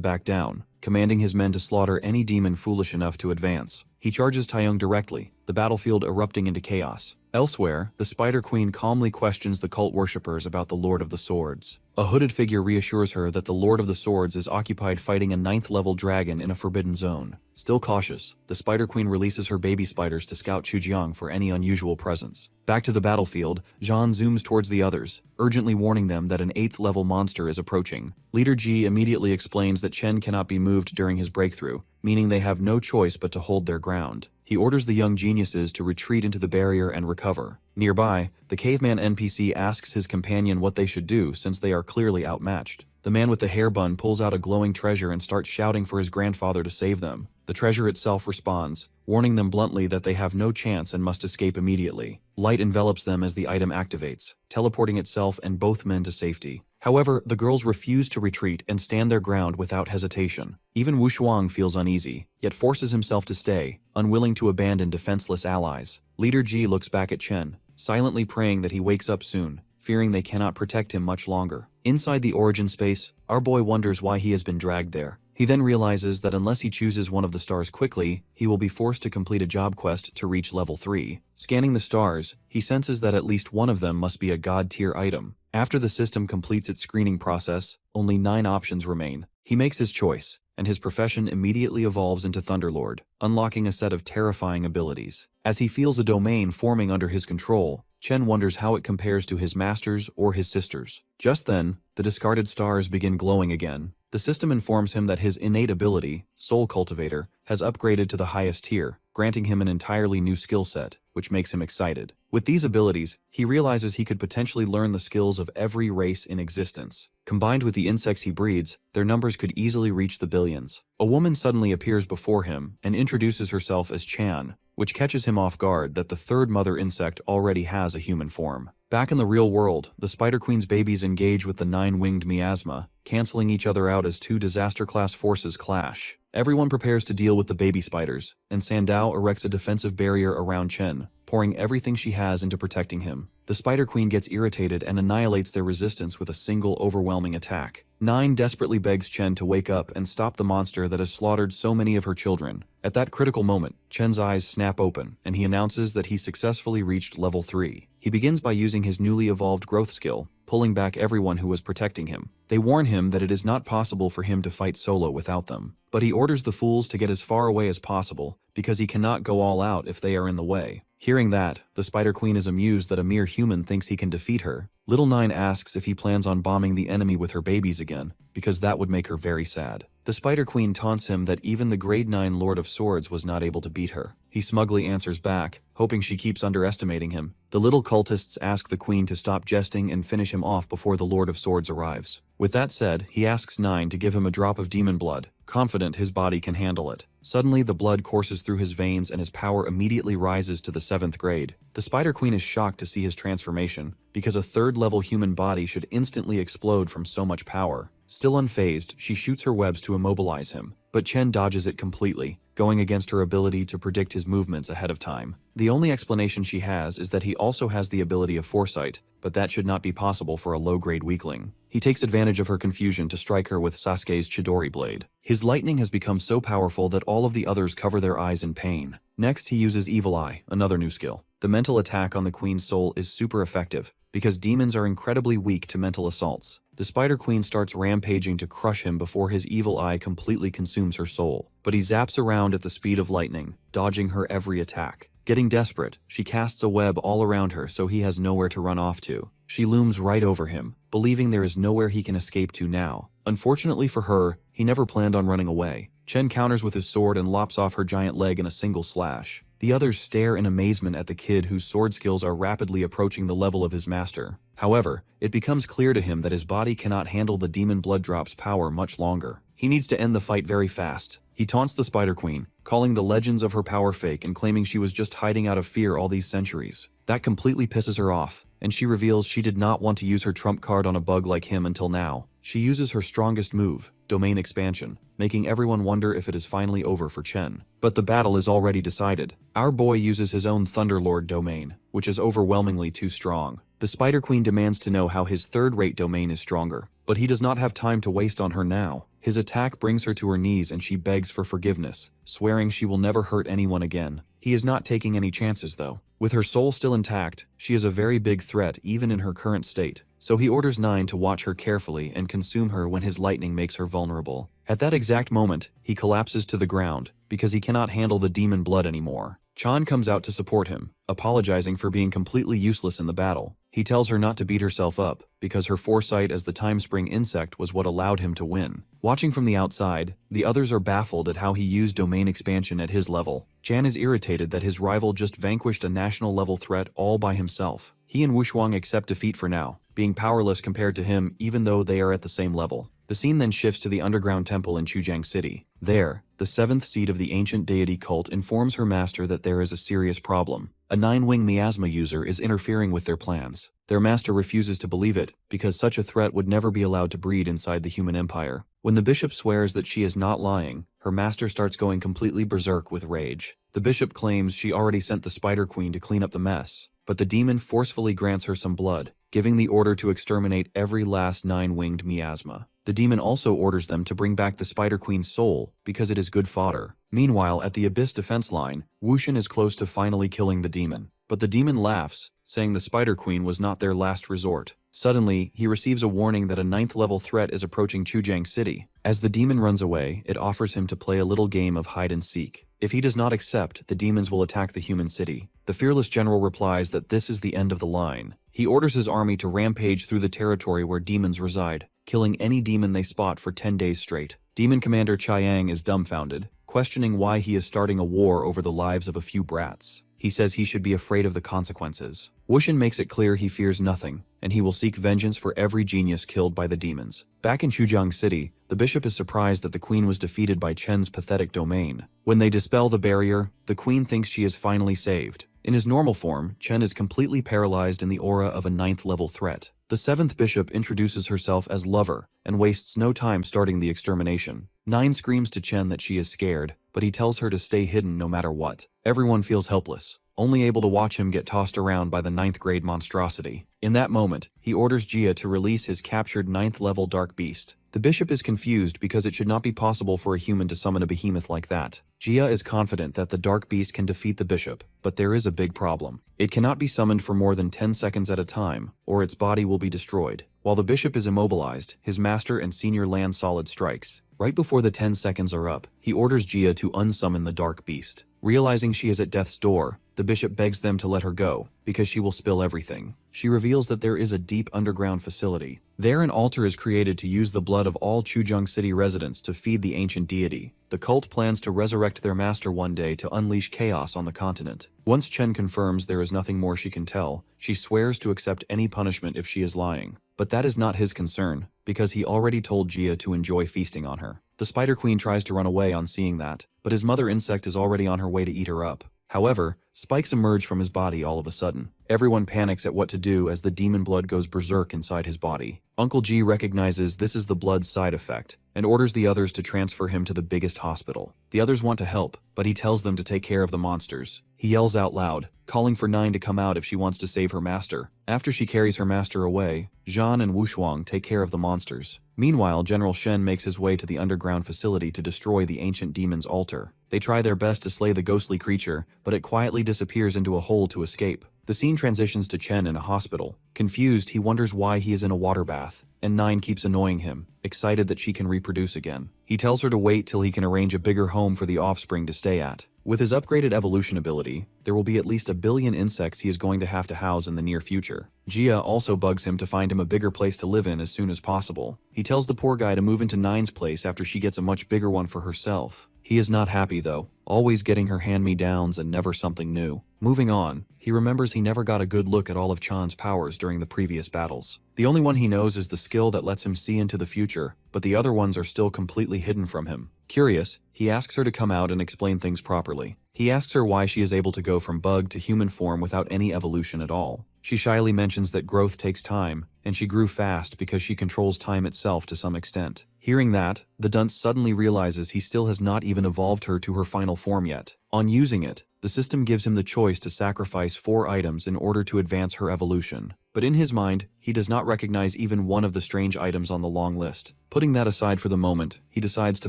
back down, commanding his men to slaughter any demon foolish enough to advance. He charges Taeyong directly, the battlefield erupting into chaos. Elsewhere, the Spider Queen calmly questions the cult worshippers about the Lord of the Swords. A hooded figure reassures her that the Lord of the Swords is occupied fighting a 9th-level dragon in a forbidden zone. Still cautious, the Spider Queen releases her baby spiders to scout Chujiang for any unusual presence. Back to the battlefield, Jean zooms towards the others, urgently warning them that an 8th-level monster is approaching. Leader Ji immediately explains that Chen cannot be moved during his breakthrough, meaning they have no choice but to hold their ground. He orders the young geniuses to retreat into the barrier and recover. Nearby, the caveman NPC asks his companion what they should do since they are clearly outmatched. The man with the hair bun pulls out a glowing treasure and starts shouting for his grandfather to save them. The treasure itself responds, warning them bluntly that they have no chance and must escape immediately. Light envelops them as the item activates, teleporting itself and both men to safety. However, the girls refuse to retreat and stand their ground without hesitation. Even Wu Shuang feels uneasy, yet forces himself to stay, unwilling to abandon defenseless allies. Leader Ji looks back at Chen, silently praying that he wakes up soon, fearing they cannot protect him much longer. Inside the origin space, our boy wonders why he has been dragged there. He then realizes that unless he chooses one of the stars quickly, he will be forced to complete a job quest to reach level 3. Scanning the stars, he senses that at least one of them must be a god-tier item. After the system completes its screening process, only 9 options remain. He makes his choice, and his profession immediately evolves into Thunderlord, unlocking a set of terrifying abilities. As he feels a domain forming under his control, Chen wonders how it compares to his master's or his sister's. Just then, the discarded stars begin glowing again. The system informs him that his innate ability, Soul Cultivator, has upgraded to the highest tier, granting him an entirely new skill set, which makes him excited. With these abilities, he realizes he could potentially learn the skills of every race in existence. Combined with the insects he breeds, their numbers could easily reach the billions. A woman suddenly appears before him and introduces herself as Chan, which catches him off guard that the third mother insect already has a human form. Back in the real world, the Spider Queen's babies engage with the 9-winged miasma, canceling each other out as 2 disaster-class forces clash. Everyone prepares to deal with the baby spiders, and Sandao erects a defensive barrier around Chen, pouring everything she has into protecting him. The Spider Queen gets irritated and annihilates their resistance with a single overwhelming attack. 9 desperately begs Chen to wake up and stop the monster that has slaughtered so many of her children. At that critical moment, Chen's eyes snap open, and he announces that he successfully reached level 3. He begins by using his newly evolved growth skill, pulling back everyone who was protecting him. They warn him that it is not possible for him to fight solo without them. But he orders the fools to get as far away as possible, because he cannot go all out if they are in the way. Hearing that, the Spider Queen is amused that a mere human thinks he can defeat her. Little Nine asks if he plans on bombing the enemy with her babies again, because that would make her very sad. The Spider Queen taunts him that even the grade 9 Lord of Swords was not able to beat her. He smugly answers back, hoping she keeps underestimating him. The little cultists ask the Queen to stop jesting and finish him off before the Lord of Swords arrives. With that said, he asks Nine to give him a drop of demon blood, confident his body can handle it. Suddenly, the blood courses through his veins and his power immediately rises to the 7th grade. The Spider Queen is shocked to see his transformation, because a 3rd-level human body should instantly explode from so much power. Still unfazed, she shoots her webs to immobilize him, but Chen dodges it completely, going against her ability to predict his movements ahead of time. The only explanation she has is that he also has the ability of foresight, but that should not be possible for a low-grade weakling. He takes advantage of her confusion to strike her with Sasuke's Chidori blade. His lightning has become so powerful that all of the others cover their eyes in pain. Next, he uses Evil Eye, another new skill. The mental attack on the Queen's soul is super effective, because demons are incredibly weak to mental assaults. The Spider Queen starts rampaging to crush him before his evil eye completely consumes her soul. But he zaps around at the speed of lightning, dodging her every attack. Getting desperate, she casts a web all around her so he has nowhere to run off to. She looms right over him, believing there is nowhere he can escape to now. Unfortunately for her, he never planned on running away. Chen counters with his sword and lops off her giant leg in a single slash. The others stare in amazement at the kid whose sword skills are rapidly approaching the level of his master. However, it becomes clear to him that his body cannot handle the demon blood drop's power much longer. He needs to end the fight very fast. He taunts the Spider Queen, calling the legends of her power fake and claiming she was just hiding out of fear all these centuries. That completely pisses her off, and she reveals she did not want to use her trump card on a bug like him until now. She uses her strongest move, domain expansion, making everyone wonder if it is finally over for Chen. But the battle is already decided. Our boy uses his own Thunderlord domain, which is overwhelmingly too strong. The Spider Queen demands to know how his third-rate domain is stronger, but he does not have time to waste on her now. His attack brings her to her knees and she begs for forgiveness, swearing she will never hurt anyone again. He is not taking any chances though. With her soul still intact, she is a very big threat even in her current state. So he orders 9 to watch her carefully and consume her when his lightning makes her vulnerable. At that exact moment, he collapses to the ground because he cannot handle the demon blood anymore. Chan comes out to support him, apologizing for being completely useless in the battle. He tells her not to beat herself up, because her foresight as the time-spring insect was what allowed him to win. Watching from the outside, the others are baffled at how he used domain expansion at his level. Chan is irritated that his rival just vanquished a national-level threat all by himself. He and Wushuang accept defeat for now, being powerless compared to him even though they are at the same level. The scene then shifts to the underground temple in Chujiang City. There, the 7th seed of the ancient deity cult informs her master that there is a serious problem. A 9-wing miasma user is interfering with their plans. Their master refuses to believe it, because such a threat would never be allowed to breed inside the human empire. When the bishop swears that she is not lying, her master starts going completely berserk with rage. The bishop claims she already sent the Spider Queen to clean up the mess, but the demon forcefully grants her some blood, giving the order to exterminate every last 9-winged miasma. The demon also orders them to bring back the Spider Queen's soul, because it is good fodder. Meanwhile, at the Abyss defense line, Wushin is close to finally killing the demon. But the demon laughs, saying the Spider Queen was not their last resort. Suddenly, he receives a warning that a 9th-level threat is approaching Chujiang City. As the demon runs away, it offers him to play a little game of hide-and-seek. If he does not accept, the demons will attack the human city. The fearless general replies that this is the end of the line. He orders his army to rampage through the territory where demons reside, killing any demon they spot for 10 days straight. Demon Commander Chiang is dumbfounded, questioning why he is starting a war over the lives of a few brats. He says he should be afraid of the consequences. Wushin makes it clear he fears nothing, and he will seek vengeance for every genius killed by the demons. Back in Chujiang City, the bishop is surprised that the queen was defeated by Chen's pathetic domain. When they dispel the barrier, the queen thinks she is finally saved. In his normal form, Chen is completely paralyzed in the aura of a 9th-level threat. The 7th bishop introduces herself as Lover and wastes no time starting the extermination. 9 screams to Chen that she is scared, but he tells her to stay hidden no matter what. Everyone feels helpless, only able to watch him get tossed around by the 9th-grade monstrosity. In that moment, he orders Jia to release his captured 9th-level dark beast. The bishop is confused because it should not be possible for a human to summon a behemoth like that. Jia is confident that the dark beast can defeat the bishop, but there is a big problem. It cannot be summoned for more than 10 seconds at a time, or its body will be destroyed. While the bishop is immobilized, his master and senior land solid strikes. Right before the 10 seconds are up, he orders Jia to unsummon the dark beast. Realizing she is at death's door, the bishop begs them to let her go, because she will spill everything. She reveals that there is a deep underground facility. There an altar is created to use the blood of all Chujiang City residents to feed the ancient deity. The cult plans to resurrect their master one day to unleash chaos on the continent. Once Chen confirms there is nothing more she can tell, she swears to accept any punishment if she is lying. But that is not his concern, because he already told Jia to enjoy feasting on her. The Spider Queen tries to run away on seeing that, but his mother insect is already on her way to eat her up. However, spikes emerge from his body all of a sudden. Everyone panics at what to do as the demon blood goes berserk inside his body. Uncle G recognizes this is the blood's side effect, and orders the others to transfer him to the biggest hospital. The others want to help, but he tells them to take care of the monsters. He yells out loud, calling for 9 to come out if she wants to save her master. After she carries her master away, Zhan and Wushuang take care of the monsters. Meanwhile, General Shen makes his way to the underground facility to destroy the ancient demon's altar. They try their best to slay the ghostly creature, but it quietly disappears into a hole to escape. The scene transitions to Chen in a hospital. Confused, he wonders why he is in a water bath, and 9 keeps annoying him, excited that she can reproduce again. He tells her to wait till he can arrange a bigger home for the offspring to stay at. With his upgraded evolution ability, there will be at least 1 billion insects he is going to have to house in the near future. Jia also bugs him to find him a bigger place to live in as soon as possible. He tells the poor guy to move into 9's place after she gets a much bigger one for herself. He is not happy though, always getting her hand-me-downs and never something new. Moving on, he remembers he never got a good look at all of Chan's powers during the previous battles. The only one he knows is the skill that lets him see into the future, but the other ones are still completely hidden from him. Curious, he asks her to come out and explain things properly. He asks her why she is able to go from bug to human form without any evolution at all. She shyly mentions that growth takes time, and she grew fast because she controls time itself to some extent. Hearing that, the dunce suddenly realizes he still has not even evolved her to her final form yet. On using it, the system gives him the choice to sacrifice 4 items in order to advance her evolution. But in his mind, he does not recognize even one of the strange items on the long list. Putting that aside for the moment, he decides to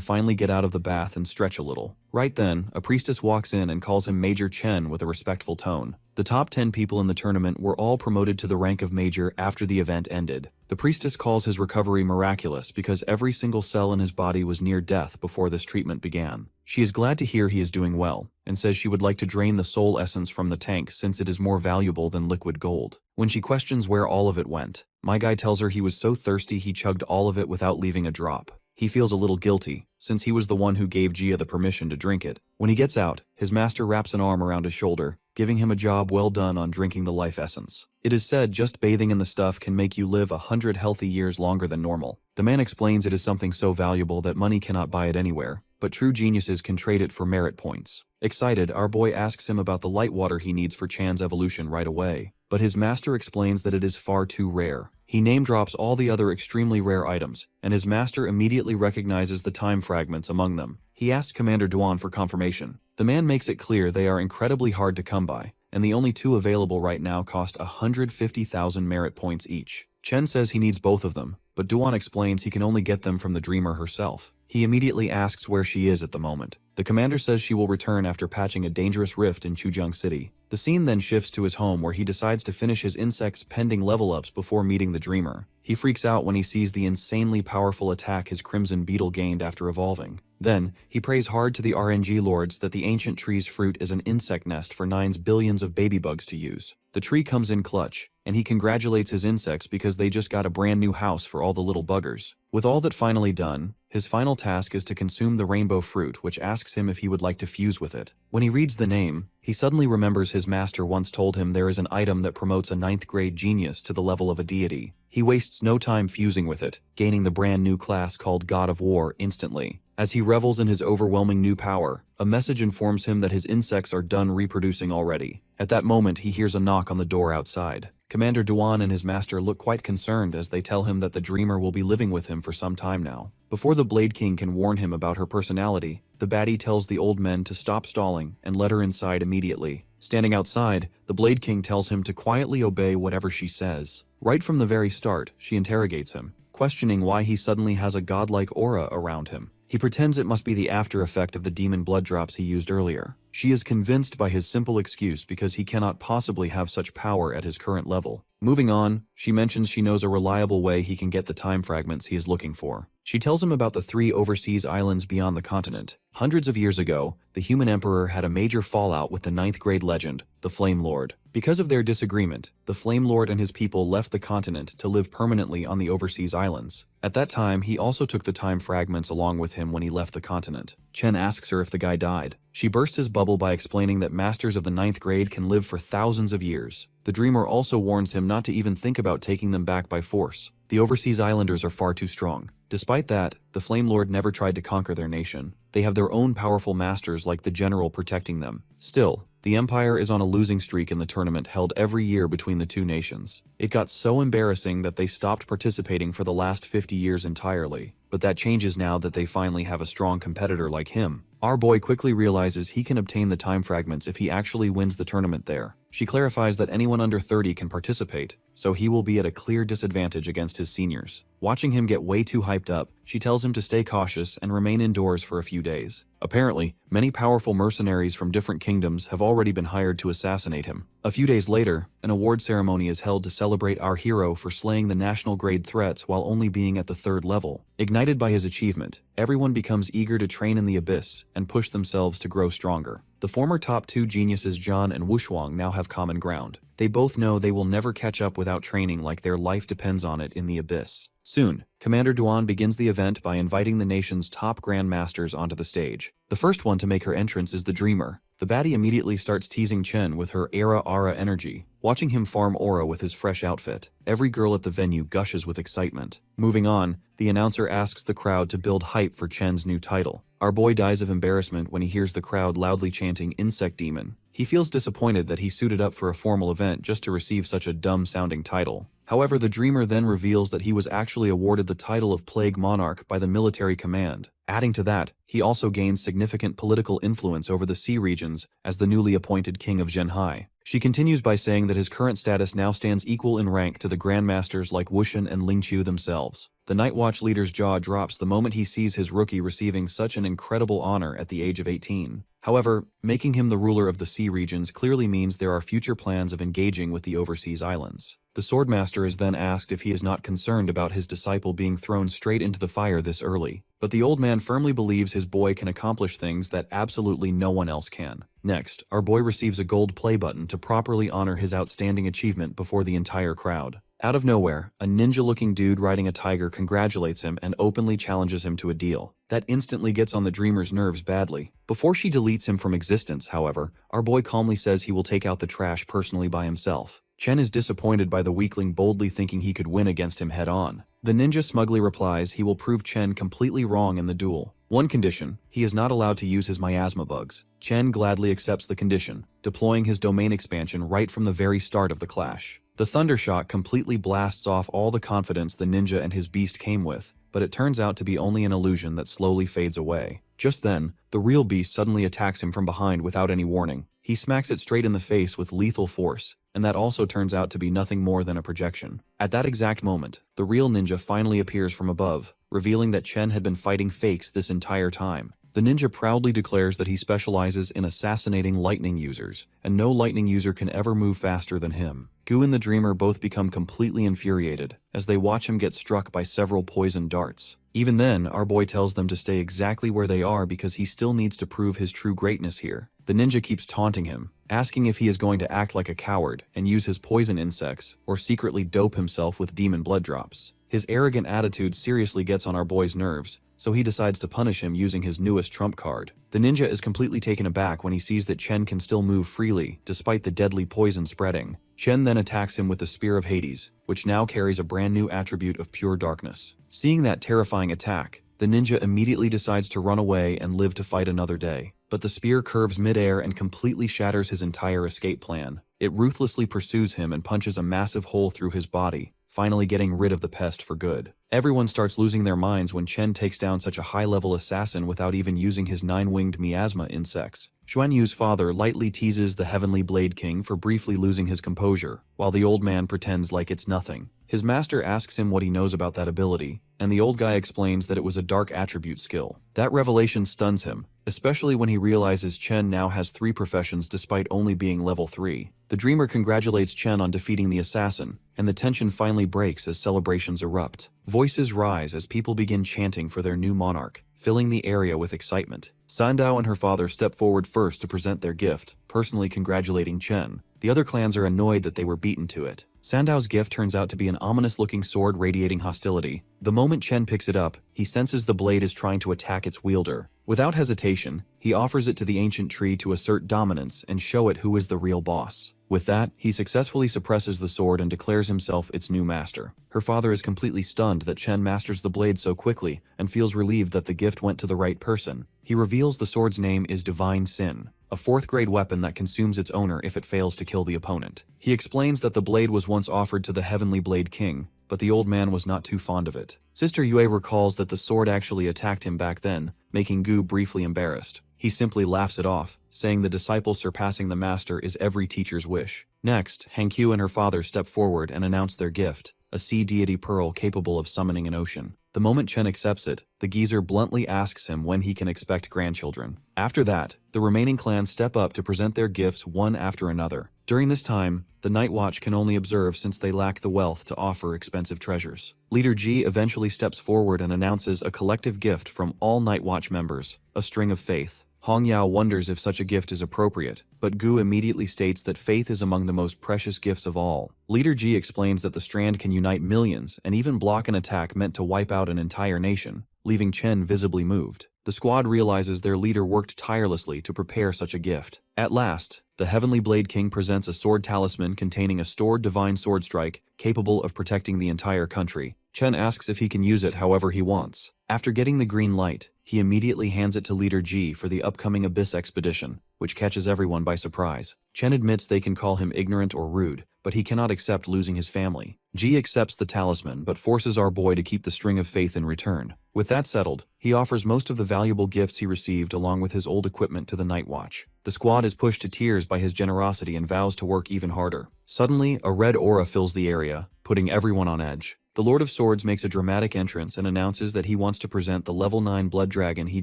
finally get out of the bath and stretch a little. Right then, a priestess walks in and calls him Major Chen with a respectful tone. The top 10 people in the tournament were all promoted to the rank of Major after the event ended. The priestess calls his recovery miraculous because every single cell in his body was near death before this treatment began. She is glad to hear he is doing well, and says she would like to drain the soul essence from the tank since it is more valuable than liquid gold. When she questions where all of it went, my guy tells her he was so thirsty he chugged all of it without leaving a drop. He feels a little guilty, since he was the one who gave Gia the permission to drink it. When he gets out, his master wraps an arm around his shoulder, giving him a job well done on drinking the life essence. It is said just bathing in the stuff can make you live 100 healthy years longer than normal. The man explains it is something so valuable that money cannot buy it anywhere, but true geniuses can trade it for merit points. Excited, our boy asks him about the light water he needs for Chan's evolution right away, but his master explains that it is far too rare. He name drops all the other extremely rare items, and his master immediately recognizes the time fragments among them. He asks Commander Duan for confirmation. The man makes it clear they are incredibly hard to come by, and the only 2 available right now cost 150,000 merit points each. Chen says he needs both of them, but Duan explains he can only get them from the dreamer herself. He immediately asks where she is at the moment. The commander says she will return after patching a dangerous rift in Chujiang City. The scene then shifts to his home where he decides to finish his insect's pending level ups before meeting the dreamer. He freaks out when he sees the insanely powerful attack his crimson beetle gained after evolving. Then, he prays hard to the RNG lords that the ancient tree's fruit is an insect nest for 9 billions of baby bugs to use. The tree comes in clutch, and he congratulates his insects because they just got a brand new house for all the little buggers. With all that finally done, his final task is to consume the rainbow fruit, which asks him if he would like to fuse with it. When he reads the name, he suddenly remembers his master once told him there is an item that promotes a 9th grade genius to the level of a deity. He wastes no time fusing with it, gaining the brand new class called God of War instantly. As he revels in his overwhelming new power, a message informs him that his insects are done reproducing already. At that moment, he hears a knock on the door outside. Commander Duan and his master look quite concerned as they tell him that the dreamer will be living with him for some time now. Before the Blade King can warn him about her personality, the baddie tells the old men to stop stalling and let her inside immediately. Standing outside, the Blade King tells him to quietly obey whatever she says. Right from the very start, she interrogates him, questioning why he suddenly has a godlike aura around him. He pretends it must be the after effect of the demon blood drops he used earlier. She is convinced by his simple excuse because he cannot possibly have such power at his current level. Moving on, she mentions she knows a reliable way he can get the time fragments he is looking for. She tells him about the 3 overseas islands beyond the continent. Hundreds of years ago, the human emperor had a major fallout with the 9th grade legend, the Flame Lord. Because of their disagreement, the Flame Lord and his people left the continent to live permanently on the overseas islands. At that time, he also took the time fragments along with him when he left the continent. Chen asks her if the guy died. She burst his bubble by explaining that masters of the 9th grade can live for thousands of years. The dreamer also warns him not to even think about taking them back by force. The overseas islanders are far too strong. Despite that, the Flame Lord never tried to conquer their nation. They have their own powerful masters like the general protecting them. Still, the Empire is on a losing streak in the tournament held every year between the 2 nations. It got so embarrassing that they stopped participating for the last 50 years entirely. But that changes now that they finally have a strong competitor like him. Our boy quickly realizes he can obtain the time fragments if he actually wins the tournament there. She clarifies that anyone under 30 can participate, so he will be at a clear disadvantage against his seniors. Watching him get way too hyped up, she tells him to stay cautious and remain indoors for a few days. Apparently, many powerful mercenaries from different kingdoms have already been hired to assassinate him. A few days later, an award ceremony is held to celebrate our hero for slaying the national grade threats while only being at the 3rd level. Ignited by his achievement, everyone becomes eager to train in the abyss and push themselves to grow stronger. The former top 2 geniuses Zhan and Wushuang now have common ground. They both know they will never catch up without training like their life depends on it in the abyss. Soon, Commander Duan begins the event by inviting the nation's top grandmasters onto the stage. The first one to make her entrance is the Dreamer. The baddie immediately starts teasing Chen with her aura energy, watching him farm aura with his fresh outfit. Every girl at the venue gushes with excitement. Moving on, the announcer asks the crowd to build hype for Chen's new title. Our boy dies of embarrassment when he hears the crowd loudly chanting Insect Demon. He feels disappointed that he suited up for a formal event just to receive such a dumb-sounding title. However, the dreamer then reveals that he was actually awarded the title of Plague Monarch by the military command. Adding to that, he also gains significant political influence over the sea regions as the newly appointed king of Zhenhai. She continues by saying that his current status now stands equal in rank to the grandmasters like Wushan and Lingqiu themselves. The Night Watch leader's jaw drops the moment he sees his rookie receiving such an incredible honor at the age of 18. However, making him the ruler of the sea regions clearly means there are future plans of engaging with the overseas islands. The Swordmaster is then asked if he is not concerned about his disciple being thrown straight into the fire this early, but the old man firmly believes his boy can accomplish things that absolutely no one else can. Next, our boy receives a gold play button to properly honor his outstanding achievement before the entire crowd. Out of nowhere, a ninja-looking dude riding a tiger congratulates him and openly challenges him to a deal. That instantly gets on the dreamer's nerves badly. Before she deletes him from existence, however, our boy calmly says he will take out the trash personally by himself. Chen is disappointed by the weakling boldly thinking he could win against him head-on. The ninja smugly replies he will prove Chen completely wrong in the duel. One condition, he is not allowed to use his miasma bugs. Chen gladly accepts the condition, deploying his domain expansion right from the very start of the clash. The Thundershock completely blasts off all the confidence the ninja and his beast came with, but it turns out to be only an illusion that slowly fades away. Just then, the real beast suddenly attacks him from behind without any warning. He smacks it straight in the face with lethal force, and that also turns out to be nothing more than a projection. At that exact moment, the real ninja finally appears from above, revealing that Chen had been fighting fakes this entire time. The ninja proudly declares that he specializes in assassinating lightning users, and no lightning user can ever move faster than him. Gu and the dreamer both become completely infuriated as they watch him get struck by several poison darts. Even then, our boy tells them to stay exactly where they are because he still needs to prove his true greatness here. The ninja keeps taunting him, asking if he is going to act like a coward and use his poison insects or secretly dope himself with demon blood drops. His arrogant attitude seriously gets on our boy's nerves, so he decides to punish him using his newest trump card. The ninja is completely taken aback when he sees that Chen can still move freely despite the deadly poison spreading. Chen then attacks him with the Spear of Hades, which now carries a brand new attribute of pure darkness. Seeing that terrifying attack, the ninja immediately decides to run away and live to fight another day. But the spear curves midair and completely shatters his entire escape plan. It ruthlessly pursues him and punches a massive hole through his body, finally getting rid of the pest for good. Everyone starts losing their minds when Chen takes down such a high-level assassin without even using his 9-winged miasma insects. Xuan Yu's father lightly teases the Heavenly Blade King for briefly losing his composure, while the old man pretends like it's nothing. His master asks him what he knows about that ability, and the old guy explains that it was a dark attribute skill. That revelation stuns him, especially when he realizes Chen now has 3 professions despite only being level 3. The dreamer congratulates Chen on defeating the assassin, and the tension finally breaks as celebrations erupt. Voices rise as people begin chanting for their new monarch, filling the area with excitement. Sandao and her father step forward first to present their gift, personally congratulating Chen. The other clans are annoyed that they were beaten to it. Sandao's gift turns out to be an ominous-looking sword radiating hostility. The moment Chen picks it up, he senses the blade is trying to attack its wielder. Without hesitation, he offers it to the ancient tree to assert dominance and show it who is the real boss. With that, he successfully suppresses the sword and declares himself its new master. Her father is completely stunned that Chen masters the blade so quickly and feels relieved that the gift went to the right person. He reveals the sword's name is Divine Sin, a 4th-grade weapon that consumes its owner if it fails to kill the opponent. He explains that the blade was once offered to the Heavenly Blade King, but the old man was not too fond of it. Sister Yue recalls that the sword actually attacked him back then, making Gu briefly embarrassed. He simply laughs it off, saying the disciple surpassing the master is every teacher's wish. Next, Hankyu and her father step forward and announce their gift, a sea deity pearl capable of summoning an ocean. The moment Chen accepts it, the geezer bluntly asks him when he can expect grandchildren. After that, the remaining clans step up to present their gifts one after another. During this time, the Night Watch can only observe since they lack the wealth to offer expensive treasures. Leader Ji eventually steps forward and announces a collective gift from all Night Watch members, a string of faith. Hong Yao wonders if such a gift is appropriate, but Gu immediately states that faith is among the most precious gifts of all. Leader Ji explains that the strand can unite millions and even block an attack meant to wipe out an entire nation, leaving Chen visibly moved. The squad realizes their leader worked tirelessly to prepare such a gift. At last, the Heavenly Blade King presents a sword talisman containing a stored divine sword strike capable of protecting the entire country. Chen asks if he can use it however he wants. After getting the green light, he immediately hands it to Leader Ji for the upcoming Abyss expedition, which catches everyone by surprise. Chen admits they can call him ignorant or rude, but he cannot accept losing his family. Ji accepts the talisman but forces our boy to keep the string of faith in return. With that settled, he offers most of the valuable gifts he received along with his old equipment to the Night Watch. The squad is pushed to tears by his generosity and vows to work even harder. Suddenly, a red aura fills the area, putting everyone on edge. The Lord of Swords makes a dramatic entrance and announces that he wants to present the level 9 blood dragon he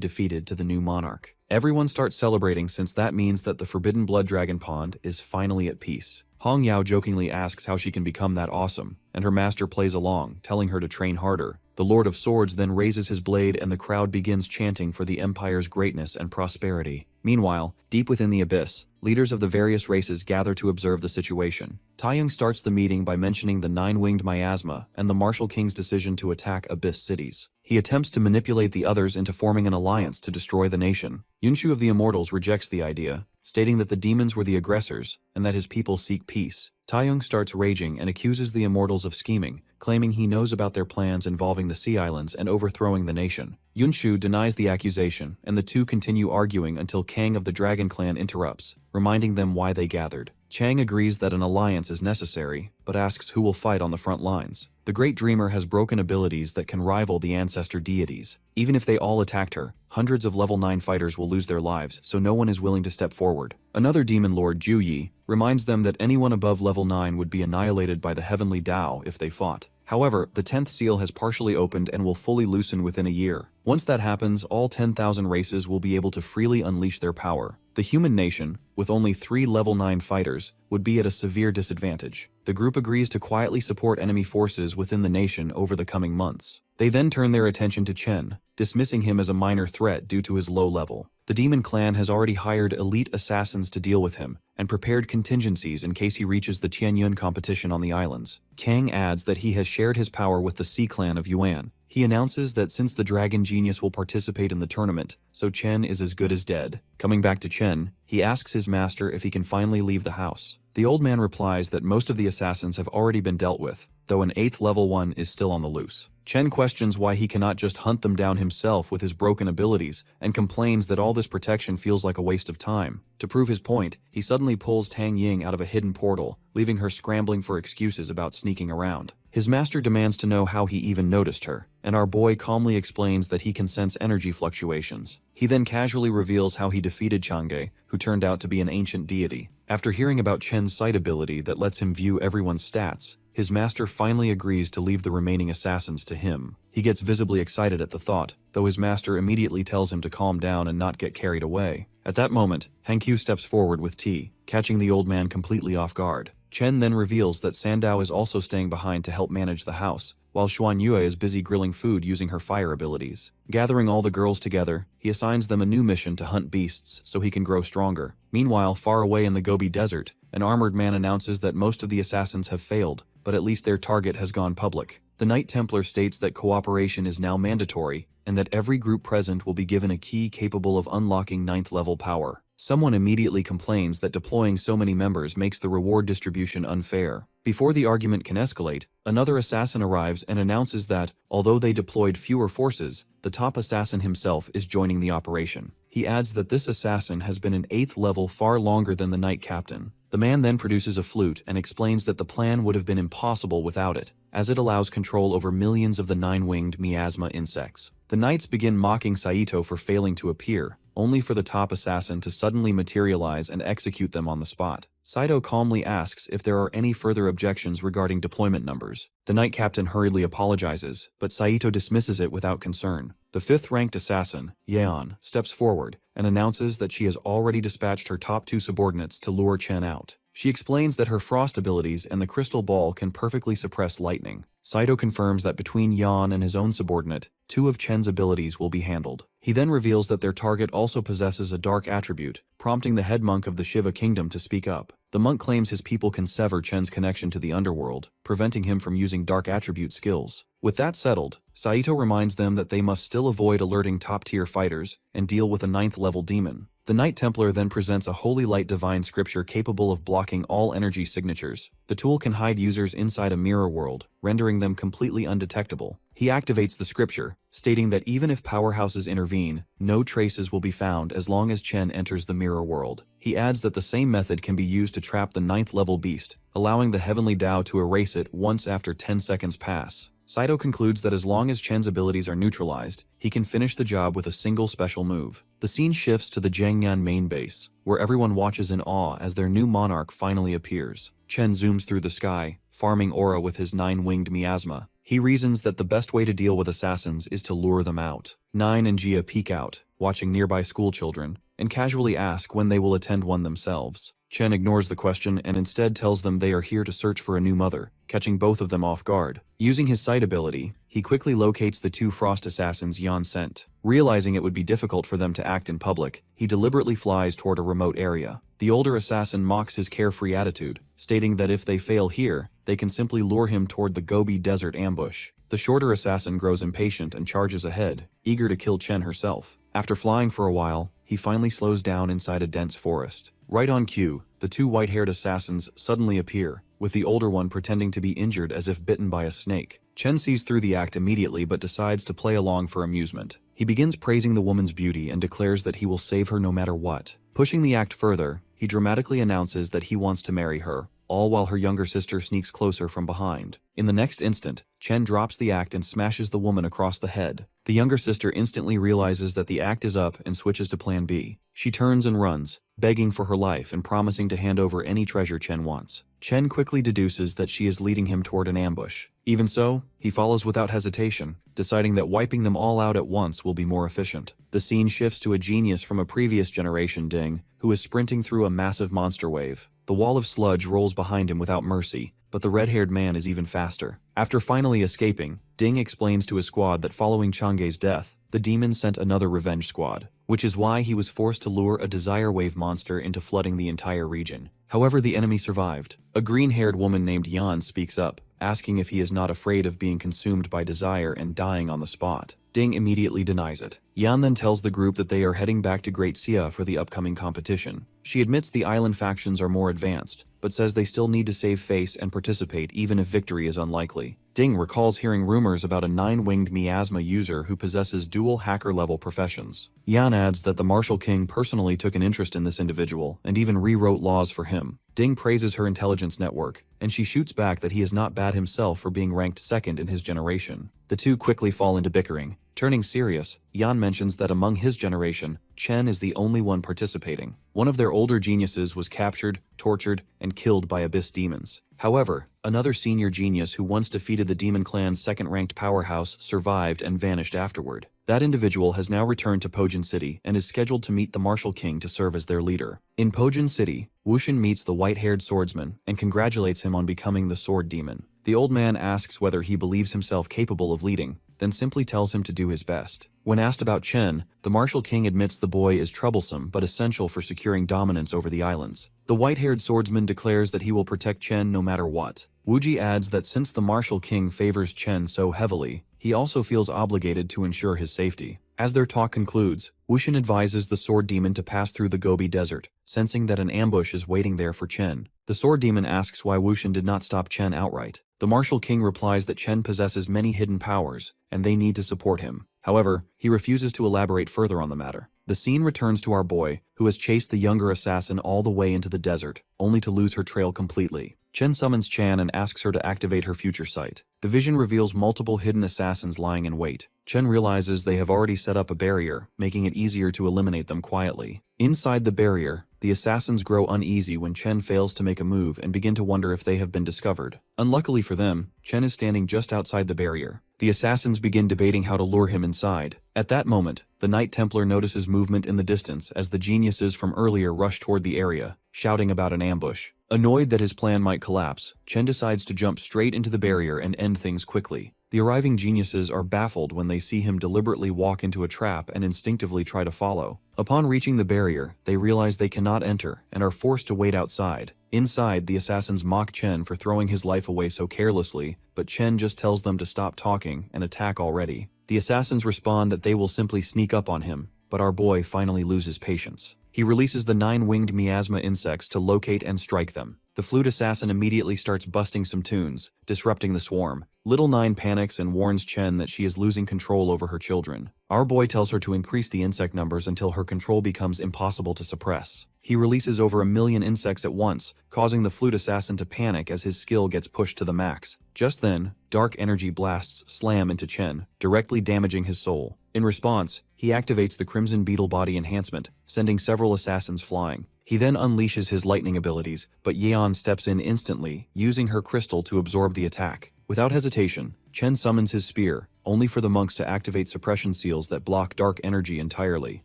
defeated to the new monarch. Everyone starts celebrating since that means that the forbidden blood dragon pond is finally at peace. Hong Yao jokingly asks how she can become that awesome, and her master plays along, telling her to train harder. The Lord of Swords then raises his blade and the crowd begins chanting for the Empire's greatness and prosperity. Meanwhile, deep within the abyss, leaders of the various races gather to observe the situation. Taeyong starts the meeting by mentioning the 9-winged miasma and the Martial King's decision to attack Abyss cities. He attempts to manipulate the others into forming an alliance to destroy the nation. Yunshu of the Immortals rejects the idea, stating that the demons were the aggressors and that his people seek peace. Taeyong starts raging and accuses the Immortals of scheming, claiming he knows about their plans involving the Sea Islands and overthrowing the nation. Yunshu denies the accusation, and the two continue arguing until Kang of the Dragon Clan interrupts, reminding them why they gathered. Chang agrees that an alliance is necessary, but asks who will fight on the front lines. The Great Dreamer has broken abilities that can rival the ancestor deities. Even if they all attacked her, hundreds of level 9 fighters will lose their lives, so no one is willing to step forward. Another demon lord, Ju Yi, reminds them that anyone above level 9 would be annihilated by the heavenly Tao if they fought. However, the 10th seal has partially opened and will fully loosen within a year. Once that happens, all 10,000 races will be able to freely unleash their power. The human nation, with only 3 level 9 fighters, would be at a severe disadvantage. The group agrees to quietly support enemy forces within the nation over the coming months. They then turn their attention to Chen, dismissing him as a minor threat due to his low level. The demon clan has already hired elite assassins to deal with him, and prepared contingencies in case he reaches the Qianyun competition on the islands. Kang adds that he has shared his power with the Sea Clan of Yuan. He announces that since the Dragon Genius will participate in the tournament, so Chen is as good as dead. Coming back to Chen, he asks his master if he can finally leave the house. The old man replies that most of the assassins have already been dealt with, though an 8th level one is still on the loose. Chen questions why he cannot just hunt them down himself with his broken abilities, and complains that all this protection feels like a waste of time. To prove his point, he suddenly pulls Tang Ying out of a hidden portal, leaving her scrambling for excuses about sneaking around. His master demands to know how he even noticed her, and our boy calmly explains that he can sense energy fluctuations. He then casually reveals how he defeated Chang'e, who turned out to be an ancient deity. After hearing about Chen's sight ability that lets him view everyone's stats, his master finally agrees to leave the remaining assassins to him. He gets visibly excited at the thought, though his master immediately tells him to calm down and not get carried away. At that moment, Hankyu steps forward with tea, catching the old man completely off guard. Chen then reveals that Sandao is also staying behind to help manage the house, while Xuan Yue is busy grilling food using her fire abilities. Gathering all the girls together, he assigns them a new mission to hunt beasts so he can grow stronger. Meanwhile, far away in the Gobi Desert, an armored man announces that most of the assassins have failed, but at least their target has gone public. The Knight Templar states that cooperation is now mandatory, and that every group present will be given a key capable of unlocking 9th level power. Someone immediately complains that deploying so many members makes the reward distribution unfair. Before the argument can escalate, another assassin arrives and announces that, although they deployed fewer forces, the top assassin himself is joining the operation. He adds that this assassin has been an 8th level far longer than the Knight Captain. The man then produces a flute and explains that the plan would have been impossible without it, as it allows control over millions of the 9-winged miasma insects. The knights begin mocking Saito for failing to appear, only for the top assassin to suddenly materialize and execute them on the spot. Saito calmly asks if there are any further objections regarding deployment numbers. The Knight Captain hurriedly apologizes, but Saito dismisses it without concern. The 5th-ranked assassin, Yeon, steps forward and announces that she has already dispatched her top 2 subordinates to lure Chen out. She explains that her frost abilities and the crystal ball can perfectly suppress lightning. Saito confirms that between Yan and his own subordinate, 2 of Chen's abilities will be handled. He then reveals that their target also possesses a dark attribute, prompting the head monk of the Shiva Kingdom to speak up. The monk claims his people can sever Chen's connection to the underworld, preventing him from using dark attribute skills. With that settled, Saito reminds them that they must still avoid alerting top-tier fighters and deal with a 9th-level demon. The Knight Templar then presents a Holy Light Divine Scripture capable of blocking all energy signatures. The tool can hide users inside a mirror world, rendering them completely undetectable. He activates the scripture, stating that even if powerhouses intervene, no traces will be found as long as Chen enters the mirror world. He adds that the same method can be used to trap the 9th-level beast, allowing the Heavenly Tao to erase it once after 10 seconds pass. Saito concludes that as long as Chen's abilities are neutralized, he can finish the job with a single special move. The scene shifts to the Jiangnan main base, where everyone watches in awe as their new monarch finally appears. Chen zooms through the sky, farming aura with his 9-winged miasma. He reasons that the best way to deal with assassins is to lure them out. Nine and Jia peek out, watching nearby schoolchildren, and casually ask when they will attend one themselves. Chen ignores the question and instead tells them they are here to search for a new mother, catching both of them off guard. Using his sight ability, he quickly locates the 2 frost assassins Yan sent. Realizing it would be difficult for them to act in public, he deliberately flies toward a remote area. The older assassin mocks his carefree attitude, stating that if they fail here, they can simply lure him toward the Gobi Desert ambush. The shorter assassin grows impatient and charges ahead, eager to kill Chen herself. After flying for a while, he finally slows down inside a dense forest. Right on cue, the 2 white-haired assassins suddenly appear, with the older one pretending to be injured as if bitten by a snake. Chen sees through the act immediately but decides to play along for amusement. He begins praising the woman's beauty and declares that he will save her no matter what. Pushing the act further, he dramatically announces that he wants to marry her, all while her younger sister sneaks closer from behind. In the next instant, Chen drops the act and smashes the woman across the head. The younger sister instantly realizes that the act is up and switches to plan B. She turns and runs, begging for her life and promising to hand over any treasure Chen wants. Chen quickly deduces that she is leading him toward an ambush. Even so, he follows without hesitation, deciding that wiping them all out at once will be more efficient. The scene shifts to a genius from a previous generation Ding, who is sprinting through a massive monster wave. The wall of sludge rolls behind him without mercy, but the red-haired man is even faster. After finally escaping, Ding explains to his squad that following Chang'e's death, the demon sent another revenge squad, which is why he was forced to lure a desire wave monster into flooding the entire region. However, the enemy survived. A green-haired woman named Yan speaks up, asking if he is not afraid of being consumed by desire and dying on the spot. Ding immediately denies it. Yan then tells the group that they are heading back to Great Xia for the upcoming competition. She admits the island factions are more advanced, but says they still need to save face and participate even if victory is unlikely. Ding recalls hearing rumors about a 9-winged miasma user who possesses dual hacker-level professions. Yan adds that the Martial King personally took an interest in this individual and even rewrote laws for him. Ding praises her intelligence network, and she shoots back that he is not bad himself for being ranked second in his generation. The two quickly fall into bickering. Turning serious, Yan mentions that among his generation, Chen is the only one participating. One of their older geniuses was captured, tortured, and killed by abyss demons. However, another senior genius who once defeated the demon clan's second-ranked powerhouse survived and vanished afterward. That individual has now returned to Pojin City and is scheduled to meet the Martial King to serve as their leader. In Pojin City, Wushin meets the white-haired swordsman and congratulates him on becoming the sword demon. The old man asks whether he believes himself capable of leading, then simply tells him to do his best. When asked about Chen, the Martial King admits the boy is troublesome but essential for securing dominance over the islands. The white-haired swordsman declares that he will protect Chen no matter what. Wuji adds that since the Martial King favors Chen so heavily, he also feels obligated to ensure his safety. As their talk concludes, Wushin advises the sword demon to pass through the Gobi Desert, sensing that an ambush is waiting there for Chen. The sword demon asks why Wushin did not stop Chen outright. The Martial King replies that Chen possesses many hidden powers, and they need to support him. However, he refuses to elaborate further on the matter. The scene returns to our boy, who has chased the younger assassin all the way into the desert, only to lose her trail completely. Chen summons Chan and asks her to activate her future sight. The vision reveals multiple hidden assassins lying in wait. Chen realizes they have already set up a barrier, making it easier to eliminate them quietly. Inside the barrier, the assassins grow uneasy when Chen fails to make a move and begin to wonder if they have been discovered. Unluckily for them, Chen is standing just outside the barrier. The assassins begin debating how to lure him inside. At that moment, the Knight Templar notices movement in the distance as the geniuses from earlier rush toward the area, shouting about an ambush. Annoyed that his plan might collapse, Chen decides to jump straight into the barrier and end things quickly. The arriving geniuses are baffled when they see him deliberately walk into a trap and instinctively try to follow. Upon reaching the barrier, they realize they cannot enter and are forced to wait outside. Inside, the assassins mock Chen for throwing his life away so carelessly, but Chen just tells them to stop talking and attack already. The assassins respond that they will simply sneak up on him, but our boy finally loses patience. He releases the 9-winged miasma insects to locate and strike them. The flute assassin immediately starts busting some tunes, disrupting the swarm. Little Nine panics and warns Chen that she is losing control over her children. Our boy tells her to increase the insect numbers until her control becomes impossible to suppress. He releases over 1 million insects at once, causing the flute assassin to panic as his skill gets pushed to the max. Just then, dark energy blasts slam into Chen, directly damaging his soul. In response, he activates the Crimson Beetle Body Enhancement, sending several assassins flying. He then unleashes his lightning abilities, but Yeon steps in instantly, using her crystal to absorb the attack. Without hesitation, Chen summons his spear, only for the monks to activate suppression seals that block dark energy entirely.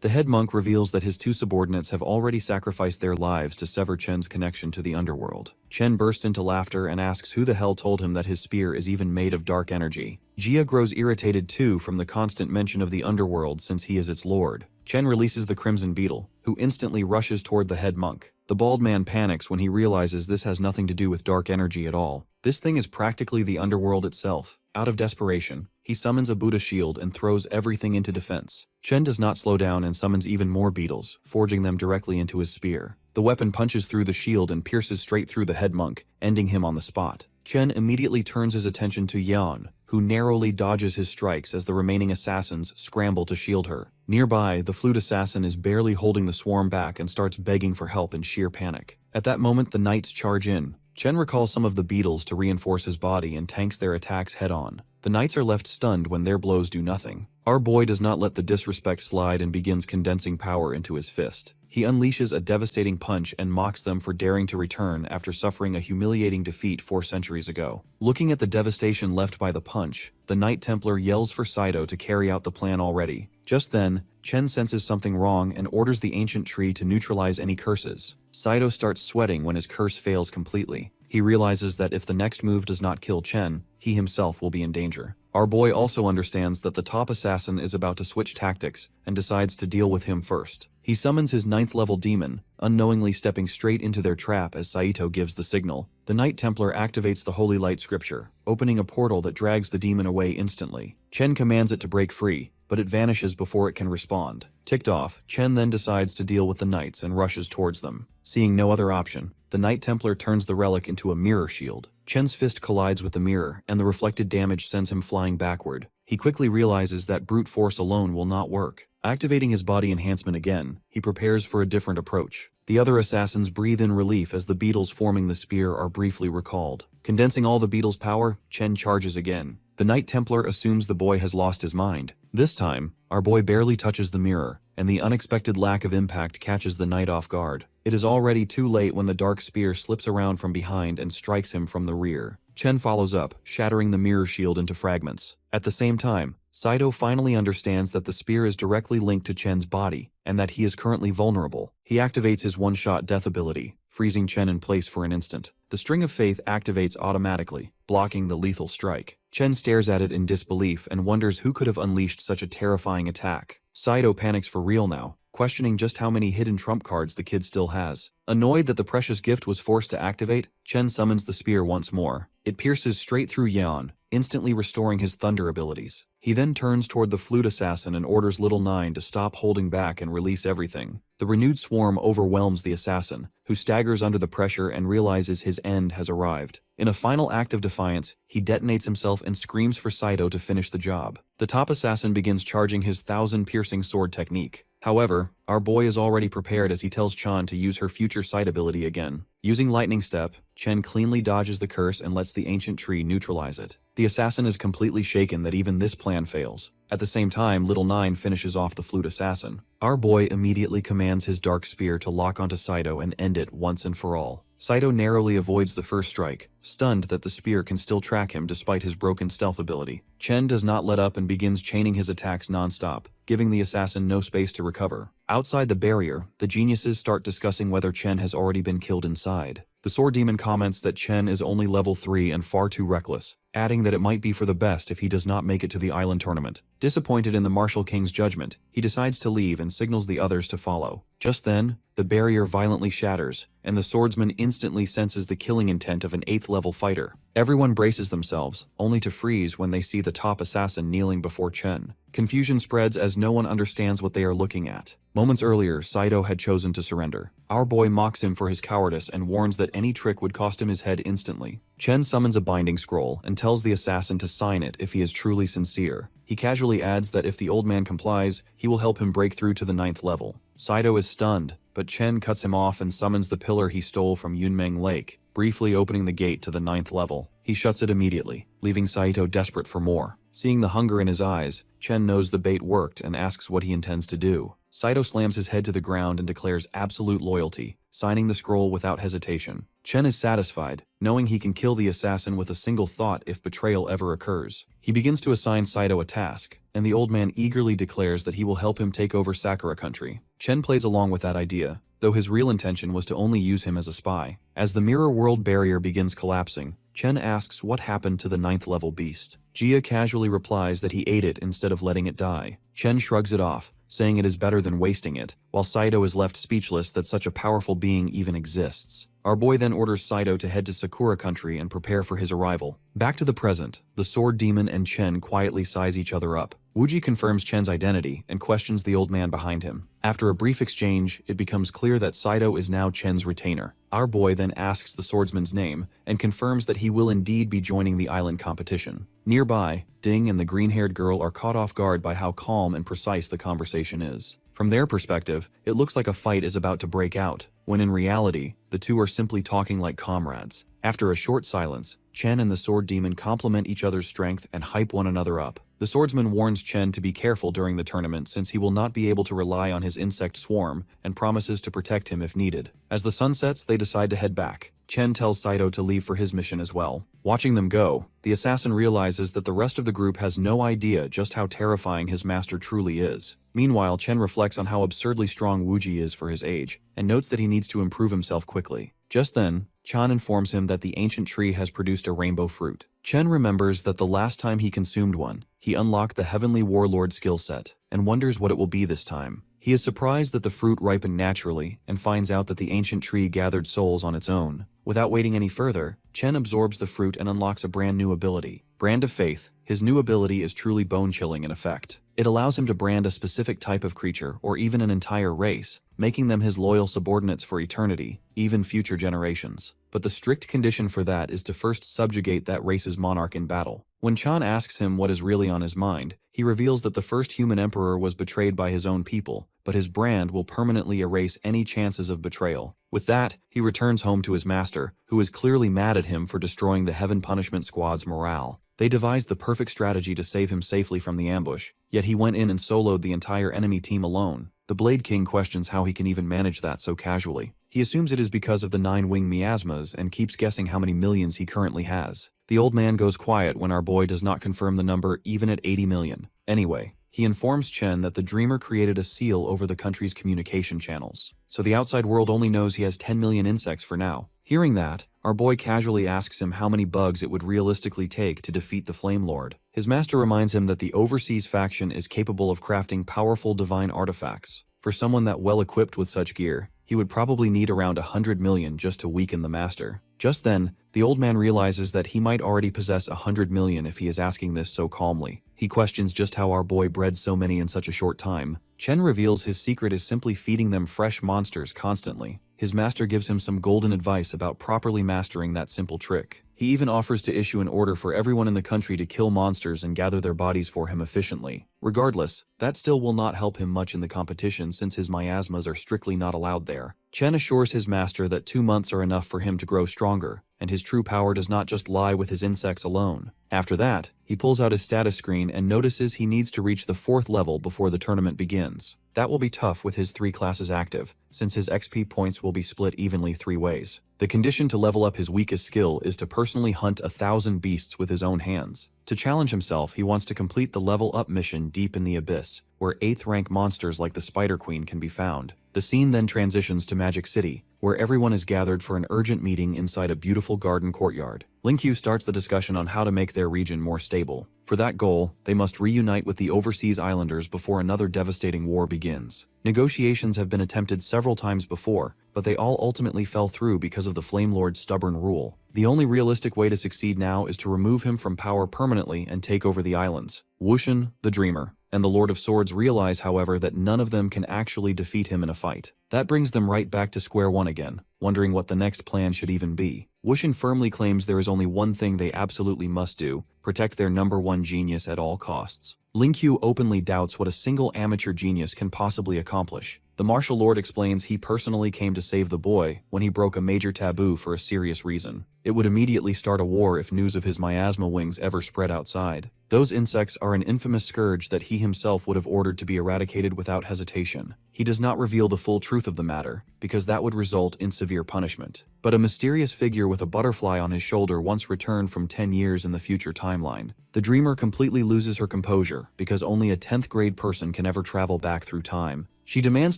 The head monk reveals that his 2 subordinates have already sacrificed their lives to sever Chen's connection to the underworld. Chen bursts into laughter and asks who the hell told him that his spear is even made of dark energy. Jia grows irritated too from the constant mention of the underworld since he is its lord. Chen releases the Crimson Beetle, who instantly rushes toward the head monk. The bald man panics when he realizes this has nothing to do with dark energy at all. This thing is practically the underworld itself. Out of desperation, he summons a Buddha shield and throws everything into defense. Chen does not slow down and summons even more beetles, forging them directly into his spear. The weapon punches through the shield and pierces straight through the head monk, ending him on the spot. Chen immediately turns his attention to Yeon, who narrowly dodges his strikes as the remaining assassins scramble to shield her. Nearby, the flute assassin is barely holding the swarm back and starts begging for help in sheer panic. At that moment, the knights charge in. Chen recalls some of the beetles to reinforce his body and tanks their attacks head-on. The knights are left stunned when their blows do nothing. Our boy does not let the disrespect slide and begins condensing power into his fist. He unleashes a devastating punch and mocks them for daring to return after suffering a humiliating defeat 4 centuries ago. Looking at the devastation left by the punch, the Knight Templar yells for Saito to carry out the plan already. Just then, Chen senses something wrong and orders the ancient tree to neutralize any curses. Saito starts sweating when his curse fails completely. He realizes that if the next move does not kill Chen, he himself will be in danger. Our boy also understands that the top assassin is about to switch tactics and decides to deal with him first. He summons his 9th level demon, unknowingly stepping straight into their trap as Saito gives the signal. The Knight Templar activates the Holy Light Scripture, opening a portal that drags the demon away instantly. Chen commands it to break free, but it vanishes before it can respond. Ticked off, Chen then decides to deal with the knights and rushes towards them. Seeing no other option, the Knight Templar turns the relic into a mirror shield. Chen's fist collides with the mirror, and the reflected damage sends him flying backward. He quickly realizes that brute force alone will not work. Activating his body enhancement again, he prepares for a different approach. The other assassins breathe in relief as the beetles forming the spear are briefly recalled. Condensing all the beetles' power, Chen charges again. The Knight Templar assumes the boy has lost his mind. This time, our boy barely touches the mirror, and the unexpected lack of impact catches the knight off guard. It is already too late when the dark spear slips around from behind and strikes him from the rear. Chen follows up, shattering the mirror shield into fragments. At the same time, Saito finally understands that the spear is directly linked to Chen's body, and that he is currently vulnerable. He activates his one-shot death ability, freezing Chen in place for an instant. The String of Faith activates automatically, blocking the lethal strike. Chen stares at it in disbelief and wonders who could have unleashed such a terrifying attack. Saito panics for real now, questioning just how many hidden trump cards the kid still has. Annoyed that the precious gift was forced to activate, Chen summons the spear once more. It pierces straight through Yeon, instantly restoring his thunder abilities. He then turns toward the flute assassin and orders Little Nine to stop holding back and release everything. The renewed swarm overwhelms the assassin, who staggers under the pressure and realizes his end has arrived. In a final act of defiance, he detonates himself and screams for Saito to finish the job. The top assassin begins charging his 1,000-piercing sword technique. However, our boy is already prepared as he tells Chan to use her future sight ability again. Using Lightning Step, Chen cleanly dodges the curse and lets the ancient tree neutralize it. The assassin is completely shaken that even this plan fails. At the same time, Little Nine finishes off the flute assassin. Our boy immediately commands his dark spear to lock onto Saito and end it once and for all. Saito narrowly avoids the first strike, stunned that the spear can still track him despite his broken stealth ability. Chen does not let up and begins chaining his attacks non-stop, giving the assassin no space to recover. Outside the barrier, the geniuses start discussing whether Chen has already been killed inside. The sword demon comments that Chen is only level 3 and far too reckless, adding that it might be for the best if he does not make it to the island tournament. Disappointed in the Martial King's judgment, he decides to leave and signals the others to follow. Just then, the barrier violently shatters, and the swordsman instantly senses the killing intent of an 8th level fighter. Everyone braces themselves, only to freeze when they see the top assassin kneeling before Chen. Confusion spreads as no one understands what they are looking at. Moments earlier, Saito had chosen to surrender. Our boy mocks him for his cowardice and warns that any trick would cost him his head instantly. Chen summons a binding scroll and tells the assassin to sign it if he is truly sincere. He casually adds that if the old man complies, he will help him break through to the 9th level. Saito is stunned, but Chen cuts him off and summons the pillar he stole from Yunmeng Lake, briefly opening the gate to the 9th level. He shuts it immediately, leaving Saito desperate for more. Seeing the hunger in his eyes, Chen knows the bait worked and asks what he intends to do. Saito slams his head to the ground and declares absolute loyalty, signing the scroll without hesitation. Chen is satisfied, knowing he can kill the assassin with a single thought if betrayal ever occurs. He begins to assign Saito a task, and the old man eagerly declares that he will help him take over Sakura country. Chen plays along with that idea, though his real intention was to only use him as a spy. As the mirror world barrier begins collapsing, Chen asks what happened to the 9th level beast. Jia casually replies that he ate it instead of letting it die. Chen shrugs it off, saying it is better than wasting it, while Saito is left speechless that such a powerful being even exists. Our boy then orders Saito to head to Sakura country and prepare for his arrival. Back to the present, the sword demon and Chen quietly size each other up. Wuji confirms Chen's identity and questions the old man behind him. After a brief exchange, it becomes clear that Saito is now Chen's retainer. Our boy then asks the swordsman's name and confirms that he will indeed be joining the island competition. Nearby, Ding and the green-haired girl are caught off guard by how calm and precise the conversation is. From their perspective, it looks like a fight is about to break out, when in reality, the two are simply talking like comrades. After a short silence, Chen and the sword demon complement each other's strength and hype one another up. The swordsman warns Chen to be careful during the tournament since he will not be able to rely on his insect swarm and promises to protect him if needed. As the sun sets, they decide to head back. Chen tells Saito to leave for his mission as well. Watching them go, the assassin realizes that the rest of the group has no idea just how terrifying his master truly is. Meanwhile, Chen reflects on how absurdly strong Wuji is for his age, and notes that he needs to improve himself quickly. Just then, Chan informs him that the ancient tree has produced a rainbow fruit. Chen remembers that the last time he consumed one, he unlocked the Heavenly Warlord skill set, and wonders what it will be this time. He is surprised that the fruit ripened naturally, and finds out that the ancient tree gathered souls on its own. Without waiting any further, Chen absorbs the fruit and unlocks a brand new ability. Brand of Faith. His new ability is truly bone-chilling in effect. It allows him to brand a specific type of creature, or even an entire race, making them his loyal subordinates for eternity, even future generations. But the strict condition for that is to first subjugate that race's monarch in battle. When Chan asks him what is really on his mind, he reveals that the first human emperor was betrayed by his own people, but his brand will permanently erase any chances of betrayal. With that, he returns home to his master, who is clearly mad at him for destroying the Heaven Punishment Squad's morale. They devised the perfect strategy to save him safely from the ambush, yet he went in and soloed the entire enemy team alone. The Blade King questions how he can even manage that so casually. He assumes it is because of the 9-wing miasmas and keeps guessing how many millions he currently has. The old man goes quiet when our boy does not confirm the number even at 80 million. Anyway, he informs Chen that the Dreamer created a seal over the country's communication channels, so the outside world only knows he has 10 million insects for now. Hearing that, our boy casually asks him how many bugs it would realistically take to defeat the Flame Lord. His master reminds him that the Overseas faction is capable of crafting powerful divine artifacts. For someone that well equipped with such gear, he would probably need around 100 million just to weaken the master. Just then, the old man realizes that he might already possess 100 million if he is asking this so calmly. He questions just how our boy bred so many in such a short time. Chen reveals his secret is simply feeding them fresh monsters constantly. His master gives him some golden advice about properly mastering that simple trick. He even offers to issue an order for everyone in the country to kill monsters and gather their bodies for him efficiently. Regardless, that still will not help him much in the competition since his miasmas are strictly not allowed there. Chen assures his master that 2 months are enough for him to grow stronger, and his true power does not just lie with his insects alone. After that, he pulls out his status screen and notices he needs to reach the 4th level before the tournament begins. That will be tough with his 3 classes active, since his XP points will be split evenly 3 ways. The condition to level up his weakest skill is to personally hunt 1,000 beasts with his own hands. To challenge himself, he wants to complete the level up mission deep in the abyss, where 8th rank monsters like the Spider Queen can be found. The scene then transitions to Magic City, where everyone is gathered for an urgent meeting inside a beautiful garden courtyard. Lingqiu starts the discussion on how to make their region more stable. For that goal, they must reunite with the overseas islanders before another devastating war begins. Negotiations have been attempted several times before, but they all ultimately fell through because of the Flame Lord's stubborn rule. The only realistic way to succeed now is to remove him from power permanently and take over the islands. Wuxian, the Dreamer, and the Lord of Swords realize, however, that none of them can actually defeat him in a fight. That brings them right back to square one again, wondering what the next plan should even be. Wuxian firmly claims there is only one thing they absolutely must do: protect their #1 genius at all costs. Lingqiu openly doubts what a single amateur genius can possibly accomplish. The martial lord explains he personally came to save the boy when he broke a major taboo for a serious reason. It would immediately start a war if news of his miasma wings ever spread outside. Those insects are an infamous scourge that he himself would have ordered to be eradicated without hesitation. He does not reveal the full truth of the matter, because that would result in severe punishment. But a mysterious figure with a butterfly on his shoulder once returned from 10 years in the future timeline. The Dreamer completely loses her composure, because only a 10th grade person can ever travel back through time. She demands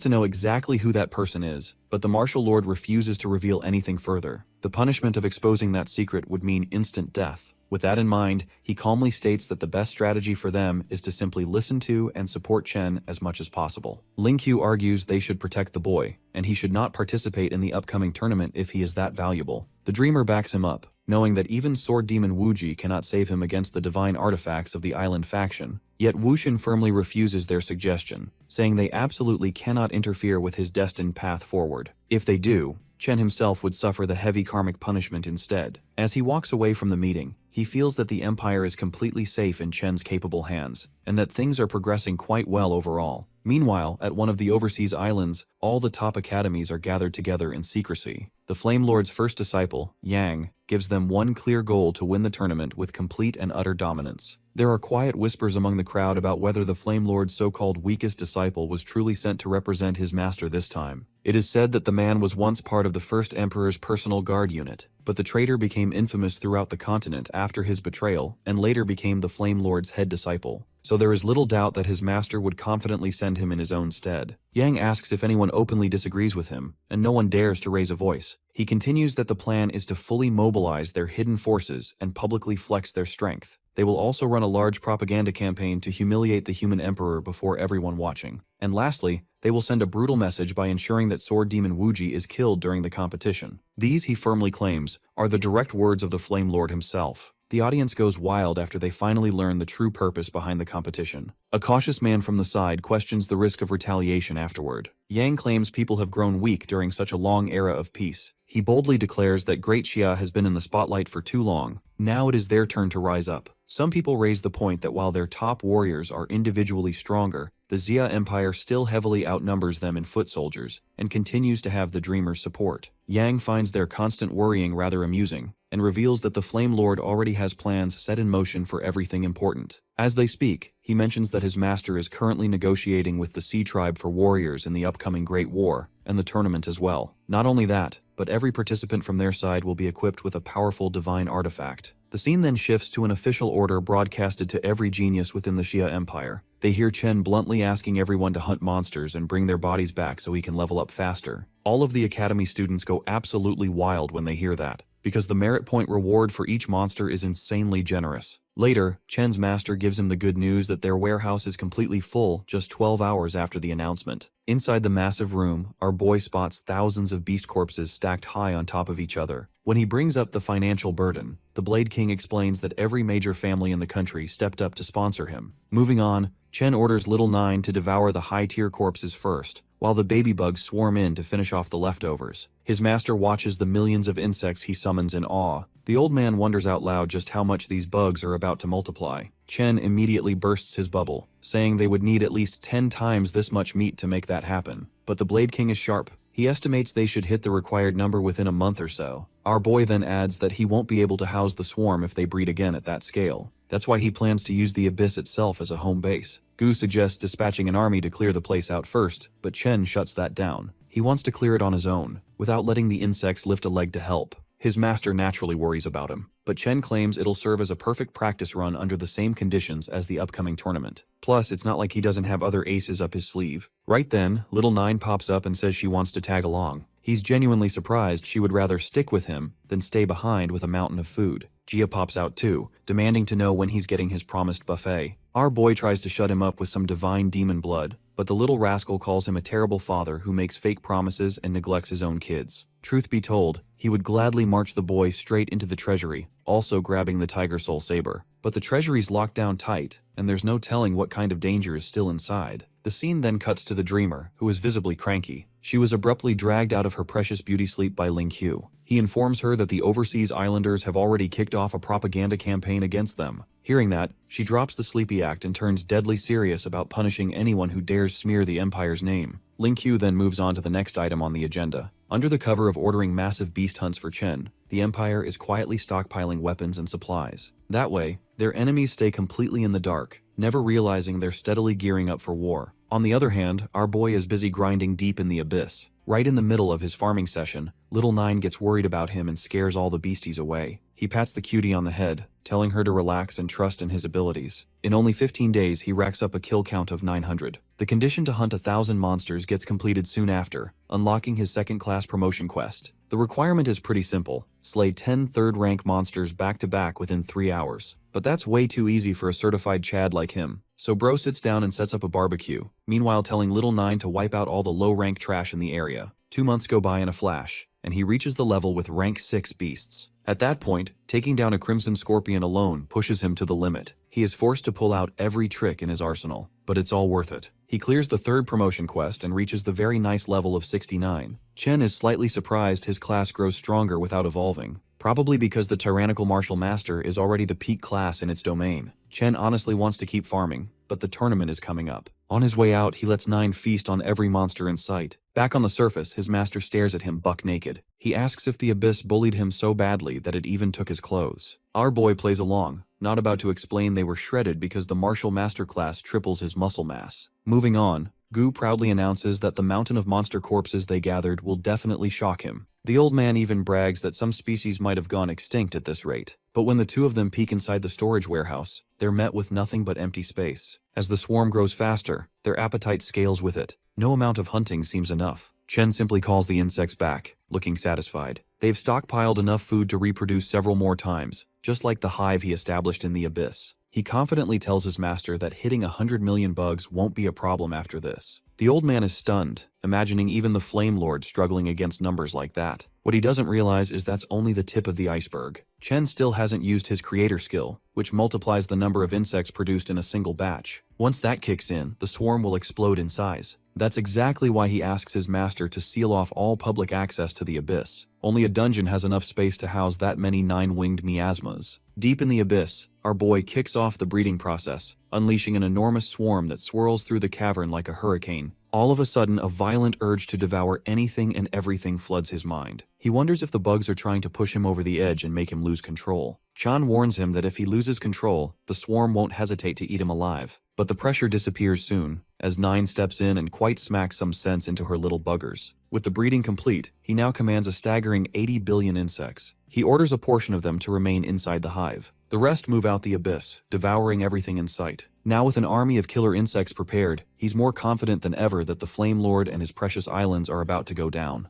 to know exactly who that person is, but the martial lord refuses to reveal anything further. The punishment of exposing that secret would mean instant death. With that in mind, he calmly states that the best strategy for them is to simply listen to and support Chen as much as possible. Lingqiu argues they should protect the boy, and he should not participate in the upcoming tournament if he is that valuable. The Dreamer backs him up, knowing that even Sword Demon Wuji cannot save him against the divine artifacts of the island faction. Yet Wuxian firmly refuses their suggestion, saying they absolutely cannot interfere with his destined path forward. If they do, Chen himself would suffer the heavy karmic punishment instead. As he walks away from the meeting, he feels that the Empire is completely safe in Chen's capable hands, and that things are progressing quite well overall. Meanwhile, at one of the overseas islands, all the top academies are gathered together in secrecy. The Flame Lord's first disciple, Yang, gives them one clear goal: to win the tournament with complete and utter dominance. There are quiet whispers among the crowd about whether the Flame Lord's so-called weakest disciple was truly sent to represent his master this time. It is said that the man was once part of the first Emperor's personal guard unit, but the traitor became infamous throughout the continent after his betrayal and later became the Flame Lord's head disciple. So there is little doubt that his master would confidently send him in his own stead. Yang asks if anyone openly disagrees with him, and no one dares to raise a voice. He continues that the plan is to fully mobilize their hidden forces and publicly flex their strength. They will also run a large propaganda campaign to humiliate the human emperor before everyone watching. And lastly, they will send a brutal message by ensuring that Sword Demon Wuji is killed during the competition. These, he firmly claims, are the direct words of the Flame Lord himself. The audience goes wild after they finally learn the true purpose behind the competition. A cautious man from the side questions the risk of retaliation afterward. Yang claims people have grown weak during such a long era of peace. He boldly declares that Great Xia has been in the spotlight for too long. Now it is their turn to rise up. Some people raise the point that while their top warriors are individually stronger, the Xia Empire still heavily outnumbers them in foot soldiers, and continues to have the Dreamer's support. Yang finds their constant worrying rather amusing, and reveals that the Flame Lord already has plans set in motion for everything important. As they speak, he mentions that his master is currently negotiating with the Sea Tribe for warriors in the upcoming Great War, and the tournament as well. Not only that, but every participant from their side will be equipped with a powerful divine artifact. The scene then shifts to an official order broadcasted to every genius within the Xia Empire. They hear Chen bluntly asking everyone to hunt monsters and bring their bodies back so he can level up faster. All of the academy students go absolutely wild when they hear that, because the merit point reward for each monster is insanely generous. Later, Chen's master gives him the good news that their warehouse is completely full just 12 hours after the announcement. Inside the massive room, our boy spots thousands of beast corpses stacked high on top of each other. When he brings up the financial burden, the Blade King explains that every major family in the country stepped up to sponsor him. Moving on, Chen orders Little Nine to devour the high-tier corpses first, while the baby bugs swarm in to finish off the leftovers. His master watches the millions of insects he summons in awe. The old man wonders out loud just how much these bugs are about to multiply. Chen immediately bursts his bubble, saying they would need at least 10 times this much meat to make that happen. But the Blade King is sharp. He estimates they should hit the required number within a month or so. Our boy then adds that he won't be able to house the swarm if they breed again at that scale. That's why he plans to use the abyss itself as a home base. Gu suggests dispatching an army to clear the place out first, but Chen shuts that down. He wants to clear it on his own, without letting the insects lift a leg to help. His master naturally worries about him, but Chen claims it'll serve as a perfect practice run under the same conditions as the upcoming tournament. Plus, it's not like he doesn't have other aces up his sleeve. Right then, Little Nine pops up and says she wants to tag along. He's genuinely surprised she would rather stick with him than stay behind with a mountain of food. Gia pops out too, demanding to know when he's getting his promised buffet. Our boy tries to shut him up with some divine demon blood, but the little rascal calls him a terrible father who makes fake promises and neglects his own kids. Truth be told, he would gladly march the boy straight into the treasury, also grabbing the tiger soul saber. But the treasury's locked down tight, and there's no telling what kind of danger is still inside. The scene then cuts to the dreamer, who is visibly cranky. She was abruptly dragged out of her precious beauty sleep by Ling Q. He informs her that the overseas islanders have already kicked off a propaganda campaign against them. Hearing that, she drops the sleepy act and turns deadly serious about punishing anyone who dares smear the Empire's name. Ling Q then moves on to the next item on the agenda. Under the cover of ordering massive beast hunts for Chen, the Empire is quietly stockpiling weapons and supplies. That way, their enemies stay completely in the dark, never realizing they're steadily gearing up for war. On the other hand, our boy is busy grinding deep in the abyss. Right in the middle of his farming session, Little Nine gets worried about him and scares all the beasties away. He pats the cutie on the head, telling her to relax and trust in his abilities. In only 15 days, he racks up a kill count of 900. The condition to hunt 1,000 monsters gets completed soon after, unlocking his second-class promotion quest. The requirement is pretty simple: slay 10 third-rank monsters back-to-back within 3 hours. But that's way too easy for a certified Chad like him. So bro sits down and sets up a barbecue, meanwhile telling Little Nine to wipe out all the low-rank trash in the area. 2 months go by in a flash, and he reaches the level with rank 6 beasts. At that point, taking down a Crimson Scorpion alone pushes him to the limit. He is forced to pull out every trick in his arsenal, but it's all worth it. He clears the third promotion quest and reaches the very nice level of 69. Chen is slightly surprised his class grows stronger without evolving, probably because the Tyrannical Martial Master is already the peak class in its domain. Chen honestly wants to keep farming, but the tournament is coming up. On his way out, he lets Nine feast on every monster in sight. Back on the surface, his master stares at him buck naked. He asks if the abyss bullied him so badly that it even took his clothes. Our boy plays along, not about to explain they were shredded because the martial master class triples his muscle mass. Moving on, Gu proudly announces that the mountain of monster corpses they gathered will definitely shock him. The old man even brags that some species might have gone extinct at this rate. But when the two of them peek inside the storage warehouse, they're met with nothing but empty space. As the swarm grows faster, their appetite scales with it. No amount of hunting seems enough. Chen simply calls the insects back, looking satisfied. They've stockpiled enough food to reproduce several more times, just like the hive he established in the abyss. He confidently tells his master that hitting 100 million bugs won't be a problem after this. The old man is stunned, imagining even the Flame Lord struggling against numbers like that. What he doesn't realize is that's only the tip of the iceberg. Chen still hasn't used his creator skill, which multiplies the number of insects produced in a single batch. Once that kicks in, the swarm will explode in size. That's exactly why he asks his master to seal off all public access to the abyss. Only a dungeon has enough space to house that many 9-winged miasmas. Deep in the abyss, our boy kicks off the breeding process, unleashing an enormous swarm that swirls through the cavern like a hurricane. All of a sudden, a violent urge to devour anything and everything floods his mind. He wonders if the bugs are trying to push him over the edge and make him lose control. Chan warns him that if he loses control, the swarm won't hesitate to eat him alive. But the pressure disappears soon, as Nine steps in and quite smacks some sense into her little buggers. With the breeding complete, he now commands a staggering 80 billion insects. He orders a portion of them to remain inside the hive. The rest move out the abyss, devouring everything in sight. Now with an army of killer insects prepared, he's more confident than ever that the Flame Lord and his precious islands are about to go down.